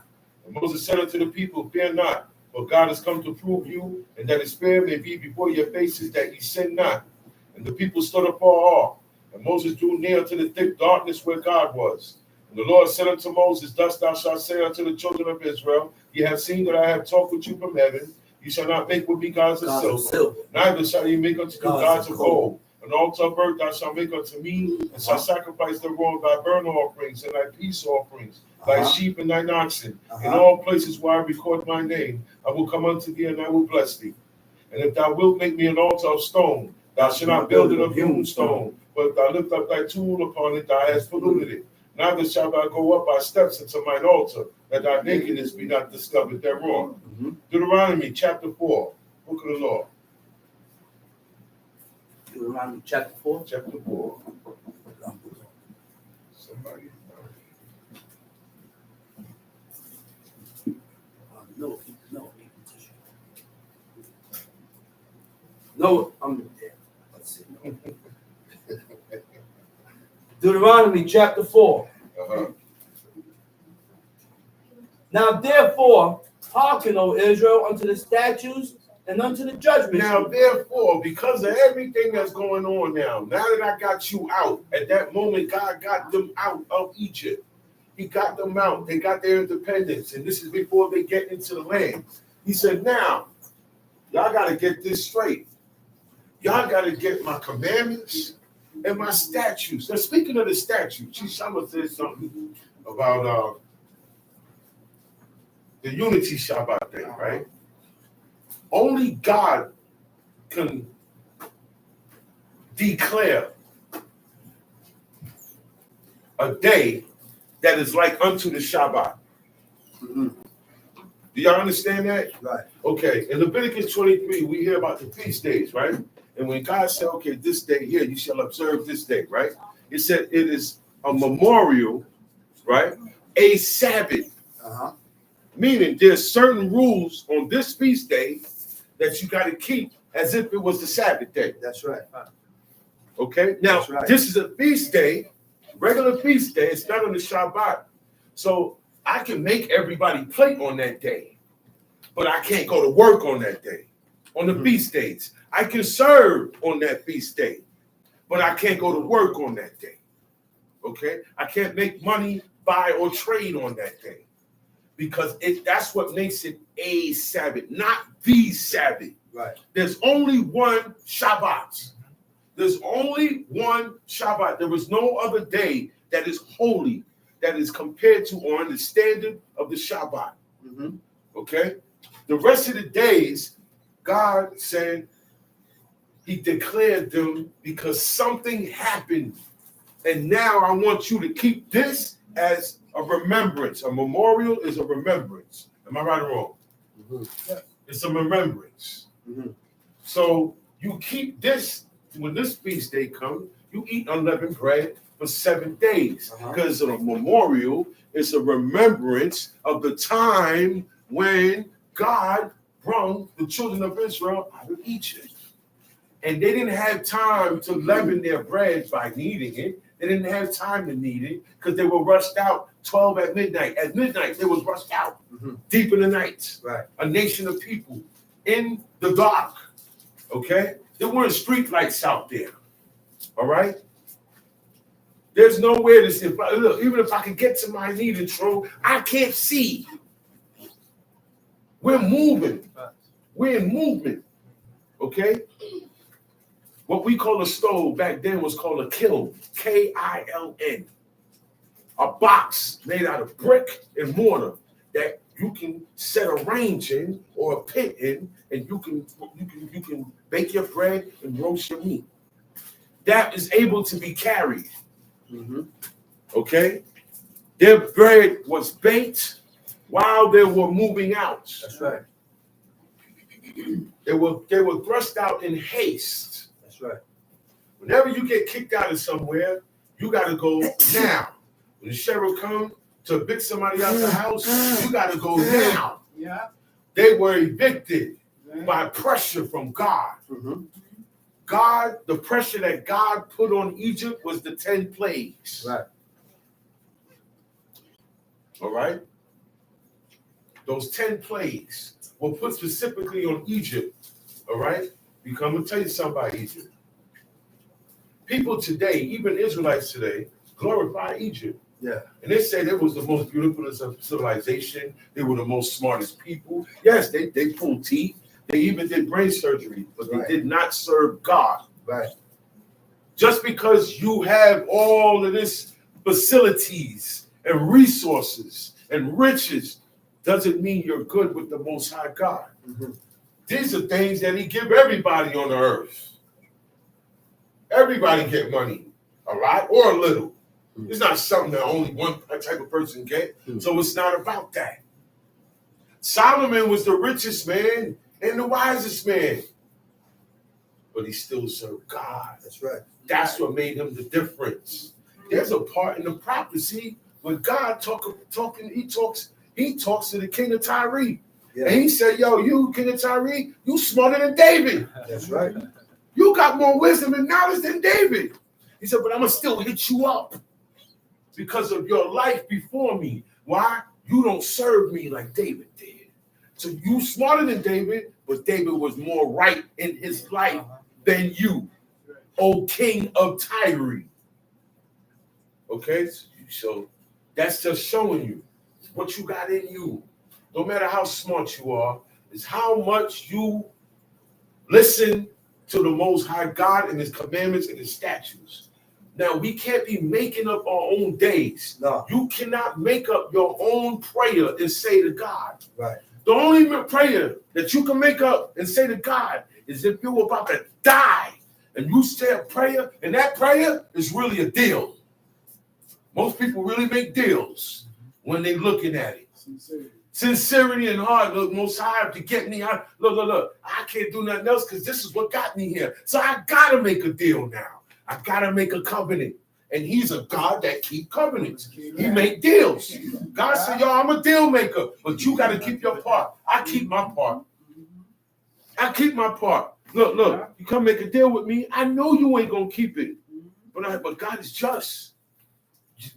And Moses said unto the people, Fear not, for God has come to prove you, and that his fear may be before your faces, that ye sin not. And the people stood afar off. And Moses drew near to the thick darkness where God was. And the Lord said unto Moses, Thus thou shalt say unto the children of Israel, Ye have seen that I have talked with you from heaven. You shall not make with me gods of silver, neither shall ye make unto you gods of gold. An altar of earth thou shalt make unto me, and shall sacrifice thereof thy burnt offerings and thy peace offerings, thy sheep and thine oxen. In all places where I record my name, I will come unto thee, and I will bless thee. And if thou wilt make me an altar of stone, thou shalt not build it of hewn stone, but if thou lift up thy tool upon it, thou hast polluted it. Neither shalt thou go up by steps into mine altar, that thy nakedness be not discovered thereon. Deuteronomy chapter 4, book of the law. Deuteronomy chapter 4. Chapter 4. Somebody. No, I'm there. Let's see. Deuteronomy chapter 4. Now therefore, hearken, O Israel, unto the statutes and unto the judgments. Now, therefore, because of everything that's going on now that I got you out, at that moment, God got them out of Egypt. he got them out. They got their independence. And this is before they get into the land. He said, now, y'all got to get this straight. Y'all got to get my commandments and my statutes. Now, speaking of the statutes, Shama said something about the unity Shabbat day, right? Only God can declare a day that is like unto the Shabbat. Mm-hmm. Do y'all understand that? Right. Okay, in Leviticus 23, we hear about the feast days, right? And when God said, okay, this day here, you shall observe this day, right? It said it is a memorial, right? A Sabbath. Uh-huh. Meaning there's certain rules on this feast day that you got to keep as if it was the Sabbath day. That's right. Okay? Now, That's right. This is a feast day, regular feast day. It's not on the Shabbat. So I can make everybody plate on that day, but I can't go to work on that day, on the feast days. I can serve on that feast day, but I can't go to work on that day. Okay? I can't make money, buy, or trade on that day because that's what makes it a Sabbath, not the Sabbath. Right. There's only one Shabbat. There's only one Shabbat. There is no other day that is holy, that is compared to or in the standard of the Shabbat. Mm-hmm. Okay? The rest of the days, God said he declared them because something happened. And now I want you to keep this as a remembrance. A memorial is a remembrance. Am I right or wrong? Mm-hmm. Yeah. It's a remembrance. Mm-hmm. So you keep this, when this feast day comes, you eat unleavened bread for 7 days. Because a memorial is a remembrance of the time when God brought the children of Israel out of Egypt. And they didn't have time to leaven their bread by kneading it. They didn't have time to knead it because they were rushed out 12 at midnight. At midnight, they was rushed out deep in the night. Right. A nation of people in the dark. Okay? There weren't street lights out there. All right? There's nowhere to see. Look, even if I could get to my kneading trough, I can't see. We're moving. We're in movement. Okay? What we call a stove back then was called a kiln, K-I-L-N. A box made out of brick and mortar that you can set a range in or a pit in, and you can bake your bread and roast your meat. That is able to be carried. Mm-hmm. Okay? Their bread was baked while they were moving out. That's right. They were thrust out in haste. That's right. Whenever you get kicked out of somewhere, you got to go now. When the sheriff comes to evict somebody out the house, you got to go now. Yeah. They were evicted by pressure from God. Mm-hmm. God, the pressure that God put on Egypt was the 10 plagues. Right. All right? Those 10 plagues were put specifically on Egypt. All right? Because I'm going to tell you something about Egypt. People today, even Israelites today, glorify Egypt. Yeah. And they say they was the most beautiful civilization. They were the most smartest people. Yes, they pulled teeth. They even did brain surgery, but they did not serve God. Right. Just because you have all of this facilities and resources and riches doesn't mean you're good with the Most High God. Mm-hmm. These are things that he give everybody on the earth. Everybody get money, a lot or a little. It's not something that only one type of person get. So it's not about that. Solomon was the richest man and the wisest man, but he still served God. That's right. That's what made him the difference. There's a part in the prophecy when God he talks to the king of Tyre. Yeah. And he said, yo, you, King of Tyre, you smarter than David. That's right. You got more wisdom and knowledge than David. He said, but I'm going to still hit you up because of your life before me. Why? You don't serve me like David did. So you smarter than David, but David was more right in his life than you, O King of Tyre. Okay? So That's just showing you what you got in you. No matter how smart you are, it's how much you listen to the Most High God and His commandments and His statutes. Now, we can't be making up our own days. No. You cannot make up your own prayer and say to God. Right. The only prayer that you can make up and say to God is if you're about to die and you say a prayer, and that prayer is really a deal. Most people really make deals when they're looking at it. Sincerity and heart, look, Most High to get me out. Look, I can't do nothing else because this is what got me here. So I gotta make a deal now. I gotta make a covenant. And He's a God that keep covenants. He make deals. God said, yo, I'm a deal maker, but you gotta keep your part. I keep my part. I keep my part. Look, you come make a deal with me. I know you ain't gonna keep it. But God is just.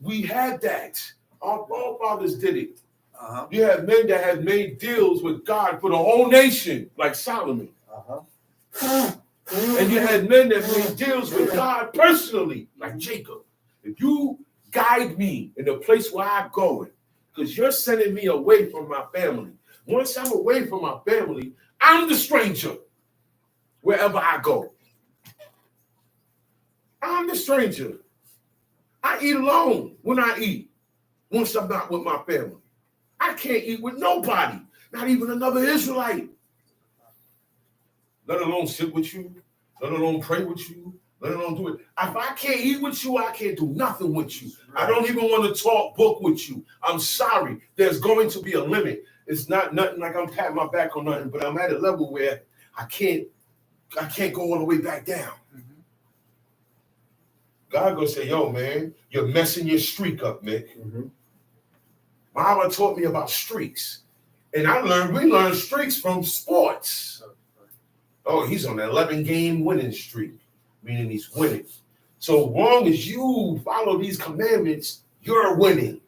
We had that. Our forefathers did it. You have men that have made deals with God for the whole nation, like Solomon. And you had men that made deals with God personally, like Jacob. If you guide me in the place where I'm going, because you're sending me away from my family. Once I'm away from my family, I'm the stranger wherever I go. I'm the stranger. I eat alone when I eat, once I'm not with my family. I can't eat with nobody, not even another Israelite. Let alone sit with you, let alone pray with you, let alone do it. If I can't eat with you, I can't do nothing with you. I don't even want to talk book with you. I'm sorry. There's going to be a limit. It's not nothing like I'm patting my back on nothing, but I'm at a level where I can't go all the way back down. God gonna say, yo, man, you're messing your streak up, Mick. Mama taught me about streaks. And we learned streaks from sports. Oh, he's on an 11-game winning streak, meaning he's winning. So long as you follow these commandments, you're winning.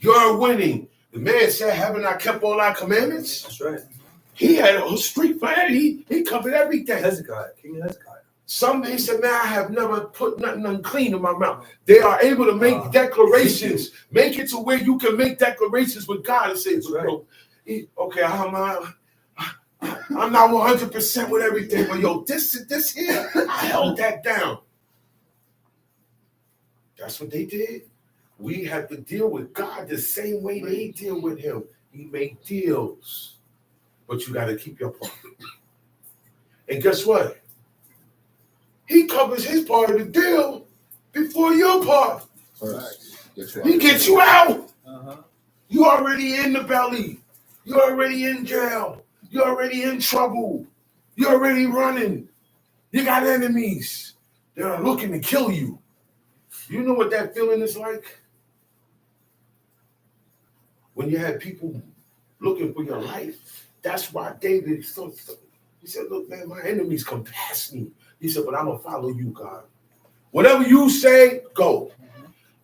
You're winning. The man said, haven't I kept all our commandments? That's right. He had a streak for that. He covered everything. King Hezekiah. Some they said, man, I have never put nothing unclean in my mouth. They are able to make declarations, make it to where you can make declarations with God and say, okay, I'm not 100% with everything, but yo, this here, I held that down. That's what they did. We have to deal with God the same way they deal with Him. He made deals, but you got to keep your part. And guess what? He covers his part of the deal before your part. He gets you out. You already in the belly. You're already in jail. You're already in trouble. You're already running. You got enemies. They're looking to kill you. You know what that feeling is like? When you have people looking for your life. That's why David, he said, look, man, my enemies come past me. He said, but I'm going to follow you, God. Whatever you say, go.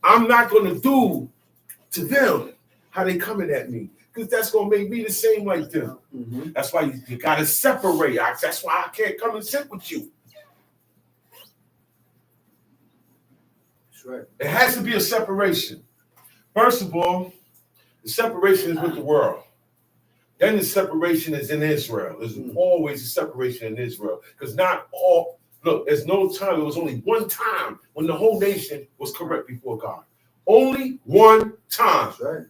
I'm not going to do to them how they coming at me, because that's going to make me the same like them. That's why you got to separate. That's why I can't come and sit with you. That's right. It has to be a separation. First of all, the separation is with the world. Then the separation is in Israel. There's always a separation in Israel. Because not all, look, there's no time. There was only one time when the whole nation was correct before God. Only one time. That's right.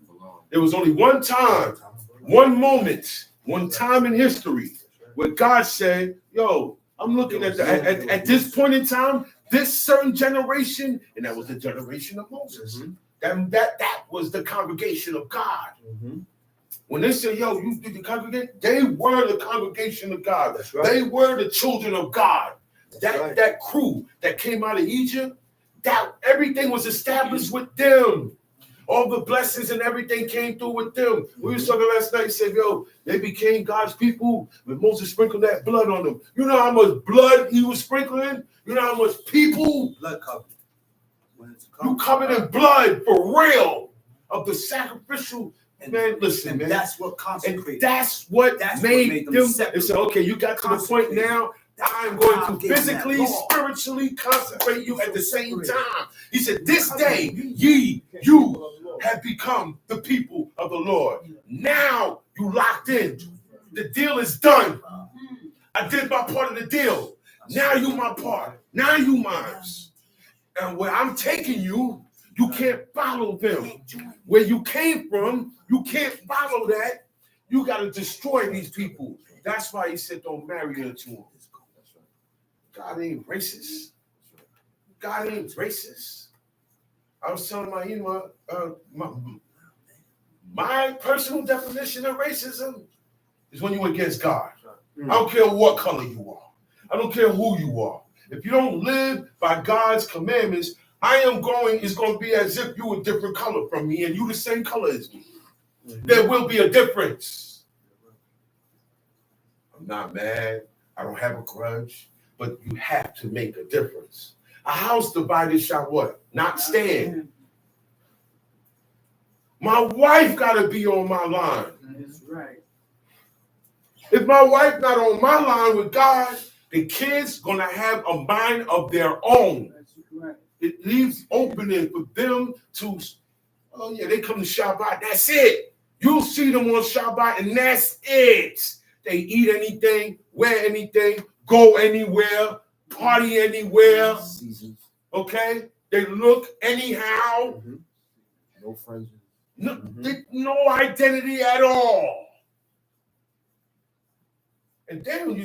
There was only one time, one moment, one time in history where God said, yo, I'm looking at at this point in time, this certain generation, and that was the generation of Moses. That was the congregation of God. When they say, yo, you did the congregation, they were the congregation of God. That's right. They were the children of God. That crew that came out of Egypt, that everything was established with them. All the blessings and everything came through with them. We were talking last night and said, yo, they became God's people when Moses sprinkled that blood on them. You know how much blood he was sprinkling? You know how much people? Blood covered. You covered in blood for real of the sacrificial. Man, listen, man. That's what consecrated. That's what made them. They said, okay, you got to the point now. I'm going to physically, spiritually consecrate you at the same time. He said, this day, you have become the people of the Lord. Now you locked in. The deal is done. I did my part of the deal. Now you my part. Now you mine. And where I'm taking you, you can't follow them. Where you came from, you can't follow that. You got to destroy these people. That's why he said don't marry into them. God ain't racist. God ain't racist. I was telling my personal definition of racism is when you're against God. I don't care what color you are. I don't care who you are. If you don't live by God's commandments, it's going to be as if you a different color from me and you the same color as me. There will be a difference. I'm not mad. I don't have a grudge. But you have to make a difference. A house divided shall what? Not stand. My wife got to be on my line. That's right. If my wife not on my line with God, the kids going to have a mind of their own. That's right. It leaves opening for them to, oh yeah, they come to Shabbat. That's it. You'll see them on Shabbat and that's it. They eat anything, wear anything, go anywhere, party anywhere. Okay? They look anyhow. No friends. No identity at all. And then when I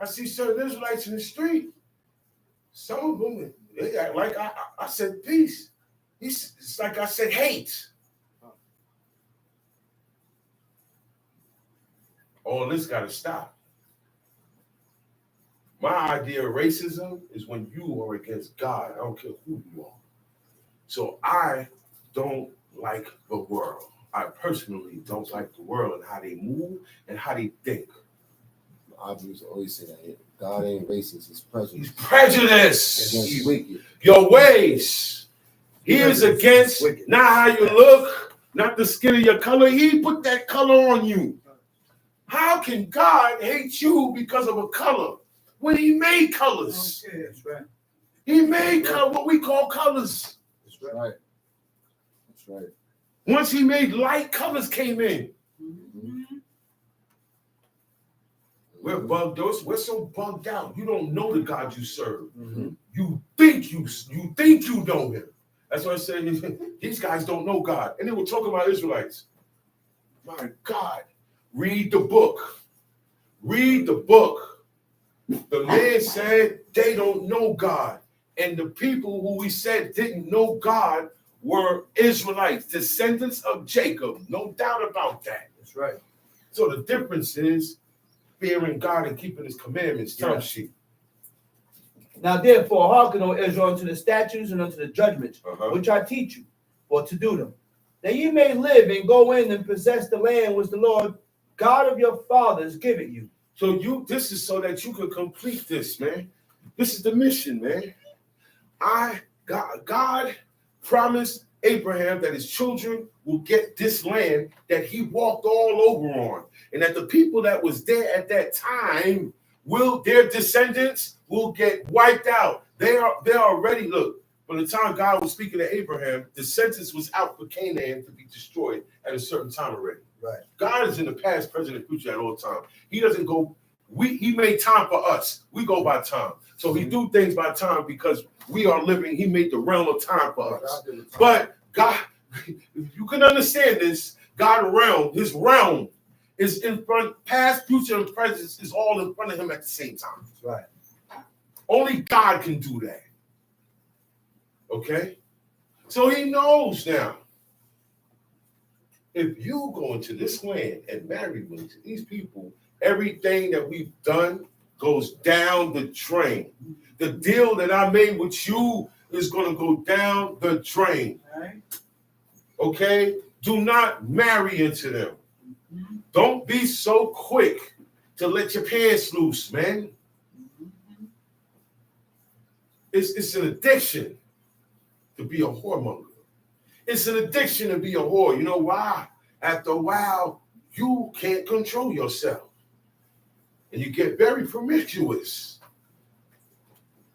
see certain Israelites in the street, some of them, they act like I said peace. It's like I said hate. All this got to stop. My idea of racism is when you are against God. I don't care who you are. So I don't like the world. I personally don't like the world and how they move and how they think. I always say that God ain't racist, he's prejudiced. He's prejudiced. Against wicked. Your ways. He is against not how you look, not the skin of your color. He put that color on you. How can God hate you because of a color when he made colors? Okay, that's right. He made what we call colors. That's right. That's right. Once he made light, colors came in. We're bugged out. We're so bugged out. You don't know the God you serve. You think you know him. That's why I say these guys don't know God. And they were talking about Israelites. My God, read the book. Read the book. The man said they don't know God. And the people who he said didn't know God were Israelites, descendants of Jacob. No doubt about that. That's right. So the difference is fearing God and keeping his commandments. Tongue sheet. Now therefore hearken, O Israel, unto the statutes and unto the judgments, which I teach you, for to do them, that ye may live and go in and possess the land which the Lord God of your fathers giveth you. So this is so that you can complete this, man. This is the mission, man. God promised Abraham that his children will get this land that he walked all over on, and that the people that was there at that time their descendants will get wiped out. They're already, look, by the time God was speaking to Abraham, the census was out for Canaan to be destroyed at a certain time already. Right. God is in the past, present, and future at all times. He doesn't go. He made time for us. We go by time. So he do things by time because we are living. He made the realm of time for us. But God, if you can understand this, his realm is in front, past, future, and present is all in front of him at the same time. That's right. Only God can do that. Okay? So he knows now. If you go into this land and marry one to these people, everything that we've done goes down the drain. The deal that I made with you is going to go down the drain. Right. Okay? Do not marry into them. Don't be so quick to let your pants loose, man. It's an addiction to be a whoremonger. It's an addiction to be a whore. You know why? After a while, you can't control yourself. And you get very promiscuous.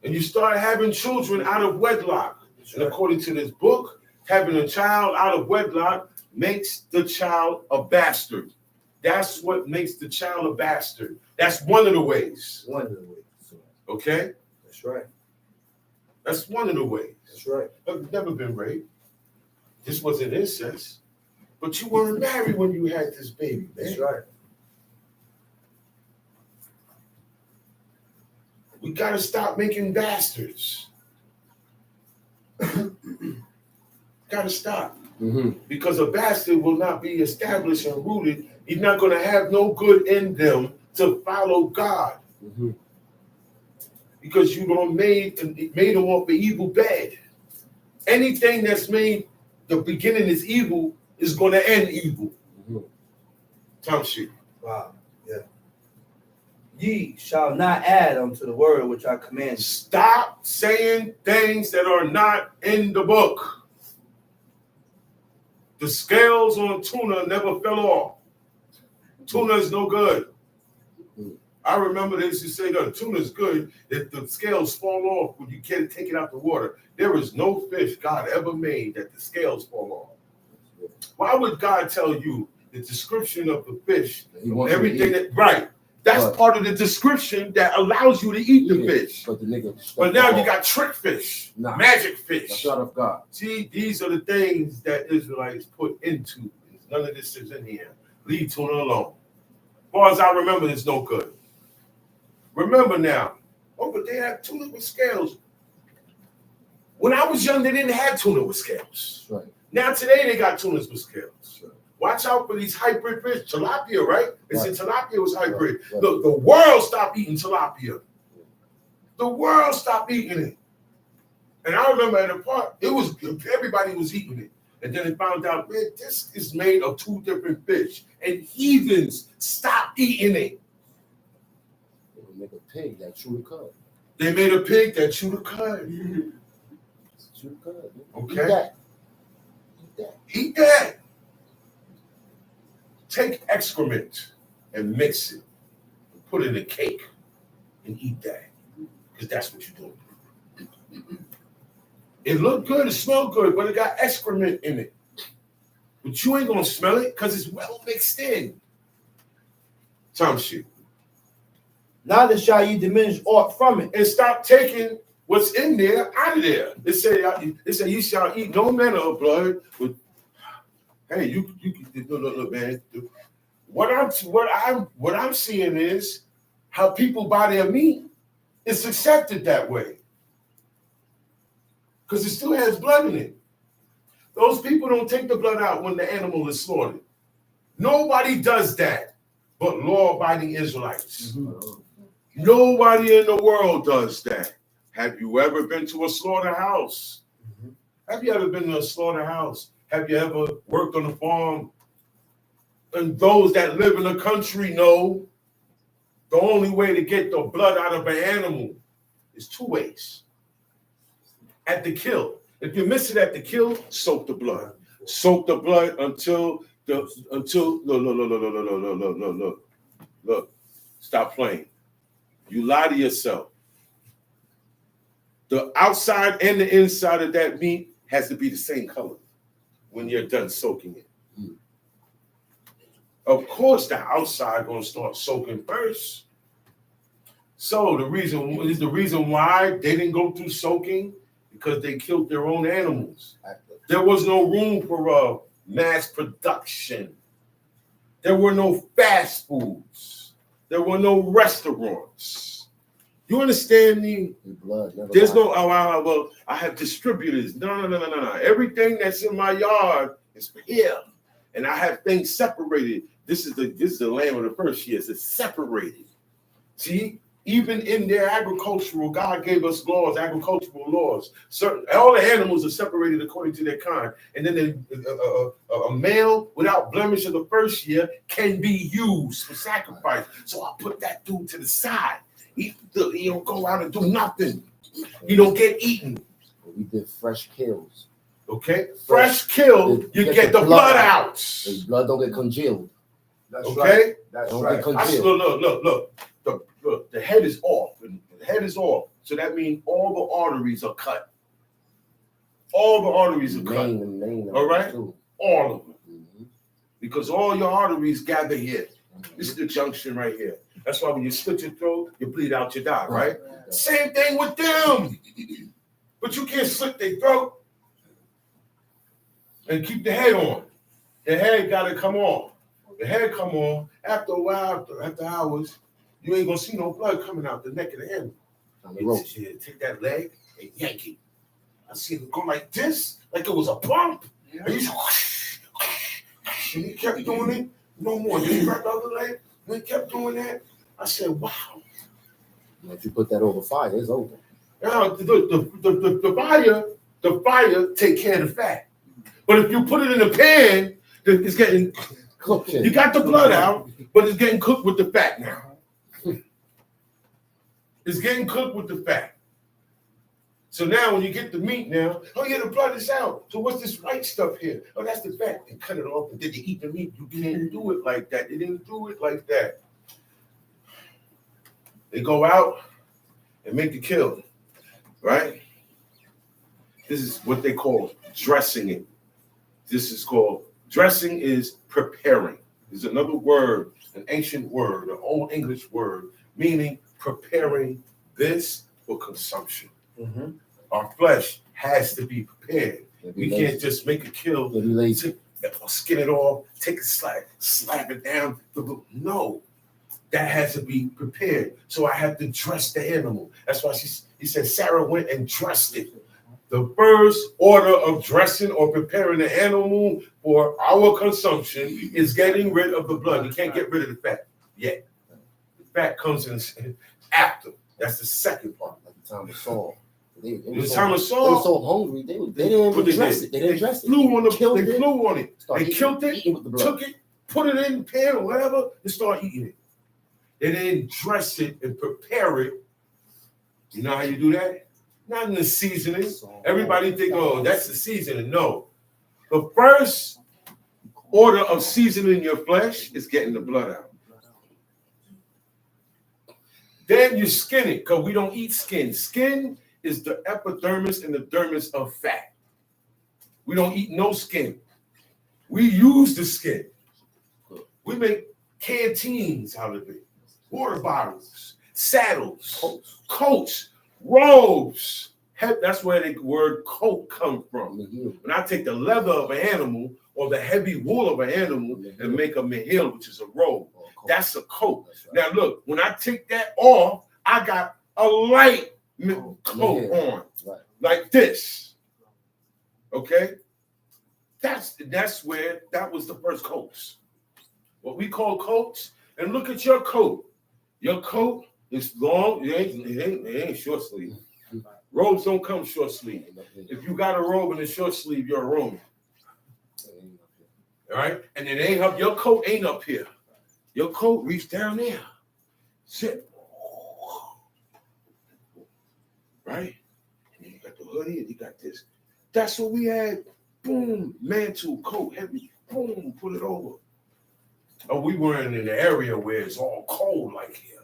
And you start having children out of wedlock. And according to this book, Having a child out of wedlock makes the child a bastard. That's what makes the child a bastard. That's one of the ways. One of the ways. Okay? That's right. That's one of the ways. That's right. I've never been raped. This wasn't incest. But you weren't married when you had this baby, man. That's right. We gotta stop making bastards. Gotta stop. Because a bastard will not be established and rooted. He's not gonna have no good in them to follow God. Because you don't made them off the evil bed. Anything that's made the beginning is evil is gonna end evil. Tom shit. Wow. Yeah. Ye shall not add unto the word which I command. Stop saying things that are not in the book. The scales on tuna never fell off. Tuna is no good. I remember they used to say that tuna is good if the scales fall off when you can't take it out the water. There is no fish God ever made that the scales fall off. Why would God tell you the description of the fish, everything that right? That's part of the description that allows you to eat the fish. But now you got trick fish, magic fish. That's not of God. See, these are the things that Israelites put into. None of this is in here. Leave tuna alone. As far as I remember, it's no good. Remember now, but they have tuna with scales. When I was young, they didn't have tuna with scales. Right. Now today they got tunas with scales. Right. Watch out for these hybrid fish. Tilapia, right? They said tilapia was hybrid. Right. The world stopped eating tilapia. The world stopped eating it. And I remember at a park, everybody was eating it. And then they found out, man, this is made of two different fish. And heathens stopped eating it. Make a pig that chew the cud. They made a pig that chewed the cud. Chew the cud. Okay. Eat that. Eat that. Take excrement and mix it. And put it in a cake and eat that. Because that's what you're doing. It looked good, it smelled good, but it got excrement in it. But you ain't gonna smell it because it's well mixed in. Tom shit. Neither shall ye diminish aught from it. And stop taking what's in there out of there. It say you shall eat no manner of blood. But hey, you look, man. What I'm seeing is how people buy their meat. It's accepted that way because it still has blood in it. Those people don't take the blood out when the animal is slaughtered. Nobody does that but law-abiding Israelites. Nobody in the world does that. Have you ever been to a slaughterhouse? Have you ever been to a slaughterhouse? Have you ever worked on a farm? And those that live in the country know the only way to get the blood out of an animal is two ways. At the kill. If you miss it at the kill, soak the blood. Soak the blood until look. Stop playing. You lie to yourself. The outside and the inside of that meat has to be the same color when you're done soaking it. Of course, the outside gonna start soaking first. So the reason why they didn't go through soaking because they killed their own animals. There was no room for mass production. There were no fast foods. There were no restaurants. You understand me? There's no, well, I have distributors. No. Everything that's in my yard is here. And I have things separated. This is the land of the first years. It's separated. See, even in their agricultural, God gave us laws, agricultural laws. All the animals are separated according to their kind. And then a male without blemish of the first year can be used for sacrifice. So I put that dude to the side. He don't go out and do nothing. He don't get eaten. We did fresh kills. Okay? Fresh kill, you get the blood out. The blood don't get congealed. That's okay? Right. That's Don't right. get congealed. Look. The head is off. The head is off. So that means all the arteries are cut. All the arteries are cut. Name All right? too. All of them. Mm-hmm. Because all your arteries gather here. This is the junction right here. That's why when you slit your throat, you bleed out, you die, right? Same thing with them. But you can't slit their throat and keep the head on. The head got to come on. The head come on. After a while, after hours, you ain't going to see no blood coming out the neck of the animal. You take that leg and yank it. I see it go like this, like it was a pump. And he kept doing it. No more. Then he grabbed the other leg. And he kept doing that. I said, wow. If you put that over fire, it's over. Now, the fire take care of the fat. But if you put it in a pan, it's getting cooked. You got the blood out, but it's getting cooked with the fat now. It's getting cooked with the fat. So now when you get the meat now, oh yeah, the blood is out. So what's this white stuff here? Oh, that's the fat. And cut it off and then you eat the meat. You can't do it like that. They didn't do it like that. They go out and make the kill, right? This is what they call dressing it. This is called, dressing is preparing. There's another word, an ancient word, an old English word, meaning preparing this for consumption. Mm-hmm. Our flesh has to be prepared. We can't just make a kill, skin it off, take a slap it down. No, that has to be prepared. So I have to dress the animal. That's why he said Sarah went and dressed it. The first order of dressing or preparing the animal for our consumption is getting rid of the blood. You can't get rid of the fat yet. The fat comes in after. That's the second part. Like the time of Saul. They They were so hungry. They didn't even dress it. They didn't dress it. Flew on They it. They killed it, took it, put it in the pan or whatever, and started eating it. They didn't dress it and prepare it. You know how you do that? Not in the seasoning. Everybody think, oh, that's the seasoning. No. The first order of seasoning your flesh is getting the blood out. Then you skin it, because we don't eat skin. Skin is the epidermis and the dermis of fat. We don't eat no skin. We use the skin. We make canteens out of it, water bottles, saddles, coats, robes. That's where the word coat comes from. When I take the leather of an animal or the heavy wool of an animal and make a mehil, which is a robe, that's a coat. Now look, when I take that off, I got a light coat on, like this. Okay, that's where that was the first coats. What we call coats. And look at your coat. Your coat is long. It ain't short sleeve. Robes don't come short sleeve. If you got a robe and a short sleeve, you're a Roman. All right, and it ain't up. Your coat ain't up here. Your coat reach down there. Sit. Right? And then you got the hoodie and you got this. That's what we had. Boom, mantle, coat, heavy. Boom, put it over. Oh, we weren't in an area where it's all cold like here.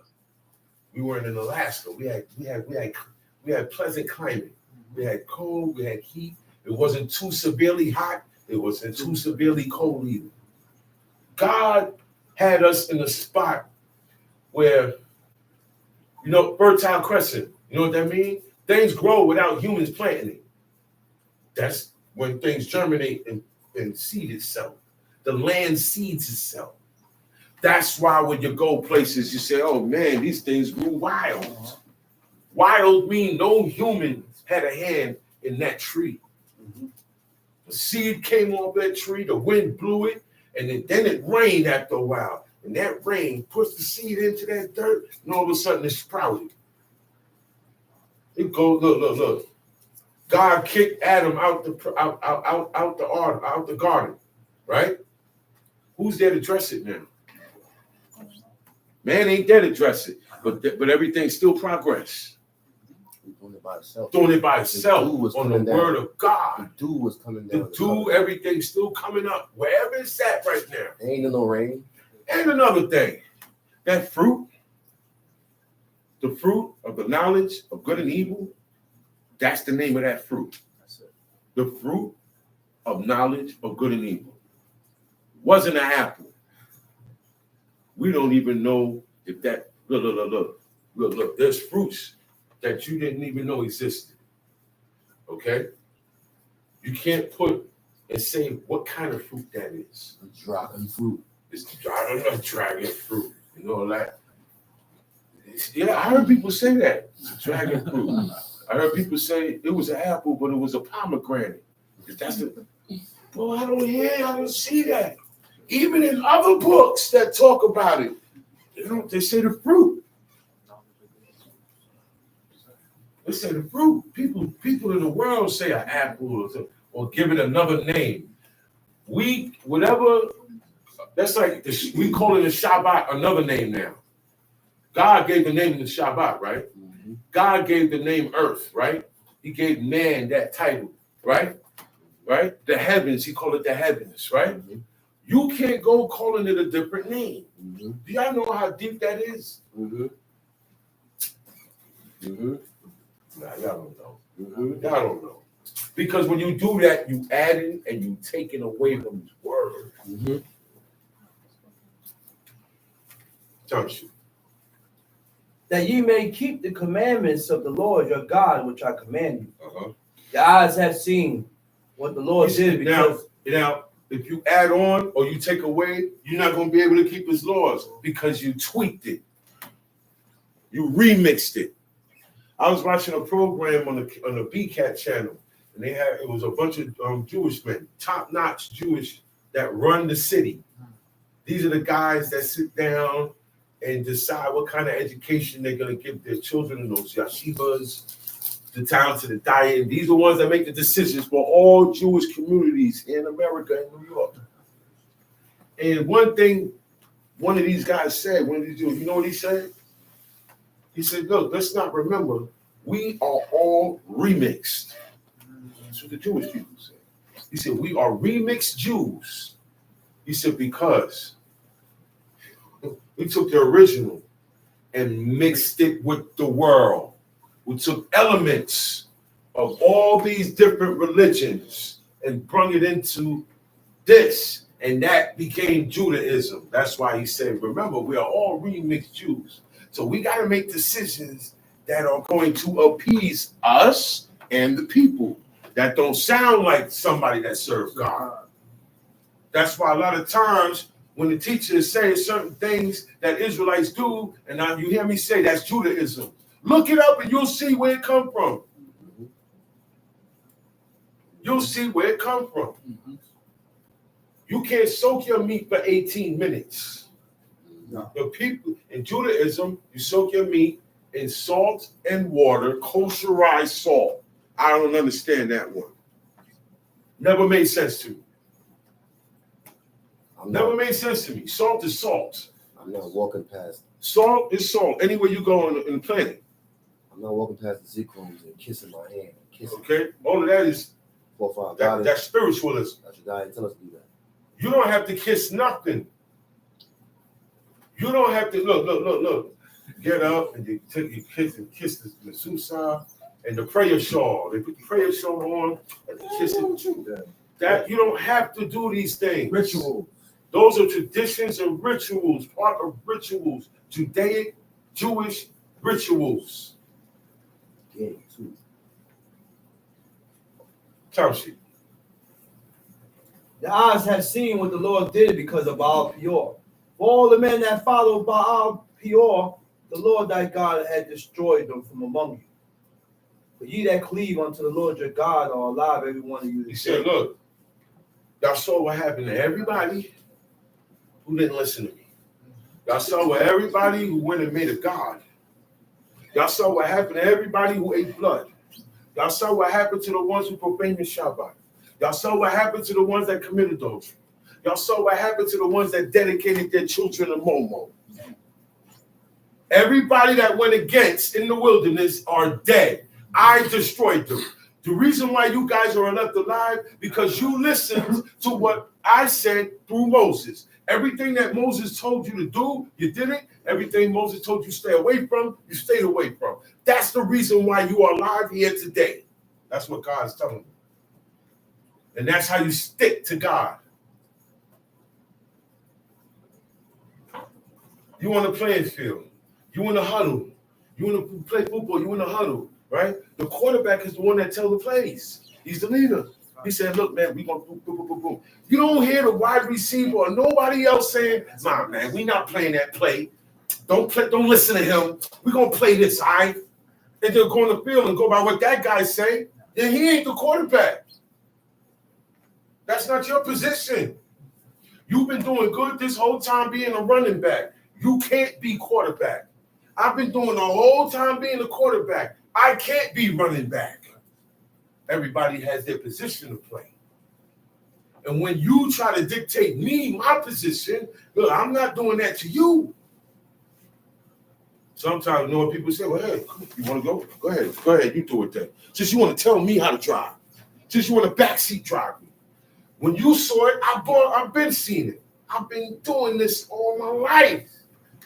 We weren't in Alaska. We had pleasant climate. We had cold, we had heat. It wasn't too severely hot. It wasn't too severely cold either. God had us in a spot where, Fertile Crescent. You know what that means? Things grow without humans planting it. That's when things germinate and seed itself. The land seeds itself. That's why when you go places, you say, oh man, these things grew wild. Wild mean no human had a hand in that tree. The seed came off that tree, the wind blew it, and then it rained after a while. And that rain pushed the seed into that dirt, and all of a sudden it sprouted. It goes, look. God kicked Adam out the garden, right? Who's there to dress it now? Man ain't there to dress it, but everything's still progress. Doing it by itself. Doing it by itself on the word of God. The dew was coming down. The dew, everything's still coming up. Wherever it's at right now. Ain't no rain. And another thing, that fruit, the fruit of the knowledge of good and evil, that's the name of that fruit. the fruit of knowledge of good and evil. Wasn't an apple. We don't even know if that, look, there's fruits that you didn't even know existed. Okay? You can't put and say what kind of fruit that is. Dragon fruit. It's dragon fruit, you know that. Yeah, I heard people say that. It's a dragon fruit. I heard people say it was an apple, but it was a pomegranate. That's it. Well, I don't see that. Even in other books that talk about it, they say the fruit. They say the fruit. People in the world say an apple or give it another name. That's like we call it a Shabbat, another name now. God gave the name to Shabbat, right? Mm-hmm. God gave the name Earth, right? He gave man that title, right? Right? The heavens, he called it the heavens, right? Mm-hmm. You can't go calling it a different name. Mm-hmm. Do y'all know how deep that is? Mm-hmm. Mm-hmm. Nah, y'all don't know. Mm-hmm. Y'all don't know. Because when you do that, you adding and you taking away from his word. Mm-hmm. Don't you? That ye may keep the commandments of the Lord your God, which I command you. Uh-huh. Your eyes have seen what the Lord did. Because now, if you add on or you take away, you're not going to be able to keep his laws because you tweaked it. You remixed it. I was watching a program on the BCAT channel, and it was a bunch of Jewish men, top-notch Jewish that run the city. These are the guys that sit down and decide what kind of education they're going to give their children in those yeshivas, the town to the diet. And these are the ones that make the decisions for all Jewish communities in America and New York. And one thing one of these guys said, one of these Jews, you know what he said? He said, look, let's not remember, we are all remixed. That's what the Jewish people say. He said, we are remixed Jews. He said, because we took the original and mixed it with the world. We took elements of all these different religions and brought it into this, and that became Judaism. That's why he said, remember, we are all remixed Jews. So we got to make decisions that are going to appease us and the people that don't sound like somebody that serves God. That's why a lot of times when the teacher is saying certain things that Israelites do, and now you hear me say that's Judaism, look it up and you'll see where it come from. You'll see where it come from. You can't soak your meat for 18 minutes. No. The people in Judaism, you soak your meat in salt and water, kosherized salt. I don't understand that one. Never made sense to me. Never made sense to me. Salt is salt. I'm not walking past. Salt is salt. Anywhere you go in the planet. I'm not walking past the Z-Chromes and kissing my hand. Okay? All of that is that's spiritualism. That's your guy tell us to do that. You don't have to kiss nothing. You don't have to look. Get up and you kiss the mezuzah and the prayer shawl. They put the prayer shawl on and they kiss it. That you don't have to do these things. Ritual. Those are traditions and rituals, part of rituals, Judaic, Jewish rituals. Yeah, too. Taushi. the eyes have seen what the Lord did because of Baal Peor. For all the men that followed Baal Peor, the Lord thy God had destroyed them from among you. But ye that cleave unto the Lord your God are alive, every one of you. He said, look, y'all saw what happened to everybody who didn't listen to me. Y'all saw what everybody who went and made a god. Y'all saw what happened to everybody who ate blood. Y'all saw what happened to the ones who profaned the Shabbat. Y'all saw what happened to the ones that committed adultery. Y'all saw what happened to the ones that dedicated their children to Momo. Everybody that went against in the wilderness are dead. I destroyed them. The reason why you guys are left alive, because you listened to what I said through Moses. Everything that Moses told you to do, you did it. Everything Moses told you to stay away from, you stayed away from. That's the reason why you are alive here today. That's what God's telling you. And that's how you stick to God. You on the playing field. You in the huddle. You want to play football. You in the huddle, right? The quarterback is the one that tells the plays. He's the leader. He said, look, man, we going to boom, boom, boom, boom. You don't hear the wide receiver or nobody else saying, nah, man, we not playing that play. Don't listen to him. We're going to play this, all right? And they'll go on the field and go by what that guy say. Then he ain't the quarterback. That's not your position. You've been doing good this whole time being a running back. You can't be quarterback. I've been doing the whole time being a quarterback. I can't be running back. Everybody has their position to play. And when you try to dictate me, my position, look, I'm not doing that to you. Sometimes, you know what people say, well, hey, you want to go? Go ahead, you do it then. Since you want to tell me how to drive. Since you want to backseat drive me. When you saw it, I've been seeing it. I've been doing this all my life.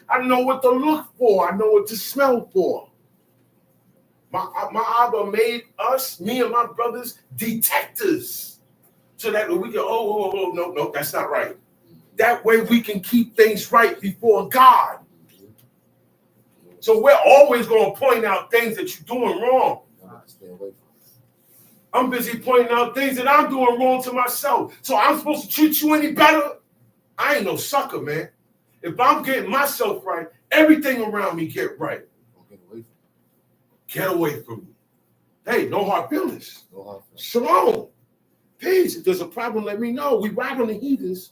I know what to look for. I know what to smell for. My Abba made us, me and my brothers, detectives. So that we can, no, that's not right. That way we can keep things right before God. So we're always going to point out things that you're doing wrong. I'm busy pointing out things that I'm doing wrong to myself. So I'm supposed to treat you any better? I ain't no sucker, man. If I'm getting myself right, everything around me get right. Get away from me. Hey, no hard feelings. Shalom. Peace. If there's a problem, let me know. We ride on the heathens.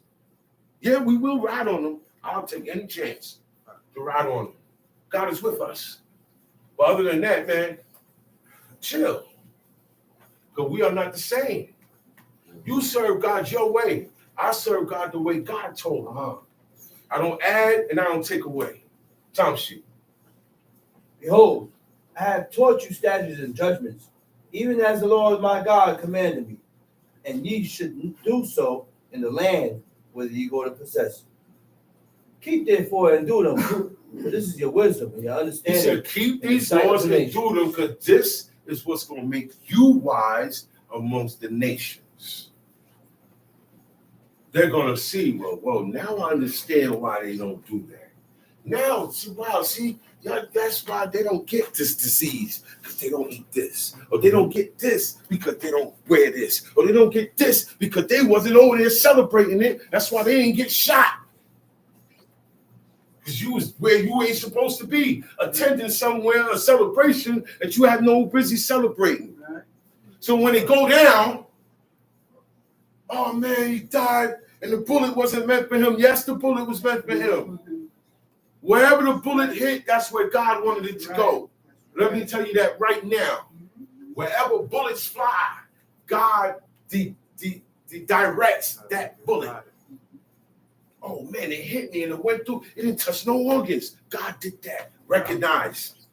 Yeah, we will ride on them. I'll take any chance to ride on them. God is with us. But other than that, man, chill. Because we are not the same. You serve God your way. I serve God the way God told me. I don't add and I don't take away. Tom sheet. Behold, I have taught you statutes and judgments, even as the Lord my God commanded me. And ye should do so in the land whether ye go to possess it. Keep therefore and do them, for this is your wisdom and your understanding. He said, keep these laws and do them, because this is what's going to make you wise amongst the nations. They're going to see, well, now I understand why they don't do that. Now, see, that's why they don't get this disease, because they don't eat this. Or they don't get this because they don't wear this. Or they don't get this because they wasn't over there celebrating it. That's why they didn't get shot. Because you was where you ain't supposed to be, attending somewhere, a celebration that you have no busy celebrating. So when it go down, oh man, he died, and the bullet wasn't meant for him. Yes, the bullet was meant for him. Wherever the bullet hit, that's where God wanted it to go. Let me tell you that right now. Wherever bullets fly, God directs that bullet. Oh man, it hit me and it went through. It didn't touch no organs. God did that. Recognize,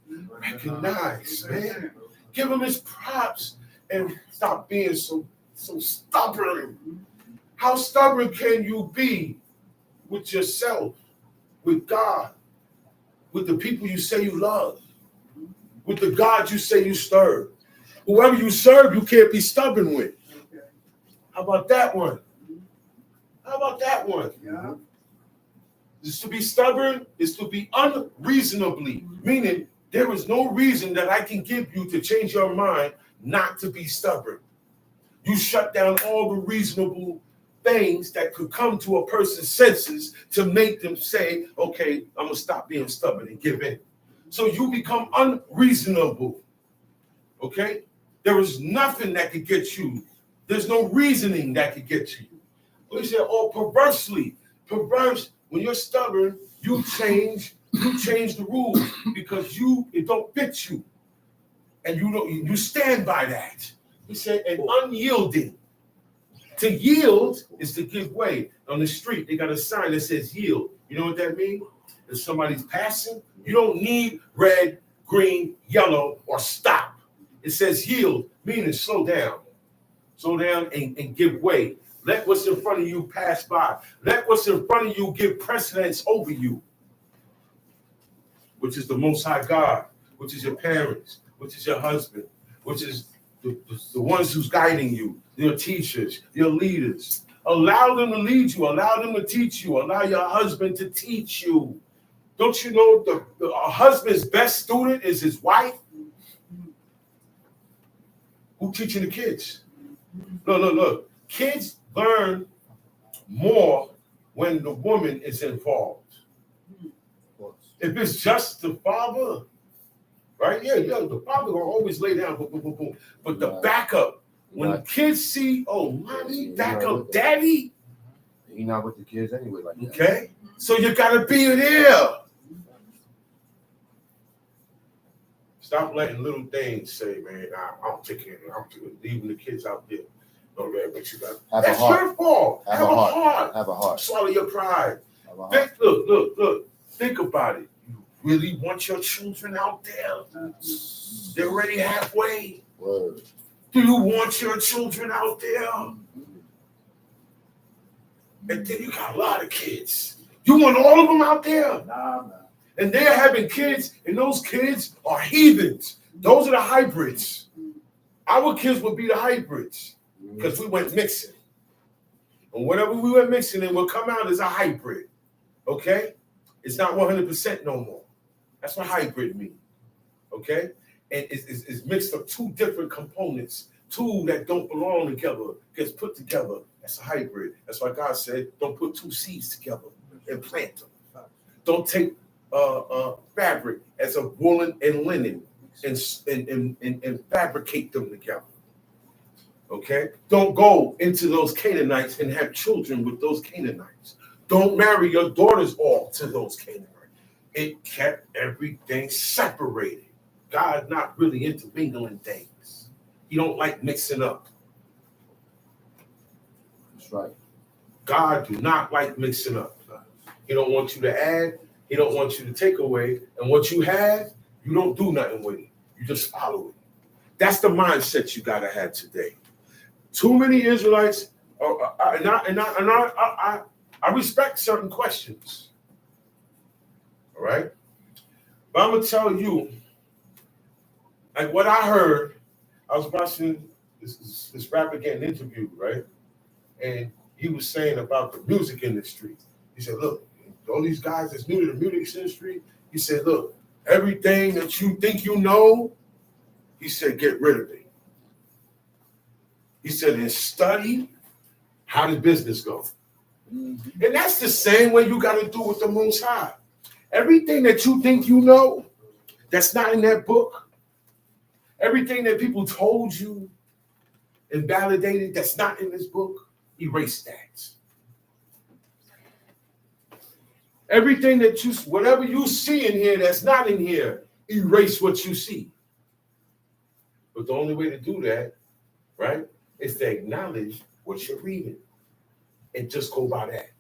man. Give him his props and stop being so stubborn. How stubborn can you be with yourself, with God, with the people you say you love, with the God you say you serve? Whoever you serve, you can't be stubborn with. How about that one? How about that one? Yeah. Is to be stubborn is to be unreasonably, meaning there is no reason that I can give you to change your mind not to be stubborn. You shut down all the reasonable things that could come to a person's senses to make them say, okay, I'm going to stop being stubborn and give in. So you become unreasonable. Okay? There is nothing that could get you. There's no reasoning that could get you. He said, perversely. Perverse, when you're stubborn, you change the rules because it don't fit you. And you stand by that. He said, and unyielding. To yield is to give way. On the street, they got a sign that says yield. You know what that means? If somebody's passing, you don't need red, green, yellow, or stop. It says yield, meaning slow down. Slow down and give way. Let what's in front of you pass by. Let what's in front of you give precedence over you, which is the Most High God, which is your parents, which is your husband, which is the ones who's guiding you, your teachers, your leaders. Allow them to lead you. Allow them to teach you. Allow your husband to teach you. Don't you know a husband's best student is his wife? Who teaching the kids? Look. Kids learn more when the woman is involved. If it's just the father, right? Yeah, the father will always lay down, boom, boom, boom, boom. But the backup, when kids see, oh, mommy, backup, daddy. You're not with the kids anyway, like that. Okay? So you gotta be there. Stop letting little things say, man, I don't take care of it. I'm leaving the kids out there. No, man, but you got that's your fault. Have a heart. Have a heart. Swallow your pride. Look. Think about it. You really want your children out there? They're already halfway. Word. Do you want your children out there? And then you got a lot of kids. You want all of them out there? Nah. And they're having kids, and those kids are heathens. Those are the hybrids. Our kids would be the hybrids because we went mixing. And whatever we went mixing in will come out as a hybrid. Okay? It's not 100% no more. That's what hybrid means. Okay? And it's mixed of two different components, two that don't belong together, gets put together. That's a hybrid. That's why God said, don't put two seeds together and plant them. Don't take fabric as a woolen and linen and fabricate them together. Okay? Don't go into those Canaanites and have children with those Canaanites. Don't marry your daughters off to those Canaanites. It kept everything separated. God not really intermingling things. He don't like mixing up. That's right. God do not like mixing up. He don't want you to add. He don't want you to take away. And what you have, you don't do nothing with it. You just follow it. That's the mindset you got to have today. Too many Israelites, I respect certain questions. All right? But I'm going to tell you, like what I heard, I was watching this rapper getting interviewed, right? And he was saying about the music industry. He said, look, all these guys that's new to the music industry, he said, look, everything that you think you know, he said, get rid of it. He said, and study how does business go. Mm-hmm. And that's the same way you got to do with the Most High. Everything that you think you know, that's not in that book. Everything that people told you and validated, that's not in this book, erase that. Everything that you, whatever you see in here that's not in here, erase what you see. But the only way to do that, right, is to acknowledge what you're reading and just go by that.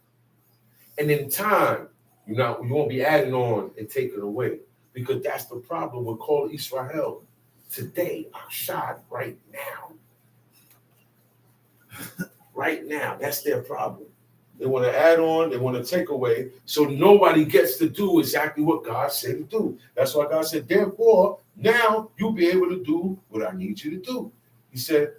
And in time, you won't be adding on and taking away, because that's the problem with Call Israel today. Ashad, right now. Right now, that's their problem. They want to add on, they want to take away, so nobody gets to do exactly what God said to do. That's why God said, therefore, now you'll be able to do what I need you to do. He said,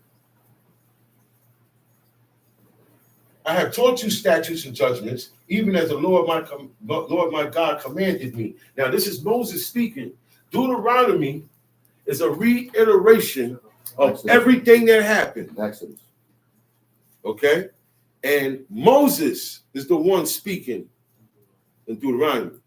I have taught you statutes and judgments, even as the Lord my God commanded me. Now, this is Moses speaking. Deuteronomy is a reiteration of Exodus. Everything that happened. Exodus. Okay? And Moses is the one speaking in Deuteronomy.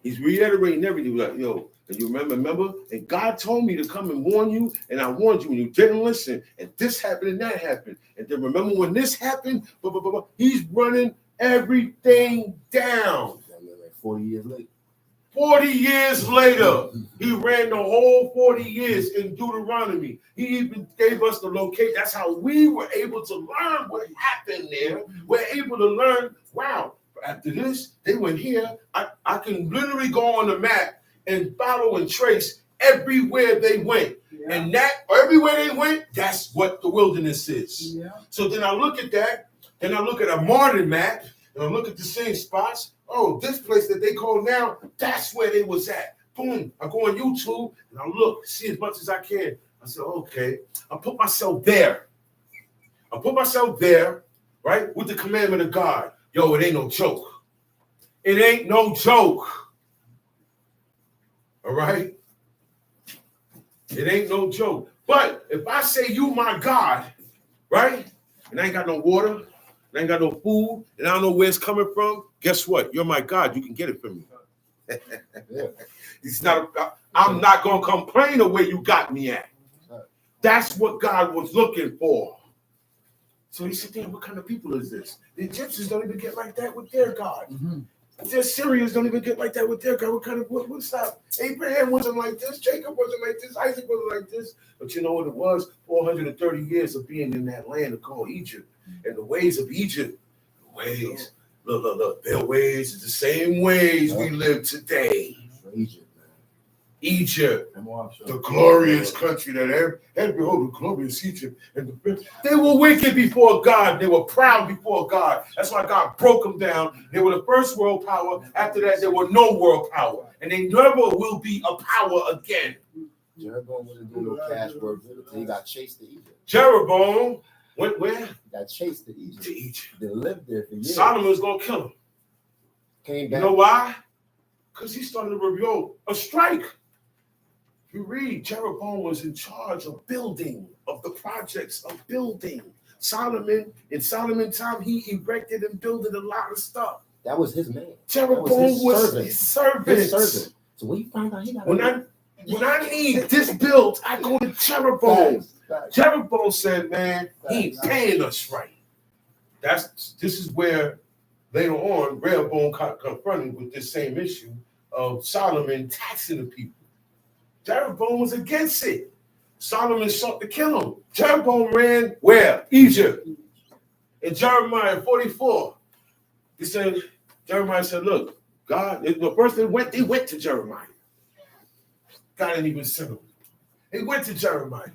He's reiterating everything. Like, yo, and you remember? And God told me to come and warn you, and I warned you, and you didn't listen. And this happened, and that happened. And then remember when this happened? Blah, blah, blah, blah. He's running everything down. Like 40 years later. 40 years later, he ran the whole 40 years in Deuteronomy. He even gave us the location. That's how we were able to learn what happened there. We're able to learn, wow, after this, they went here. I can literally go on the map and follow and trace everywhere they went. Yeah. And that everywhere they went, that's what the wilderness is. Yeah. So then I look at that, then I look at a modern map, and I look at the same spots. Oh, this place that they call now, that's where they was at. Boom, I go on YouTube and I look, see as much as I can. I said, okay. I put myself there. Right? With the commandment of God. Yo, it ain't no joke. It ain't no joke. All right? It ain't no joke. But if I say you my God, right? And I ain't got no water, and I ain't got no food, and I don't know where it's coming from, guess what? You're my God. You can get it from me. It's not. I'm not going to complain of where you got me at. That's what God was looking for. So he said, damn, what kind of people is this? The Egyptians don't even get like that with their God. The Assyrians don't even get like that with their God. What's that? Abraham wasn't like this. Jacob wasn't like this. Isaac wasn't like this. But you know what it was? 430 years of being in that land called Egypt. And the ways of Egypt, look, their ways is the same ways we live today. Egypt, the glorious country that the glorious Egypt. And they were wicked before God. They were proud before God. That's why God broke them down. They were the first world power. After that, there were no world power. And they never will be a power again. Jeroboam wasn't doing no cash work until he got chased to Egypt. Jeroboam went where? He got chased to Egypt. To Egypt. They lived there for years. Solomon was going to kill him. Came back. You know why? Because he started a rebellion, a strike. You read, Jeroboam was in charge of building, of the projects of building. Solomon, in Solomon's time, he erected and built a lot of stuff. That was his man. Jeroboam was his servant. His servant. So when you find out he got when I need this built, I go to Jeroboam. Jeroboam said, man, he ain't paying us right. This is where later on, Rehoboam got confronted with this same issue of Solomon taxing the people. Jeroboam was against it. Solomon sought to kill him. Jeroboam ran where? Egypt. In Jeremiah 44, Jeremiah said, look, God, the first they went to Jeremiah. God didn't even send them. They went to Jeremiah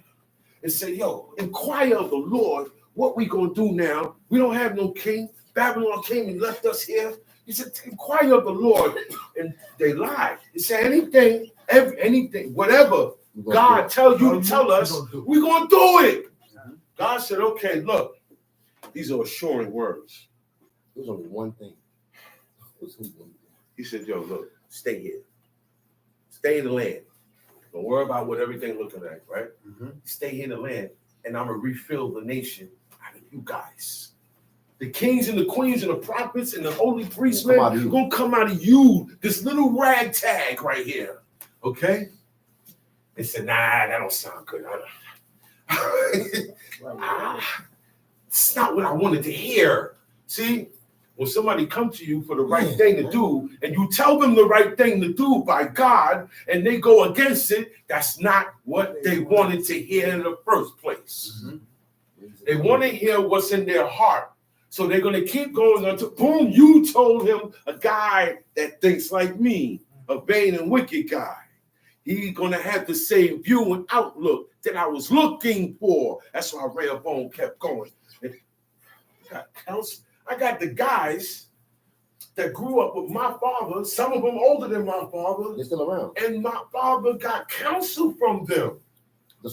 and said, yo, inquire of the Lord what we going to do now. We don't have no king. Babylon came and left us here. He said, inquire of the Lord. And they lied. He said, anything, whatever God tells you to tell us, we're going to do it. God said, okay, look, these are assuring words. There was only one thing. He said, yo, look, stay here. Stay in the land. Don't worry about what everything looking like, right? Stay here in the land, and I'm going to refill the nation out of you guys. The kings and the queens and the prophets and the holy priests, man, are going to come out of you, this little ragtag right here. Okay? They said, nah, that don't sound good. It's not what I wanted to hear. See, when somebody come to you for the right thing to do, and you tell them the right thing to do by God, and they go against it, that's not what they wanted to hear in the first place. They want to hear what's in their heart. So they're going to keep going until, boom, you told him, a guy that thinks like me, a vain and wicked guy. He's going to have the same view and outlook that I was looking for. That's why Rehoboam kept going. I got the guys that grew up with my father, some of them older than my father. They're still around. And my father got counsel from them.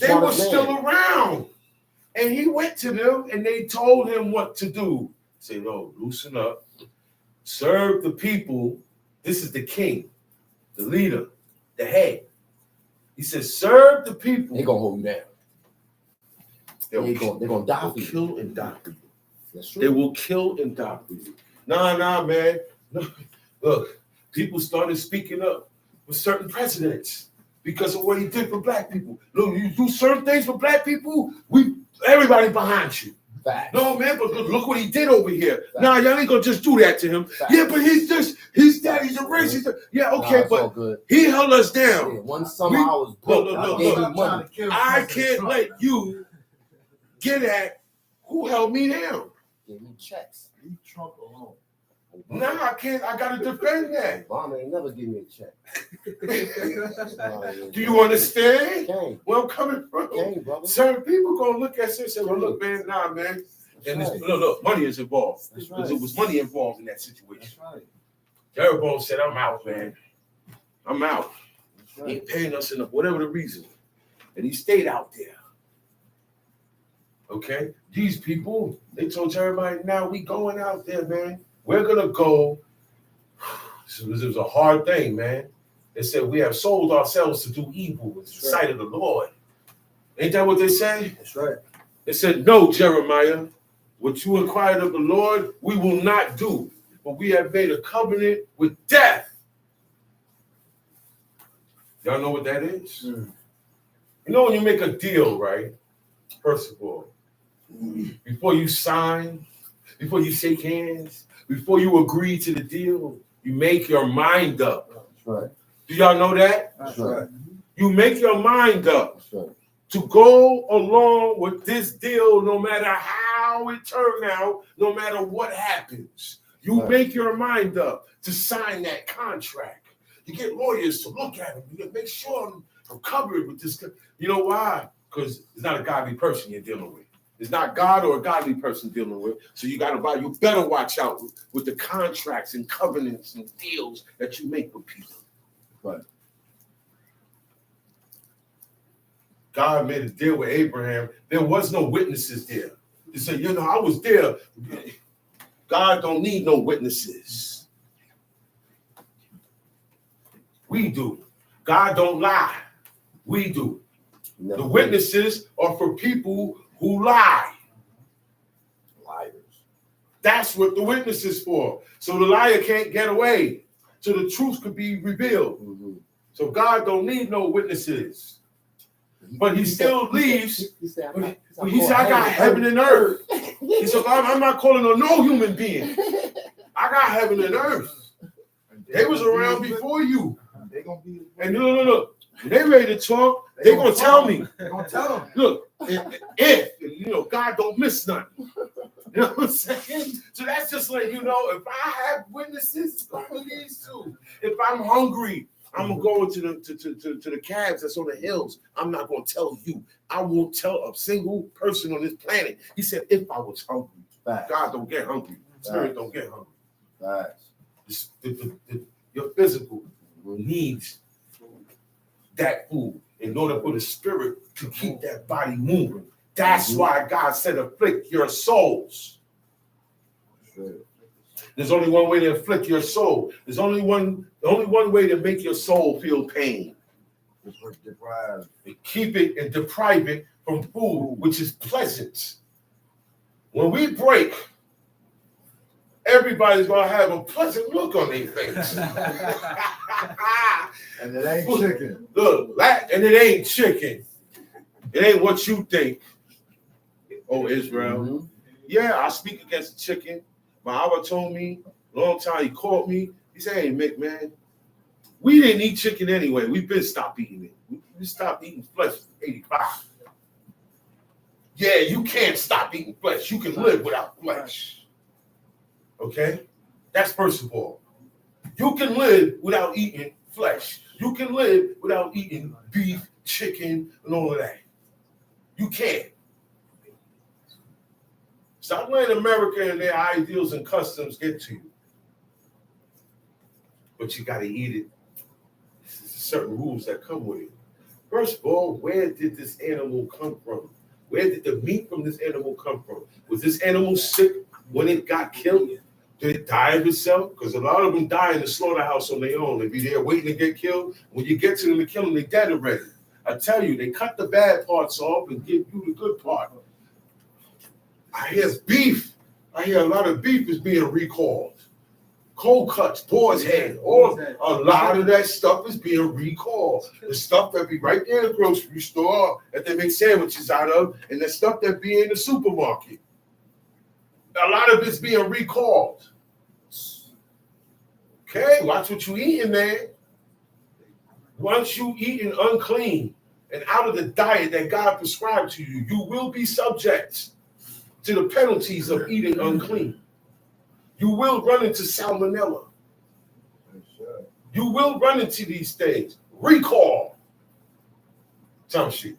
They were still around. And he went to them and they told him what to do. Say, no, loosen up. Serve the people. This is the king, the leader, the head. He says, serve the people. They're going to hold you down. They're going to die for you. Kill and die for you. That's true. They will kill and die for you. Nah, man. Look, people started speaking up with certain presidents because of what he did for black people. Look, you do certain things for black people, everybody behind you. Facts. No, man, but look what he did over here. Facts. Nah, y'all ain't gonna just do that to him. Facts. Yeah, but he's a racist. Yeah, okay, but he held us down. Yeah, one summer I was broke. I can't let you get at who held me down. Give me checks. Leave Trump alone. Nah, I can't. I gotta defend that. Obama ain't never give me a check. Do you understand Can't. where I'm coming from? Can't, brother. Certain people gonna look at this and say, well, look, man, nah, man. And look, money is involved. Because it was money involved in that situation. That's right. Jeroboam said, I'm out, man. I'm out. That's right. He ain't paying us enough, whatever the reason. and he stayed out there. Okay? These people, they told Jeremiah, now we going out there, man. We're going to go. This was a hard thing, man. They said, we have sold ourselves to do evil in the sight of the Lord. Ain't that what they say? That's right. They said, no, Jeremiah, what you inquired of the Lord, we will not do. But we have made a covenant with death. Y'all know what that is? You know when you make a deal, right? First of all, before you sign, before you shake hands, before you agree to the deal, you make your mind up. That's right. Do y'all know that? That's right. You make your mind up That's right. to go along with this deal no matter how it turned out, no matter what happens. You make your mind up to sign that contract. You get lawyers to look at it. You make sure I'm covered with this. You know why? Because it's not a godly person you're dealing with. It's not God or a godly person dealing with. So you better watch out with the contracts and covenants and deals that you make with people. Right. God made a deal with Abraham. There was no witnesses there. He said, I was there. God don't need no witnesses. We do. God don't lie. We do. The witnesses are for people who lie. Liars. That's what the witness is for. So the liar can't get away. So the truth could be revealed. Mm-hmm. So God don't need no witnesses. But he still leaves. He said, I got heaven and earth. He said, I'm not calling on no human being. I got heaven and earth. They was around before you. They're going to be. And look, when they ready to talk, they're going to tell me. They're going to tell them. Look, if God don't miss nothing. You know what I'm saying? So that's just like, if I have witnesses, it's going to be these two. If I'm hungry, I'm gonna go into the cabs that's on the hills. I'm not gonna tell you. I won't tell a single person on this planet. He said, if I was hungry, God don't get hungry. Spirit don't get hungry. Your physical needs that food in order for the spirit to keep that body moving. That's why God said, afflict your souls. There's only one way to afflict your soul. There's only one way to make your soul feel pain. Keep it and deprive it from food, which is pleasant. When we break, everybody's gonna have a pleasant look on their face. And it ain't chicken. Look, and it ain't chicken. It ain't what you think. Oh, Israel. Mm-hmm. Yeah, I speak against the chicken. My Abba told me, long time he called me. He said, hey, Mick, man, we didn't eat chicken anyway. We've been stopped eating it. We stopped eating flesh in 85. Yeah, you can't stop eating flesh. You can live without flesh. Okay? That's first of all. You can live without eating flesh. You can live without eating beef, chicken, and all of that. You can. Stop letting America and their ideals and customs get to you. But you got to eat it. There's certain rules that come with it. First of all, where did this animal come from? Where did the meat from this animal come from? Was this animal sick when it got killed? Did it die of itself? Because a lot of them die in the slaughterhouse on their own. They be there waiting to get killed. When you get to them to kill them, they're dead already. I tell you, they cut the bad parts off and give you the good part. I hear beef. I hear a lot of beef is being recalled. Cold cuts, boar's head, a lot of that stuff is being recalled. The stuff that be right there in the grocery store that they make sandwiches out of, and the stuff that be in the supermarket. A lot of it's being recalled. Okay, watch what you eating, man. Once you eating unclean and out of the diet that God prescribed to you, you will be subject to the penalties of eating unclean. You will run into salmonella. You will run into these things. Recall. Township.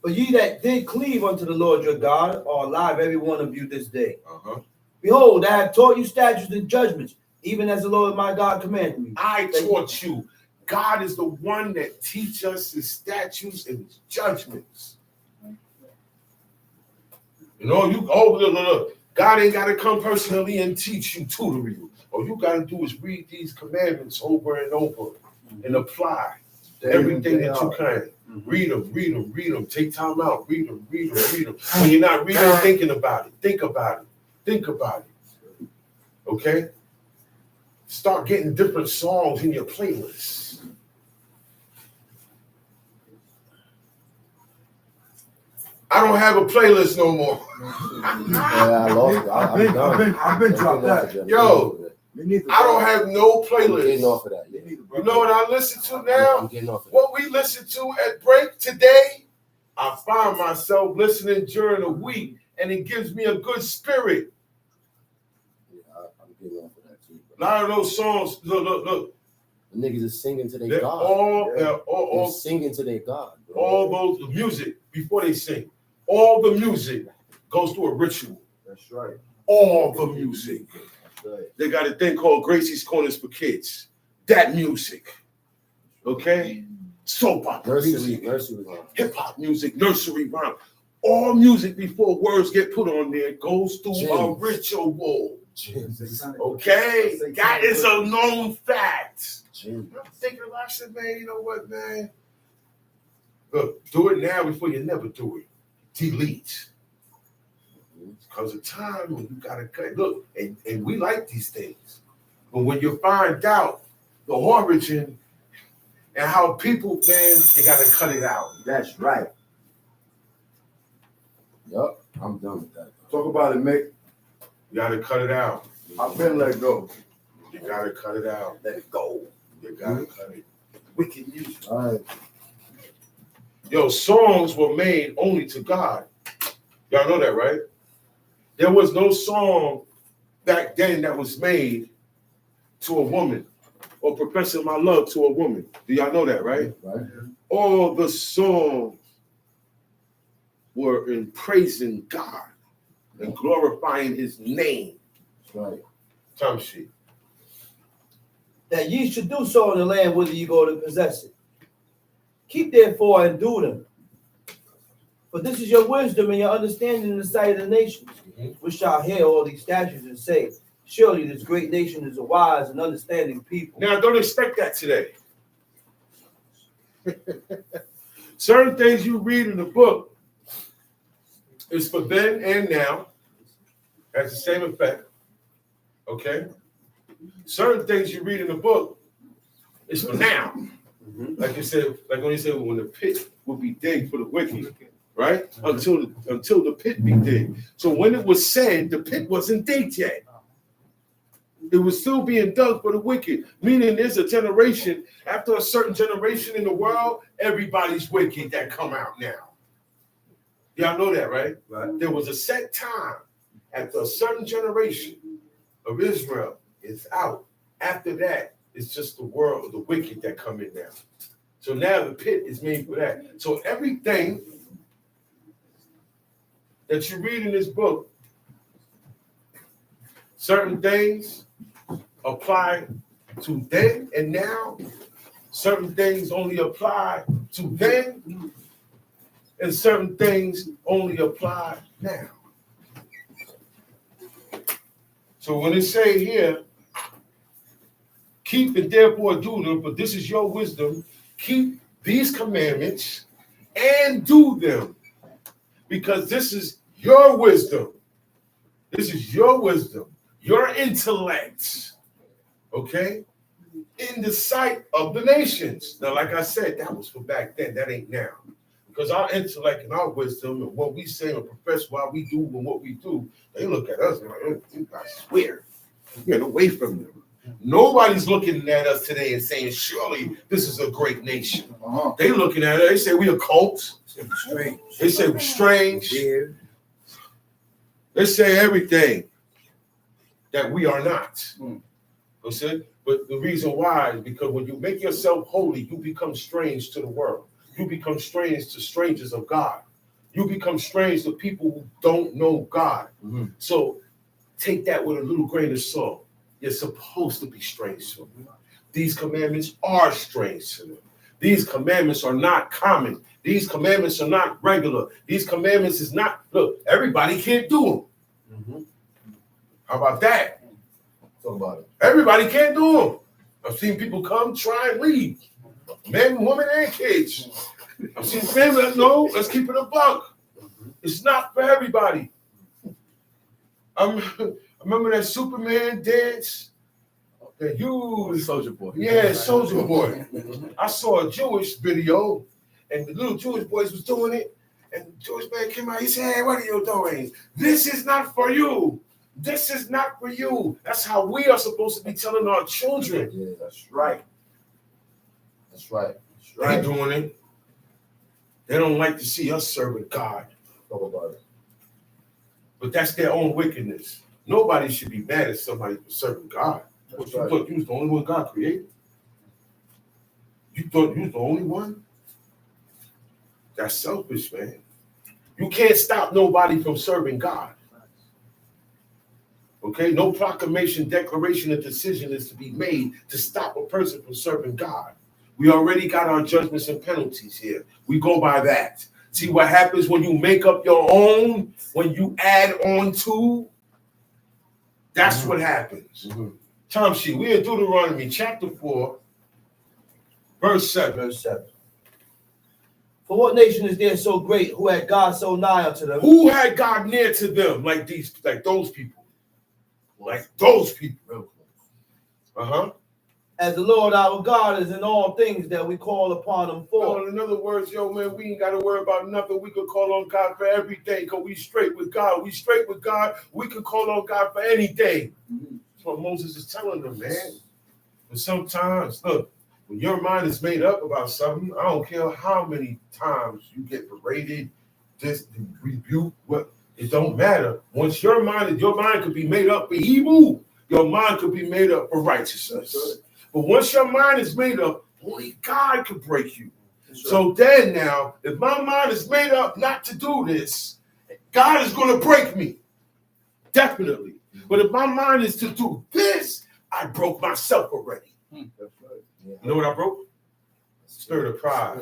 But ye that did cleave unto the Lord your God are alive, every one of you this day. Behold, I have taught you statutes and judgments, even as the Lord my God commanded me. I taught you God is the one that teaches us his statutes and his judgments. You know, look. God ain't got to come personally and teach you, tutor you. All you got to do is read these commandments over and over and apply everything that you can. Read them. Take time out. Read them. When you're not reading, thinking about it. Think about it. Okay? Start getting different songs in your playlist. I don't have a playlist no more. I lost it. I've been dropped that. Yo, I don't have no playlist. I'm getting off of that. Yeah. You know what I listen to now? I'm getting off of that. What we listen to at break today, I find myself listening during the week, and it gives me a good spirit. Yeah, I'm getting off of that too. A lot of those songs, look. The niggas is singing to their They're God. all They're singing to their God. Bro. all those music before they sing. All the music goes through a ritual. That's right. All the music. That's right. They got a thing called Gracie's Corners for Kids. That music. Okay? Soap opera music. Hip hop music, nursery rhyme. All music before words get put on there goes through a ritual. Okay? That is a known fact. I'm thinking about, I said, man, you know what, man? Look, do it now before you never do it. Delete. Because of time when you gotta cut. Look, and we like these things. But when you find out the origin and how people, man, you gotta cut it out. That's right. Yup, I'm done with that. Talk about it, Mick. You gotta cut it out. I've been let go. You gotta cut it out. Let it go. You gotta cut it. Wicked music. All right. Yo, songs were made only to God. Y'all know that, right? There was no song back then that was made to a woman or professing my love to a woman. Do y'all know that, right? Right. All the songs were in praising God and glorifying his name. That's right. Time sheet. That ye should do so in the land whither ye go to possess it. Keep therefore and do them. For this is your wisdom and your understanding in the sight of the nations, which shall hear all these statutes and say, surely this great nation is a wise and understanding people. Now, don't expect that today. Certain things you read in the book is for then and now. Has the same effect. Okay? Certain things you read in the book is for now. Like you said, like when you said, when the pit will be digged for the wicked, right? Until the pit be digged. So when it was said, the pit wasn't digged yet. It was still being dug for the wicked. Meaning there's a generation, after a certain generation in the world, everybody's wicked that come out now. Y'all know that, right? Right. There was a set time after a certain generation of Israel is out. After that, it's just the world, the wicked that come in now. So now the pit is made for that. So everything that you read in this book, certain things apply to then and now. Certain things only apply to then, and certain things only apply now. So when it say here, keep and therefore do them, but this is your wisdom, keep these commandments and do them, because this is your wisdom. This is your wisdom, your intellect, okay, in the sight of the nations. Now, like I said, that was for back then. That ain't now. Because our intellect and our wisdom and what we say and profess why we do and what we do, they look at us and like, oh, you guys swear. Get away from them. Nobody's looking at us today and saying, surely this is a great nation. They looking at it, they say we a cult. Strange. They say we're strange. Weird. They say everything that we are not. Okay? But the reason why is because when you make yourself holy, you become strange to the world. You become strange to strangers of God. You become strange to people who don't know God. So take that with a little grain of salt. You're supposed to be strange to them. These commandments are strange to them. These commandments are not common. These commandments are not regular. These commandments is not, look, everybody can't do them. Mm-hmm. How about that? Talk about it. Everybody can't do them. I've seen people come, try, and leave. Men, women, and kids. I've seen families, no, let's keep it a buck. It's not for everybody. I remember that Superman dance. That huge Soldier Boy. Yeah, Soldier Boy. I saw a Jewish video, and the little Jewish boys was doing it, and the Jewish man came out. He said, "Hey, what are you doing? This is not for you. This is not for you." That's how we are supposed to be telling our children. Yeah, that's right. That's right. That's They right. doing it. They don't like to see us serving God, Talk about it. but that's their own wickedness. Nobody should be mad at somebody for serving God. What, you thought you was the only one God created? You thought you was the only one? That's selfish, man. You can't stop nobody from serving God. Okay? No proclamation, declaration, or decision is to be made to stop a person from serving God. We already got our judgments and penalties here. We go by that. See what happens when you make up your own, when you add on to? That's what happens. Mm-hmm. Time sheet. We in Deuteronomy chapter 4, verse 7. Verse 7. For what nation is there so great who had God so nigh unto them? Who had God near to them like those people? Like those people. Real close. Uh-huh. As the Lord our God is in all things that we call upon him for. So in other words, yo, man, we ain't got to worry about nothing. We could call on God for everything because we straight with God. We straight with God. We could call on God for anything. That's what Moses is telling them, man. But sometimes, look, when your mind is made up about something, I don't care how many times you get berated, just rebuked, what, it don't matter. Once your mind could be made up for evil, your mind could be made up for righteousness. But once your mind is made up, only God can break you. So then now, if my mind is made up not to do this, God is going to break me. Definitely. But if my mind is to do this, I broke myself already. That's right. Yeah. You know what I broke? Spirit of pride.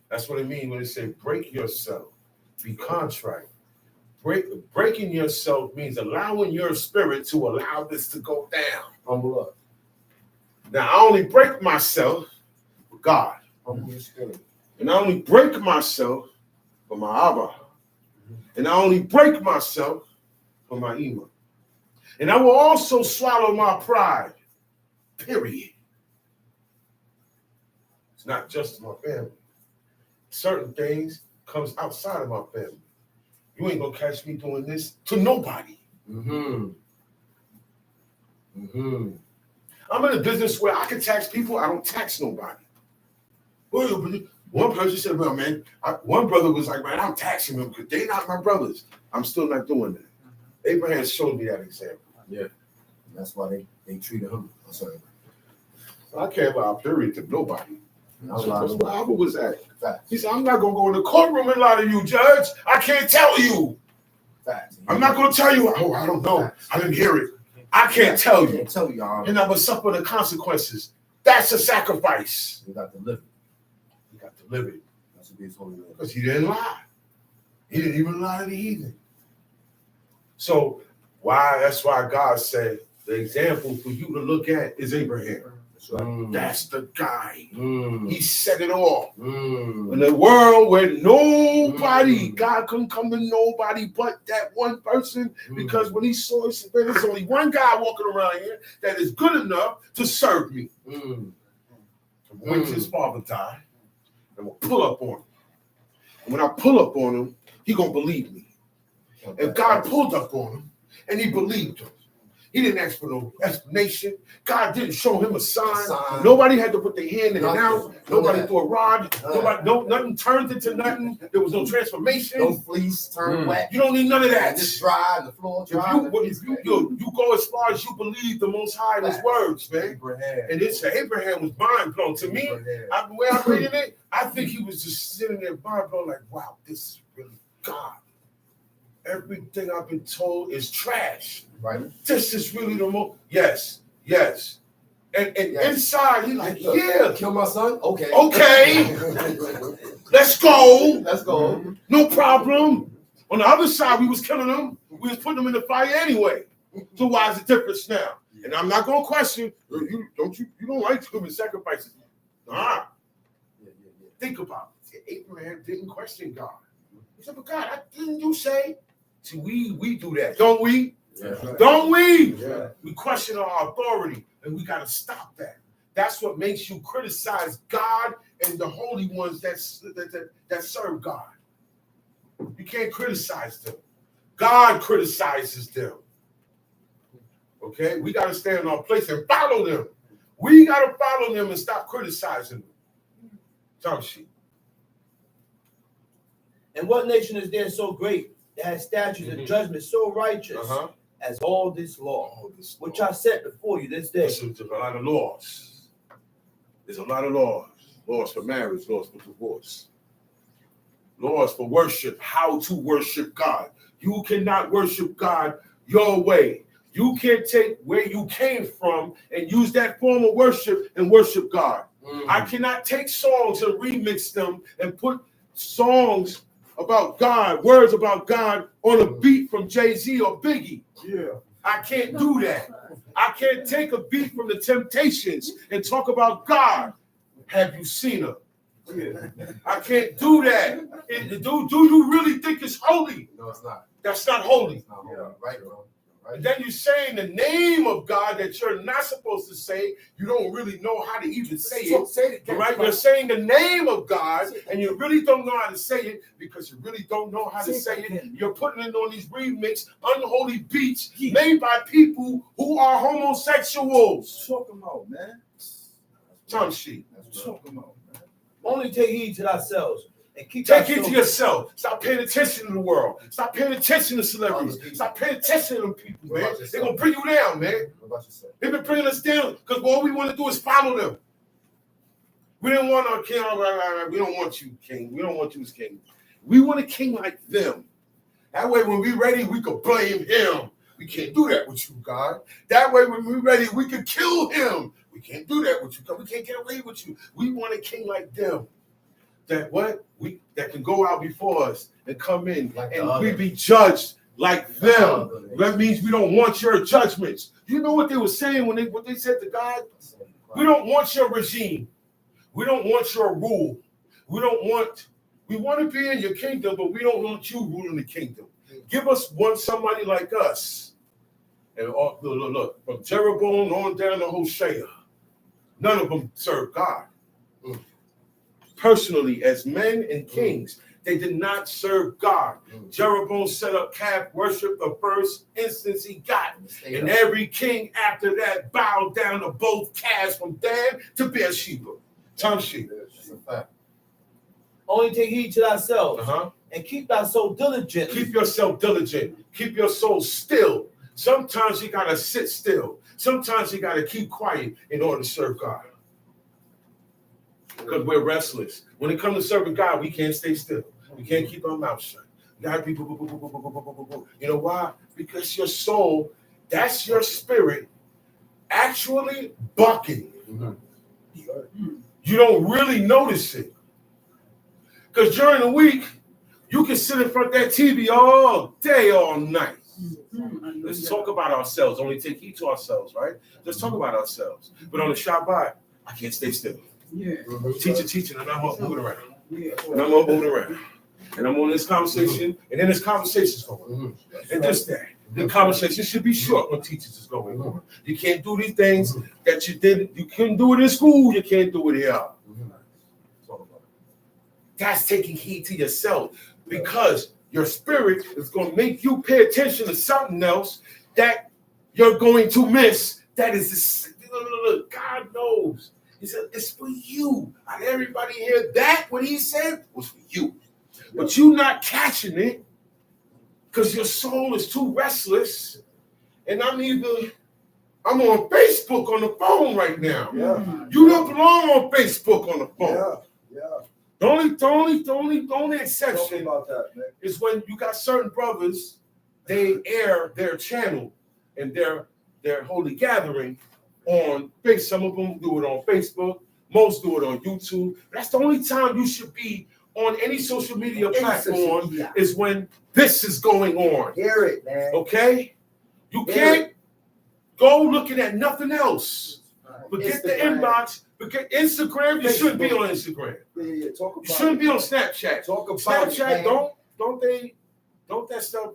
That's what it means when they say break yourself. Be contrite. Breaking yourself means allowing your spirit to allow this to go down. Humble up. Now, I only break myself for God. Humble your spirit. And I only break myself for my Abba. And I only break myself for my Ima. And I will also swallow my pride. Period. It's not just my family. Certain things comes outside of my family. You ain't gonna catch me doing this to nobody. Mm-hmm. Mm-hmm. I'm in a business where I can tax people. I don't tax nobody. One person said, well, man, one brother was like, man, I'm taxing them because they're not my brothers. I'm still not doing that. Abraham showed me that example. Yeah. That's why they treated him. I'm sorry. I can't allow period to nobody. That's where Abba was at. Facts. He said, I'm not going to go in the courtroom and lie to you, judge. I can't tell you. Facts. I'm not going to tell you. Oh, I don't know. I didn't hear it. I can't tell you. I can't tell you, Your Honor. And I will suffer the consequences. That's a sacrifice. You got to live it. You got to live it. That's what he's holy name. Because he didn't lie. He didn't even lie to the heathen. So that's why God said the example for you to look at is Abraham. That's right. That's the guy. He set it all. In a world where nobody, God couldn't come to nobody but that one person, because when he saw it, he said, there's only one guy walking around here that is good enough to serve me. So wait till his father died, and we'll pull up on him. And when I pull up on him, he gonna believe me. And God pulled up on him, and he believed him. He didn't ask for no explanation. God didn't show him a sign. Nobody had to put their hand in and out. Nobody threw a rod. Nothing turned into nothing. There was no transformation. No fleece turned wet. You don't need none of that. Just dry and the floor dry. If you go as far as you believe the Most High in His words, man. And it's Abraham was mind blown. To me, the way I read it, I think he was just sitting there mind blown, like, wow, this is really God. Everything I've been told is trash. Right. This is really the most. Yes. And Yes. inside, he like, Look, yeah, kill my son? Okay. okay, let's go. Let's go. No problem. On the other side, we was killing them. We was putting them in the fire anyway. So why is the difference now? And I'm not gonna question you don't like human sacrifices. Nah. Think about it. Abraham didn't question God. He said, but God, didn't you say? See, we do that, don't we? Yeah. Don't we? Yeah. We question our authority, and we gotta stop that. That's what makes you criticize God and the holy ones that serve God. You can't criticize them. God criticizes them. Okay? We got to stand in our place and follow them. We got to follow them and stop criticizing them. Tom sheet. And what nation is there so great that has statutes and judgments so righteous as all this law, which I set before you this day? There's a lot of laws. There's a lot of laws. Laws for marriage, laws for divorce. Laws for worship, how to worship God. You cannot worship God your way. You can't take where you came from and use that form of worship and worship God. I cannot take songs and remix them and put songs about God, words about God on a beat from Jay-Z or Biggie. Yeah. I can't do that. I can't take a beat from the Temptations and talk about God. Have you seen her? I can't do that. Do you really think it's holy? No, it's not. That's not holy. It's not holy. Yeah. Right, bro. Right. And then you're saying the name of God that you're not supposed to say. You don't really know how to even say it. Say it again. Right? You're saying the name of God and you really don't know how to say it because you really don't know how to say it. You're putting it on these remix, unholy beats made by people who are homosexuals. Talk them out, man. Tom sheet. Talk them out, man. Only take heed to thyself and keep Take heed to thyself. yourself. Stop paying attention to the world. Stop paying attention to celebrities. Stop paying attention to them people, man. They're going to bring you down, man. What about yourself? They've been bringing us down because all we want to do is follow them. We didn't want our king. We don't want you, king. We don't want you as king. We want a king like them. That way, when we're ready, we can blame him. We can't do that with you, God. That way, when we're ready, we can kill him. We can't do that with you, God. We can't get away with you. We want a king like them. That can go out before us and come in like and we be judged like them. That means we don't want your judgments. You know what they were saying when they said to God? We don't want your regime. We don't want your rule. We want to be in your kingdom, but we don't want you ruling the kingdom. Give us somebody like us. And look, from Jeroboam on down to Hosea, none of them served God. Personally, as men and kings, they did not serve God. Jeroboam set up calf worship the first instance he got. And every king after that bowed down to both calves from Dan to Beersheba. Tom sheep. That's a fact. Only take heed to thyself and keep thy soul diligent. Keep yourself diligent. Keep your soul still. Sometimes you got to sit still. Sometimes you got to keep quiet in order to serve God. Because we're restless. When it comes to serving God, we can't stay still. We can't keep our mouth shut. You gotta be, you know why? Because your soul, that's your spirit, actually bucking. You don't really notice it. Because during the week, you can sit in front of that TV all day, all night. Let's talk about ourselves. Only take heed to ourselves, right? Let's talk about ourselves. But on the Shabbat, I can't stay still. Yeah. Teaching, and I'm moving around. And I'm moving around. And I'm on this conversation, and then this conversation's going on. And just that. The conversation should be short when teachers is going on. You can't do these things that you couldn't do it in school, you can't do it here. That's taking heed to yourself because your spirit is going to make you pay attention to something else that you're going to miss. That is, God knows. He said, it's for you. Not everybody hear that what he said was for you. But you're not catching it because your soul is too restless. And I'm on Facebook on the phone right now. Yeah. You don't belong on Facebook on the phone. Yeah. The only exception Talk about that, man. is when you got certain brothers, they air their channel and their holy gathering on Facebook. Some of them do it on Facebook. Most do it on YouTube. That's the only time you should be on any social media platform is when this is going on. Hear it, man. Okay? You can't go looking at nothing else. Forget the inbox. Forget Instagram. You shouldn't be on Instagram. Yeah. Talk about You shouldn't be on Snapchat. Talk about Snapchat, it, don't that stuff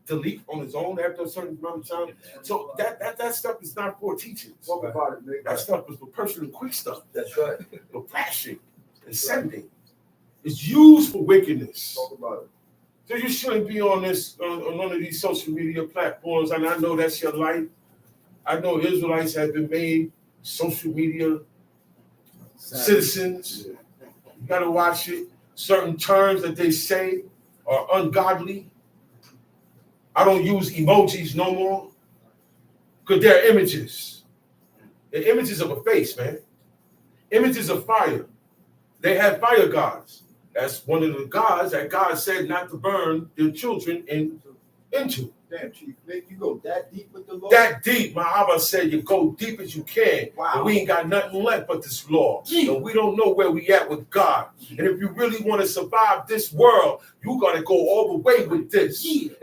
delete on its own after a certain amount of time? So that stuff is not for teachers. Talk about it, nigga. That stuff is for personal quick stuff. That's right. For flashing and sending. It's used for wickedness. Talk about it. So you shouldn't be on none of these social media platforms. And I know that's your life. I know Israelites have been made social media citizens. You gotta watch it. Certain terms that they say are ungodly. I don't use emojis no more because they're images. They're images of a face, man. Images of fire. They have fire gods. That's one of the gods that God said not to burn their children into. Damn, Chief Nick, you go that deep with the Lord? That deep, my Abba said you go deep as you can. Wow. And we ain't got nothing left but this law. So we don't know where we at with God. And if you really want to survive this world, you got to go all the way with this. You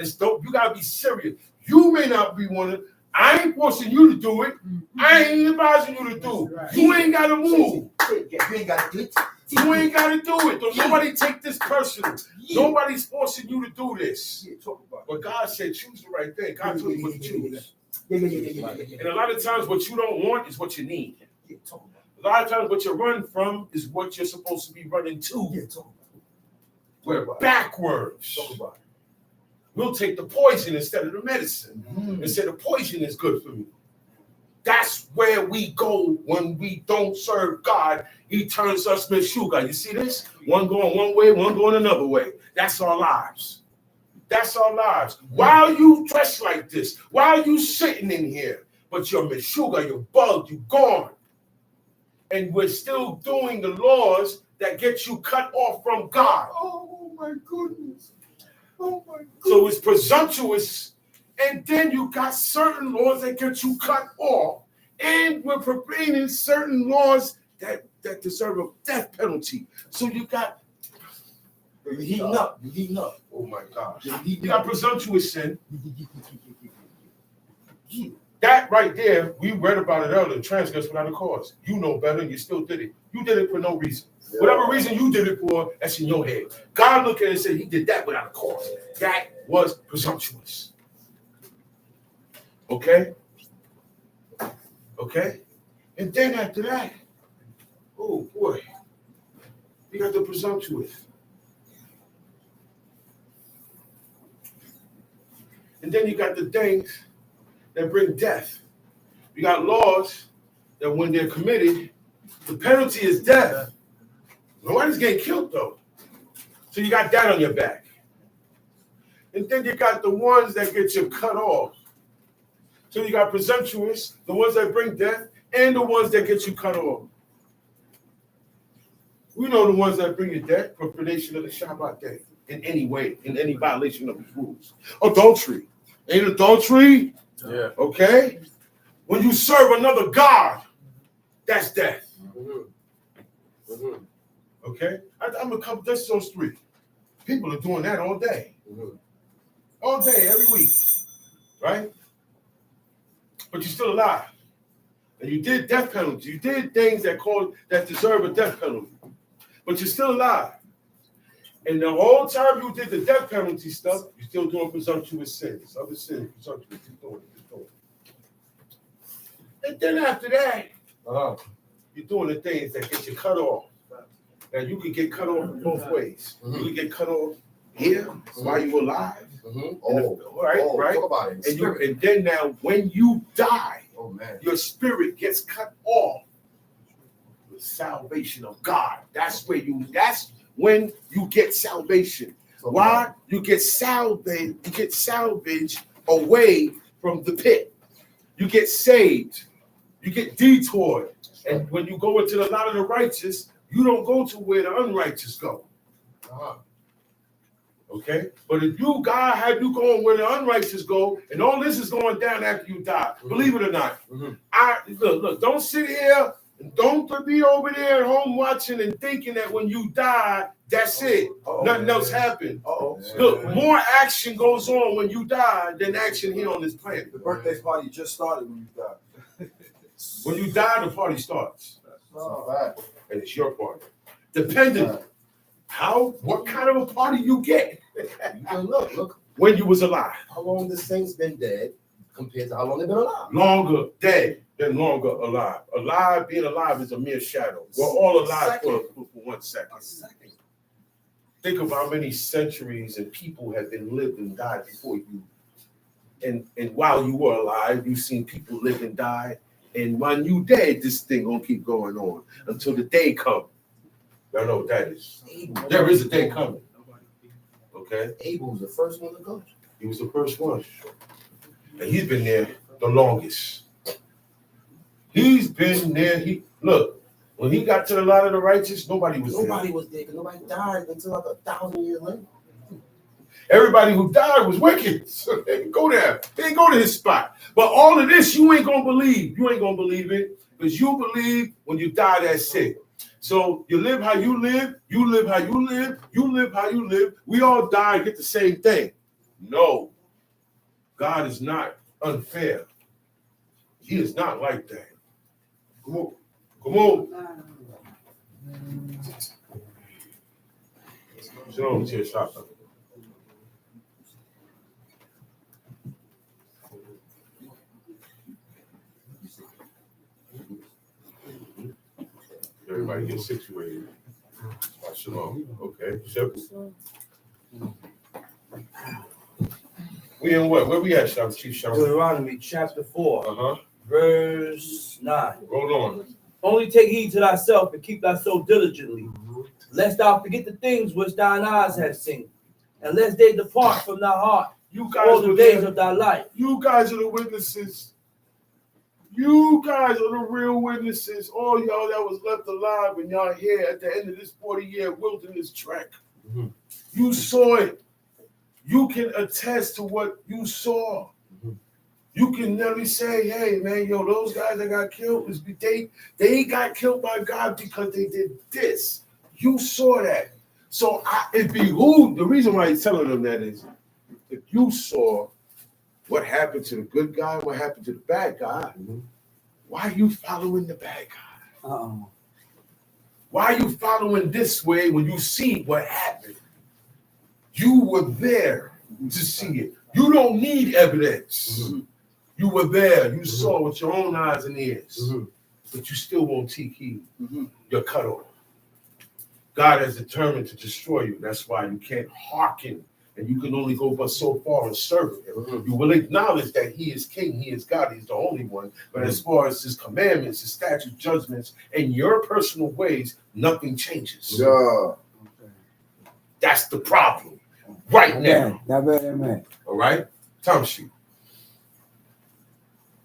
got to be serious. You may not be one of I ain't forcing you to do it. I ain't advising you to do it. You ain't got to move. You ain't got to do it. You ain't got to do it. Don't nobody take this personal. Nobody's forcing you to do this. But God said choose the right thing. God told you what to choose. And a lot of times what you don't want is what you need. A lot of times what you run from is what you're supposed to be running to. We're backwards. We'll take the poison instead of the medicine. And say the poison is good for me. That's where we go when we don't serve God. He turns us meshuga. You see this? One going one way, one going another way. That's our lives. That's our lives. Why are you dressed like this? Why are you sitting in here? But you're meshuga, you're bugged, you're gone. And we're still doing the laws that get you cut off from God. Oh my goodness. Oh my goodness. So it's presumptuous. And then you got certain laws that get you cut off. And we're proclaiming certain laws that deserve a death penalty. So you got... You're heating up. You're heating up. Oh my gosh. You You got presumptuous sin. That right there, we read about it earlier. Transgress without a cause. You know better and you still did it. You did it for no reason. Whatever reason you did it for, that's in your head. God looked at it and said he did that without a cause. That was presumptuous. Okay? Okay? And then after that, oh boy, you got the presumptuous. And then you got the things that bring death. You got laws that when they're committed, the penalty is death. Nobody's getting killed though. So you got that on your back. And then you got the ones that get you cut off. So you got presumptuous, the ones that bring death, and the ones that get you cut off. We know the ones that bring you death, profanation of the Shabbat day, in any way, in any violation of his rules. Adultery. Ain't adultery? Yeah. Okay? When you serve another God, that's death. Okay? I'm gonna come, that's those three. People are doing that all day. All day, every week. Right? But you're still alive. And you did death penalty. You did things that deserve a death penalty. But you're still alive. And the whole time you did the death penalty stuff, you're still doing presumptuous sins. Other sins, presumptuous, you're doing it. And then after that, you're doing the things that get you cut off. Now you can get cut off in both ways. You can get cut off here while you're alive. Right? Talk about it. And then now when you die, man, your spirit gets cut off. The salvation of God. That's when you get salvation. Why? You get salvaged. You get salvaged away from the pit. You get saved. You get detoured. And when you go into the lot of the righteous, you don't go to where the unrighteous go. Okay? But if God had you going where the unrighteous go, and all this is going down after you die, believe it or not, look, don't sit here and don't be over there at home watching and thinking that when you die, that's it. Nothing else happened. Look, more action goes on when you die than action here on this planet. The birthday party just started when you died. When you die, the party starts. And it's your party. Depending what kind of a party you get Look. when you was alive. How long the saints been dead compared to how long they've been alive? Longer dead than longer alive. Being alive is a mere shadow. We're all alive for 1 second. Think of how many centuries and people have been lived and died before you. And while you were alive, you've seen people live and die. And when you dead, this thing gonna keep going on until the day comes. Y'all know what that is. There is a day coming. Okay? Abel was the first one to go. He was the first one. And he's been there the longest. He's been there. Look, when he got to the light of the righteous, nobody was there. Nobody was there because nobody died until like 1,000 years later. Everybody who died was wicked. So they didn't go there. They didn't go to his spot. But all of this, you ain't going to believe. You ain't going to believe it because you believe when you die, that's it. So you live how you live. You live how you live. You live how you live. We all die and get the same thing. No. God is not unfair. He is not like that. Come on. Come on. Sit on the chair, stop. Everybody get situated. Shalom. Okay. Simple. We in what? Where we at, Chief Shalom? Deuteronomy chapter 4, verse 9. Roll on. Only take heed to thyself and keep thyself diligently, lest thou forget the things which thine eyes have seen, and lest they depart from thy heart You guys all the days of thy life. You guys are the witnesses. You guys are the real witnesses. All y'all that was left alive and y'all here at the end of this 40-year wilderness trek. You saw it. You can attest to what you saw. You can never say, hey, man, those guys that got killed, they got killed by God because they did this. You saw that. So it behooved, the reason why he's telling them that is, if you saw what happened to the good guy, what happened to the bad guy, why are you following the bad guy? Why are you following this way when you see what happened? You were there to see it. You don't need evidence. You were there. You saw with your own eyes and ears. But you still won't take heed. You're cut off. God has determined to destroy you. That's why you can't hearken. And you can only go but so far and serve him. You will acknowledge that he is king, he is God, he's the only one. But as far as his commandments, his statutes, judgments, and your personal ways, nothing changes. That's the problem right now. All right? Time sheet.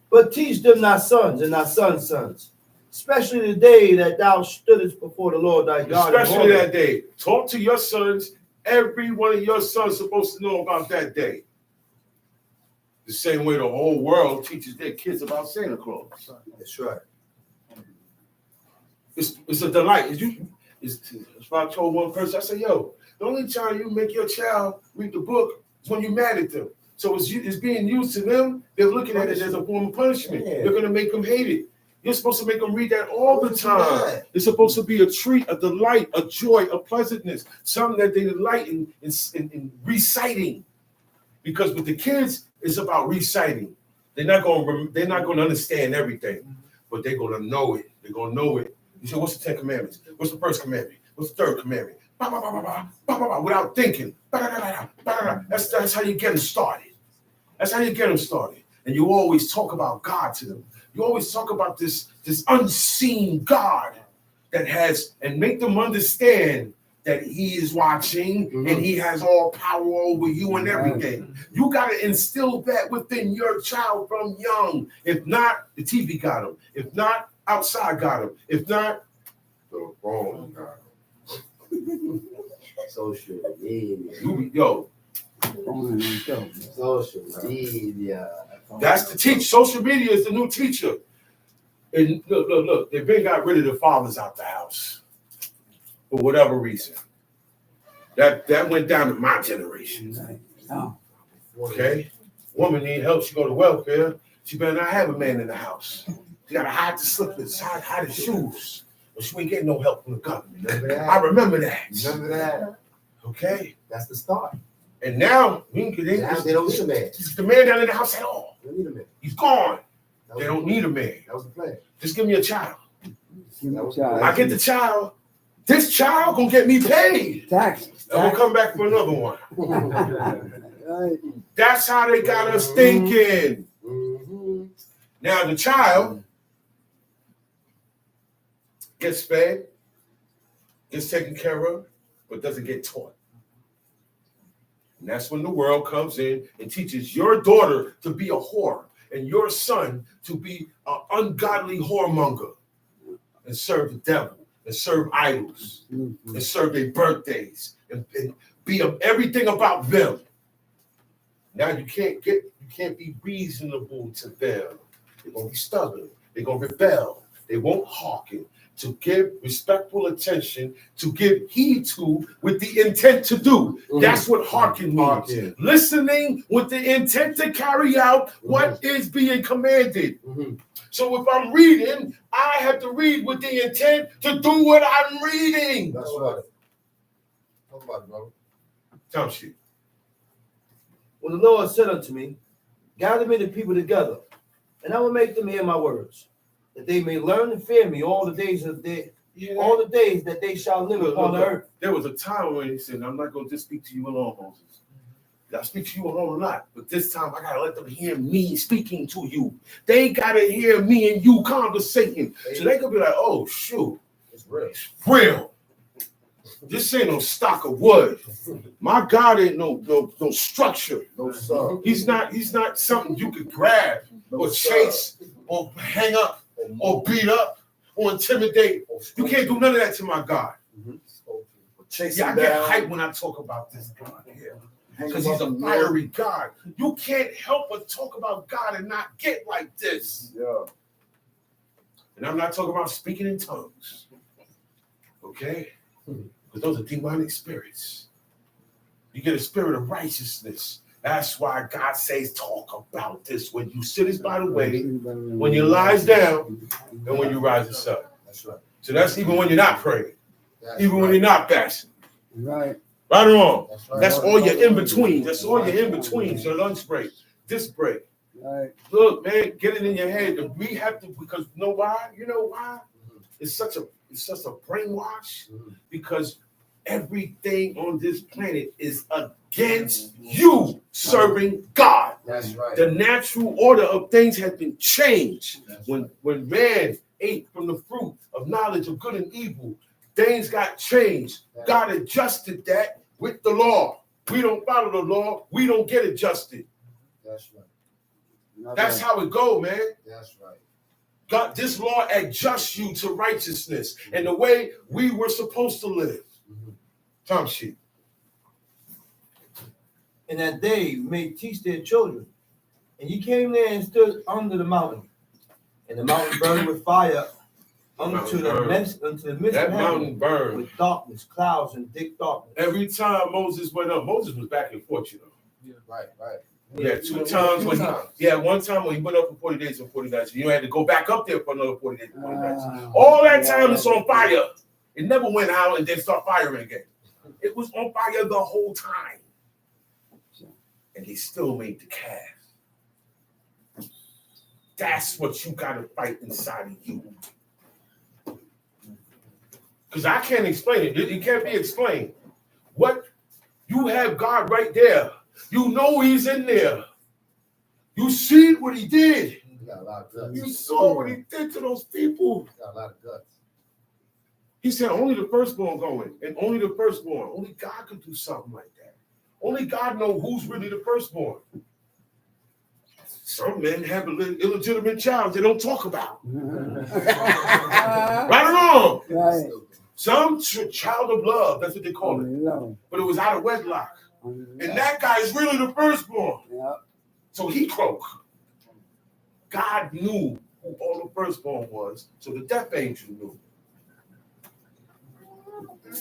But teach them thy sons and thy sons' sons, especially the day that thou stoodest before the Lord thy God. Especially that day. Talk to your sons. Every one of your sons is supposed to know about that day. The same way the whole world teaches their kids about Santa Claus. That's right. It's a delight. It's why I told one person, I said, the only time you make your child read the book is when you're mad at them. So it's being used to them. They're looking at it as a form of punishment. They're going to make them hate it. You're supposed to make them read that all the time. It's supposed to be a treat, a delight, a joy, a pleasantness, something that they delight in reciting. Because with the kids, it's about reciting. They're not going to understand everything, but they're going to know it. They're going to know it. You say, what's the 10 Commandments? What's the first commandment? What's the third commandment? Without thinking. That's how you get them started. That's how you get them started. And you always talk about God to them. You always talk about this unseen God that has, and make them understand that he is watching and he has all power over you and everything. You got to instill that within your child from young. If not, the TV got him. If not, outside got him. If not, the phone got him. Social media. Yo, Social media. that's the teach. Social media is the new teacher. And look, they've been got rid of the fathers out the house for whatever reason. That went down to my generation. Okay? Woman need help, she go to welfare. She better not have a man in the house. She gotta hide the slippers, hide the shoes. But she ain't getting no help from the government. I remember that. Remember that? Okay? That's the start. And now, They don't need a man. the man down in the house at all. They don't need a man. He's gone. That They was don't need a man. That was the plan. Just give me a child. That was the plan. I get the child. This child gonna get me paid. Tax. And we'll come back for another one. Right. That's how they got us thinking. Mm-hmm. Now the child gets fed, gets taken care of, but doesn't get taught. And that's when the world comes in and teaches your daughter to be a whore and your son to be an ungodly whoremonger and serve the devil and serve idols and serve their birthdays and be everything about them. Now you can't be reasonable to them. They're gonna be stubborn. They're gonna rebel. They won't hearken. To give respectful attention, to give heed to with the intent to do. That's what hearken means. Listening with the intent to carry out what is being commanded. So if I'm reading, I have to read with the intent to do what I'm reading. That's right. Talk about it, bro. Tom shit. When the Lord said unto me, gather me the people together, and I will make them hear my words, that they may learn and fear me all the days that they shall live upon the earth. There was a time when he said, I'm not going to just speak to you alone, Moses. I speak to you alone a lot, but this time I got to let them hear me speaking to you. They got to hear me and you conversating. So they could be like, oh, shoot. It's real. It's real. This ain't no stock of wood. My God ain't no structure. No, sir. He's not something you could grab or chase or hang up or beat up or intimidate. You can't do none of that to my God. Chasing I get down. hyped when I talk about this God here. Because he's a fiery God. You can't help but talk about God and not get like this. Yeah. And I'm not talking about speaking in tongues. Okay? Because those are demonic spirits. You get a spirit of righteousness. That's why God says, talk about this when you sit by the way, when you lies down, and when you rises up. That's right. So that's even when you're not praying, even when right. you're not fasting. Right. Right or wrong? That's right. That's all your in between. That's all your in betweens. Your lunch break, this break. Right. Look, man, get it in your head that we have to, because you know why? You know why? It's such a brainwash because everything on this planet is against you serving God. That's right. The natural order of things has been changed. That's When man ate from the fruit of knowledge of good and evil, things got changed. God adjusted that with the law. We don't follow the law, we don't get adjusted. That's right. That's how it go, man. That's right. God, this law adjusts you to righteousness and the way we were supposed to live. Tom sheet. And that they may teach their children. And he came there and stood under the mountain. And the mountain burned with fire unto the midst of That heaven, mountain burned. with darkness, clouds, and thick darkness. Every time Moses went up, Moses was back and forth, you know. Right. Right. Yeah, one time when he went up for 40 days and 40 nights. You had to go back up there for another 40 days and 40 nights. All that time it's on fire. It never went out and then start firing again. It was on fire the whole time. And he still made the calf. That's what you got to fight inside of you. Because I can't explain it. It can't be explained. What? You have God right there. You know he's in there. You see what he did. You got a lot of guts. You saw what he did to those people. You got a lot of guts. He said only the firstborn going, and only the firstborn. Only God could do something like that. Only God knows who's really the firstborn. Some men have an illegitimate child they don't talk about. Right or wrong? Right. Some child of love, that's what they call it. Love. But it was out of wedlock. Love. And that guy is really the firstborn. Yeah. So he croaked. God knew who all the firstborn was, so the death angel knew.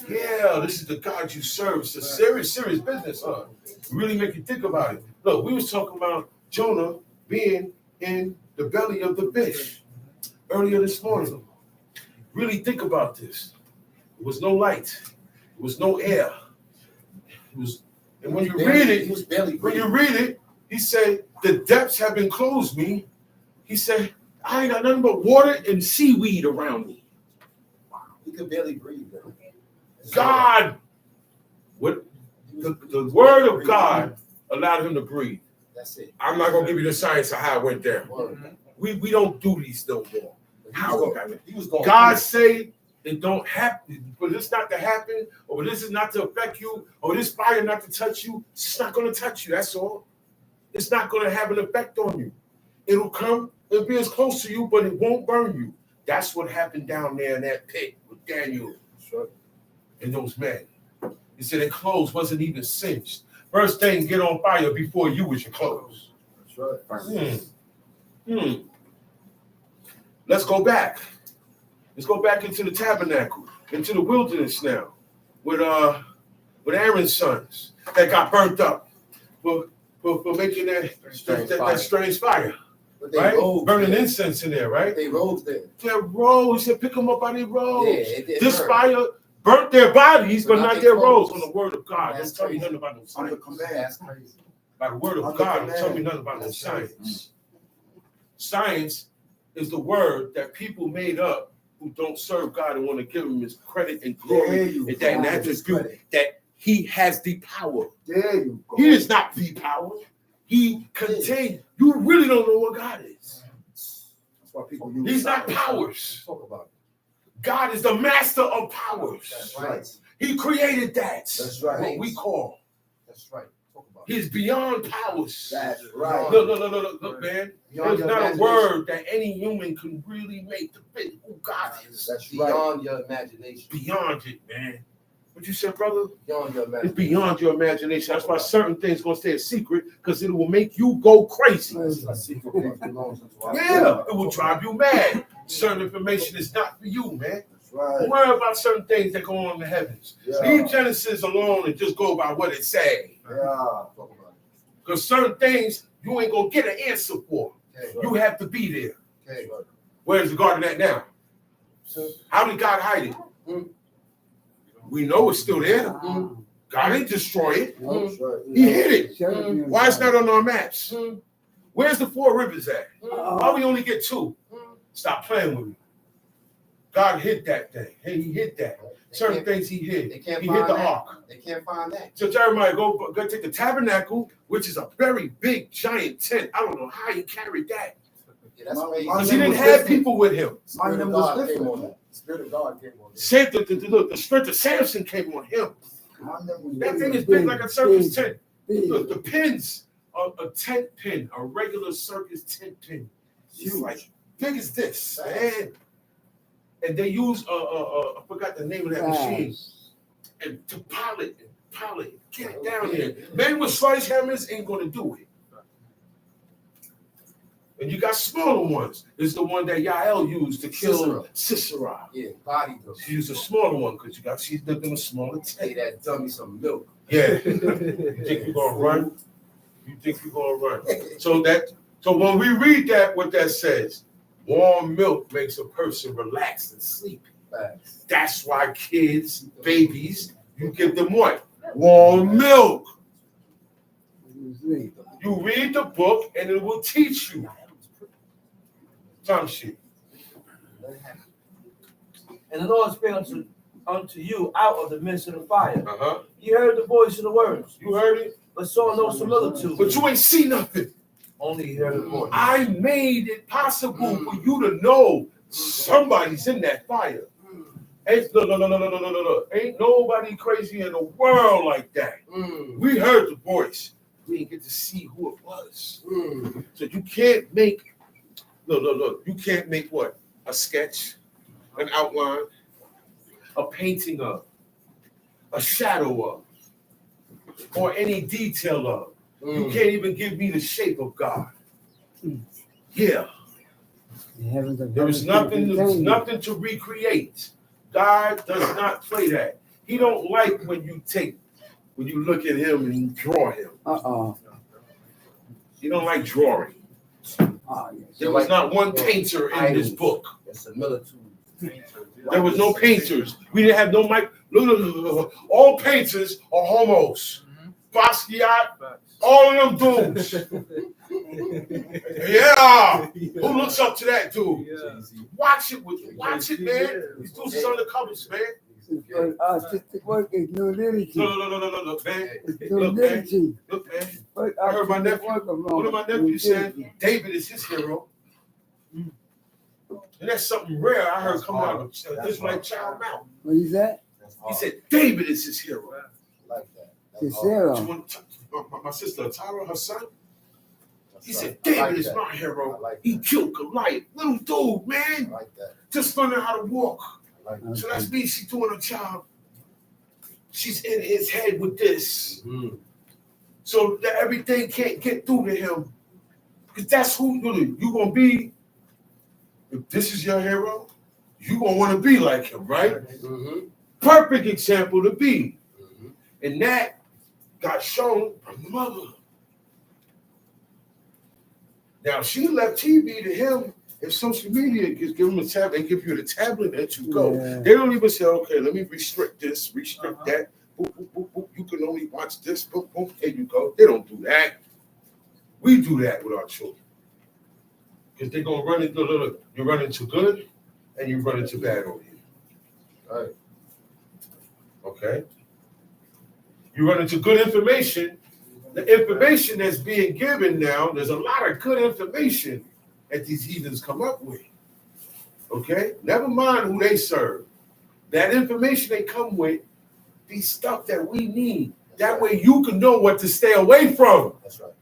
Yeah, this is the God you serve. It's a serious, serious business, huh? Really make you think about it. Look, we was talking about Jonah being in the belly of the fish earlier this morning. Really think about this. There was no light. There was no air. It was, and when you read it, he was barely when you breathing. read it, he said, the depths have been closed me. He said, I ain't got nothing but water and seaweed around me. He could barely breathe. Man. God, what the word of God allowed him to breathe. That's it. I'm not gonna give you the science of how it went down. We don't do these no more. He was going. God say it don't happen, but this not to happen, or this is not to affect you, or this fire not to touch you. It's not gonna touch you. That's all. It's not gonna have an effect on you. It'll come and be as close to you, but it won't burn you. That's what happened down there in that pit with Daniel and those men. He said their clothes wasn't even singed. First thing, get on fire before you with your clothes. That's right. Let's go back. Let's go back into the tabernacle, into the wilderness now, with Aaron's sons that got burnt up for making that strange fire. But they Right? rose Burning there. incense in there, right? They rose there. Their robes, he said, pick them up by their robes. Yeah, it did This burn. fire burnt their bodies, but not their robes. On clothes. the word of God. That's Don't tell me crazy. nothing about no Under science. command. That's crazy. By the word of Under God, don't command. tell me nothing about no That's crazy. science. Science is the word that people made up who don't serve God and want to give him his credit and There glory you and go. that attribute that he has the power. There you go. He is not the power. He contains. You really don't know what God is. That's why people use He's not science. powers. Talk about it. God is the master of powers. That's right. He created that. That's right. What we call. That's right. Talk about it. He's beyond powers. That's right. Look, man. Beyond There's your not a imagination. word that any human can really make to fit who God is. That's beyond your imagination. Beyond it, man. What you said, brother? Beyond your It's imagination. beyond your imagination. That's why certain things gonna stay a secret, because it will make you go crazy. That's a secret that belongs to our Yeah, it will drive you mad. Certain information is not for you, man. That's right. Don't worry about certain things that go on in the heavens. Yeah. Leave Genesis alone and just go by what it say. Yeah. Talk about it. Because certain things you ain't gonna get an answer for. Okay. You have to be there. Okay. Where's the garden at now? How did God hide it? We know it's still there. God didn't destroy it. That's right. He hid it. Cherubim. Why it's not on our maps? Where's the 4 rivers at? Why we only get 2? Stop playing with me. God hid that thing. Hey, he hid that. Certain things he hid. They can't He hid find the that. ark. They can't find that. So Jeremiah, go take the tabernacle, which is a very big, giant tent. I don't know how he carried that. Yeah, that's crazy. Because he didn't have people with him. Spirit Mine of was God came different. on him. Spirit of God came on him. The strength of Samson came on him. Mine was That thing is Big, big like a circus tent. big. Look, the pins, a tent pin, a regular circus tent pin. It's like big as this, man. And they use I forgot the name of that machine. And to pilot, get it down there. Men with slice hammers ain't gonna do it. And you got smaller ones. This is the one that Yael used to kill Sisera. Yeah, body though. She used a smaller one because she's lived in a smaller Hey, tent. that dummy some milk. Yeah. You think you're gonna run? You think you're gonna run? So when we read that, what that says, warm milk makes a person relaxed and sleepy. Facts. That's why kids, babies, you give them what? Warm milk. You read the book and it will teach you. Some shit. And the Lord spake unto you out of the midst of the fire. Uh-huh. You heard the voice of the words, You heard it? but saw no similitude. But you ain't see nothing. Only you heard the voice. I made it possible for you to know somebody's in that fire. Ain't, no. Ain't nobody crazy in the world like that. We heard the voice. We didn't get to see who it was. So you can't make, look. You can't make what? A sketch, an outline, a painting of, a shadow of, or any detail of. You can't even give me the shape of God. Yeah. There is nothing to recreate. God does not play that. He don't like when you look at him and you draw him. He don't like drawing. There was not one painter in this book. It's a military. There was no painters. We didn't have no mic. Look. All painters are homos. Basquiat, all of them dudes. Yeah. Who looks up to that dude? Watch it, man. These dudes is undercovers, man. Artistic work is no literacy. No, man. No literacy. Look, man. I heard my nephew. One of my nephews said David is his hero. And that's something rare I heard coming out of this like child mouth. What is that? He said David is his hero. Like that. It's zero. My sister Tara, her son. He said David is my hero. He killed Goliath. Little dude, man. Like that. Just learning how to walk. Like So that's me. She's doing her job. She's in his head with this. So that everything can't get through to him. Because that's who you're going to be. If this is your hero, you're going to want to be like him, right? Perfect example to be. And that got shown from the mother. Now, she left TV to him. If social media gives him a tab, they give you the tablet that you go. Yeah. They don't even say, okay, let me restrict this, restrict that. Boop, boop, boop, boop. You can only watch this. Boop, boop. There you go. They don't do that. We do that with our children. Because they're going to run into, look, you run into good and you run into bad over here. All right. Okay? You run into good information. The information that's being given now, there's a lot of good information that these heathens come up with. Okay? Never mind who they serve. That information they come with, be stuff that we need. That way you can know what to stay away from. That's right.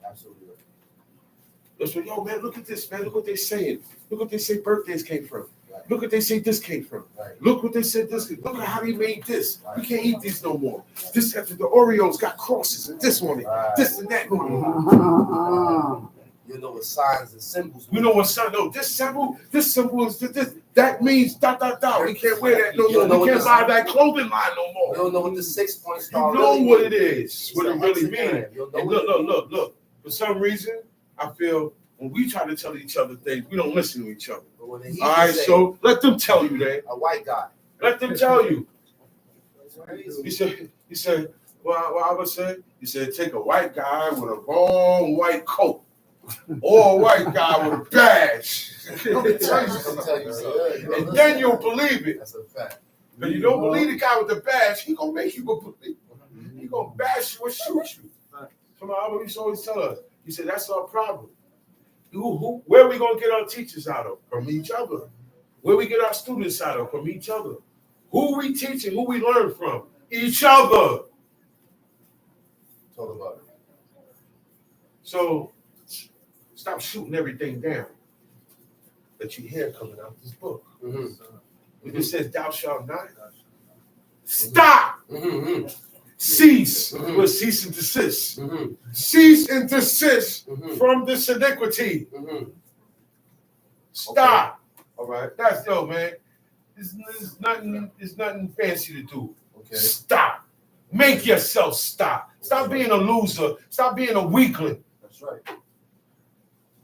Absolutely right. That's what, yo, man, look at this, man. Look what they're saying. Look what they say birthdays came from. Right. Look what they say this came from. Right. Look what they said this. Look at how they made this. Right. We can't eat these no more. This after the Oreos got crosses and this on it. Right. This and that on it. You know what signs and symbols. We know what sign. No, this symbol is this. That means ... We can't wear that no more. We can't buy that clothing line no You more. don't know what the 6-point You star know really what means. it is. What it really means. And look. For some reason, I feel when we try to tell each other things, we don't listen to each other. But when the All right, so let them tell you that. a white guy. Let them tell you. He said, well, I would say, he said, take a white guy with a long white coat or a white guy with a badge. Let me tell you something. And then you'll believe it. That's a fact. But you don't believe the guy with the badge, he gonna make you believe. He gonna bash you and shoot you. So my Abba used to always tell us, he said, that's our problem. Where are we gonna get our teachers out of? From each other. Where we get our students out of? From each other. Who we teaching, who we learn from? Each other. Talk about it. So stop shooting everything down that you hear coming out of this book. When it says thou shalt not, stop. Cease. We'll cease and desist. Cease and desist from this iniquity. Stop. All right. That's yo, man. It's nothing fancy to do. Okay. Stop. Make yourself stop. Stop being a loser. Stop being a weakling. That's right.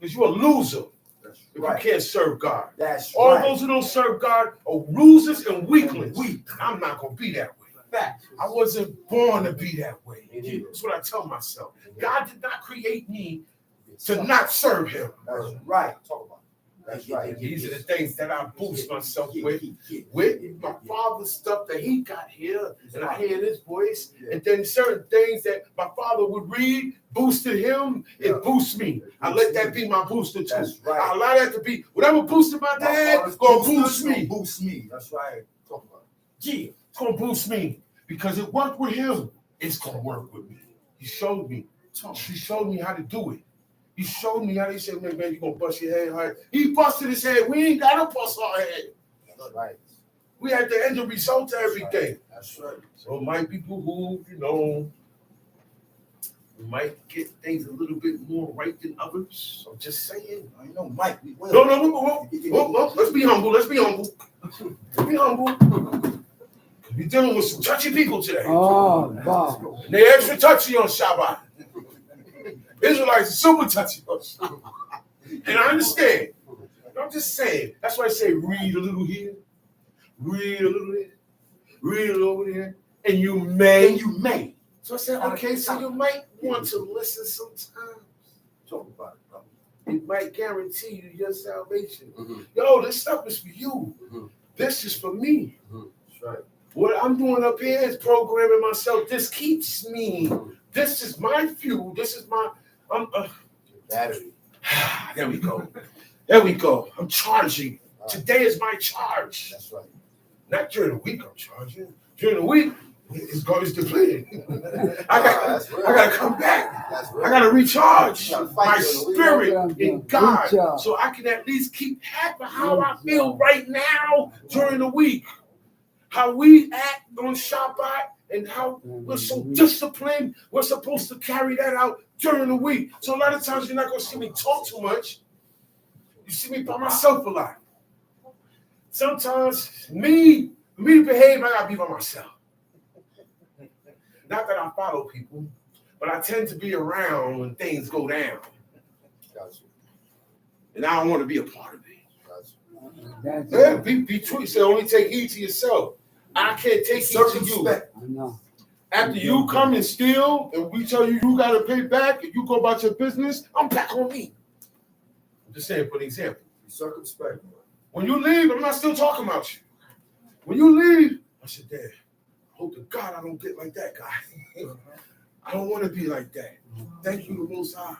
Because you're a loser That's if right. you can't serve God. That's All right. those who don't serve God are losers and weaklings. I'm not going to be that way. Fact. I wasn't born to be that way. Me neither. That's what I tell myself. God did not create me to not serve him. That's right. Talk about it. That's right. These are the things that I boost myself with my father's stuff that he got here, and I hear his voice, and then certain things that my father would read boosted him, it boosts me. I let that be my booster too. That's right. I allow that to be whatever boosted my dad, it's gonna boost me. Boost me. That's right. Talk about it. Yeah, it's gonna boost me because it worked with him. It's gonna work with me. He showed me. He showed me how to do it. He showed me how they said, man, you gonna bust your head hard. He busted his head. We ain't gotta bust our head. That's right. We had the end result of everything. That's right. So might people who, might get things a little bit more right than others. I'm just saying. I know, Mike. We will. No. Let's be humble. Let's be humble. Be humble. We're dealing with some touchy people today. Oh, wow. And they're extra touchy on Shabbat. Israelites are super touchy on Shabbat. And I understand. I'm just saying. That's why I say read a little here, read a little there, read a little over there, and you may. So I said, okay, so you might want to listen sometimes. Talk about it, brother. It might guarantee you your salvation. Mm-hmm. Yo, this stuff is for you. Mm-hmm. This is for me. Mm-hmm. That's right. What I'm doing up here is programming myself. This keeps me. This is my fuel. This is my Battery. There we go. There we go. I'm charging. Today is my charge. That's right. Not during the week I'm charging. During the week, it's depleted. I gotta come back. That's I right. gotta recharge You gotta fight my during the week. spirit in God, Recharge. so I can at least keep half of how I feel right now during the week. How we act on Shabbat and how we're so disciplined. We're supposed to carry that out during the week. So a lot of times you're not gonna see me talk too much. You see me by myself a lot. Sometimes me to behave, I gotta be by myself. Not that I follow people, but I tend to be around when things go down. Gotcha. And I don't want to be a part of it. Gotcha. That's Yeah, it. be true. Say only take heed to yourself. I can't take heed to you. Circumspect. I know. After you come and steal and we tell you gotta pay back and you go about your business, I'm back on me. I'm just saying for an example. Be circumspect. When you leave, I'm not still talking about you. When you leave, I said, Dad, hope to God I don't get like that guy. I don't want to be like that. Thank you, the Most High.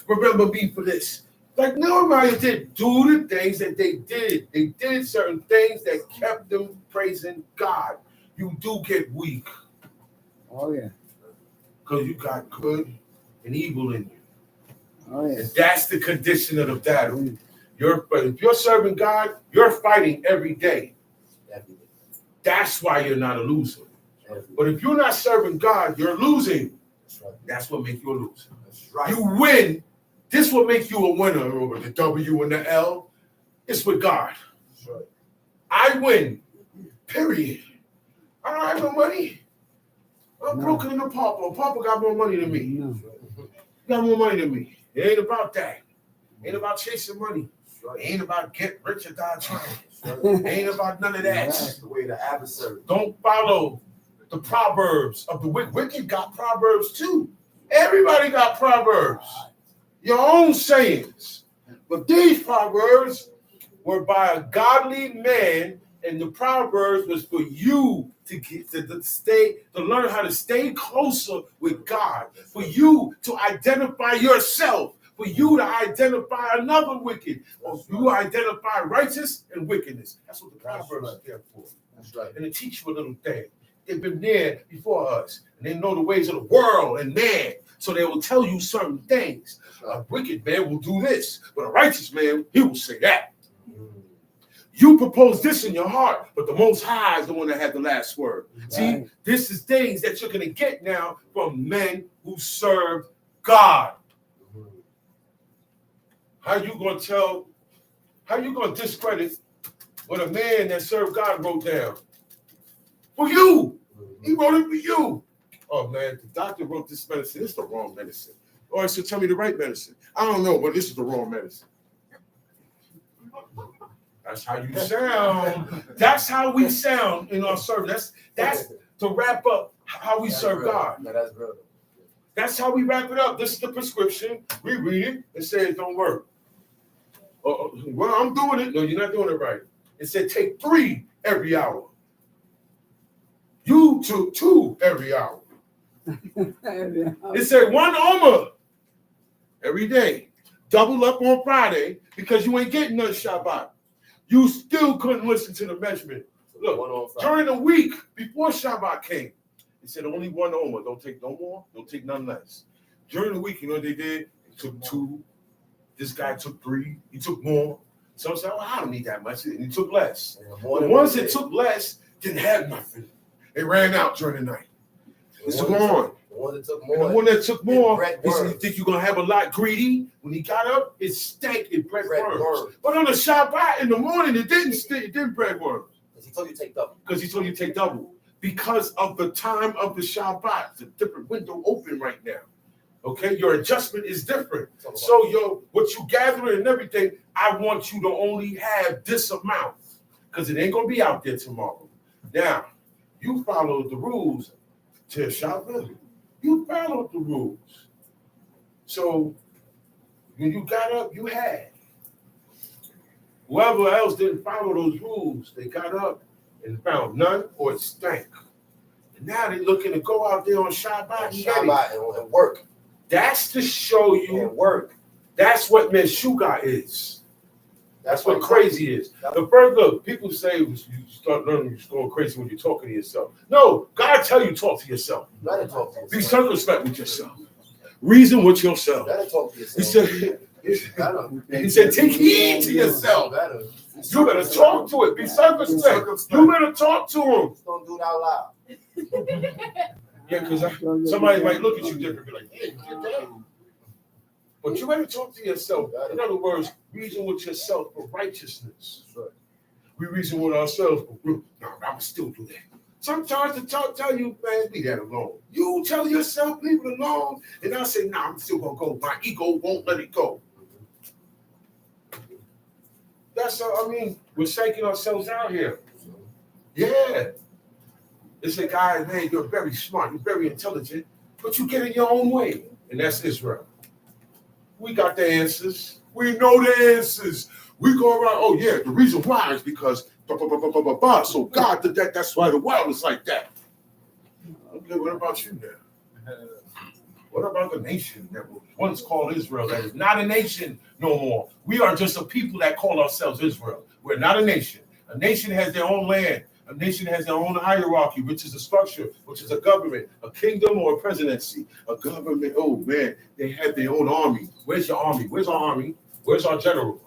Remember me for this. Like nobody did do the things that they did. They did certain things that kept them praising God. You do get weak Oh, yeah. because you got good and evil in you. Oh, yeah. And that's the condition of the battle. If you're serving God, you're fighting every day. That's why you're not a loser. But if you're not serving God, you're losing. That's right. That's what makes you a loser. That's right. You win. This will make you a winner over the W and the L. It's with God. That's right. I win. Period. I don't have no money. I'm broken in the pauper. Pauper got more money than me. No. Got more money than me. It ain't about that. It ain't about chasing money. That's right. It ain't about get rich or die trying. That's It right. ain't about none of that. That's the way the adversary. Don't follow the proverbs of the wicked. Wicked got proverbs too. Everybody got proverbs. Your own sayings. But these proverbs were by a godly man, and the proverbs was for you to get to learn how to stay closer with God, for you to identify yourself, for you to identify another wicked, or you identify righteous and wickedness. That's what the proverbs are there for. That's right. And to teach you a little thing. They've been there before us, and they know the ways of the world and man, so they will tell you certain things. A wicked man will do this, but a righteous man, he will say that. You propose this in your heart, but the Most High is the one that had the last word. Right. See, this is things that you're going to get now from men who serve God. How you going to discredit what a man that served God wrote down? For you. He wrote it for you. Oh, man, the doctor wrote this medicine. It's the wrong medicine. All right, so tell me the right medicine. I don't know, but this is the wrong medicine. That's how you sound. That's how we sound in our service. That's to wrap up how we serve God. No, that's real. That's how we wrap it up. This is the prescription. We read it and say it don't work. Well, I'm doing it. No, you're not doing it right. It said take 3 every hour. You took 2 every hour. It said 1 Omer every day. Double up on Friday because you ain't getting none Shabbat. You still couldn't listen to the measurement. Look, during the week before Shabbat came, it said only 1 Omer. Don't take no more. Don't take none less. During the week, you know what they did? They took 2. This guy took 3. He took more. Some said, "Oh, I don't need that much," and he took less. And the The morning ones when that took less didn't have nothing. They ran out during the night. It's gone. The one that took And the more. one that took more, bred he said, "You worms. think you're gonna have a lot greedy?" When he got up, it stank. It bred Bred worms. worms. But on the Shabbat in the morning, it didn't stink. It didn't bred worms Because he told you to take double. because he told you to take double. Because of the time of the Shabbat, the different window open right now. Okay, your adjustment is different. So what you gathering and everything, I want you to only have this amount because it ain't gonna be out there tomorrow. Now, you followed the rules to Shabbat. You followed the rules. So when you got up, you had. Whoever else didn't follow those rules, they got up and found none or it stank. And now they're looking to go out there on Shabbat and get it. Shabbat and work. That's to show you And work. that's what Meshuggah is. That's what crazy is. The first look, people say you start learning, you're going crazy when you're talking to yourself. No, God tell you talk to yourself. You gotta talk to Be yourself. circumspect with yourself. Reason with yourself. You gotta talk to He yourself. said, You he said, take heed to yourself. better. You better talk to it. Be circumspect. You better talk to him. Just don't do it out loud. Yeah, because somebody might look at you different, be like, hey, you did that. But you better talk to yourself. In other words, reason with yourself for righteousness. We reason with ourselves for no, I'm still do that. Sometimes the talk tell you, man, leave that alone. You tell yourself, leave it alone. And I say, nah, I'm still gonna go. My ego won't let it go. That's how, I mean, we're shaking ourselves out here. Yeah. It's a guy, man, you're very smart, you're very intelligent, but you get in your own way. And that's Israel. We got the answers. We know the answers. We go around, oh yeah, the reason why is because so God did that, that's why the world is like that. Okay, what about you now? What about the nation that was once called Israel that is not a nation no more? We are just a people that call ourselves Israel. We're not a nation. A nation has their own land. A nation has their own hierarchy, which is a structure, which is a government, a kingdom or a presidency. A government, oh man, they have their own army. Where's your army? Where's our army? Where's our general?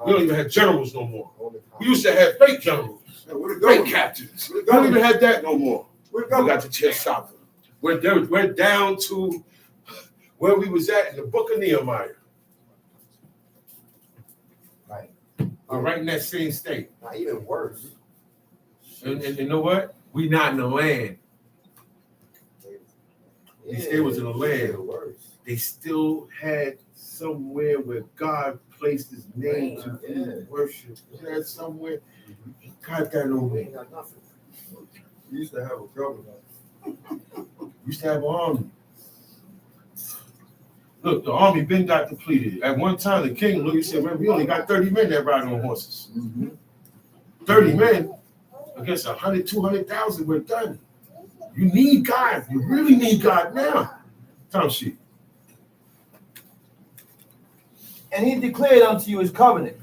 We don't even have generals no more. We used to have fake generals, fake captains. We don't even have that no more. We got the chair shopper. We're down to where we was at in the book of Nehemiah. Right. We're right in that same state. Not even worse. And you know what? We not in the land. They still was in the land. They still had somewhere where God placed his name to be worship. He had somewhere. He got that over. Ain't got nothing. We used to have a government. We used to have an army. Look, the army been got depleted. At one time, the king looked and said, man, we only got 30 men that ride on horses. 30 men against 100, 200,000, we're done. You need God. You really need God now. Tom sheet. And he declared unto you his covenant,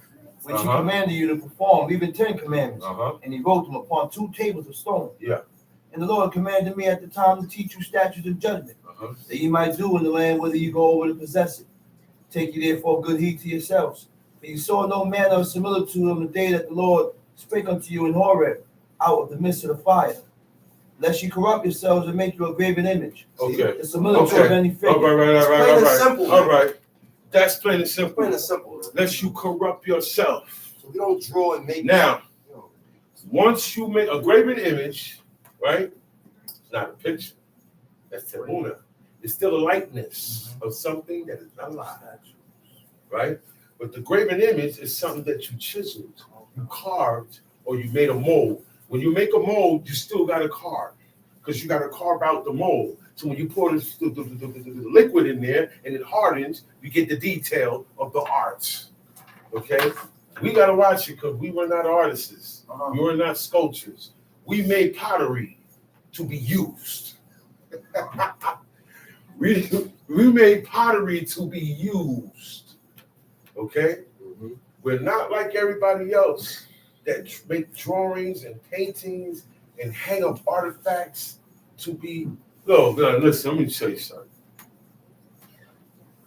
which he Uh-huh. commanded you to perform, even 10 commandments. Uh-huh. And he wrote them upon 2 tables of stone. Yeah. And the Lord commanded me at the time to teach you statutes and judgment, Uh-huh. that you might do in the land whether you go over to possess it. Take you therefore good heed to yourselves. For you saw no manner of similitude on the day that the Lord spake unto you in Horeb, out of the midst of the fire. Lest you corrupt yourselves and make you a graven image. Okay. The similitude of Okay. any figure. All right. Plain and simple, All man. right. That's plain and simple. Plain and simple. Lest you corrupt yourself. So we don't draw and make. Now, You know, once you make a graven image, right? It's not a picture. That's Temuna. It's still a likeness of something that is not alive, right? But the graven image is something that you chiseled, you carved, or you made a mold. When you make a mold, you still got to carve because you got to carve out the mold. So when you pour the liquid in there and it hardens, you get the detail of the art. Okay? We got to watch it because we were not artists. We were not sculptors. We made pottery to be used. we made pottery to be used. Okay? We're not like everybody else that make drawings and paintings and hang up artifacts to be. No, listen, let me show you something.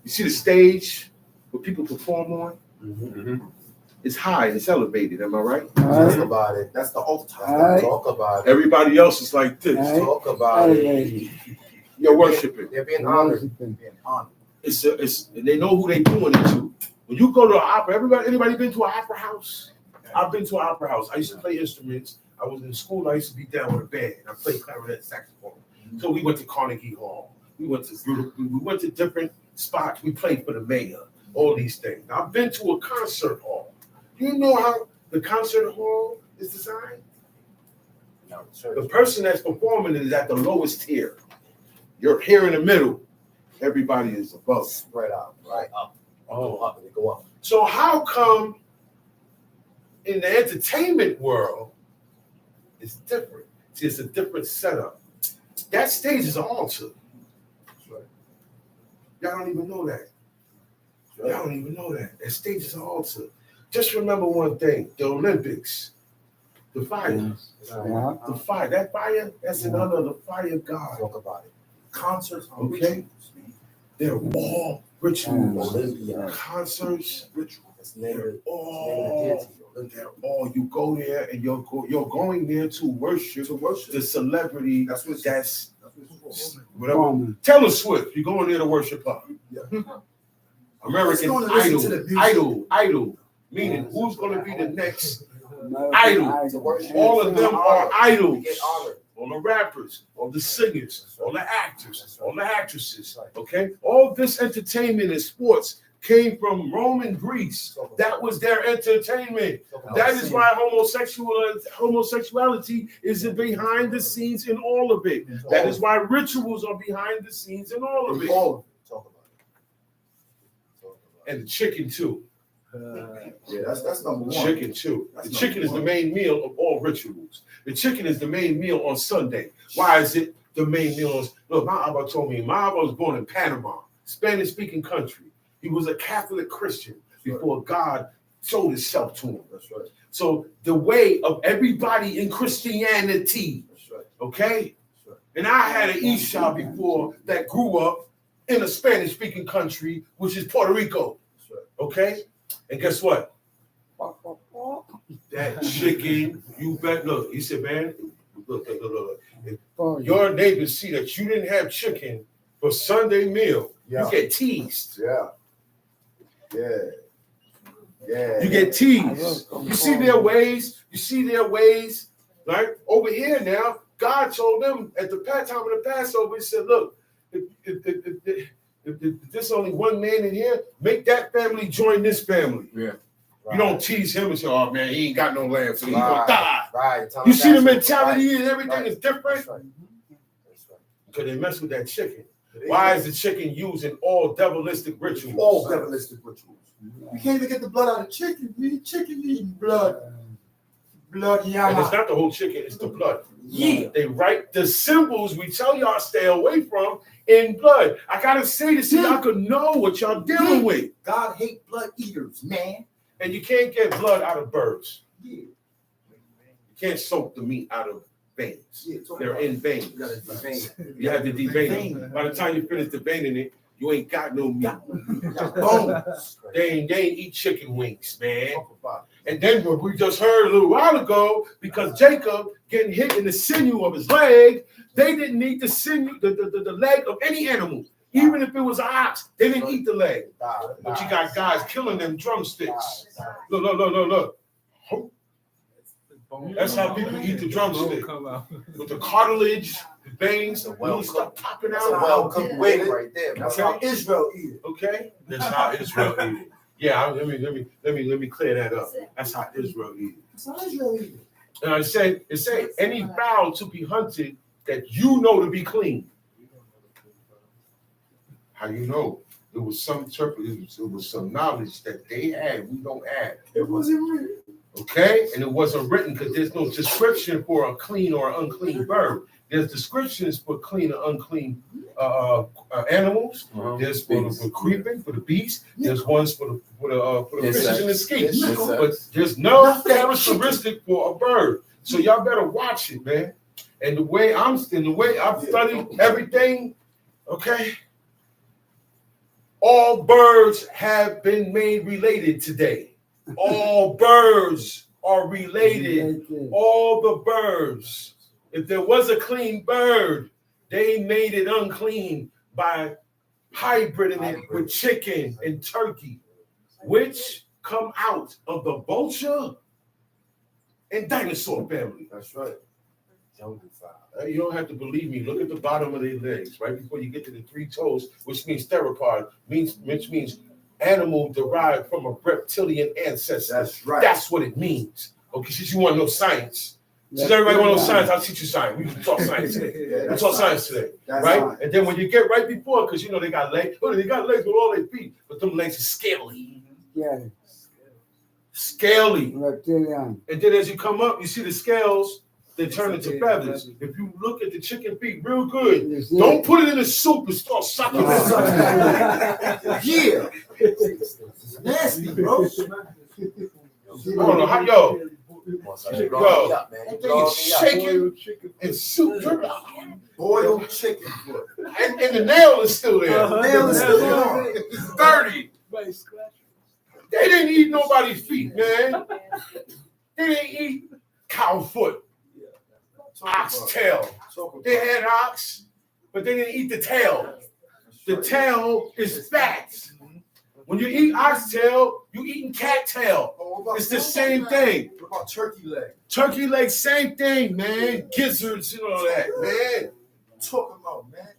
You see the stage where people perform on? It's high, it's elevated. Am I right? All Talk right. about it. That's the ultimate. Alright. Talk about it. Everybody else is like this. Alright. Talk about it. Elevated. You're worshiping. They're being honored. Worshiping. Being honored. It's and they know who they doing it to. When you go to an opera, anybody been to an opera house? I've been to an opera house. I used to play instruments. I was in school. I used to be down with a band. I played clarinet and saxophone. So we went to Carnegie Hall. We went to different spots. We played for the mayor. All these things. I've been to a concert hall. You know how the concert hall is designed? No, sir. The person that's performing is at the lowest tier. You're here in the middle. Everybody is above. Spread out, right? Up. Oh. Go up and they go up. So how come in the entertainment world it's different? See, it's a different setup. That stage is an altar. Right. Y'all don't even know that. Y'all don't even know that. That stage is an altar. Just remember one thing: the Olympics, the fire, Yeah. the fire. That fire, that's in honor of the fire of God. Talk about it. Concerts are Okay. rituals, man. They're all rituals. Olympia. Concerts, Ritual. That's the name of they're it. It's the name of the all. deity. Olympia. They're all. You go there and you're going there to worship To worship. the celebrity. That's what That's it's for. whatever. Woman. Taylor Swift. You're going there to worship her. American Let's go and listen to the music. idol. Meaning, who's going to be the next? American Idol. To worship. All of them are idols. We get honored. All the rappers, all the singers, all the actors, That's right. all the actresses. That's right. Okay, all this entertainment and sports came from Rome and Greece. That was their entertainment. Talk about That it. is why homosexuality is behind the scenes in all of it. That is why rituals are behind the scenes in all of it. All of it. Talk about it. Talk about it. And the chicken too. Yeah, that's number one. Chicken too. That's The chicken number is the one. main meal of all rituals. The chicken is the main meal on Sunday. Why is it the main meal? Look, my Abba told me. My Abba was born in Panama, Spanish-speaking country. He was a Catholic Christian before God showed himself to him. That's right. So the way of everybody in Christianity, That's right. okay? That's right. And I had an Isha before that grew up in a Spanish-speaking country, which is Puerto Rico, That's right. okay? And guess what? That chicken, you bet. Look, he said, man, look. If your neighbors see that you didn't have chicken for Sunday meal, Yeah. you get teased. Yeah. Yeah. Yeah. You get teased. You see their ways. You see their ways. Right over here now, God told them at the time of the Passover. He said, "Look, if there's only one man in here, make that family join this family. Yeah. You don't tease him and say, oh man, he ain't got no lamb, so he's gonna die. Right. Tell You him see the that's mentality right. and everything Right. is different That's right. That's right. because they mess with that chicken. Why is the chicken used in all devilistic rituals? All devilistic rituals. You can't even get the blood out of chicken. You need chicken eating blood. Blood And it's yama. not the whole chicken, it's the blood. Yeah. They write the symbols we tell y'all stay away from in blood. I gotta say this so y'all could know what y'all dealing with. God hate blood eaters, man. And you can't get blood out of birds. Yeah. You can't soak the meat out of veins. Yeah, talk They're about in it. veins. You gotta devein. You have to devein it. By the time you finish deveining it, you ain't got no meat. Bones. They ain't eat chicken wings, man. Talk about And then what we just heard a little while ago, because Jacob getting hit in the sinew of his leg, they didn't eat the sinew, the leg of any animal. Even if it was an ox, they didn't eat the leg. it. But you got guys killing them drumsticks. Look. That's how people eat the drumstick. With the cartilage, the veins, the little stuff popping That's a out. well-cooked wing right there. That's how Okay. Israel eat it. Okay? That's how Israel eat it. Yeah, let me clear that up. That's how Israel eat it. That's how Israel eat it. And it say any fowl to be hunted that you know to be clean. How you know? It was some it was some knowledge that they had we don't have. It wasn't real. Okay, and it wasn't written because there's no description for a clean or unclean bird. There's descriptions for clean or unclean animals. There's for creeping, for the beast. There's ones for the fishes and the skeets. But there's no characteristic for a bird. So y'all better watch it, man. And the way I've studied everything, okay. All birds have been made related today. All birds are related. All the birds. If there was a clean bird, they made it unclean by hybriding it with chicken and turkey, which come out of the vulture and dinosaur family. That's right. You don't have to believe me. Look at the bottom of their legs, right before you get to the 3 toes, which means theropod, which means animal derived from a reptilian ancestor. That's right. That's what it means. Okay, since you want to know science. Since everybody want to know science, I'll teach you science. We can talk science today. We'll talk science today, right? Science. And then when you get right before, because you know they got legs. Oh, they got legs with all their feet, but them legs are scaly. Yeah. Scaly. Reptilian. And then as you come up, you see the scales. They turn into feathers. If you look at the chicken feet real good, don't put it in the soup and start sucking it. Yeah. It's nasty, bro. Hold on, how yo? Yo, that thing is shaking and soup. Boiled chicken. And the nail is still there. The nail is still there. It's dirty. They didn't eat nobody's feet, man. They didn't eat cow foot, ox tail. They had ox, but they didn't eat the tail. The tail is fat. When you eat oxtail, you eating cat tail. It's the same thing. What about turkey leg? Turkey leg, same thing, man. Gizzards and all that, man. Talking about, man.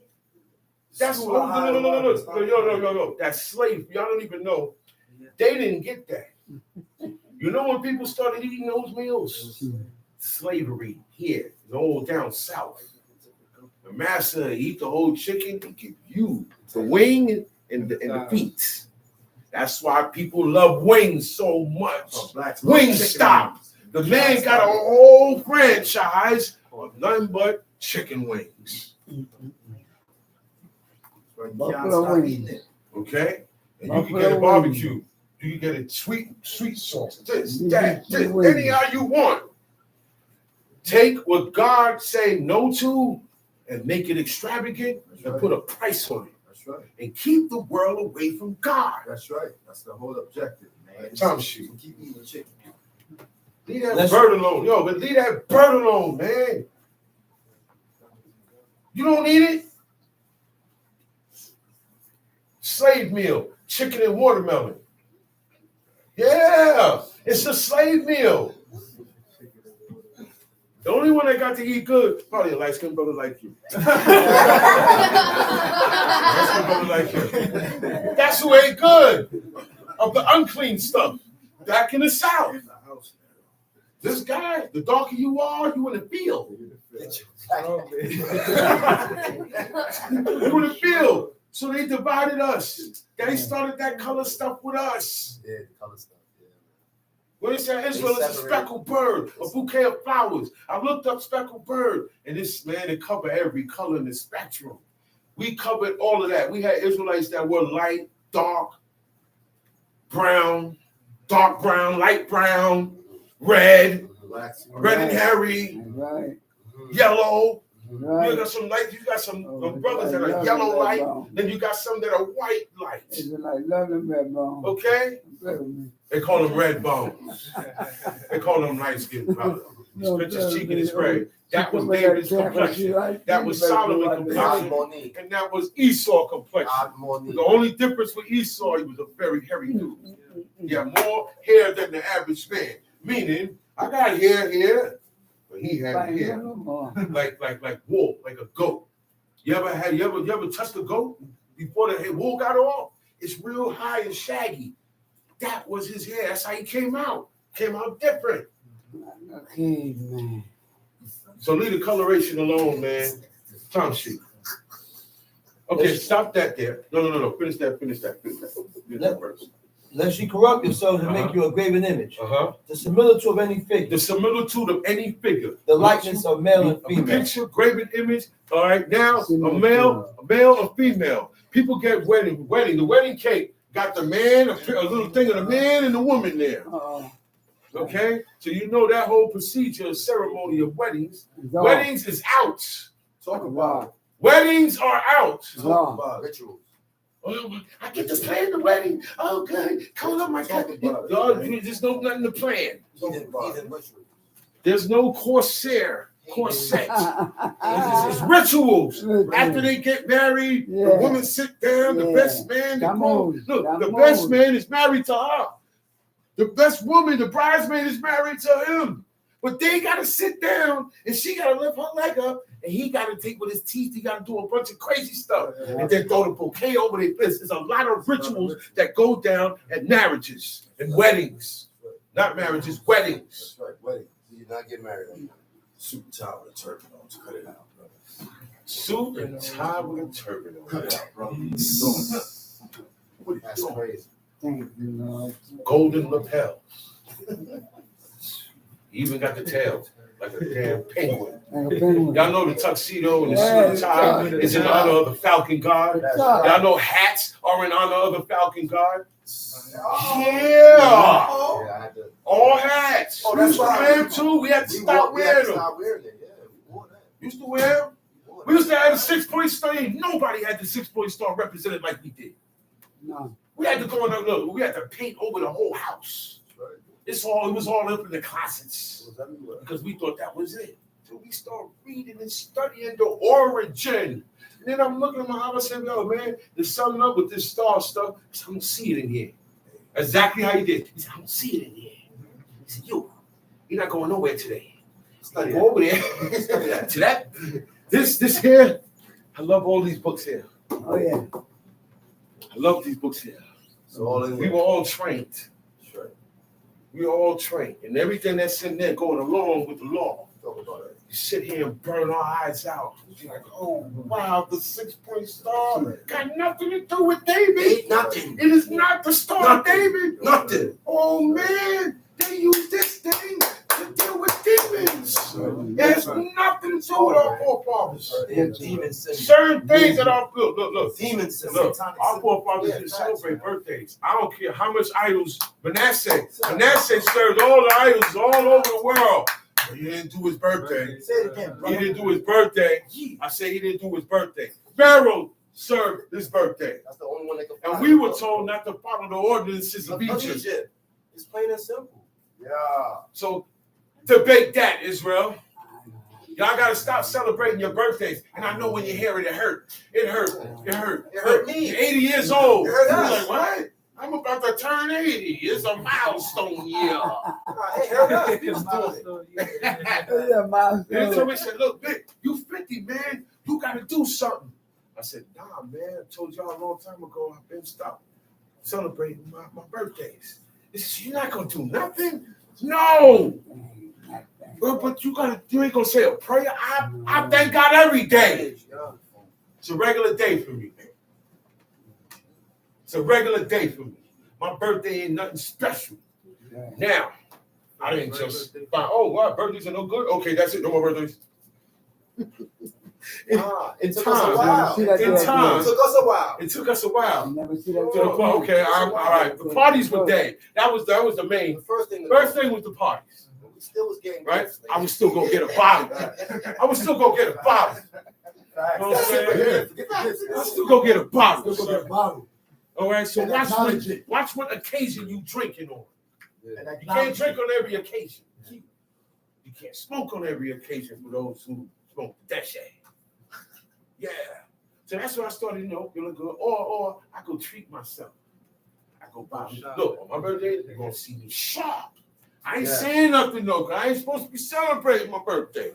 That's no. That's slave. Y'all don't even know. They didn't get that. You know when people started eating those meals? Slavery here, in old down south. The master eat the whole chicken and give you the wing and the feet. That's why people love wings so much. Wingstop. The man got a whole franchise of nothing but chicken wings. Buffalo wings. Okay? And you can get a barbecue. You can get a sweet sauce. This, any how you want. Take what God say no to and make it extravagant and put a price on it. That's right. And keep the world away from God. That's right. That's the whole objective, man. Time shoot. Keep eating the chicken. Leave that bird alone. Yo, but leave that bird alone, man. You don't need it. Slave meal, chicken and watermelon. Yeah, it's a slave meal. The only one that got to eat good, probably a light-skinned brother like you. Light-skinned brother like you. That's who ate good of the unclean stuff back in the South. This guy, the darker you are, you in the field. You in the field. So they divided us. They started that color stuff with us. Yeah, the color stuff. When it said Israel is a speckled bird, a bouquet of flowers. I looked up speckled bird, and this man, it covered every color in the spectrum. We covered all of that. We had Israelites that were light, dark brown, light brown, red and hairy, yellow. Right. You got some light. You got some brothers that are yellow light. Then you got some that are white light. It's like loving red bone. Okay. They call them red bones. They call them light skin brothers. Split his cheek in his grave. That was David's complexion. That was Solomon's complexion. And that was Esau's complexion. The only difference with Esau, he was a very hairy dude. He had more hair than the average man. Meaning, I got hair here. But he had hair like wool, like a goat. You ever touched a goat before the wool got off? It's real high and shaggy. That was his hair. That's how he came out. Came out different. Okay, man. So leave the coloration alone, man. Time sheet. Okay, stop that there. No. Finish that verse. Lest you corrupt yourselves and make you a graven image. The similitude of any figure. The similitude of any figure. The likeness of male and A female. picture, graven image. All right, now a male, or female. People get wedding. The wedding cake got the man, a little thing of the man and the woman there. Okay, so you know that whole procedure, ceremony of weddings. Weddings is out. Talk about Weddings are out. Talk about rituals. Oh, I get to plan the wedding. Okay, call up my cousin. Y'all, there's no nothing to plan. There's no corset. It's rituals. After they get married, the woman sit down, the best man, the best man is married to her. The best woman, the bridesmaid is married to him. But they gotta sit down and she gotta lift her leg up and he gotta take with his teeth, he gotta do a bunch of crazy stuff. And then throw the bouquet over their fist. There's a lot of rituals that go down at marriages and weddings. Not marriages, weddings. That's right, wedding. You did not get married on that. Suit and tie with a turban on. Just cut it out, brother. Suit and tie with a turban on. Cut it out, brother. That's crazy. Thank you, Lord. Golden lapels. Even got the tail like a damn penguin. Y'all know the tuxedo and the suit and tie is in honor of the Falcon Guard. Y'all know hats are in honor of the Falcon Guard. Yeah. All hats. Oh, We that's used to right. wear them too. We had to stop wearing them. Stop wearing it. Yeah, we wore that. Used to wear them. We used to have a 6-point star. Nobody had the 6-point star represented like we did. No. We had to go in there, look, we had to paint over the whole house. It was all up in the closets. Because we thought that was it. So we start reading and studying the origin. And then I'm looking at my house and saying, yo, man, there's something up with this star stuff. I said, I don't see it in here. Exactly how he did. He said, I don't see it in here. He said, you're not going nowhere today. Go over there to that. This here. I love all these books here. Oh, yeah. I love these books here. We were all trained. We were all trained. And everything that's in there going along with the law. You sit here and burn our eyes out. You're like, oh, wow, the 6-point star got nothing to do with David. Nothing. It is not the star of David. Nothing. Oh, man. They use this thing to deal with demons. It has nothing to do with our forefathers. Certain things that are, look. Demons. Look, our forefathers didn't celebrate birthdays. I don't care how much idols Manasseh served all the idols all over the world. But he didn't do his birthday. Say it again, He didn't do his birthday. I say he didn't do his birthday. Pharaoh served his birthday. That's the only one that can. And we were told not to follow the ordinances of Egypt. It's plain and simple. Yeah. So debate that, Israel. Y'all gotta stop celebrating your birthdays. And I know when you hear it, it hurt. It hurt. It hurt. It hurt me. You're 80 years old. It hurt You're us. like, what? I'm about to turn 80. It's a milestone year. It hurt us. We was doing it. And so we said, look, Vic, you 50, man. You gotta do something. I said, nah, man. I told y'all a long time ago, I've been stopped celebrating my birthdays. He said, you're not gonna do nothing? No. Well, but you ain't gonna say a prayer. I thank God every day. It's a regular day for me. It's a regular day for me. My birthday ain't nothing special. Now, I didn't just find, oh, wow, birthdays are no good. Okay, that's it. No more birthdays. In time. It took us a while. Never see that. Okay, all right. The parties were dead. That was the main. First thing was the parties. we still was getting Right? gifts, I was still gonna get a bottle. I was still gonna get a bottle. You know what I'm saying? I was still gonna get a bottle. All right, so watch what occasion you drinking on. You can't drink on every occasion. You can't smoke on every occasion for those who smoke that shit. Yeah. So that's why I started, feeling good. Or I go treat myself. I go buy me. Look, on my birthday, they're gonna see me sharp. I ain't saying nothing though, because I ain't supposed to be celebrating my birthday.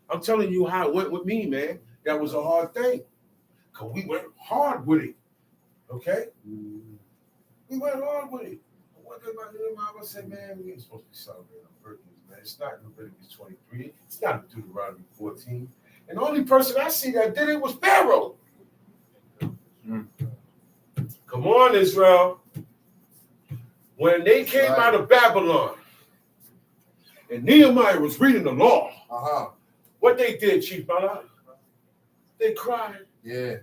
I'm telling you how it went with me, man. That was a hard thing. Because we went hard with it. Okay? We went hard with it. One day my mama said, man, we ain't supposed to be celebrating our birthdays, man. It's not in Leviticus 23. It's not in Deuteronomy 14. And the only person I see that did it was Pharaoh. Come on, Israel. When they came out of Babylon, and Nehemiah was reading the law, what they did, Chief Bala? They cried. Yeah.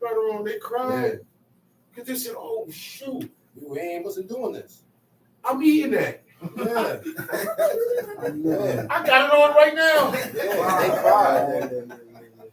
Right around, they cried. Yeah. Because they said, oh, shoot, We wasn't doing this. I'm eating that. Yeah. I got it on right now. Yeah. They cried.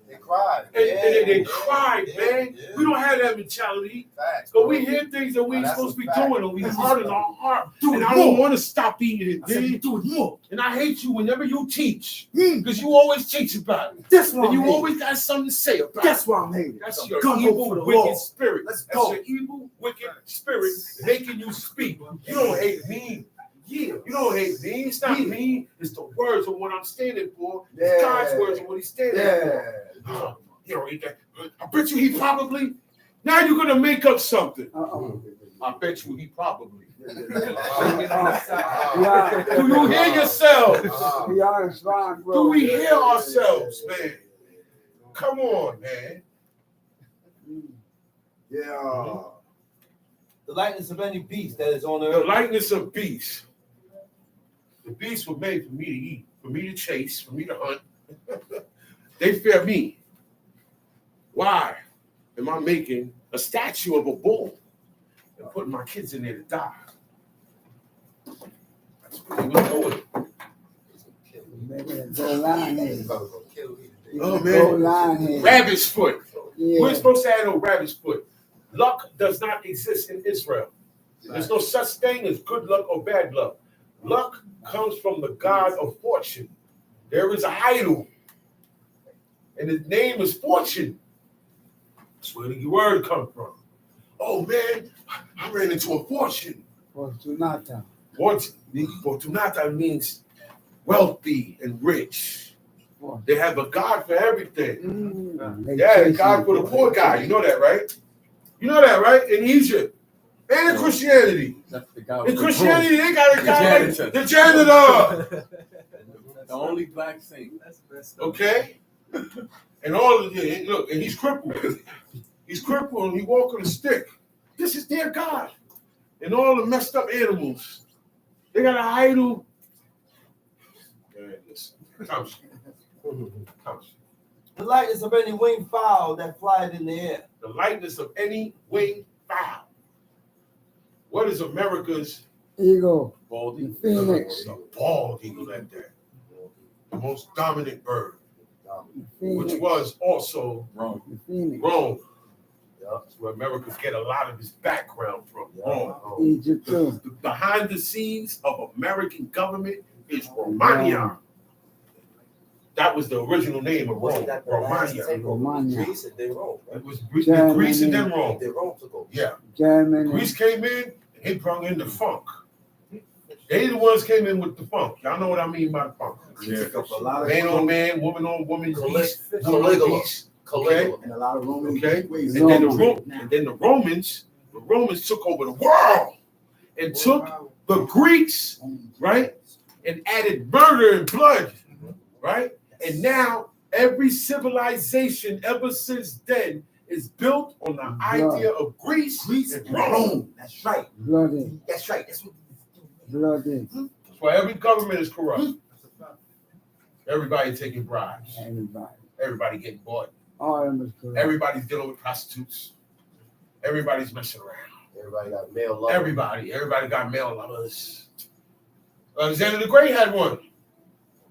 They cried. And they cried, man. We don't have that mentality. Facts, But bro. we hear things that we ain't That's supposed to a be fact. doing, and we hurt in our heart. Do And it I don't more. want to stop eating it, I said, man. do it more. And I hate you whenever you teach, because you always teach about it. That's why And I'm you hating. always got something to say about That's it. why I'm hating. That's your Gun evil, for the wicked law. spirit. Let's That's go. your evil, wicked spirit making you speak. You don't hate me. Yeah. You don't hate me. It's not me. It's the words of what I'm standing for. Yeah. It's God's words of what he's standing for. Yeah. You don't eat that. I bet you he probably. Now you're gonna make up something. I bet you he probably. Do you hear yourselves? Do we hear ourselves, man? Come on, man. Yeah. The likeness of any beast that is on the The earth. likeness of beasts. The beasts were made for me to eat, for me to chase, for me to hunt. They fear me. Why am I making a statue of a bull and putting my kids in there to die? That's what he was doing. Oh, man. Rabbit's foot. We're supposed to have no rabbit's foot. Luck does not exist in Israel. There's no such thing as good luck or bad luck. Luck comes from the God of fortune. There is an idol, and his name is Fortune. That's where the word comes from. Oh, man, I ran into a fortune. Fortunata. Fortunata means wealthy and rich. They have a God for everything. Yeah, a God for the poor guy. You know that, right? You know that, right? In Egypt. And in Christianity. In Christianity, they got a guy like the janitor. The only black saint. Okay? And all of it, look, and he's crippled. He's crippled and he walks on a stick. This is their God. And all the messed up animals. They got an idol. Man, listen. The likeness of any winged fowl that flies in the air. The likeness of any winged fowl. What is America's Eagle. Baldy. Phoenix. a bald eagle like that? The most dominant bird, which Phoenix. was also Wrong. Phoenix. Rome. That's where America get a lot of its background from. Rome. Egypt too. Behind the scenes of American government is Romania. That was the original name of Rome. Romania. Romania. Greece and then Rome. It was Germany. Greece and then Rome. Then Rome took over. Yeah. Germany. Greece came in, they brought in the funk. They the ones came in with the funk. Y'all know what I mean by the funk. Yeah. Man on man, woman on woman, beast, woman on Caligula. beast. Caligula. And a lot of Roman Okay. ways. And then the Romans took over the world and took the Greeks, right, and added murder and blood, right? And now every civilization ever since then is built on the idea of Greece and Rome. That's right. Bloody. That's right. That's what. Bloody. That's why every government is corrupt. Everybody taking bribes. Everybody. Everybody getting bought. All of them is correct. Everybody's dealing with prostitutes. Everybody's messing around. Everybody got male love. Everybody got male lovers. Alexander the Great had one.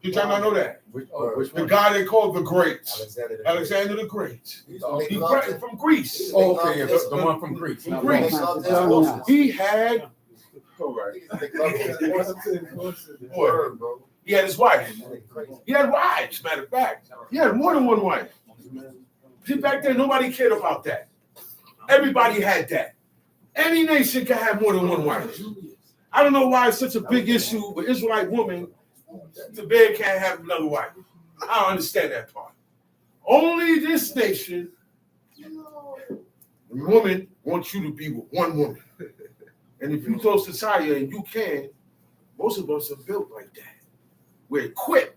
Did y'all not know that? Which The one? guy they called the Great. Alexander Alexander the Great. the Great. He used to make He love to- from Greece. Oh, okay, yeah, the one from Greece. From not Greece. Rome. Make love to his He had, all right. He used to make love to his Boy, bro. he had his wife. Crazy. He had wives, matter of fact. He had more than one wife. See, back then, nobody cared about that. Everybody had that. Any nation can have more than one wife. I don't know why it's such a big issue with Israelite women. The man can't have another wife. I don't understand that part. Only this nation, the woman wants you to be with one woman. And if you throw society and you can, most of us are built like that. We're equipped.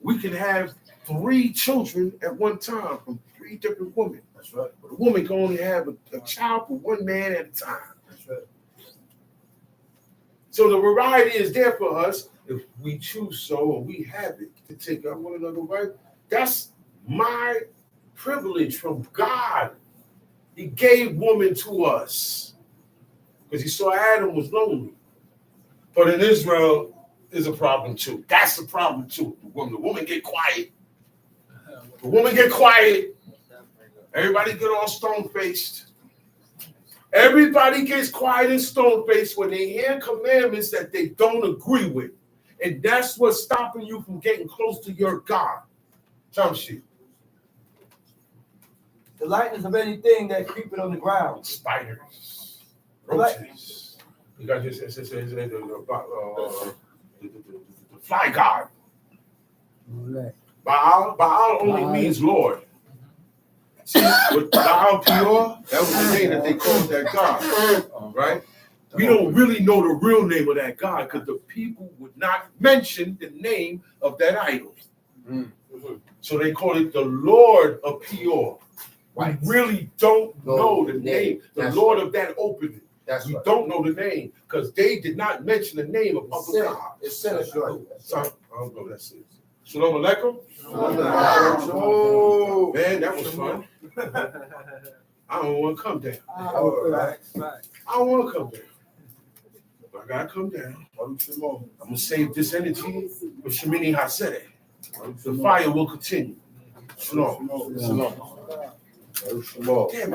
We can have 3 children at one time from 3 different women. That's right. But a woman can only have a child for one man at a time. That's right. So the variety is there for us if we choose so and we have it to take out one another, right? That's my privilege from God. He gave woman to us because he saw Adam was lonely. But in Israel is a problem too. That's a problem too. The woman get quiet. The woman get quiet. Everybody get all stone-faced. Everybody gets quiet and stone-faced when they hear commandments that they don't agree with. And that's what's stopping you from getting close to your God. Jamshi. The likeness of anything that creeping on the ground. Spiders. Roaches. You got just the fly god. Baal only means Lord. See, with Baal Peor, that was the name that they called that God, right? We don't really know the real name of that God because the people would not mention the name of that idol. So they call it the Lord of Peor. We really don't know the name, the Lord of that opening. We don't know the name because they did not mention the name of other gods. It's sinister. So, I don't know what that says. Shalom Aleichem. Oh, Man, that was fun. I don't want to come down. I don't want to come down. But I got to come down. I'm going to save this energy for Shemini Hasede. The fire will continue. Shalom. Shalom. Damn,